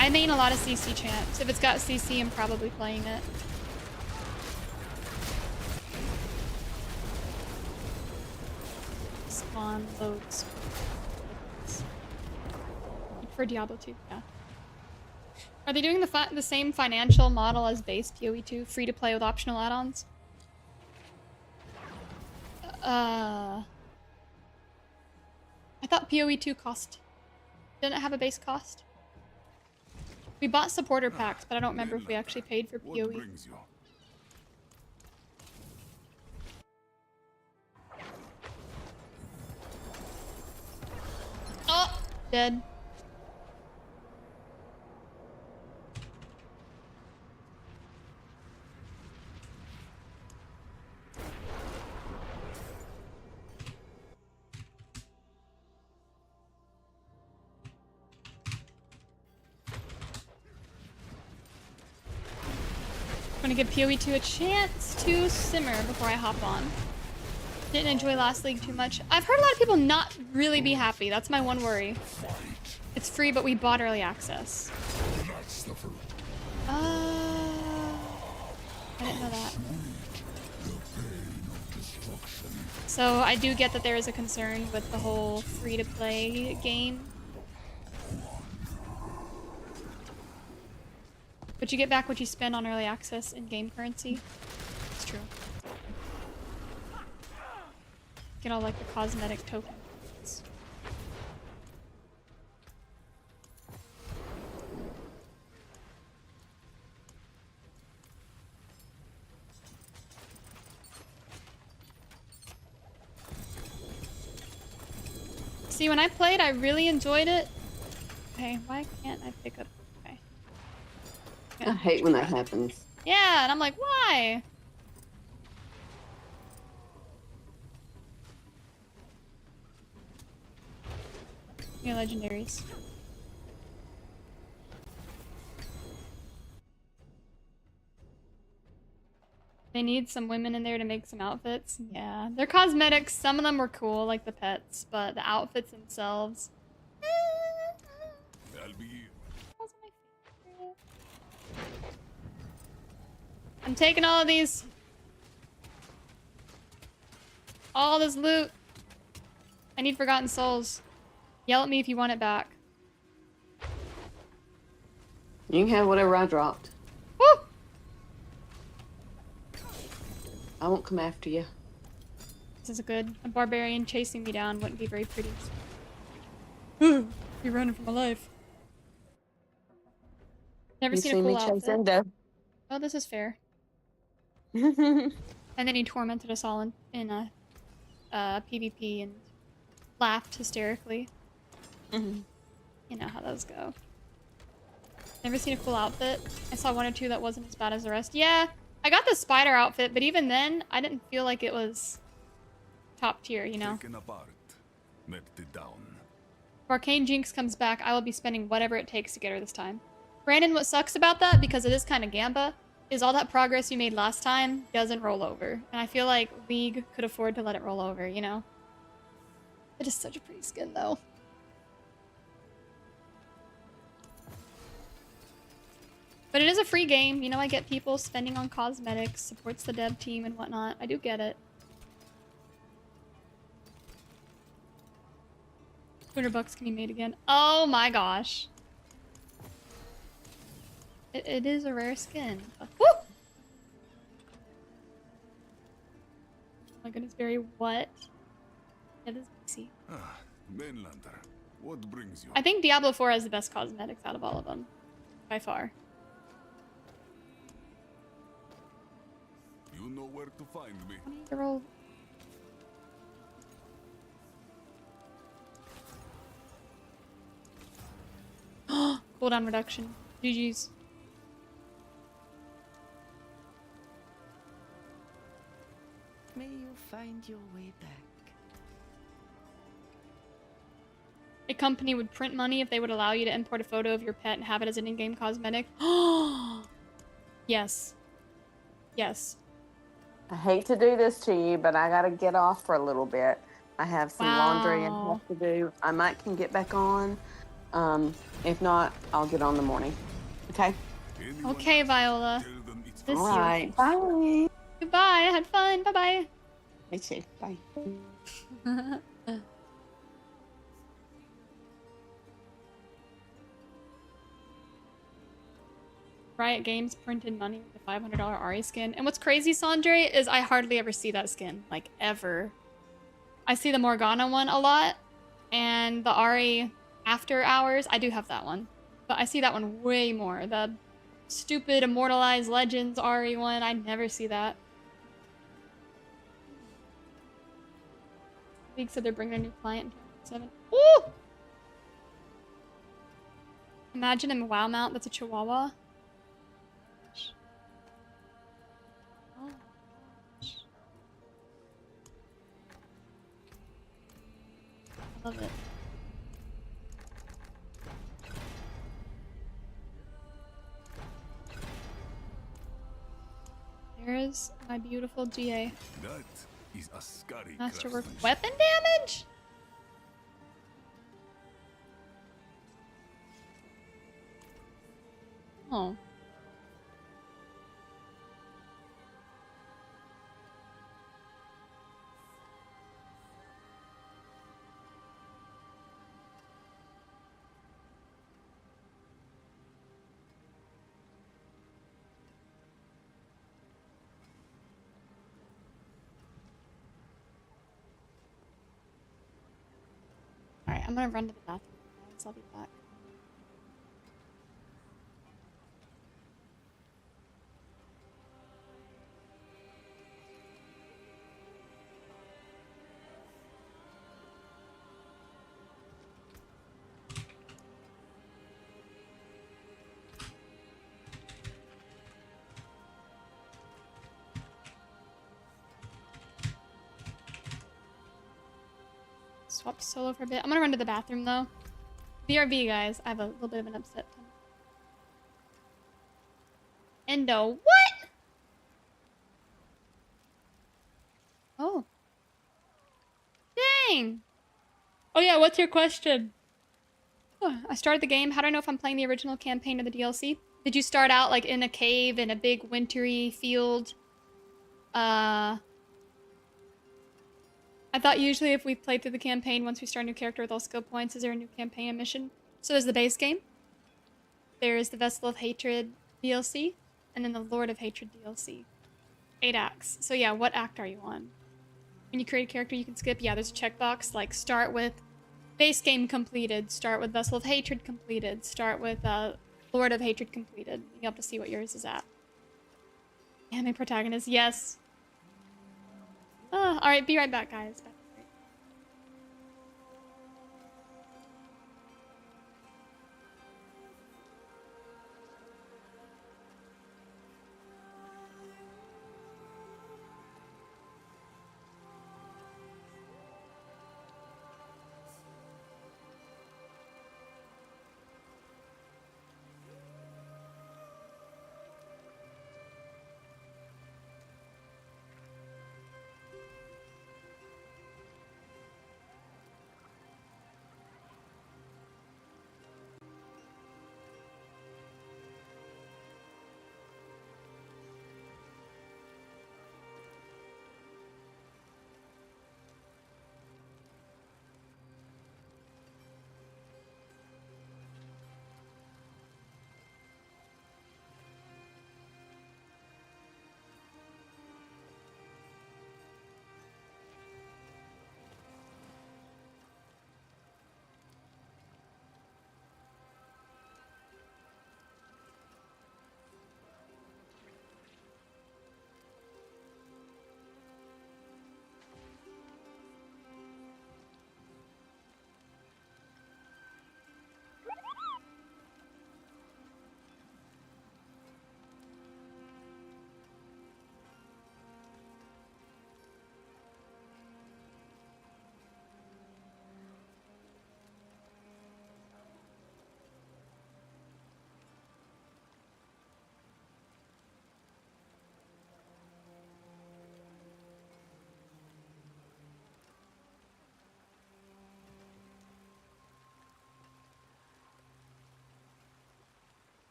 I main a lot of CC champs. If it's got CC, I'm probably playing it. Spawn loads. For Diablo 2, yeah. Are they doing the same financial model as base PoE 2? Free to play with optional add-ons? I thought PoE 2 didn't it have a base cost? We bought supporter packs, but I don't remember if we actually paid for What PoE. brings you? Oh! Dead. I'm gonna give PoE 2 a chance to simmer before I hop on. Didn't enjoy last league too much. I've heard a lot of people not really be happy. That's my one worry. It's free, but we bought early access. That's the fruit. I didn't know that. So I do get that there is a concern with the whole free-to-play game. But you get back what you spend on early access in game currency. It's true. Get all like the cosmetic tokens. See, when I played, I really enjoyed it. Okay, why can't I pick up? Okay. I hate when that happens. Yeah, and I'm like, why? Yeah, legendaries. They need some women in there to make some outfits. Yeah, their cosmetics, some of them were cool, like the pets, but the outfits themselves. I'll be here. Those are my favorite. I'm taking all of these. All this loot. I need Forgotten Souls. Yell at me if you want it back. You can have whatever I dropped. Woo! I won't come after you. This is good. A barbarian chasing me down wouldn't be very pretty. You're running for my life. Never You seen see a cool me chase outfit. Endo. Oh, this is fair. And then he tormented us all in a PvP and laughed hysterically. Mhm. You know how those go. Never seen a cool outfit. I saw one or two that wasn't as bad as the rest. Yeah, I got the spider outfit, but even then, I didn't feel like it was top tier, you know? Taken apart, melted down. If Arcane Jinx comes back, I will be spending whatever it takes to get her this time. Brandon, what sucks about that, because it is kind of Gamba, is all that progress you made last time doesn't roll over. And I feel like League could afford to let it roll over, you know? It is such a pretty skin, though. But it is a free game. You know, I get people spending on cosmetics, supports the dev team and whatnot. I do get it. 200 bucks can be made again. Oh my gosh. It is a rare skin. Woo! Oh my goodness, very what? Yeah, this pricey. Ah, Mainlander, what brings you? I think Diablo 4 has the best cosmetics out of all of them. By far. You know where to find me. 20-year-old. Cooldown reduction. GG's. May you find your way back. A company would print money if they would allow you to import a photo of your pet and have it as an in-game cosmetic. Yes. Yes. I hate to do this to you, but I gotta get off for a little bit. I have some laundry and Wow. stuff to do. I might can get back on. If not, I'll get on the morning. Okay. Anyone Okay, asks, Viola. tell them it's Miss All you. right. Bye. Goodbye. I had fun. Bye-bye. Me too. Bye. Riot Games printed money with the $500 Ari skin. And what's crazy, Sandre, is I hardly ever see that skin. Like, ever. I see the Morgana one a lot. And the Ari After Hours, I do have that one. But I see that one way more. The stupid Immortalized Legends Ari one, I never see that. League said they're bringing a new client in 2027. Ooh! Imagine a WoW mount that's a Chihuahua. Oh, gosh. I love it. There's my beautiful GA. That is a scary Masterwork craftsmanship. weapon damage? Oh. Alright, I'm gonna run to the bathroom, guys. I'll be back. Swap solo for a bit. I'm gonna run to the bathroom though. BRB, guys. I have a little bit of an upset. Endo. What? Oh. Dang. Oh yeah, what's your question? Oh, I started the game. How do I know if I'm playing the original campaign or the DLC? Did you start out like in a cave in a big wintry field? I thought usually if we played through the campaign, once we start a new character with all skill points, is there a new campaign and mission? So there's the base game. There is the Vessel of Hatred DLC. And then the Lord of Hatred DLC. 8 acts. So yeah, what act are you on? When you create a character you can skip, yeah, there's a checkbox like start with base game completed, start with Vessel of Hatred completed, start with Lord of Hatred completed. You'll have to see what yours is at. Anime protagonist, yes. Alright, be right back, guys. Back.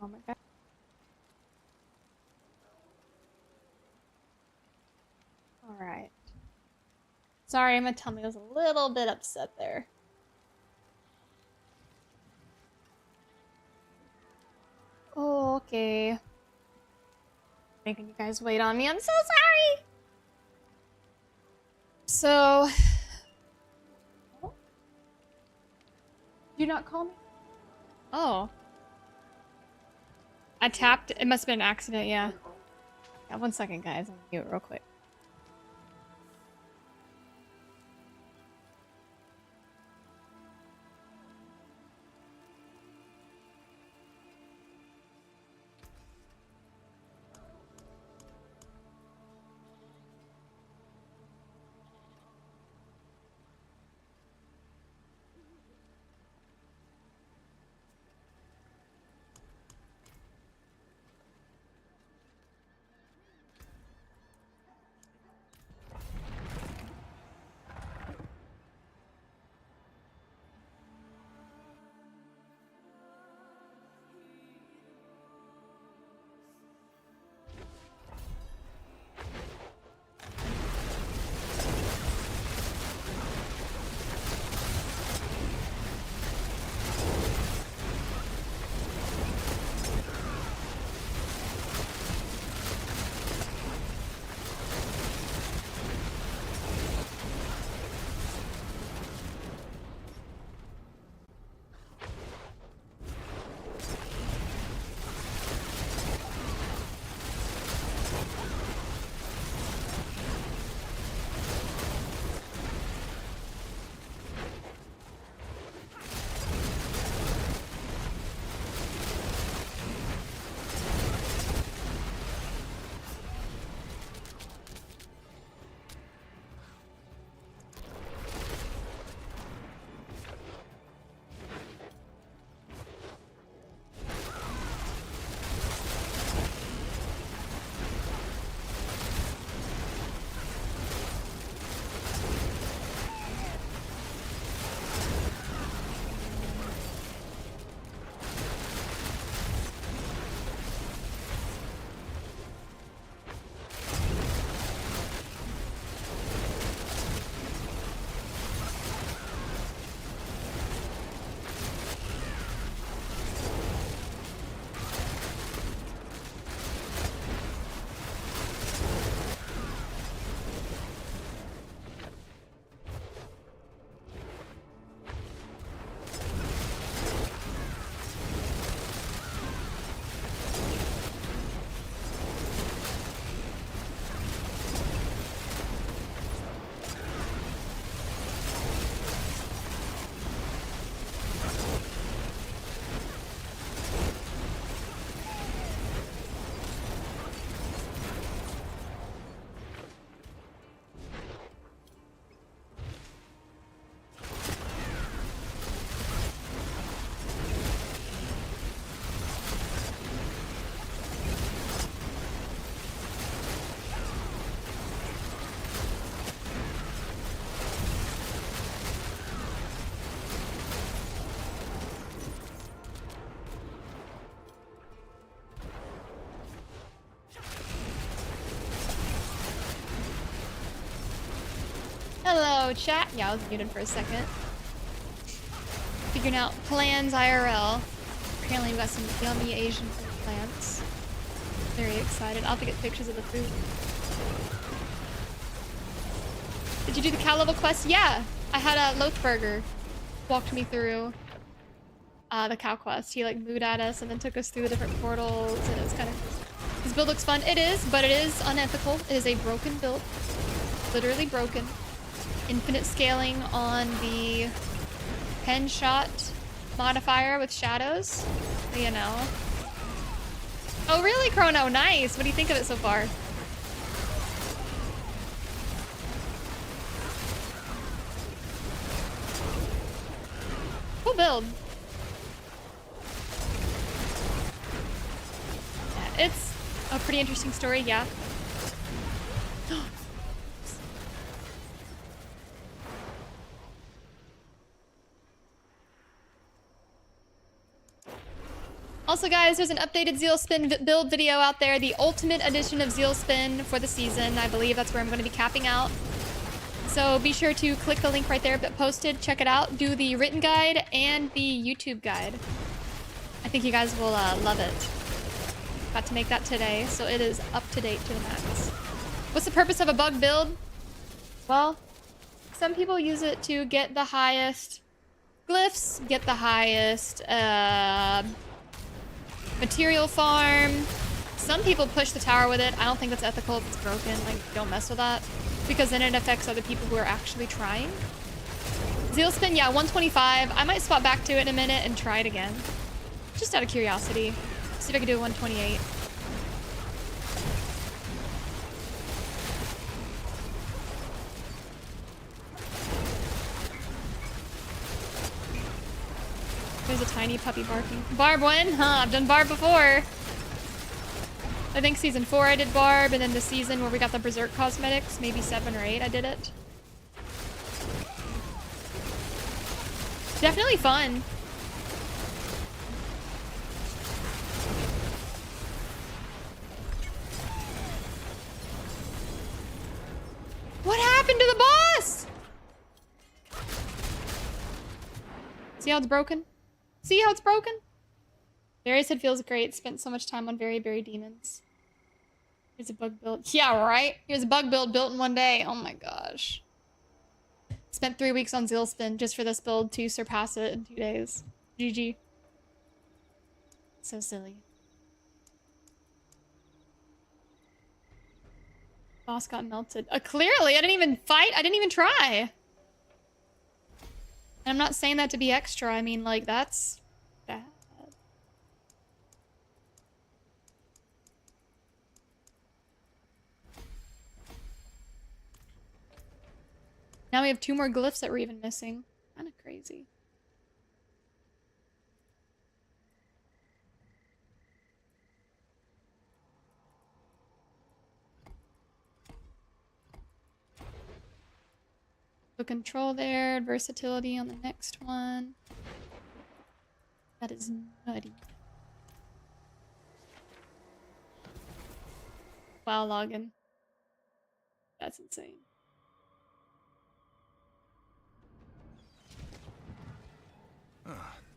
moment, guys. Alright. Sorry, my tummy was a little bit upset there. Oh, okay. Making you guys wait on me. I'm so sorry! So... Did you not call me? Oh. I tapped. It must have been an accident, yeah. Yeah, 1 second, guys. I'm gonna do it real quick. Hello, chat. Yeah, I was muted for a second. Figuring out plans IRL. Apparently we got some yummy Asian food plans. Very excited. I'll have to get pictures of the food. Did you do the cow level quest? Yeah! I had a Lothburger walked me through the cow quest. He like mooed at us and then took us through the different portals, and it was kind of... This build looks fun. It is, but it is unethical. It is a broken build. Literally broken. Infinite scaling on the pen shot modifier with shadows. You know. Oh really, Chrono? Nice! What do you think of it so far? Cool build. Yeah, it's a pretty interesting story, yeah. Also, guys, there's an updated Zeal Spin build video out there. The ultimate edition of Zeal Spin for the season. I believe that's where I'm going to be capping out. So be sure to click the link right there posted. Check it out. Do the written guide and the YouTube guide. I think you guys will love it. Got to make that today, so it is up to date to the max. What's the purpose of a bug build? Well, some people use it to get the highest glyphs, get the highest material farm. Some people push the tower with it. I don't think that's ethical if it's broken. Like, don't mess with that. Because then it affects other people who are actually trying. Zeal Spin, yeah, 125. I might swap back to it in a minute and try it again. Just out of curiosity. See if I can do a 128. There's a tiny puppy barking. Barb when? Huh, I've done Barb before. I think season 4 I did Barb, and then the season where we got the Berserk cosmetics, maybe 7 or 8 I did it. Definitely fun. What happened to the boss? See how it's broken? See how it's broken? Barry said feels great. Spent so much time on Very Demons. Here's a bug build. Yeah, right? Here's a bug build built in one day. Oh my gosh. Spent 3 weeks on Zeal Spin just for this build to surpass it in 2 days. GG. So silly. Boss got melted. Clearly, I didn't even fight. I didn't even try. And I'm not saying that to be extra. I mean, like, that's bad. Now we have 2 more glyphs that we're even missing. Kind of crazy. So control there, versatility on the next one. That is nutty. Wow, login. That's insane.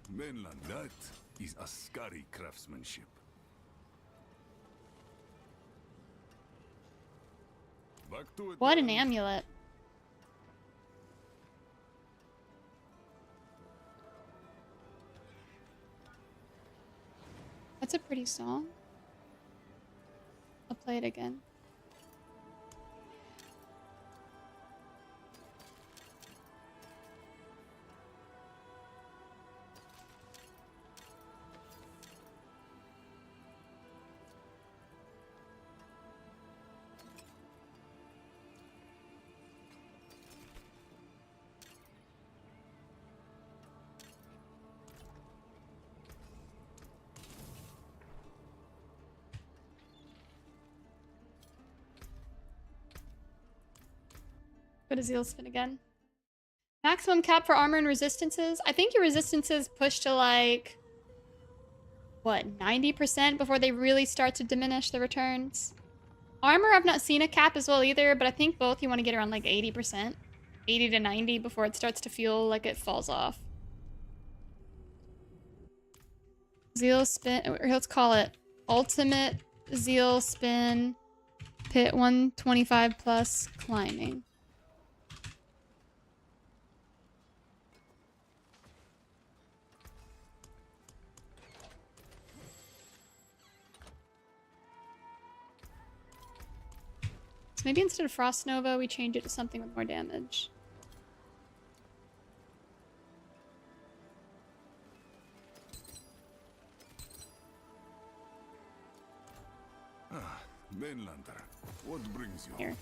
Mainland, that is Ascari craftsmanship. Back to it. What an amulet. That's a pretty song. I'll play it again. Go to Zeal Spin again. Maximum cap for armor and resistances. I think your resistances push to like, what, 90% before they really start to diminish the returns. Armor, I've not seen a cap as well either, but I think both you want to get around like 80%. 80 to 90 before it starts to feel like it falls off. Zeal Spin, or let's call it Ultimate Zeal Spin Pit 125 plus climbing. Maybe instead of Frost Nova, we change it to something with more damage. Mainlander, what brings you? Here.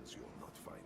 treasures you'll not find.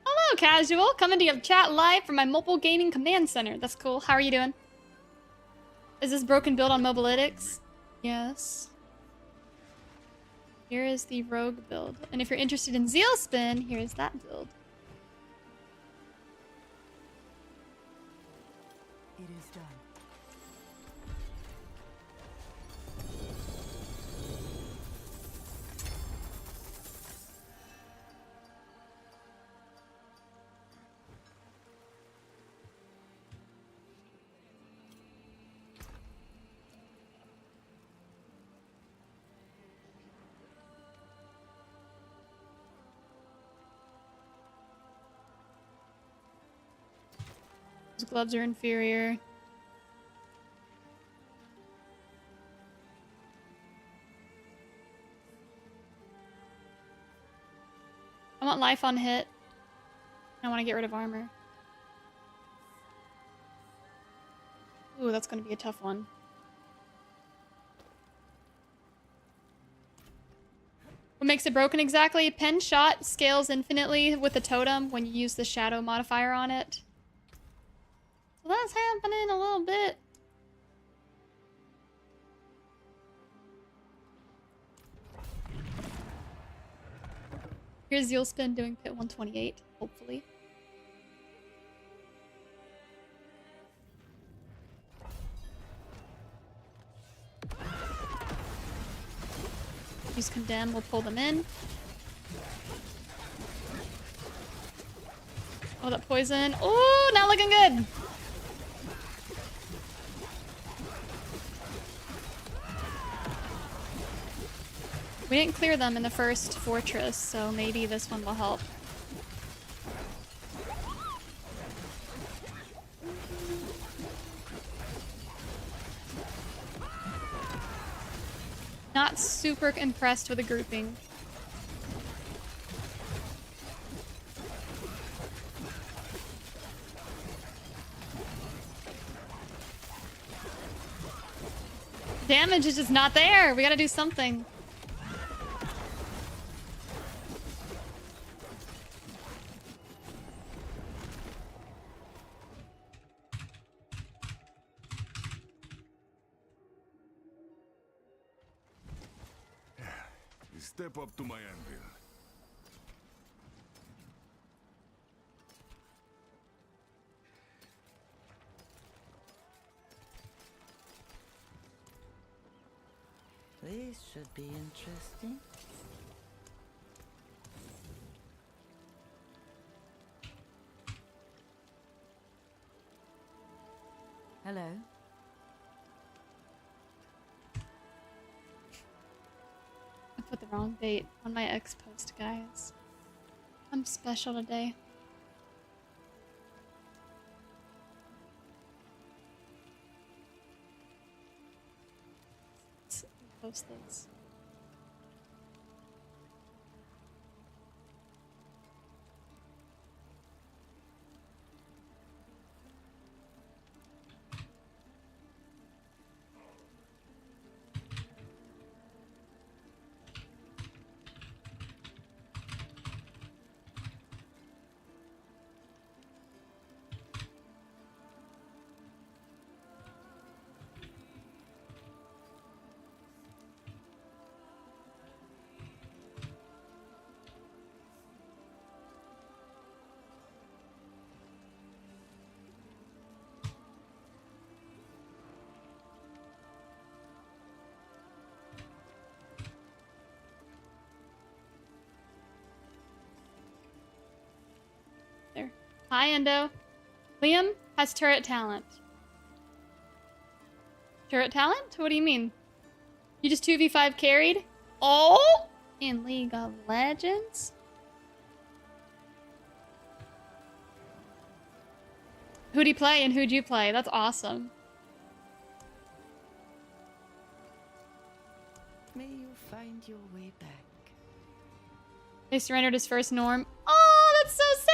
Hello, Casual. Coming to your chat live from my mobile gaming command center. That's cool. How are you doing? Is this broken build on Mobalytics? Yes. Here is the rogue build. And if you're interested in Zeal Spin, here's that build. It is done. Those gloves are inferior. I want life on hit. I want to get rid of armor. Ooh, that's going to be a tough one. What makes it broken exactly? Pen shot scales infinitely with the totem when you use the shadow modifier on it. So that's happening a little bit. Here's Zeal Spin doing pit 128, hopefully. Use Condemn, we'll pull them in. Oh, that poison. Oh, not looking good. We didn't clear them in the first fortress, so maybe this one will help. Not super impressed with the grouping. Damage is just not there. We gotta do something. Step up to my anvil. This should be interesting. Hello? I put the wrong date on my X post, guys. I'm special today. Let's post this. Hi, Endo. Liam has turret talent. Turret talent? What do you mean? You just 2v5 carried? Oh! In League of Legends? Who'd he play and who'd you play? That's awesome. May you find your way back. They surrendered his first norm. Oh, that's so sad.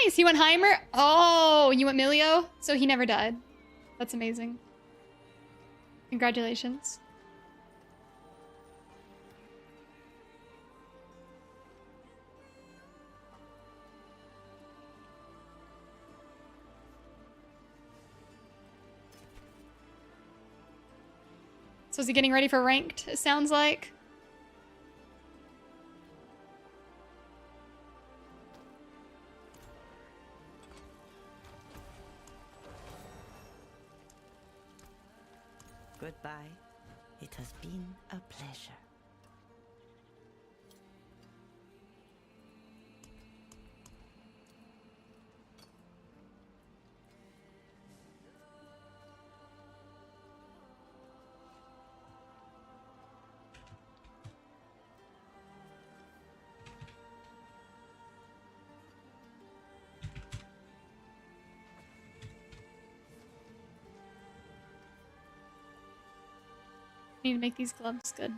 Nice. He went Heimer. Oh, you went Milio? So he never died. That's amazing. Congratulations. So is he getting ready for ranked, it sounds like? Goodbye. It has been a pleasure. Need to make these gloves good.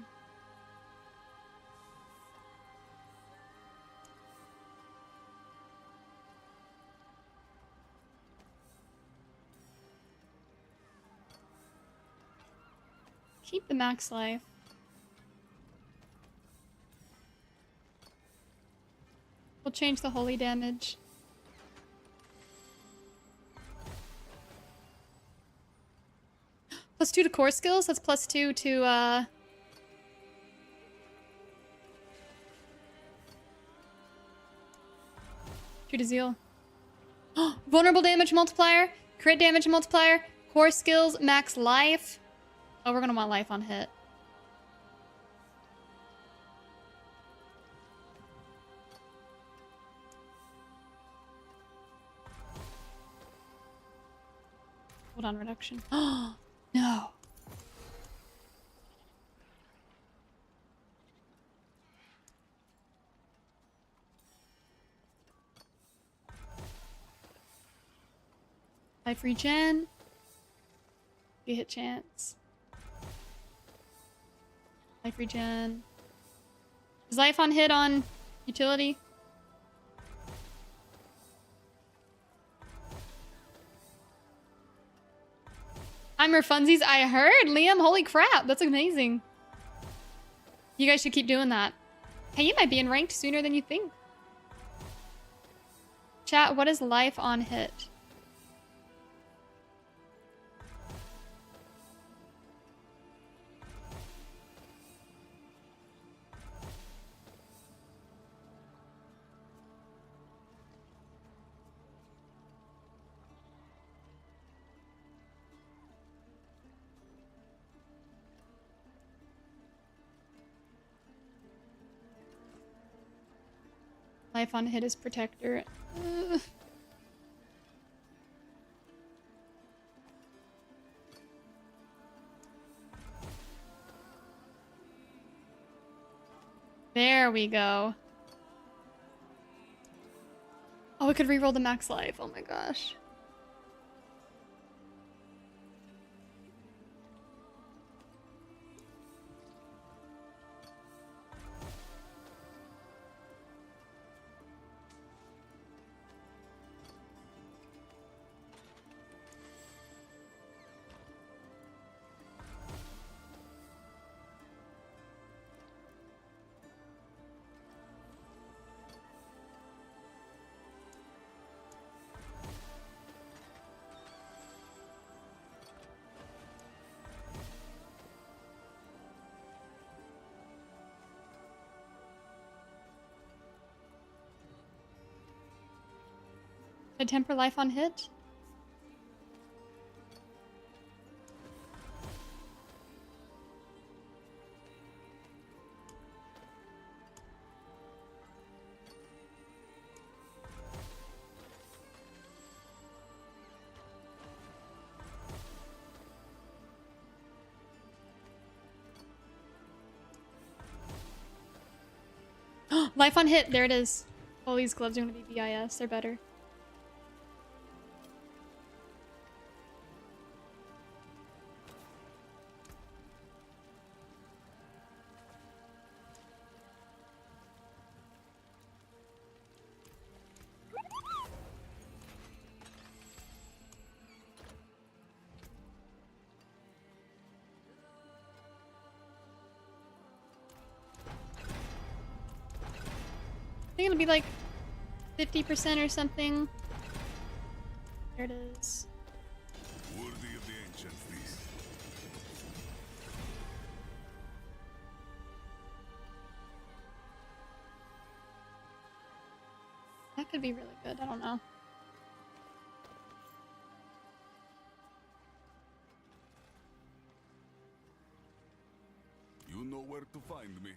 Keep the max life. We'll change the holy damage. +2 to core skills? That's +2 to, True to Zeal. Vulnerable damage multiplier, crit damage multiplier, core skills, max life. Oh, we're gonna want life on hit. Hold on, reduction. Oh, no. Life regen. You hit chance. Life regen. Is life on hit on utility? I'm your funsies. I heard, Liam. Holy crap. That's amazing. You guys should keep doing that. Hey, you might be in ranked sooner than you think. Chat, what is life on hit? Life on hit is protector. There we go. Oh, we could reroll the max life. Oh my gosh. Did temper life on hit? Life on hit. There it is. All these gloves are going to be BIS. They're better. I think it'll be like 50% or something. There it is. Worthy of the ancient feast. That could be really good. I don't know. You know where to find me.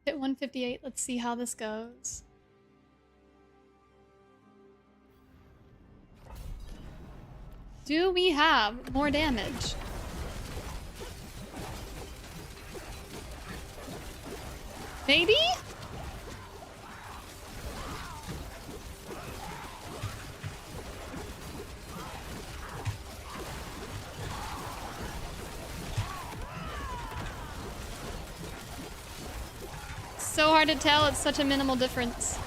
Hit 158. Let's see how this goes. Do we have more damage? Maybe? So hard to tell, it's such a minimal difference.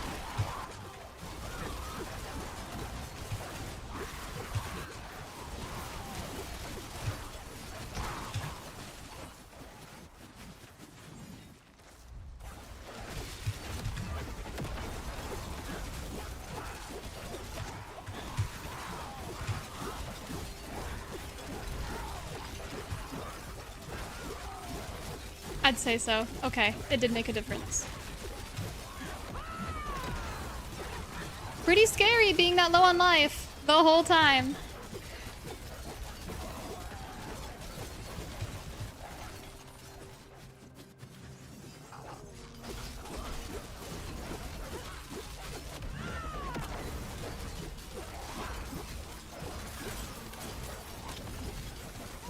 I'd say so. Okay, it did make a difference. Pretty scary being that low on life the whole time.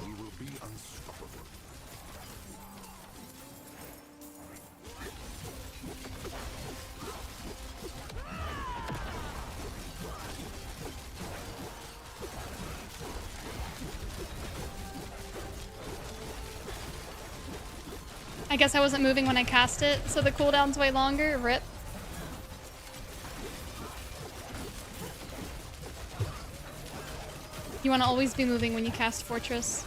We will be unstoppable. I guess I wasn't moving when I cast it, so the cooldown's way longer. Rip. You want to always be moving when you cast Fortress.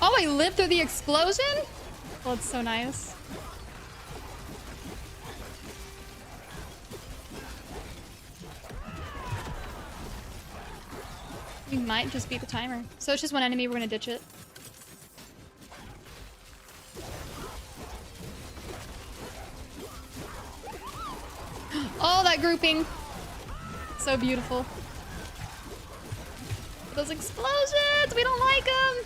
Oh, I lived through the explosion? Oh, it's so nice. We might just beat the timer. So it's just one enemy, we're gonna ditch it. Oh, that grouping. So beautiful. Those explosions! We don't like them!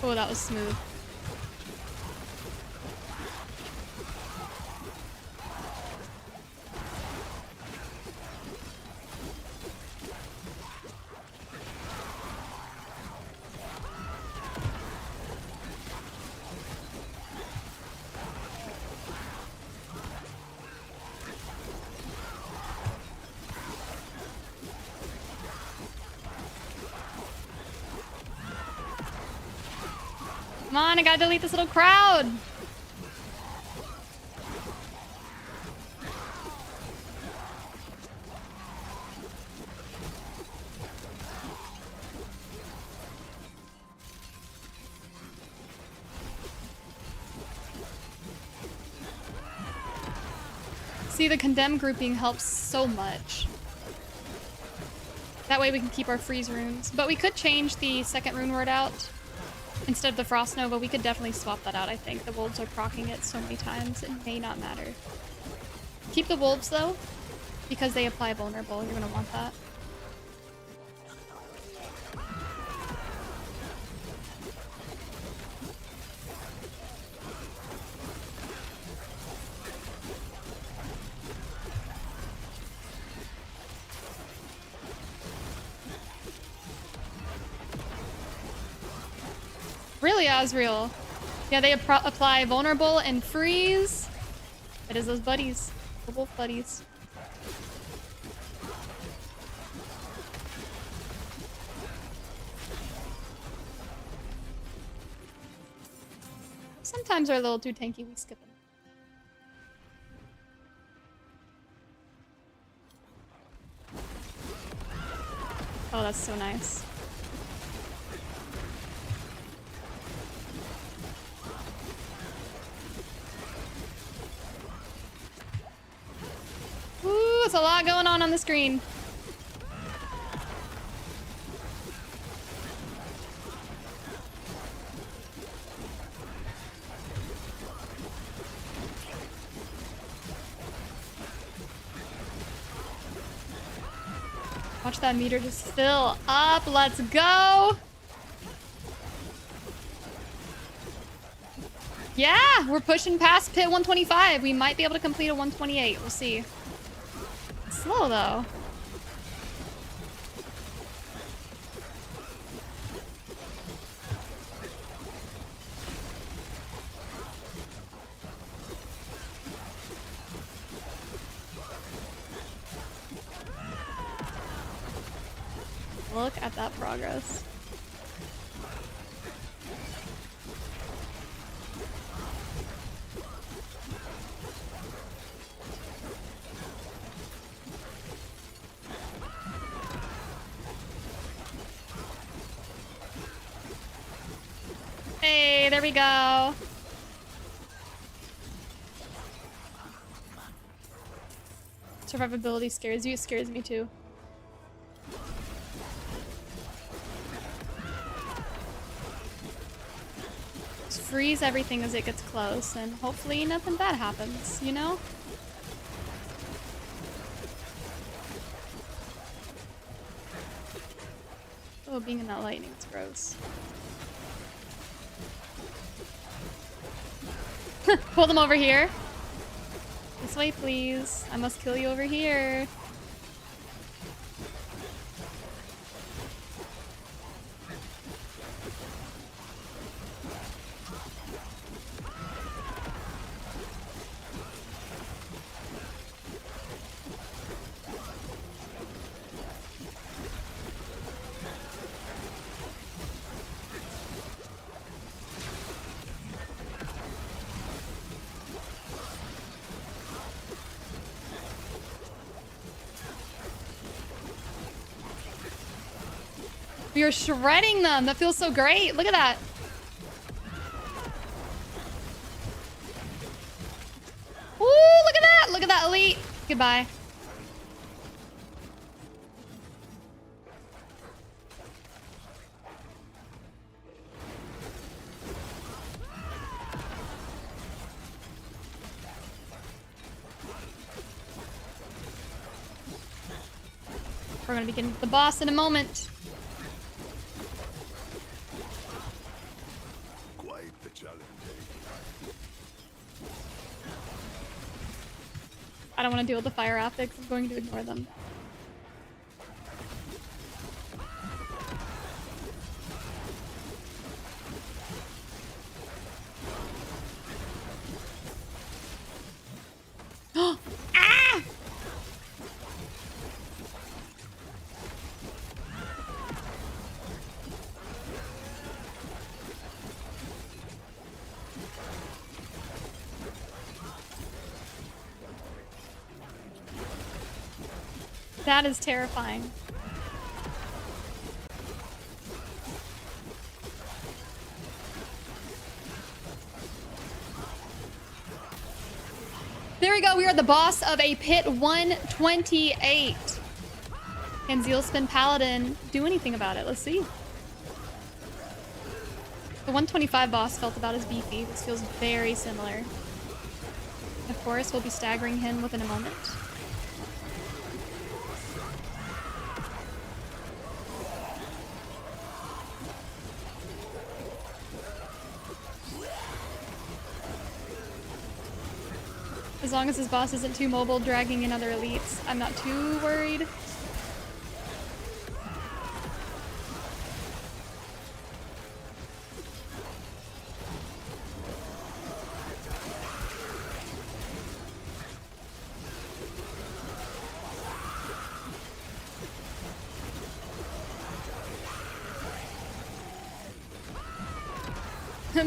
Oh, that was smooth. Come on, I gotta delete this little crowd. See, the condemn grouping helps so much. That way we can keep our freeze runes. But we could change the second rune word out. Instead of the Frost Nova, we could definitely swap that out, I think. The wolves are proccing it so many times, it may not matter. Keep the wolves, though, because they apply vulnerable. You're gonna want that. Really, Asriel? Yeah, they apply vulnerable and freeze. It is those buddies. The wolf buddies. Sometimes they're a little too tanky, we skip them. Oh, that's so nice. Ooh, it's a lot going on the screen. Watch that meter just fill up. Let's go. Yeah, we're pushing past pit 125. We might be able to complete a 128. We'll see. It's slow though. Look at that progress. Hey, there we go. Survivability scares you, it scares me too. Just freeze everything as it gets close, and hopefully nothing bad happens, you know? Oh, being in that lightning is gross. Pull them over here. This way, please. I must kill you over here. We are shredding them. That feels so great. Look at that. Ooh, look at that. Look at that elite. Goodbye. We're gonna be getting to the boss in a moment. Quite the challenge. I don't want to deal with the fire optics. I'm going to ignore them. Ah! That is terrifying. There we go. We are the boss of a pit 128. Can Zealspin Paladin do anything about it? Let's see. The 125 boss felt about as beefy. This feels very similar. Of course, we'll be staggering him within a moment. As long as his boss isn't too mobile, dragging in other elites, I'm not too worried.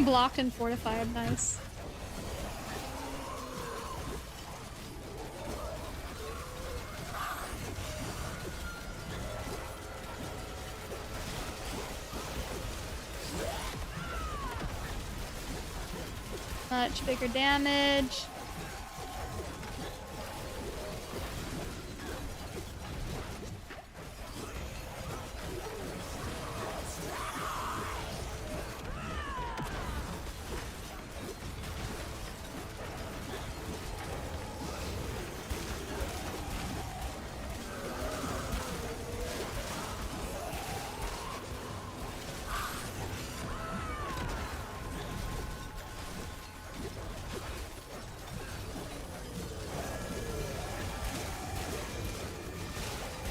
Blocked and fortified, nice. Much bigger damage.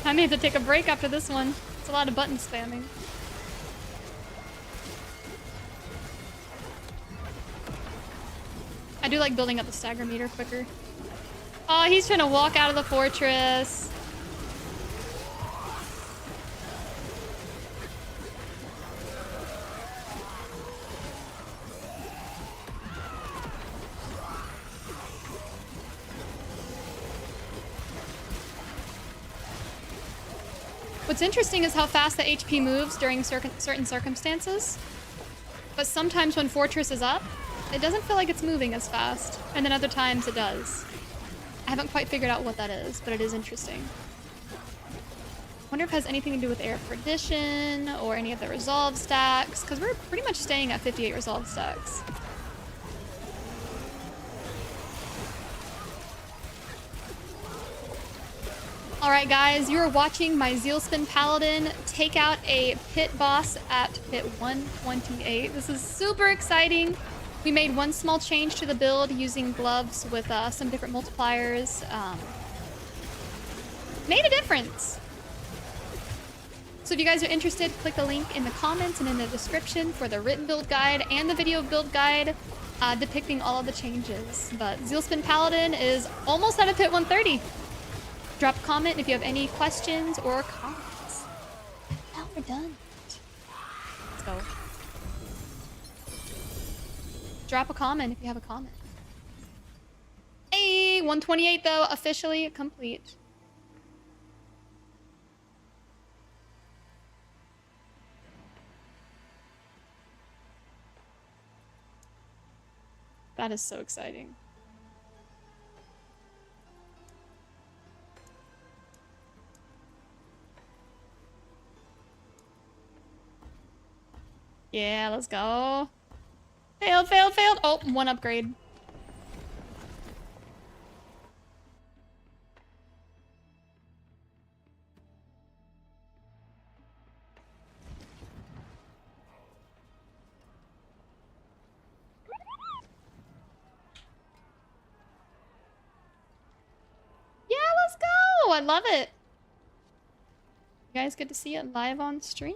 I may have to take a break after this one. It's a lot of button spamming. I do like building up the stagger meter quicker. Oh, he's trying to walk out of the fortress. What's interesting is how fast the HP moves during certain circumstances. But sometimes when Fortress is up, it doesn't feel like it's moving as fast. And then other times it does. I haven't quite figured out what that is, but it is interesting. I wonder if it has anything to do with Air Perdition or any of the resolve stacks, because we're pretty much staying at 58 resolve stacks. Alright guys, you are watching my Zealspin Paladin take out a pit boss at pit 128. This is super exciting. We made one small change to the build using gloves with some different multipliers. Made a difference. So if you guys are interested, click the link in the comments and in the description for the written build guide and the video build guide depicting all of the changes. But Zealspin Paladin is almost at a pit 130. Drop a comment if you have any questions or comments. Now we're done. Let's go. Drop a comment if you have a comment. Hey, 128 though, officially complete. That is so exciting. Yeah, let's go. Failed, failed, failed. Oh, one upgrade. Yeah, let's go. I love it. You guys get to see it live on stream.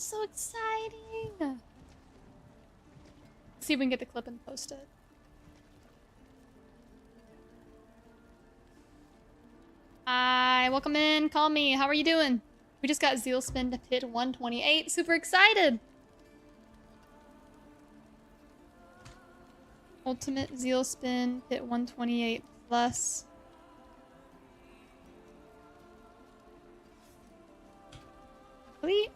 So exciting! Let's see if we can get the clip and post it. Hi, welcome in. Call me. How are you doing? We just got Zeal Spin to pit 128. Super excited! Ultimate Zeal Spin pit 128 plus. Really?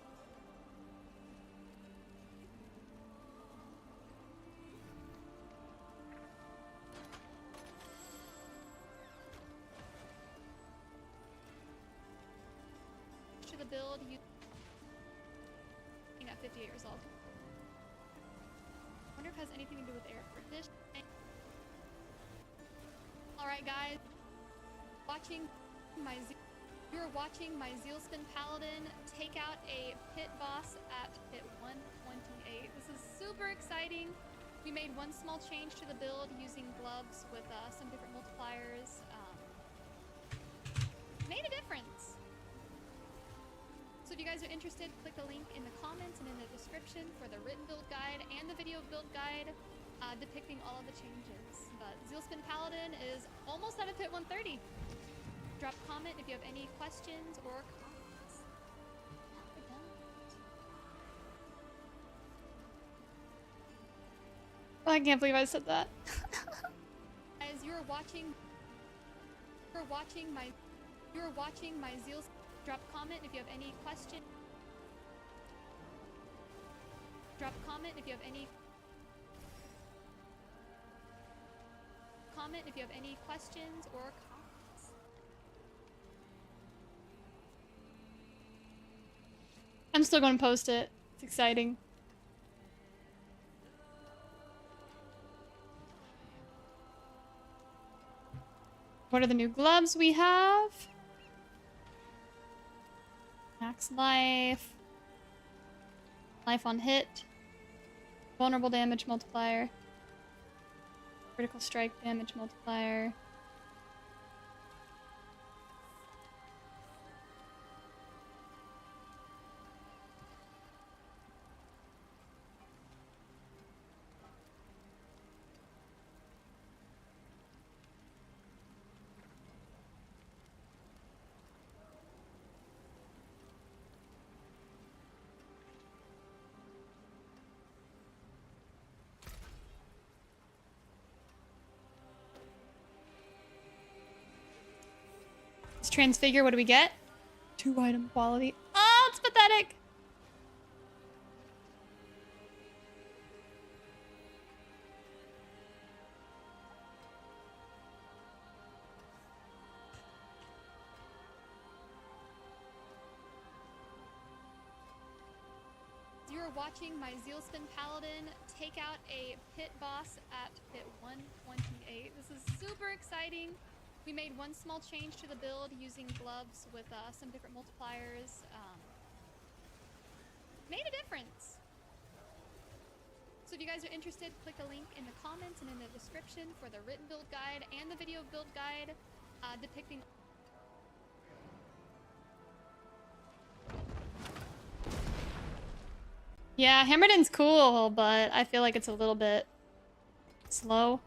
To the build, you at 58 years old. Wonder if it has anything to do with air conditioning. Alright guys, you're watching my Zealspin Paladin take out a pit boss at pit 128. This is super exciting. We made one small change to the build using gloves with some different multipliers. Made a difference. So if you guys are interested, click the link in the comments and in the description for the written build guide and the video build guide depicting all of the changes. But Zealspin Paladin is almost at a pit 130. Drop a comment if you have any questions or comments. Oh, I can't believe I said that. As you're watching my Zeal. Drop a comment if you have any questions. Drop a comment if you have any questions or comments. I'm still going to post it. It's exciting. What are the new gloves we have? Max life. Life on hit. Vulnerable damage multiplier. Critical strike damage multiplier. Let's transfigure. What do we get? 2 item quality. Oh, it's pathetic. You're watching my Zealspin Paladin take out a pit boss at pit 128. This is super exciting. We made one small change to the build using gloves with some different multipliers. Made a difference. So if you guys are interested, click the link in the comments and in the description for the written build guide and the video build guide depicting. Yeah, Hammerdin's cool, but I feel like it's a little bit slow.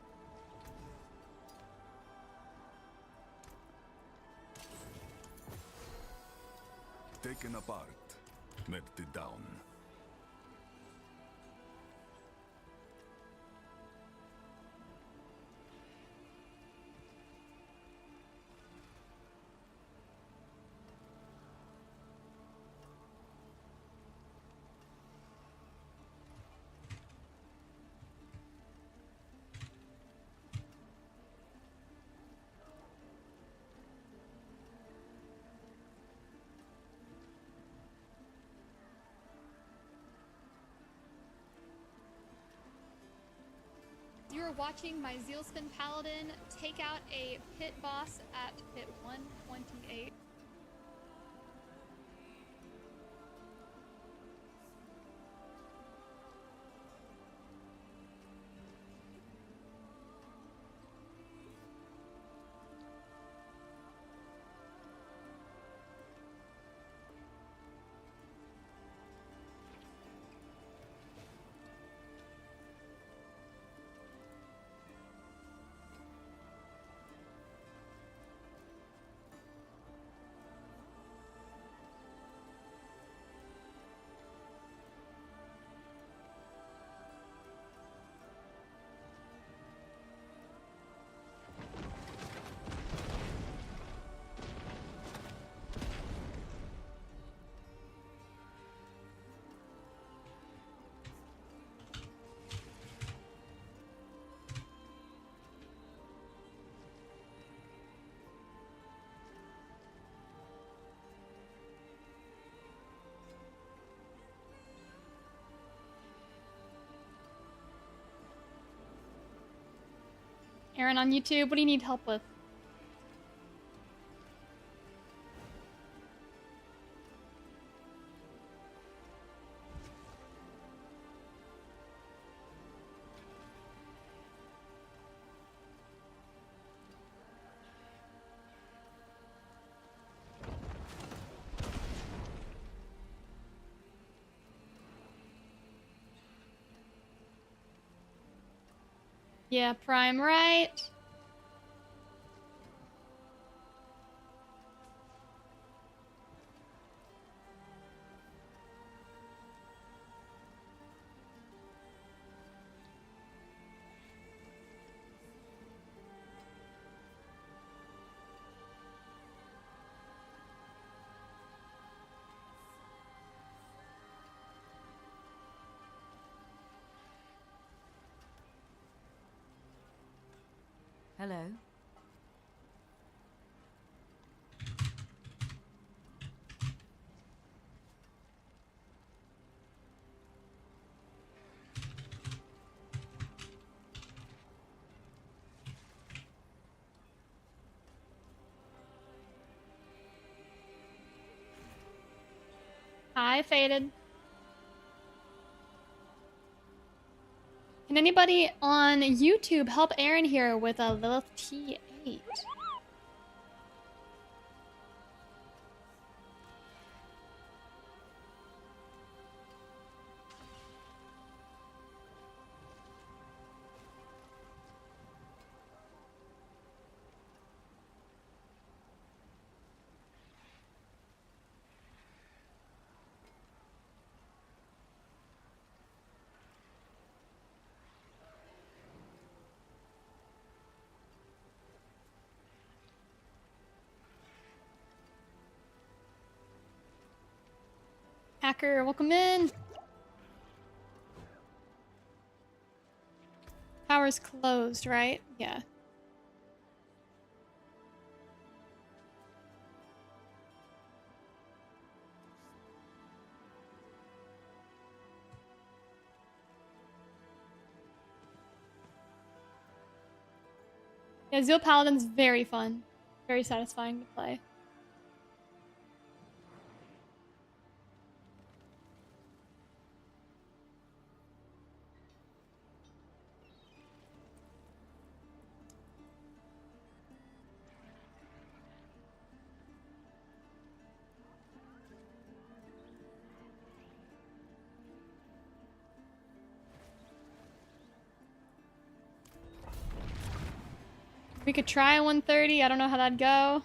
Taken apart, melted down. You're watching my Zealspin Paladin take out a pit boss at pit 128. Aaron on YouTube, what do you need help with? Yeah, Prime, right? Hello? Hi, Faded. Can anybody on YouTube help Aaron here with a Lilith T8? Hacker, welcome in. Power's closed, right? Yeah. Yeah, Zeal Paladin's very fun. Very satisfying to play. We could try a 130. I don't know how that'd go.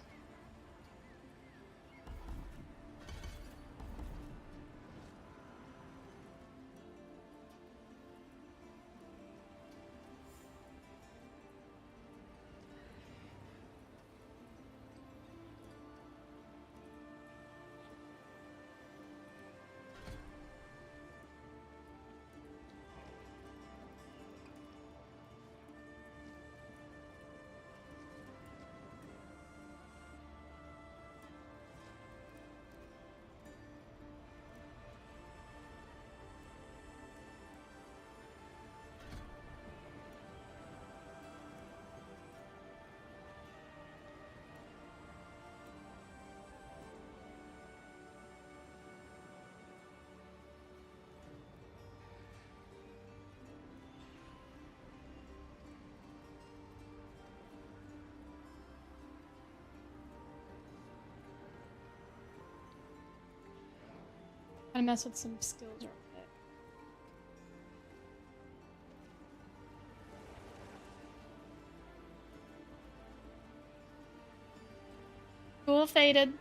Gotta mess with some skills real quick. Cool, Faded.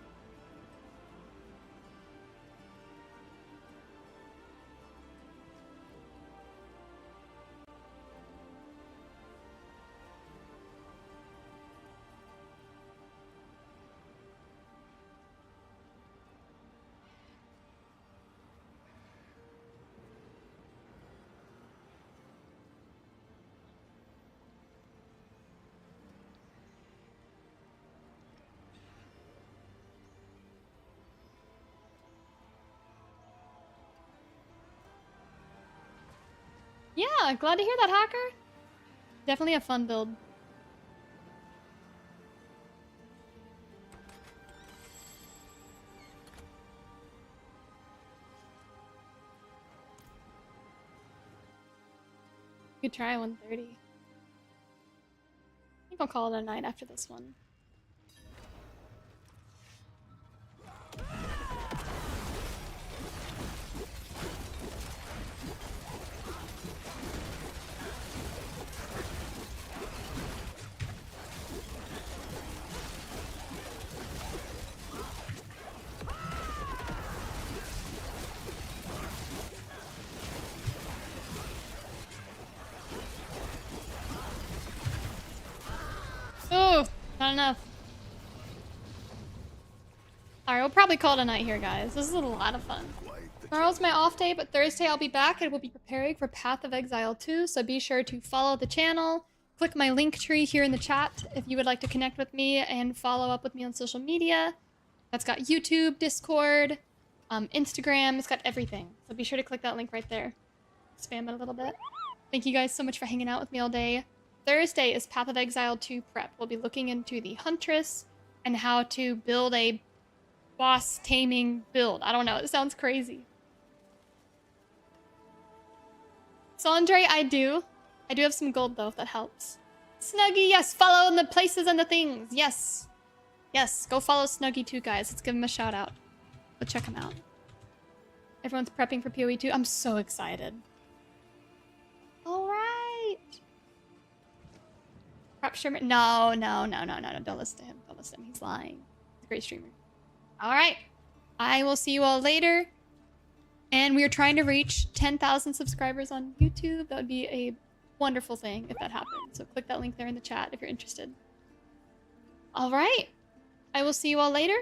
Yeah, glad to hear that, Hacker. Definitely a fun build. You could try 1:30. I think I'll call it a night after this one. Oh, not enough. Alright, we'll probably call it a night here, guys. This is a lot of fun. Tomorrow's my off day, but Thursday I'll be back and we'll be preparing for Path of Exile 2, so be sure to follow the channel. Click my link tree here in the chat if you would like to connect with me and follow up with me on social media. That's got YouTube, Discord, Instagram, it's got everything. So be sure to click that link right there. Spam it a little bit. Thank you guys so much for hanging out with me all day. Thursday is Path of Exile 2 prep. We'll be looking into the Huntress and how to build a boss taming build. I don't know, it sounds crazy. Sandre, I do have some gold though, if that helps. Snuggy, yes, follow in the places and the things. Yes. Yes, go follow Snuggy too, guys. Let's give him a shout out. Go check him out. Everyone's prepping for PoE 2. I'm so excited. All right. Prep streamer. No. Don't listen to him. Don't listen to him. He's lying. He's a great streamer. All right. I will see you all later. And we are trying to reach 10,000 subscribers on YouTube. That would be a wonderful thing if that happened. So click that link there in the chat if you're interested. All right. I will see you all later.